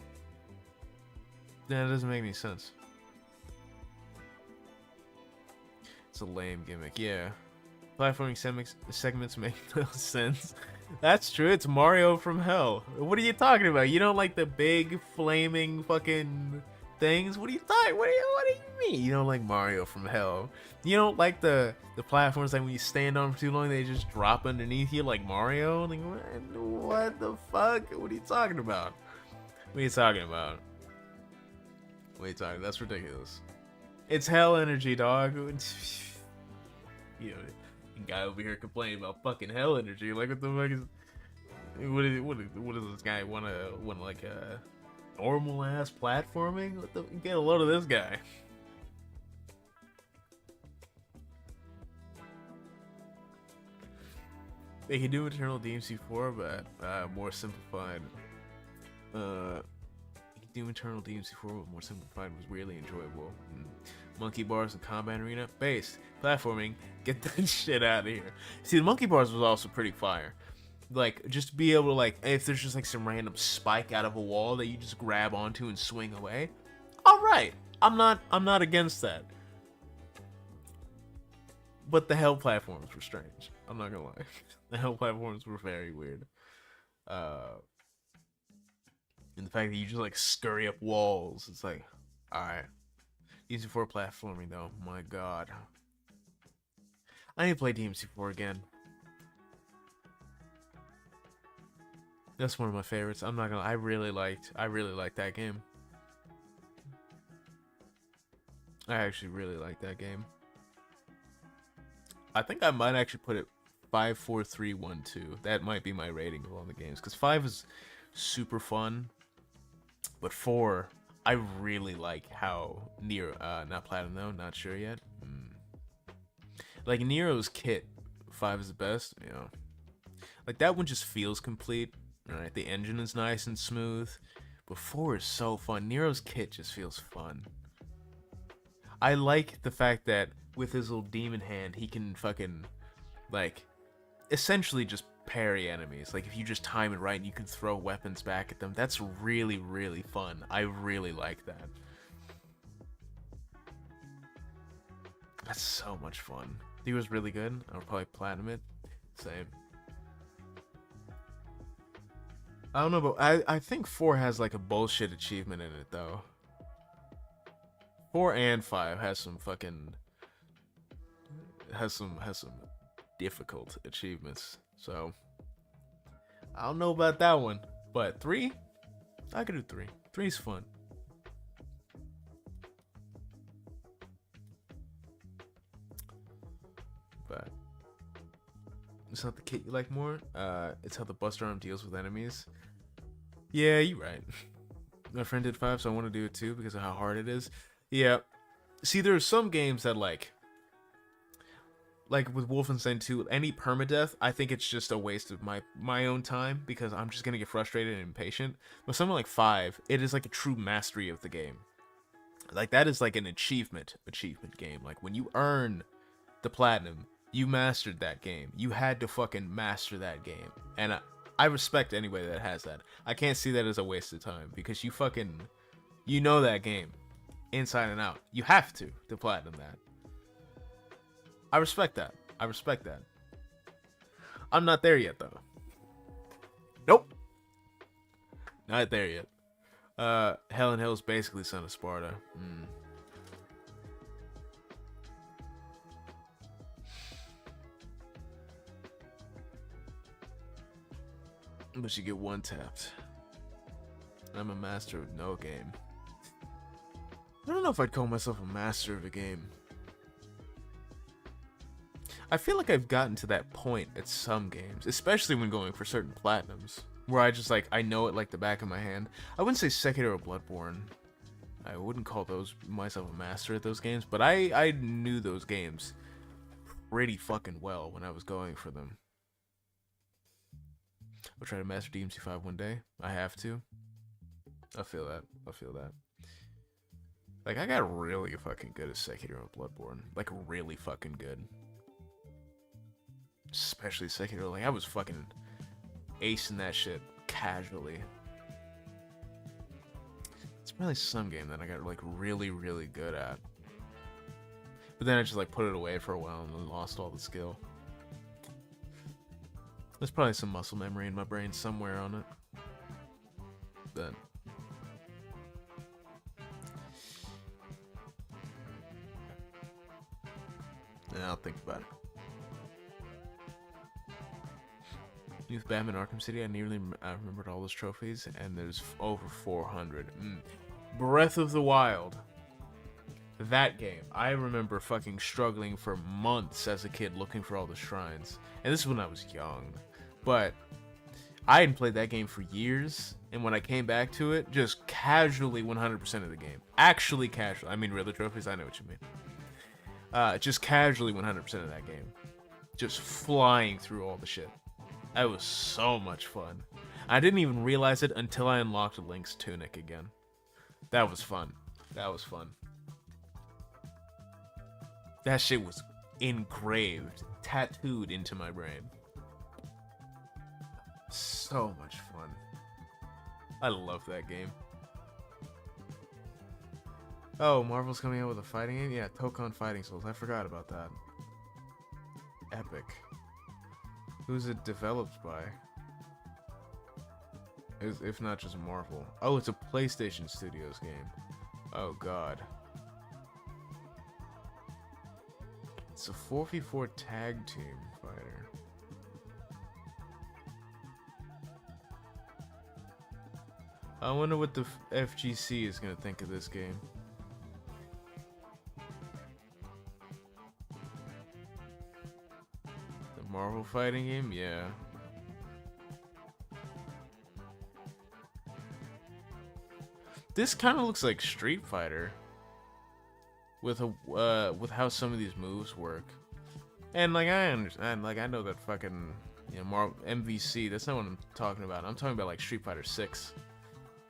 That doesn't make any sense. It's a lame gimmick, yeah. Platforming segments make no sense. That's true, it's Mario from Hell. What are you talking about? You don't like the big flaming fucking things? What are you talking? What do you mean? You don't like Mario from Hell? You don't like the platforms that when you stand on for too long they just drop underneath you like Mario? Like, what the fuck? What are you talking about? What are you talking about? Wait, sorry, that's ridiculous. It's hell energy, dog. You know, guy over here complaining about fucking hell energy. Like, what the fuck is? What does this guy want like a normal ass platforming? What the? Get a load of this guy. They can do Eternal DMC4, but more simplified. Doom Eternal DMC4 more simplified was really enjoyable. Monkey bars and combat arena, based platforming, get that shit out of here. See, the monkey bars was also pretty fire. Like, just to be able to, like, if there's just like some random spike out of a wall that you just grab onto and swing away, all right. I'm not against that. But the hell platforms were strange. I'm not gonna lie. The hell platforms were very weird. And the fact that you just like scurry up walls, it's like, alright. Easy for platforming though. My god. I need to play DMC4 again. That's one of my favorites. I'm not gonna. I really liked that game. I actually really liked that game. I think I might actually put it 5, 4, 3, 1, 2. That might be my rating of all the games because 5 is super fun, but 4, I really like how Nero, not Platinum though, not sure yet. Like Nero's kit, 5 is the best. You know, like that one just feels complete. Right, the engine is nice and smooth, but 4 is so fun. Nero's kit just feels fun. I like the fact that with his little demon hand, he can fucking, like, essentially just parry enemies. Like, if you just time it right and you can throw weapons back at them, that's really, really fun. I really like that. That's so much fun. He was really good. I would probably platinum it. Same. I don't know, but I think 4 has like a bullshit achievement in it though. 4 and 5 has some fucking has some difficult achievements. So I don't know about that one, but 3, I could do 3. 3's fun. But it's not the kit you like more. It's how the Buster Arm deals with enemies. Yeah, you're right. My friend did 5, so I want to do it too because of how hard it is. Yeah. See, there are some games that like with Wolfenstein 2, any permadeath, I think it's just a waste of my own time because I'm just gonna get frustrated and impatient. But something like 5, it is like a true mastery of the game. Like that is like an achievement game. Like when you earn the platinum, you mastered that game. You had to fucking master that game. And I respect anybody that has that. I can't see that as a waste of time because you know that game inside and out. You have to platinum that. I respect that. I'm not there yet though. Nope. Not there yet. Helen Hill's basically Son of Sparta. But you get one tapped. I'm a master of no game. I don't know if I'd call myself a master of a game. I feel like I've gotten to that point at some games, especially when going for certain platinums, where I just like, I know it like the back of my hand. I wouldn't say Sekiro or Bloodborne. I wouldn't call myself a master at those games, but I knew those games pretty fucking well when I was going for them. I'll try to master DMC5 one day. I have to. I feel that. Like, I got really fucking good at Sekiro and Bloodborne. Like, really fucking good. Especially Sekiro. Like, I was fucking acing that shit casually. It's probably some game that I got, like, really, really good at. But then I just, like, put it away for a while and then lost all the skill. There's probably some muscle memory in my brain somewhere on it. But yeah, I'll think about it. Youth Batman Arkham City, I nearly remembered all those trophies, and there's over 400. Breath of the Wild. That game, I remember fucking struggling for months as a kid looking for all the shrines. And this is when I was young. But I hadn't played that game for years, and when I came back to it, just casually 100% of the game. Actually casually. I mean, real trophies, I know what you mean. Just casually 100% of that game. Just flying through all the shit. That was so much fun. I didn't even realize it until I unlocked Link's tunic again. That was fun. That shit was engraved, tattooed into my brain. So much fun. I love that game. Oh, Marvel's coming out with a fighting game? Yeah, Tokon Fighting Souls. I forgot about that. Epic. Who's it developed by? If not just Marvel. Oh, it's a PlayStation Studios game. Oh, God. It's a 4v4 tag team fighter. I wonder what the FGC is going to think of this game. The Marvel fighting game? Yeah. This kind of looks like Street Fighter. With how some of these moves work. And like I understand, like I know that fucking, you know, Marvel MVC, that's not what I'm talking about. I'm talking about like Street Fighter 6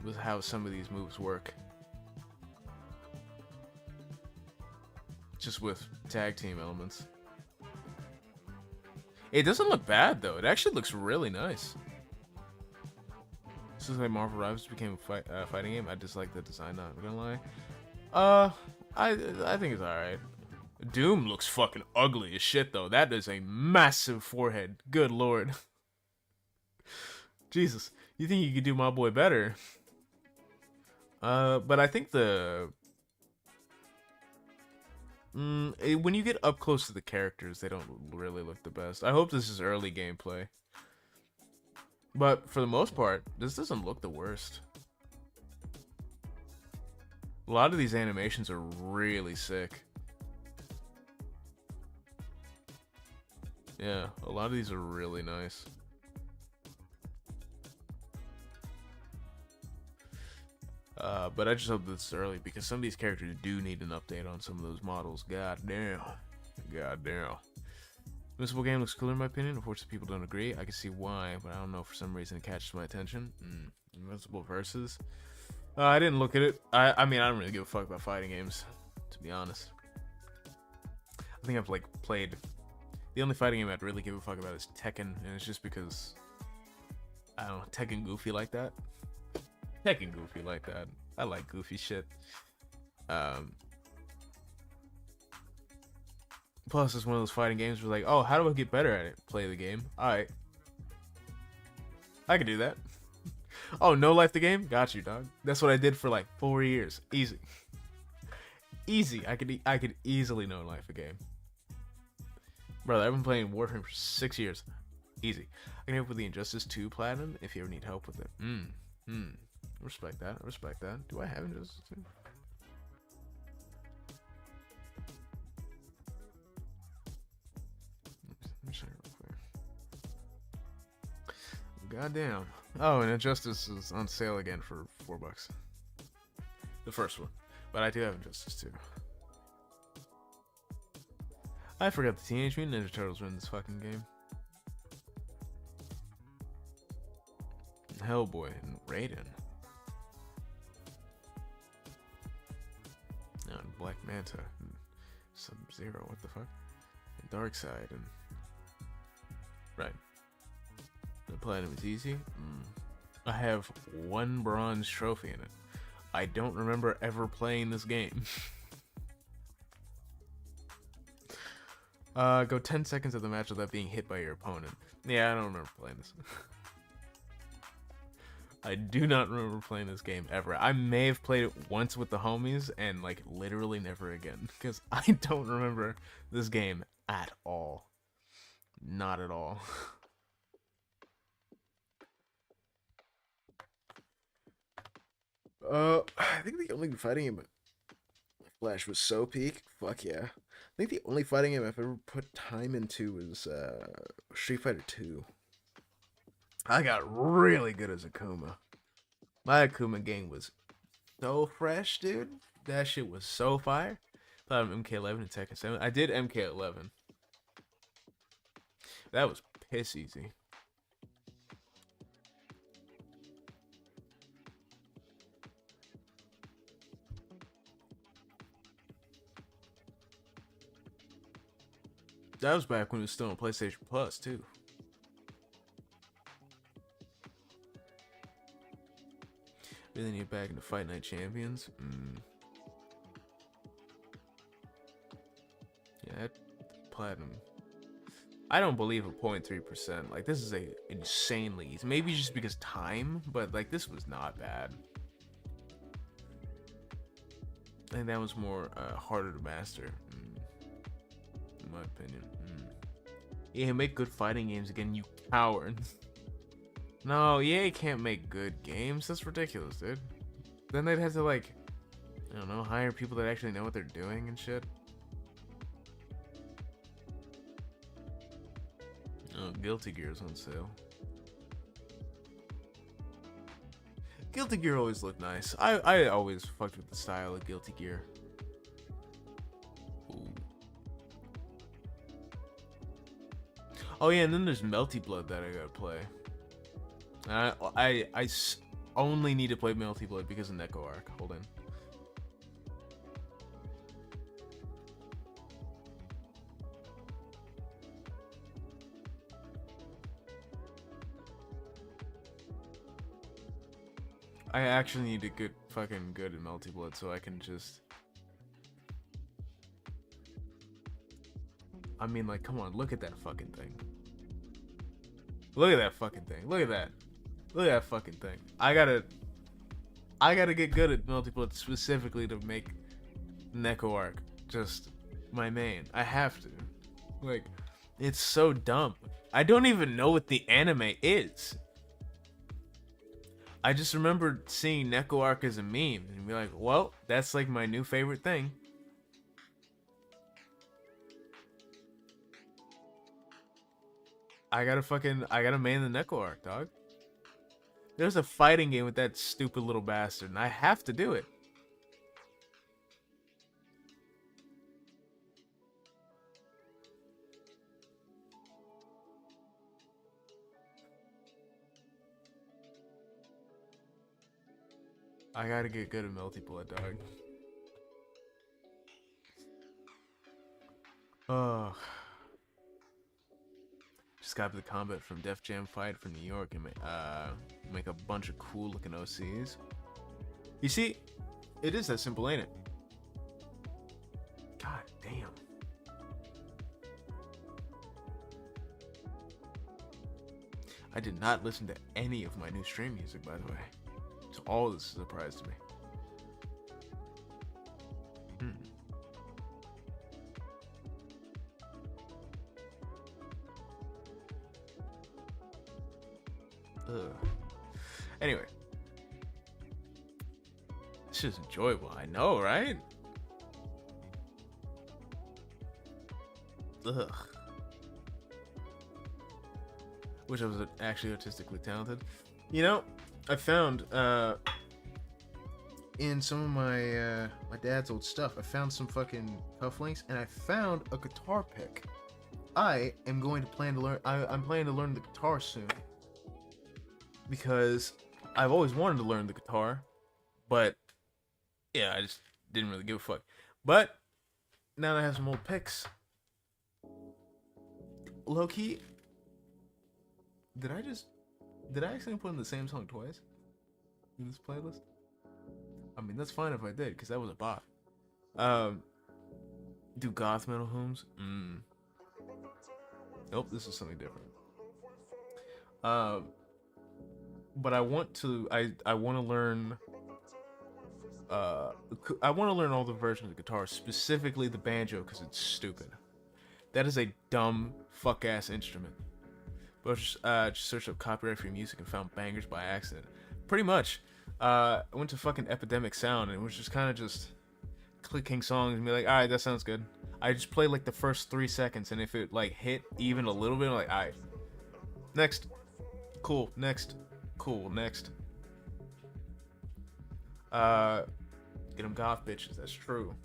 with how some of these moves work. Just with tag team elements. It doesn't look bad though. It actually looks really nice. This is like Marvel Rivals became a fighting game. I dislike the design, not gonna lie. I think it's alright. Doom looks fucking ugly as shit though. That is a massive forehead. Good lord. Jesus, you think you could do my boy better? But I think when you get up close to the characters, they don't really look the best. I hope this is early gameplay. But for the most part, this doesn't look the worst. A lot of these animations are really sick. Yeah, a lot of these are really nice. But I just hope this is early because some of these characters do need an update on some of those models. God damn. God damn. Invincible game looks cooler in my opinion. Unfortunately, people don't agree. I can see why, but I don't know, for some reason it catches my attention. Invincible versus. I didn't look at it. I mean, I don't really give a fuck about fighting games, to be honest. I think I've like played. The only fighting game I'd really give a fuck about is Tekken, and it's just because I don't know, Tekken goofy like that. Tekken goofy like that. I like goofy shit. Plus, it's one of those fighting games where like, oh, how do I get better at it? Play the game. Alright. I can do that. Oh, no life the game? Got you, dog. That's what I did for like 4 years. Easy. Easy. I could easily no life a game. Brother, I've been playing Warframe for 6 years. Easy. I can help with the Injustice 2 Platinum if you ever need help with it. Respect that. Respect that. Do I have Injustice 2? Goddamn. Oh, and Injustice is on sale again for $4. The first one. But I do have Injustice 2. I forgot the Teenage Mutant Ninja Turtles were in this fucking game. Hellboy and Raiden. And Black Manta and Sub-Zero, what the fuck? And Darkseid and... Right. The platinum is easy. I have 1 bronze trophy in it. I don't remember ever playing this game. Go 10 seconds of the match without being hit by your opponent. Yeah, I don't remember playing this. I do not remember playing this game ever. I may have played it once with the homies and like literally never again because I don't remember this game at all. Not at all. I think the only fighting game Flash was so peak. Fuck yeah. I think the only fighting game I've ever put time into was Street Fighter 2. I got really good as Akuma. My Akuma game was so fresh, dude. That shit was so fire. Thought of MK11 and Tekken 7. I did MK11. That was piss easy. That was back when it was still on PlayStation Plus, too. Really need back into Fight Night Champions? That platinum. I don't believe a 0.3%. Like, this is a insanely easy. Maybe just because time, but like this was not bad. I think that was more harder to master, in my opinion. Yeah, make good fighting games again, you coward. No, EA can't make good games. That's ridiculous, dude. Then they'd have to, like, I don't know, hire people that actually know what they're doing and shit. Oh, Guilty Gear's on sale. Guilty Gear always looked nice. I always fucked with the style of Guilty Gear. Ooh. Oh yeah, and then there's Melty Blood that I gotta play. I only need to play Melty Blood because of Neko Arc. Hold on. I actually need to get fucking good at Melty Blood so I can just... I mean, like, come on, look at that fucking thing. Look at that fucking thing. Look at that. Look at that fucking thing. I gotta get good at Melty Blood specifically to make Neko Arc just my main. I have to. Like, it's so dumb. I don't even know what the anime is. I just remember seeing Neko Arc as a meme and be like, well, that's like my new favorite thing. I gotta main the Neko Arc, dog. There's a fighting game with that stupid little bastard, and I have to do it. I gotta get good at Melty Blood, dog. Oh. Just got the combat from Def Jam Fight from New York and make a bunch of cool looking OCs. You see, it is that simple, ain't it? God damn. I did not listen to any of my new stream music, by the way. So all this is a surprise to me. Ugh. Anyway. This is enjoyable, I know, right? Ugh. Wish I was actually artistically talented. You know, I found in some of my my dad's old stuff, I found some fucking cufflinks, and I found a guitar pick. I am going to plan to learn. I'm planning to learn the guitar soon because I've always wanted to learn the guitar, but yeah, I just didn't really give a fuck. But now that I have some old picks, low key, did I accidentally put in the same song twice in this playlist? I mean, that's fine if I did, because that was a bot. Do goth metal hymns? Nope, this is something different. But I want to learn I want to learn all the versions of guitar, specifically the banjo, because it's stupid. That is a dumb fuck ass instrument. But just searched up copyright free music and found bangers by accident. Pretty much. I went to fucking Epidemic Sound and it was just kind of just clicking songs and be like, alright, that sounds good. I just played like the first 3 seconds, and if it like hit even a little bit, I'm like, alright. Next. Cool. Next. Cool. Next. Get them goth bitches, that's true.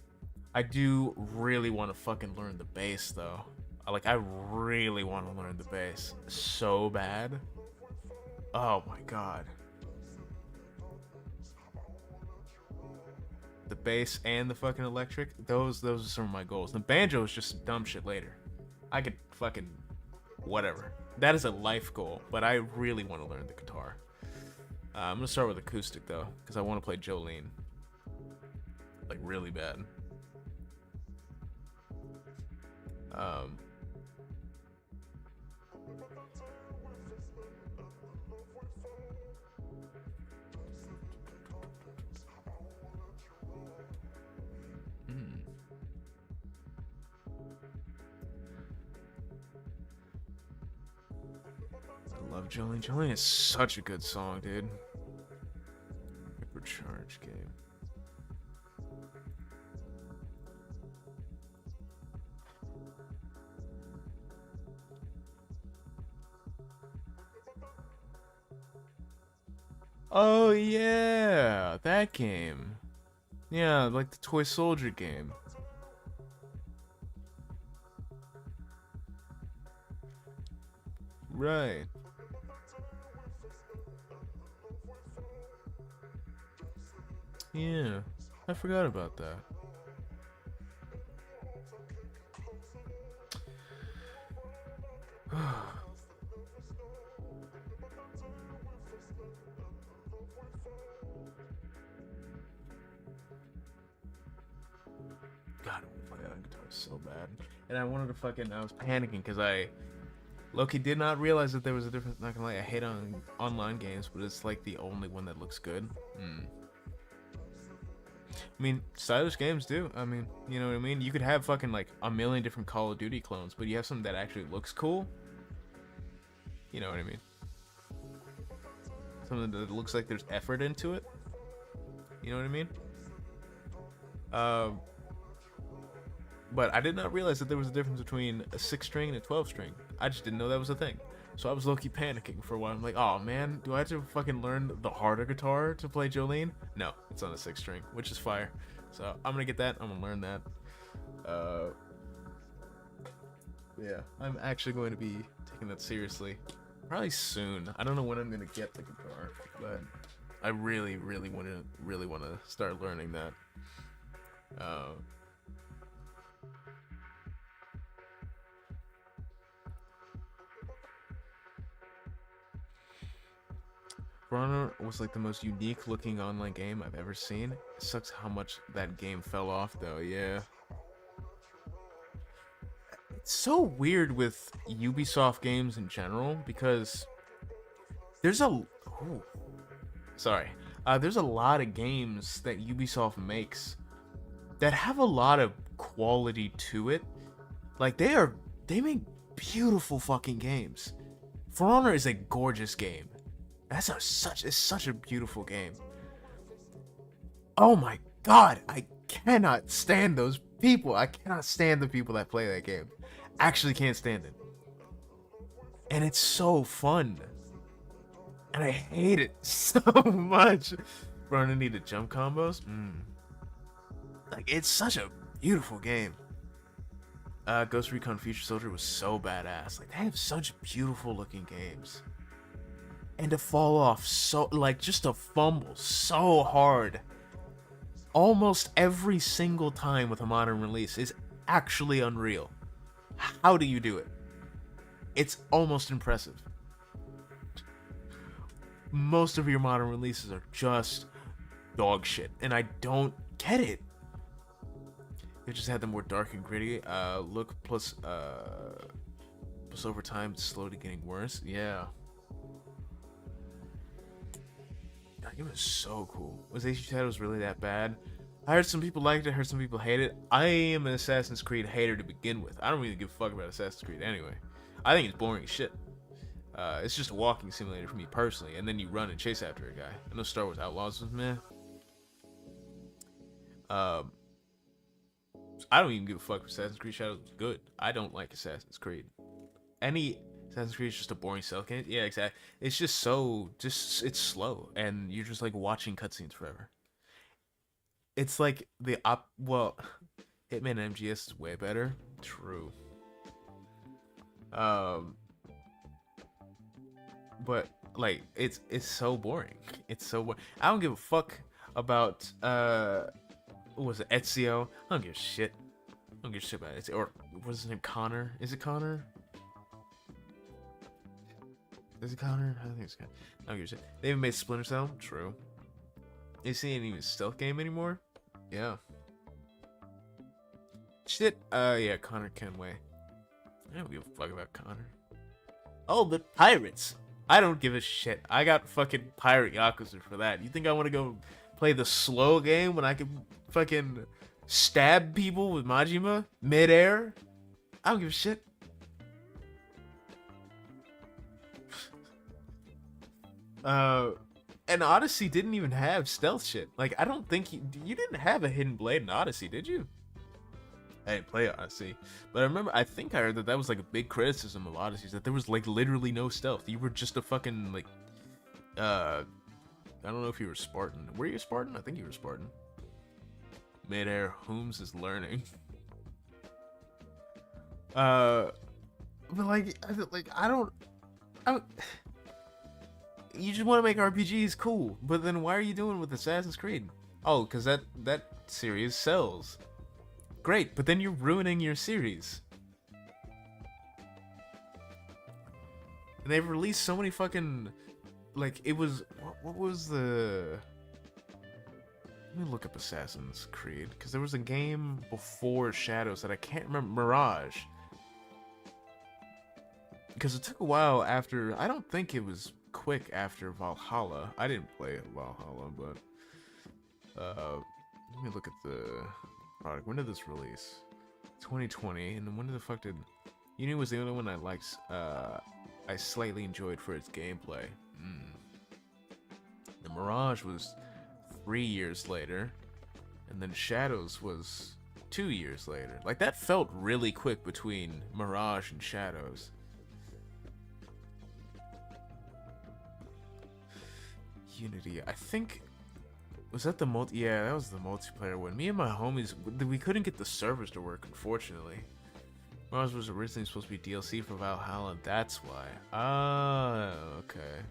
I do really want to fucking learn the bass though. I really want to learn the bass so bad. Oh my god. The bass and the fucking electric, those are some of my goals. The banjo is just some dumb shit later. I could fucking whatever. That is a life goal, but I really want to learn the guitar. I'm gonna start with acoustic though, because I want to play Jolene. Like really bad. I love Jolene. Jolene is such a good song, dude. Hypercharge game. Oh yeah, that game. Yeah, like the Toy Soldier game. Right. Yeah, I forgot about that. God, I want to play that guitar so bad. And I wanted to fucking, I was panicking because Loki did not realize that there was a difference. Not gonna lie, I hate on online games, but it's like the only one that looks good. I mean, stylish games do. I mean, you know what I mean? You could have fucking like a million different Call of Duty clones, but you have something that actually looks cool. You know what I mean? Something that looks like there's effort into it. You know what I mean? But I did not realize that there was a difference between a 6-string and a 12-string. I just didn't know that was a thing. So I was low-key panicking for a while. I'm like, oh man, do I have to fucking learn the harder guitar to play Jolene? No, it's on a 6-string, which is fire. So I'm gonna get that. I'm gonna learn that. Yeah, I'm actually going to be taking that seriously. Probably soon. I don't know when I'm gonna get the guitar, but I really want to start learning that. For Honor was like the most unique looking online game I've ever seen. It sucks how much that game fell off though, yeah. It's so weird with Ubisoft games in general because there's a there's a lot of games that Ubisoft makes that have a lot of quality to it. Like they make beautiful fucking games. For Honor is a gorgeous game. It's such a beautiful game. Oh my god, I cannot stand those people. I cannot stand the people that play that game. Actually can't stand it. And it's so fun. And I hate it so much. Bro, I need the jump combos. Like, it's such a beautiful game. Ghost Recon Future Soldier was so badass. Like, they have such beautiful looking games. And to fall off so, like, just to fumble so hard almost every single time with a modern release is actually unreal. How do you do it? It's almost impressive. Most of your modern releases are just dog shit, and I don't get it. They just had them more dark and gritty. Look plus over time, it's slowly getting worse. Yeah. That game was so cool. Was Age of Shadows really that bad? I heard some people liked it, I heard some people hate it. I am an Assassin's Creed hater to begin with. I don't really give a fuck about Assassin's Creed anyway. I think it's boring as shit. It's just a walking simulator for me personally, and then you run and chase after a guy. I know Star Wars Outlaws was meh. I don't even give a fuck if Assassin's Creed Shadows was good. I don't like Assassin's Creed. Any Assassin's Creed is just a boring stealth game. Yeah, exactly. It's just it's slow, and you're just like watching cutscenes forever. It's like well, Hitman MGS is way better. True. But like it's so boring. It's so boring. I don't give a fuck about what was it, Ezio? I don't give a shit. I don't give a shit about it. Or what's his name? Connor? Is it Connor? Is it Connor? I think it's Connor. I don't give a shit. They even made Splinter Cell. True. You see any even stealth game anymore? Yeah. Shit. Yeah, Connor Kenway. I don't give a fuck about Connor. Oh, the pirates. I don't give a shit. I got fucking pirate Yakuza for that. You think I want to go play the slow game when I can fucking stab people with Majima midair? I don't give a shit. And Odyssey didn't even have stealth shit. Like, I don't think you didn't have a hidden blade in Odyssey, did you? I didn't play Odyssey, but I think I heard that was like a big criticism of Odyssey, is that there was like literally no stealth. You were just a fucking like, I don't know if you were Spartan. Were you a Spartan? I think you were Spartan. Midair, Holmes is learning. But like I don't. You just want to make RPGs cool, but then why are you doing it with Assassin's Creed? Oh, because that series sells. Great, but then you're ruining your series. And they've released so many fucking, like, it was, what was the, let me look up Assassin's Creed, because there was a game before Shadows that I can't remember, Mirage. Because it took a while after, I don't think it was quick after Valhalla. I didn't play Valhalla, but, let me look at the product. When did this release? 2020. And then when the fuck did Uni was the only one I liked, I slightly enjoyed for its gameplay. The Mirage was 3 years later, and then Shadows was 2 years later. Like, that felt really quick between Mirage and Shadows. Unity, I think. Was that the yeah, that was the multiplayer one. Me and my homies, we couldn't get the servers to work, unfortunately. Mars was originally supposed to be DLC for Valhalla, that's why. Ah, okay.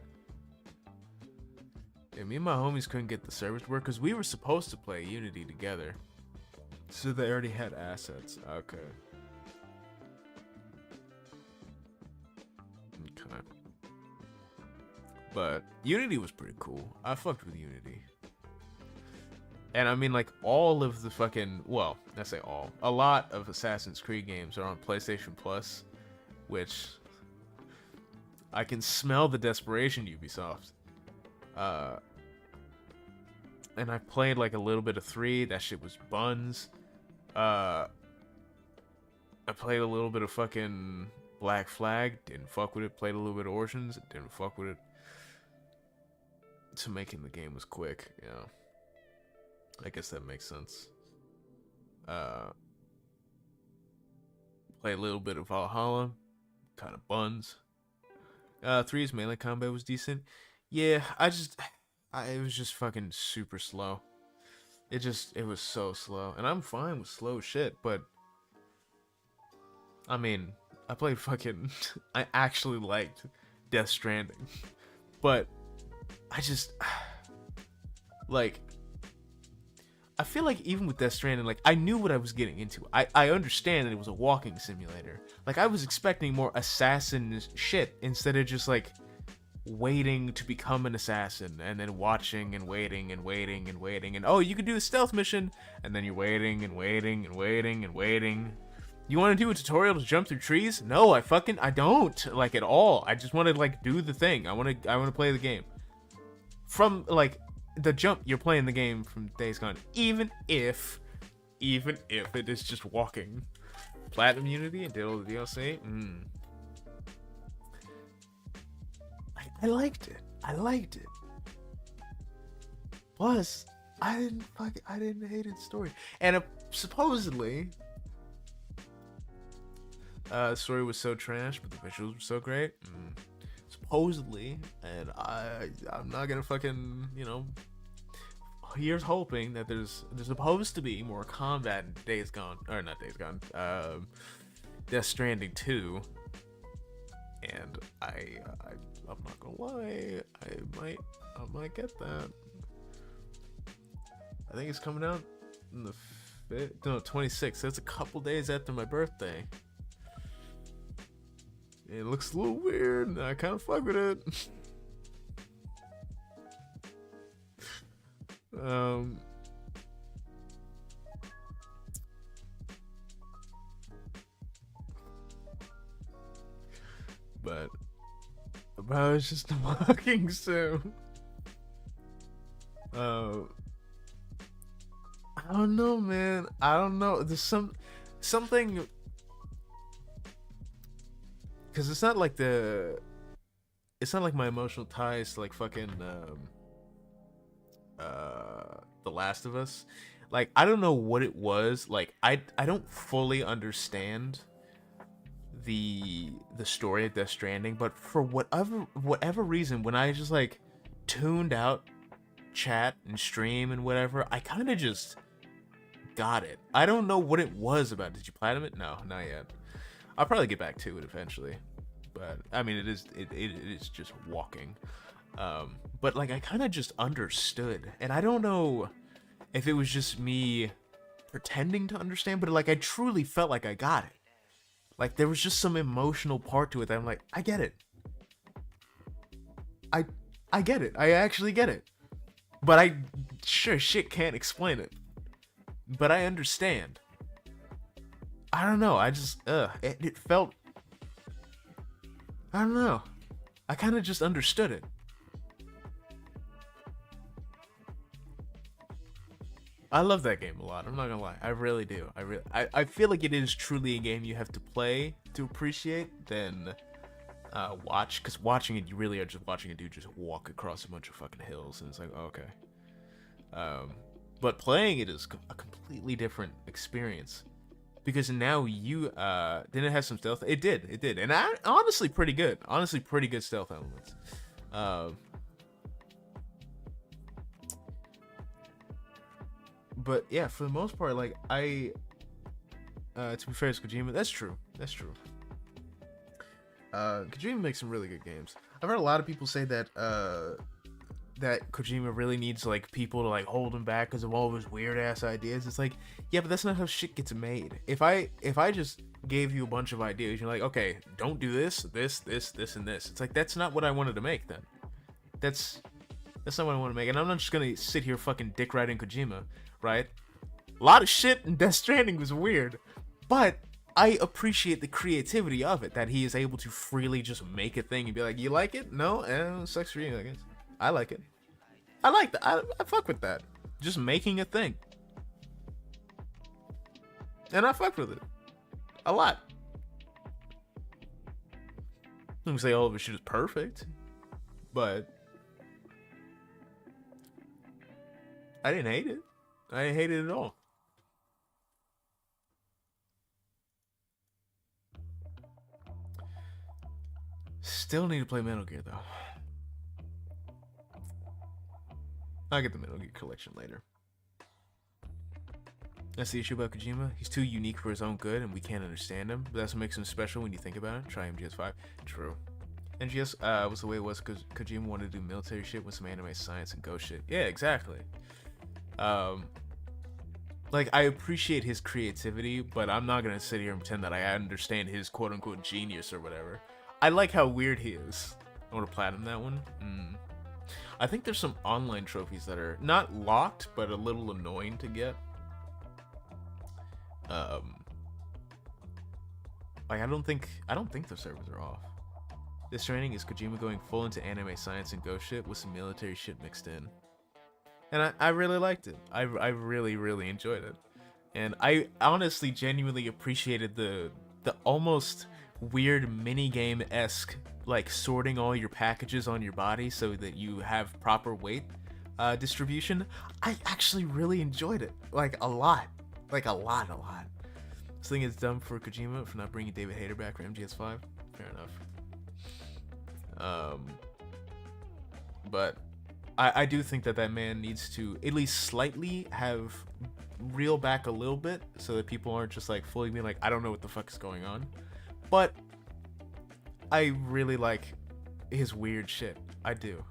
Yeah, me and my homies couldn't get the servers to work because we were supposed to play Unity together. So they already had assets. Okay. Okay. But Unity was pretty cool. I fucked with Unity. And I mean, like, all of the fucking, well, I say all, a lot of Assassin's Creed games are on PlayStation Plus, which I can smell the desperation, Ubisoft. And I played like a little bit of 3, that shit was buns. I played a little bit of fucking Black Flag, didn't fuck with it. Played a little bit of Origins, didn't fuck with it. So making the game was quick, you know. I guess that makes sense. Play a little bit of Valhalla, kind of buns. 3's melee combat was decent. Yeah, it was just fucking super slow. It was so slow. And I'm fine with slow shit, but I mean, I played fucking, I actually liked Death Stranding. But I just, like, I feel like even with Death Stranding, like, I knew what I was getting into. I understand that it was a walking simulator. Like, I was expecting more assassin shit instead of just, like, waiting to become an assassin and then watching and waiting and waiting and waiting. And, oh, you can do a stealth mission. And then you're waiting and waiting and waiting and waiting. You want to do a tutorial to jump through trees? No, I don't, like, at all. I just want to, like, do the thing. I want to play the game. From, like, the jump, you're playing the game from Days Gone, even if it is just walking. Platinum Unity and did all the DLC. I liked it. Plus, I didn't hate its story. And supposedly, the story was so trash, but the visuals were so great. Supposedly, and I'm not gonna fucking, you know, here's hoping that there's supposed to be more combat in Days Gone, or not Days Gone, Death Stranding 2, and I'm not gonna lie, I might get that. I think it's coming out in the 26th. That's a couple days after my birthday. It looks a little weird, and I kind of fuck with it. But bro, it's just a walking sim. I don't know, man. I don't know. There's something, because it's not like my emotional ties to like fucking The Last of Us. Like, I don't know what it was. Like, I don't fully understand the story of Death Stranding, but for whatever reason, when I just like tuned out chat and stream and whatever, I kind of just got it. I don't know what it was about. Did you platinum it? No, not yet. I'll probably get back to it eventually, but I mean, it is just walking. But like, I kind of just understood, and I don't know if it was just me pretending to understand, but like, I truly felt like I got it. Like, there was just some emotional part to it that I'm like, I get it. I get it. I actually get it. But I sure shit can't explain it. But I understand. I don't know. I just, it felt, I don't know. I kind of just understood it. I love that game a lot. I'm not gonna lie. I really do. I feel like it is truly a game you have to play to appreciate than watch. Because watching it, you really are just watching a dude just walk across a bunch of fucking hills, and it's like, oh, okay. But playing it is a completely different experience. Because now you didn't it have some stealth? It did, and honestly pretty good. Honestly, pretty good stealth elements. But yeah, for the most part, like to be fair to Kojima, that's true. Kojima makes some really good games. I've heard a lot of people say that that Kojima really needs like people to like hold him back because of all of his weird ass ideas. It's like, yeah, but that's not how shit gets made. If I just gave you a bunch of ideas, you're like, okay, don't do this, and this. It's like, that's not what I wanted to make then. That's not what I want to make. And I'm not just gonna sit here fucking dick riding Kojima, right? A lot of shit in Death Stranding was weird, but I appreciate the creativity of it, that he is able to freely just make a thing and be like, you like it? No? Sucks for you, I guess. I like it. I like that. I fuck with that. Just making a thing. And I fuck with it. A lot. I'm gonna say all of his shit is perfect, but I didn't hate it. I didn't hate it at all. Still need to play Metal Gear though. I'll get the Metal Gear collection later. That's the issue about Kojima. He's too unique for his own good, and we can't understand him. But that's what makes him special when you think about it. Try MGS5. True. MGS was the way it was because Kojima wanted to do military shit with some anime science and ghost shit. Yeah, exactly. Like, I appreciate his creativity, but I'm not gonna sit here and pretend that I understand his quote-unquote genius or whatever. I like how weird he is. I want to platinum that one. I think there's some online trophies that are not locked, but a little annoying to get. Like, I don't think the servers are off. This training is Kojima going full into anime science and ghost shit with some military shit mixed in. And I really liked it. I really enjoyed it. And I honestly genuinely appreciated the almost weird minigame-esque, like, sorting all your packages on your body so that you have proper weight distribution. I actually really enjoyed it. Like, a lot. Like, a lot. This thing is dumb for Kojima for not bringing David Hayter back for MGS5. Fair enough. But I do think that man needs to at least slightly have reel back a little bit so that people aren't just like fully being like, I don't know what the fuck is going on. But I really like his weird shit. I do.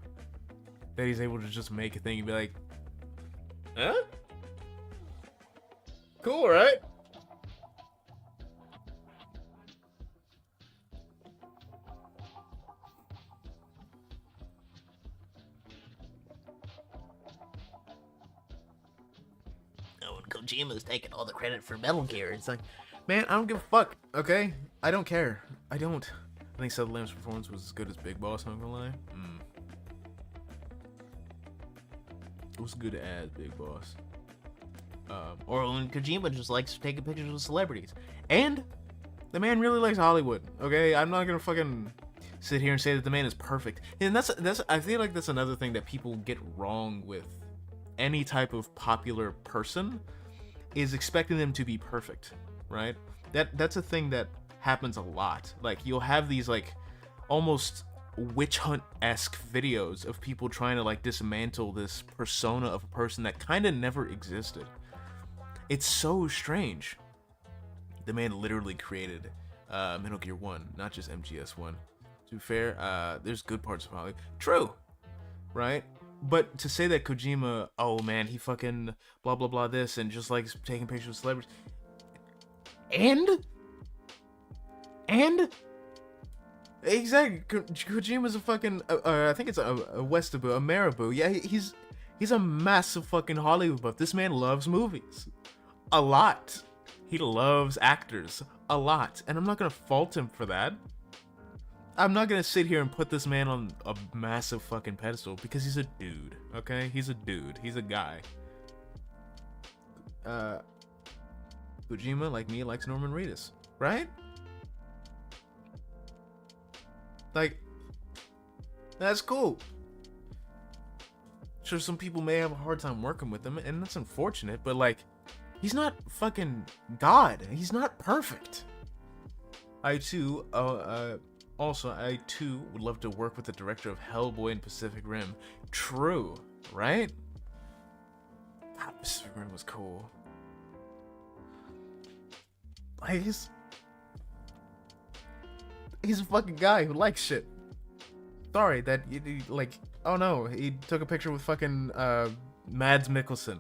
That he's able to just make a thing and be like, huh? Cool, right? Oh, and Kojima's taking all the credit for Metal Gear. It's like, man, I don't give a fuck, okay? I don't care. I don't. I think Sutherland's performance was as good as Big Boss, I'm not gonna lie. It was good as Big Boss. Or when Kojima just likes taking pictures with celebrities. And the man really likes Hollywood, okay? I'm not gonna fucking sit here and say that the man is perfect. And that's I feel like that's another thing that people get wrong with any type of popular person, is expecting them to be perfect, right? That's a thing that happens a lot. Like, you'll have these like almost witch hunt-esque videos of people trying to like dismantle this persona of a person that kind of never existed. It's so strange. The man literally created Metal Gear 1, not just MGS1. To be fair, there's good parts of Hollywood. True, right? But to say that Kojima, oh man, he fucking blah blah blah this and just likes taking pictures with celebrities, and exactly, Kojima's a fucking I think it's a Westaboo, a Marabou. Yeah, he's a massive fucking Hollywood buff. This man loves movies a lot. He loves actors a lot, and I'm not gonna fault him for that. I'm not gonna sit here and put this man on a massive fucking pedestal because he's a dude, okay? He's a dude. He's a guy. Kojima, like me, likes Norman Reedus, right? Like, that's cool. Sure, some people may have a hard time working with him, and that's unfortunate, but like, he's not fucking God. He's not perfect. I too would love to work with the director of Hellboy and Pacific Rim. True, right? God, Pacific Rim was cool. Like, he's a fucking guy who likes shit. Sorry that you like. Oh no, he took a picture with fucking Mads Mikkelsen.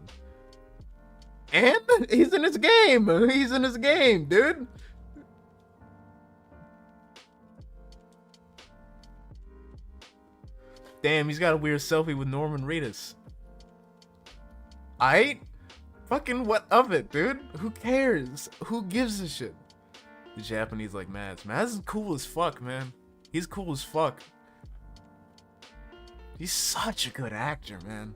And he's in his game. He's in his game, dude. Damn, he's got a weird selfie with Norman Reedus. Fucking what of it, dude? Who cares? Who gives a shit? The Japanese like Mads. Mads is cool as fuck, man. He's cool as fuck. He's such a good actor, man.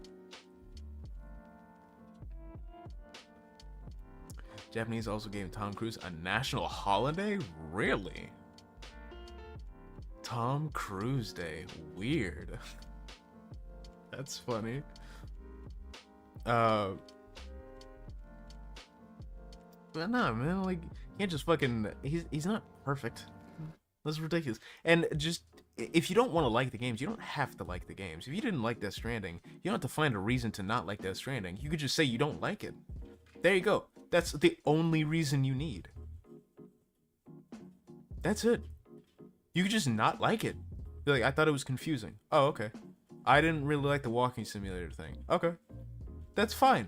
Japanese also gave Tom Cruise a national holiday? Really? Tom Cruise Day. Weird. That's funny. But nah, man, like, you can't just fucking, he's not perfect. That's ridiculous. And just, if you don't want to like the games, you don't have to like the games. If you didn't like Death Stranding, you don't have to find a reason to not like Death Stranding. You could just say you don't like it. There you go. That's the only reason you need. That's it. You could just not like it. Be like, I thought it was confusing. Oh, okay. I didn't really like the walking simulator thing. Okay. That's fine.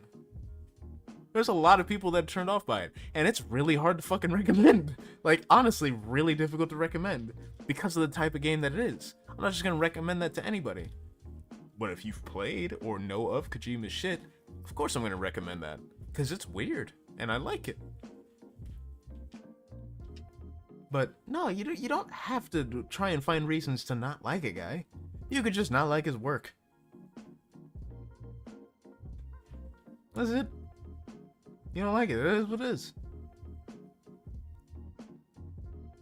There's a lot of people that are turned off by it, and it's really hard to fucking recommend. Like, honestly, really difficult to recommend because of the type of game that it is. I'm not just gonna recommend that to anybody. But if you've played or know of Kojima's shit, of course I'm gonna recommend that because it's weird and I like it. But no, you don't have to try and find reasons to not like a guy. You could just not like his work. That's it. You don't like it. It is what it is.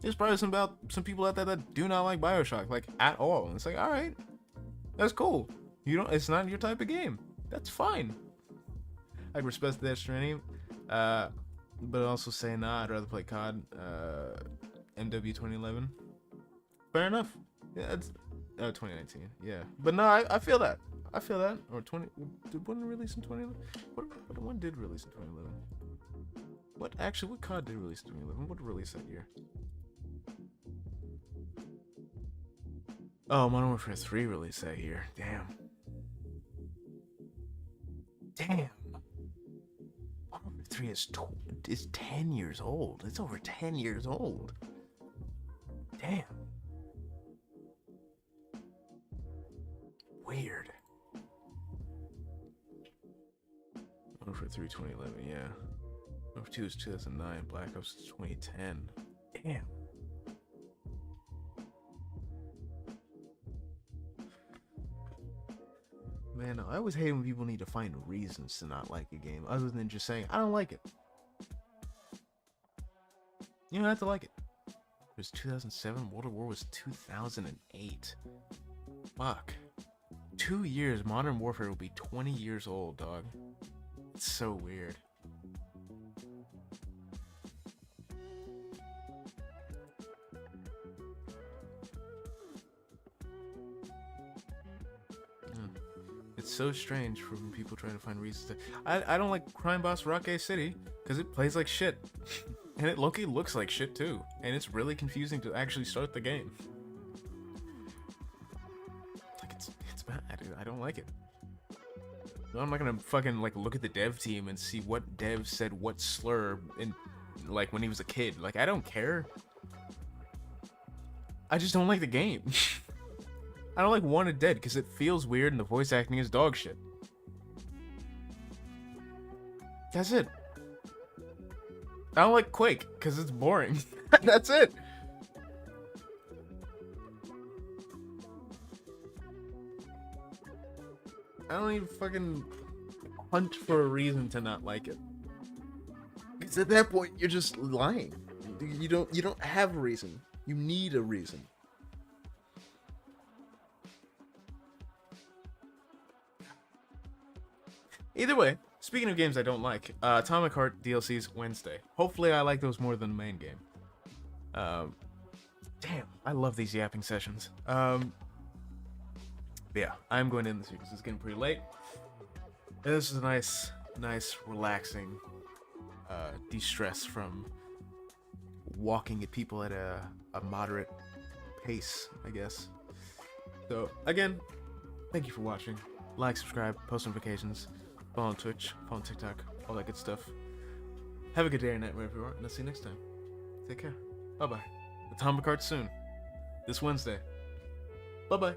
There's probably some people out there that do not like BioShock, like, at all. And it's like, all right, that's cool. It's not your type of game. That's fine. I respect Death Stranding, but also say, nah, I'd rather play COD, MW 2011. Fair enough. Yeah, it's 2019. Yeah, but no, I feel that. I feel that. Or 20. Did one release in 2011? What one did release in 2011? What COD did release in 2011? What released that year? Oh, Modern Warfare 3 released that year. Damn. Modern Warfare 3 is 10 years old. It's over 10 years old. Damn. Weird. Modern Warfare 3 2011, yeah. Modern Warfare 2 is 2009. Black Ops is 2010. Damn. Man, I always hate when people need to find reasons to not like a game other than just saying, I don't like it. You don't have to like it. It was 2007, World at War was 2008. Fuck. 2 years, Modern Warfare will be 20 years old, dog. It's so weird. It's so strange for when people try to find reasons to... I don't like Crime Boss Rockay City because it plays like shit. And it low-key looks like shit too. And it's really confusing to actually start the game. Like, it's bad, dude. I don't like it. No, I'm not gonna fucking like look at the dev team and see what dev said what slur in like when he was a kid. Like, I don't care. I just don't like the game. I don't like Wanted Dead because it feels weird and the voice acting is dog shit. That's it. I don't like Quake because it's boring. That's it. I don't even fucking hunt for a reason to not like it. Because at that point, you're just lying. You don't have a reason. You need a reason. Either way, speaking of games I don't like, Atomic Heart DLC's Wednesday. Hopefully I like those more than the main game. Damn, I love these yapping sessions. But yeah, I'm going to end this here because it's getting pretty late. And this is a nice, relaxing de-stress from walking at people at a moderate pace, I guess. So, again, thank you for watching. Like, subscribe, post notifications. Follow on Twitch, follow on TikTok, all that good stuff. Have a good day or night wherever you are, and I'll see you next time. Take care. Bye-bye. Atomic Heart soon. This Wednesday. Bye-bye.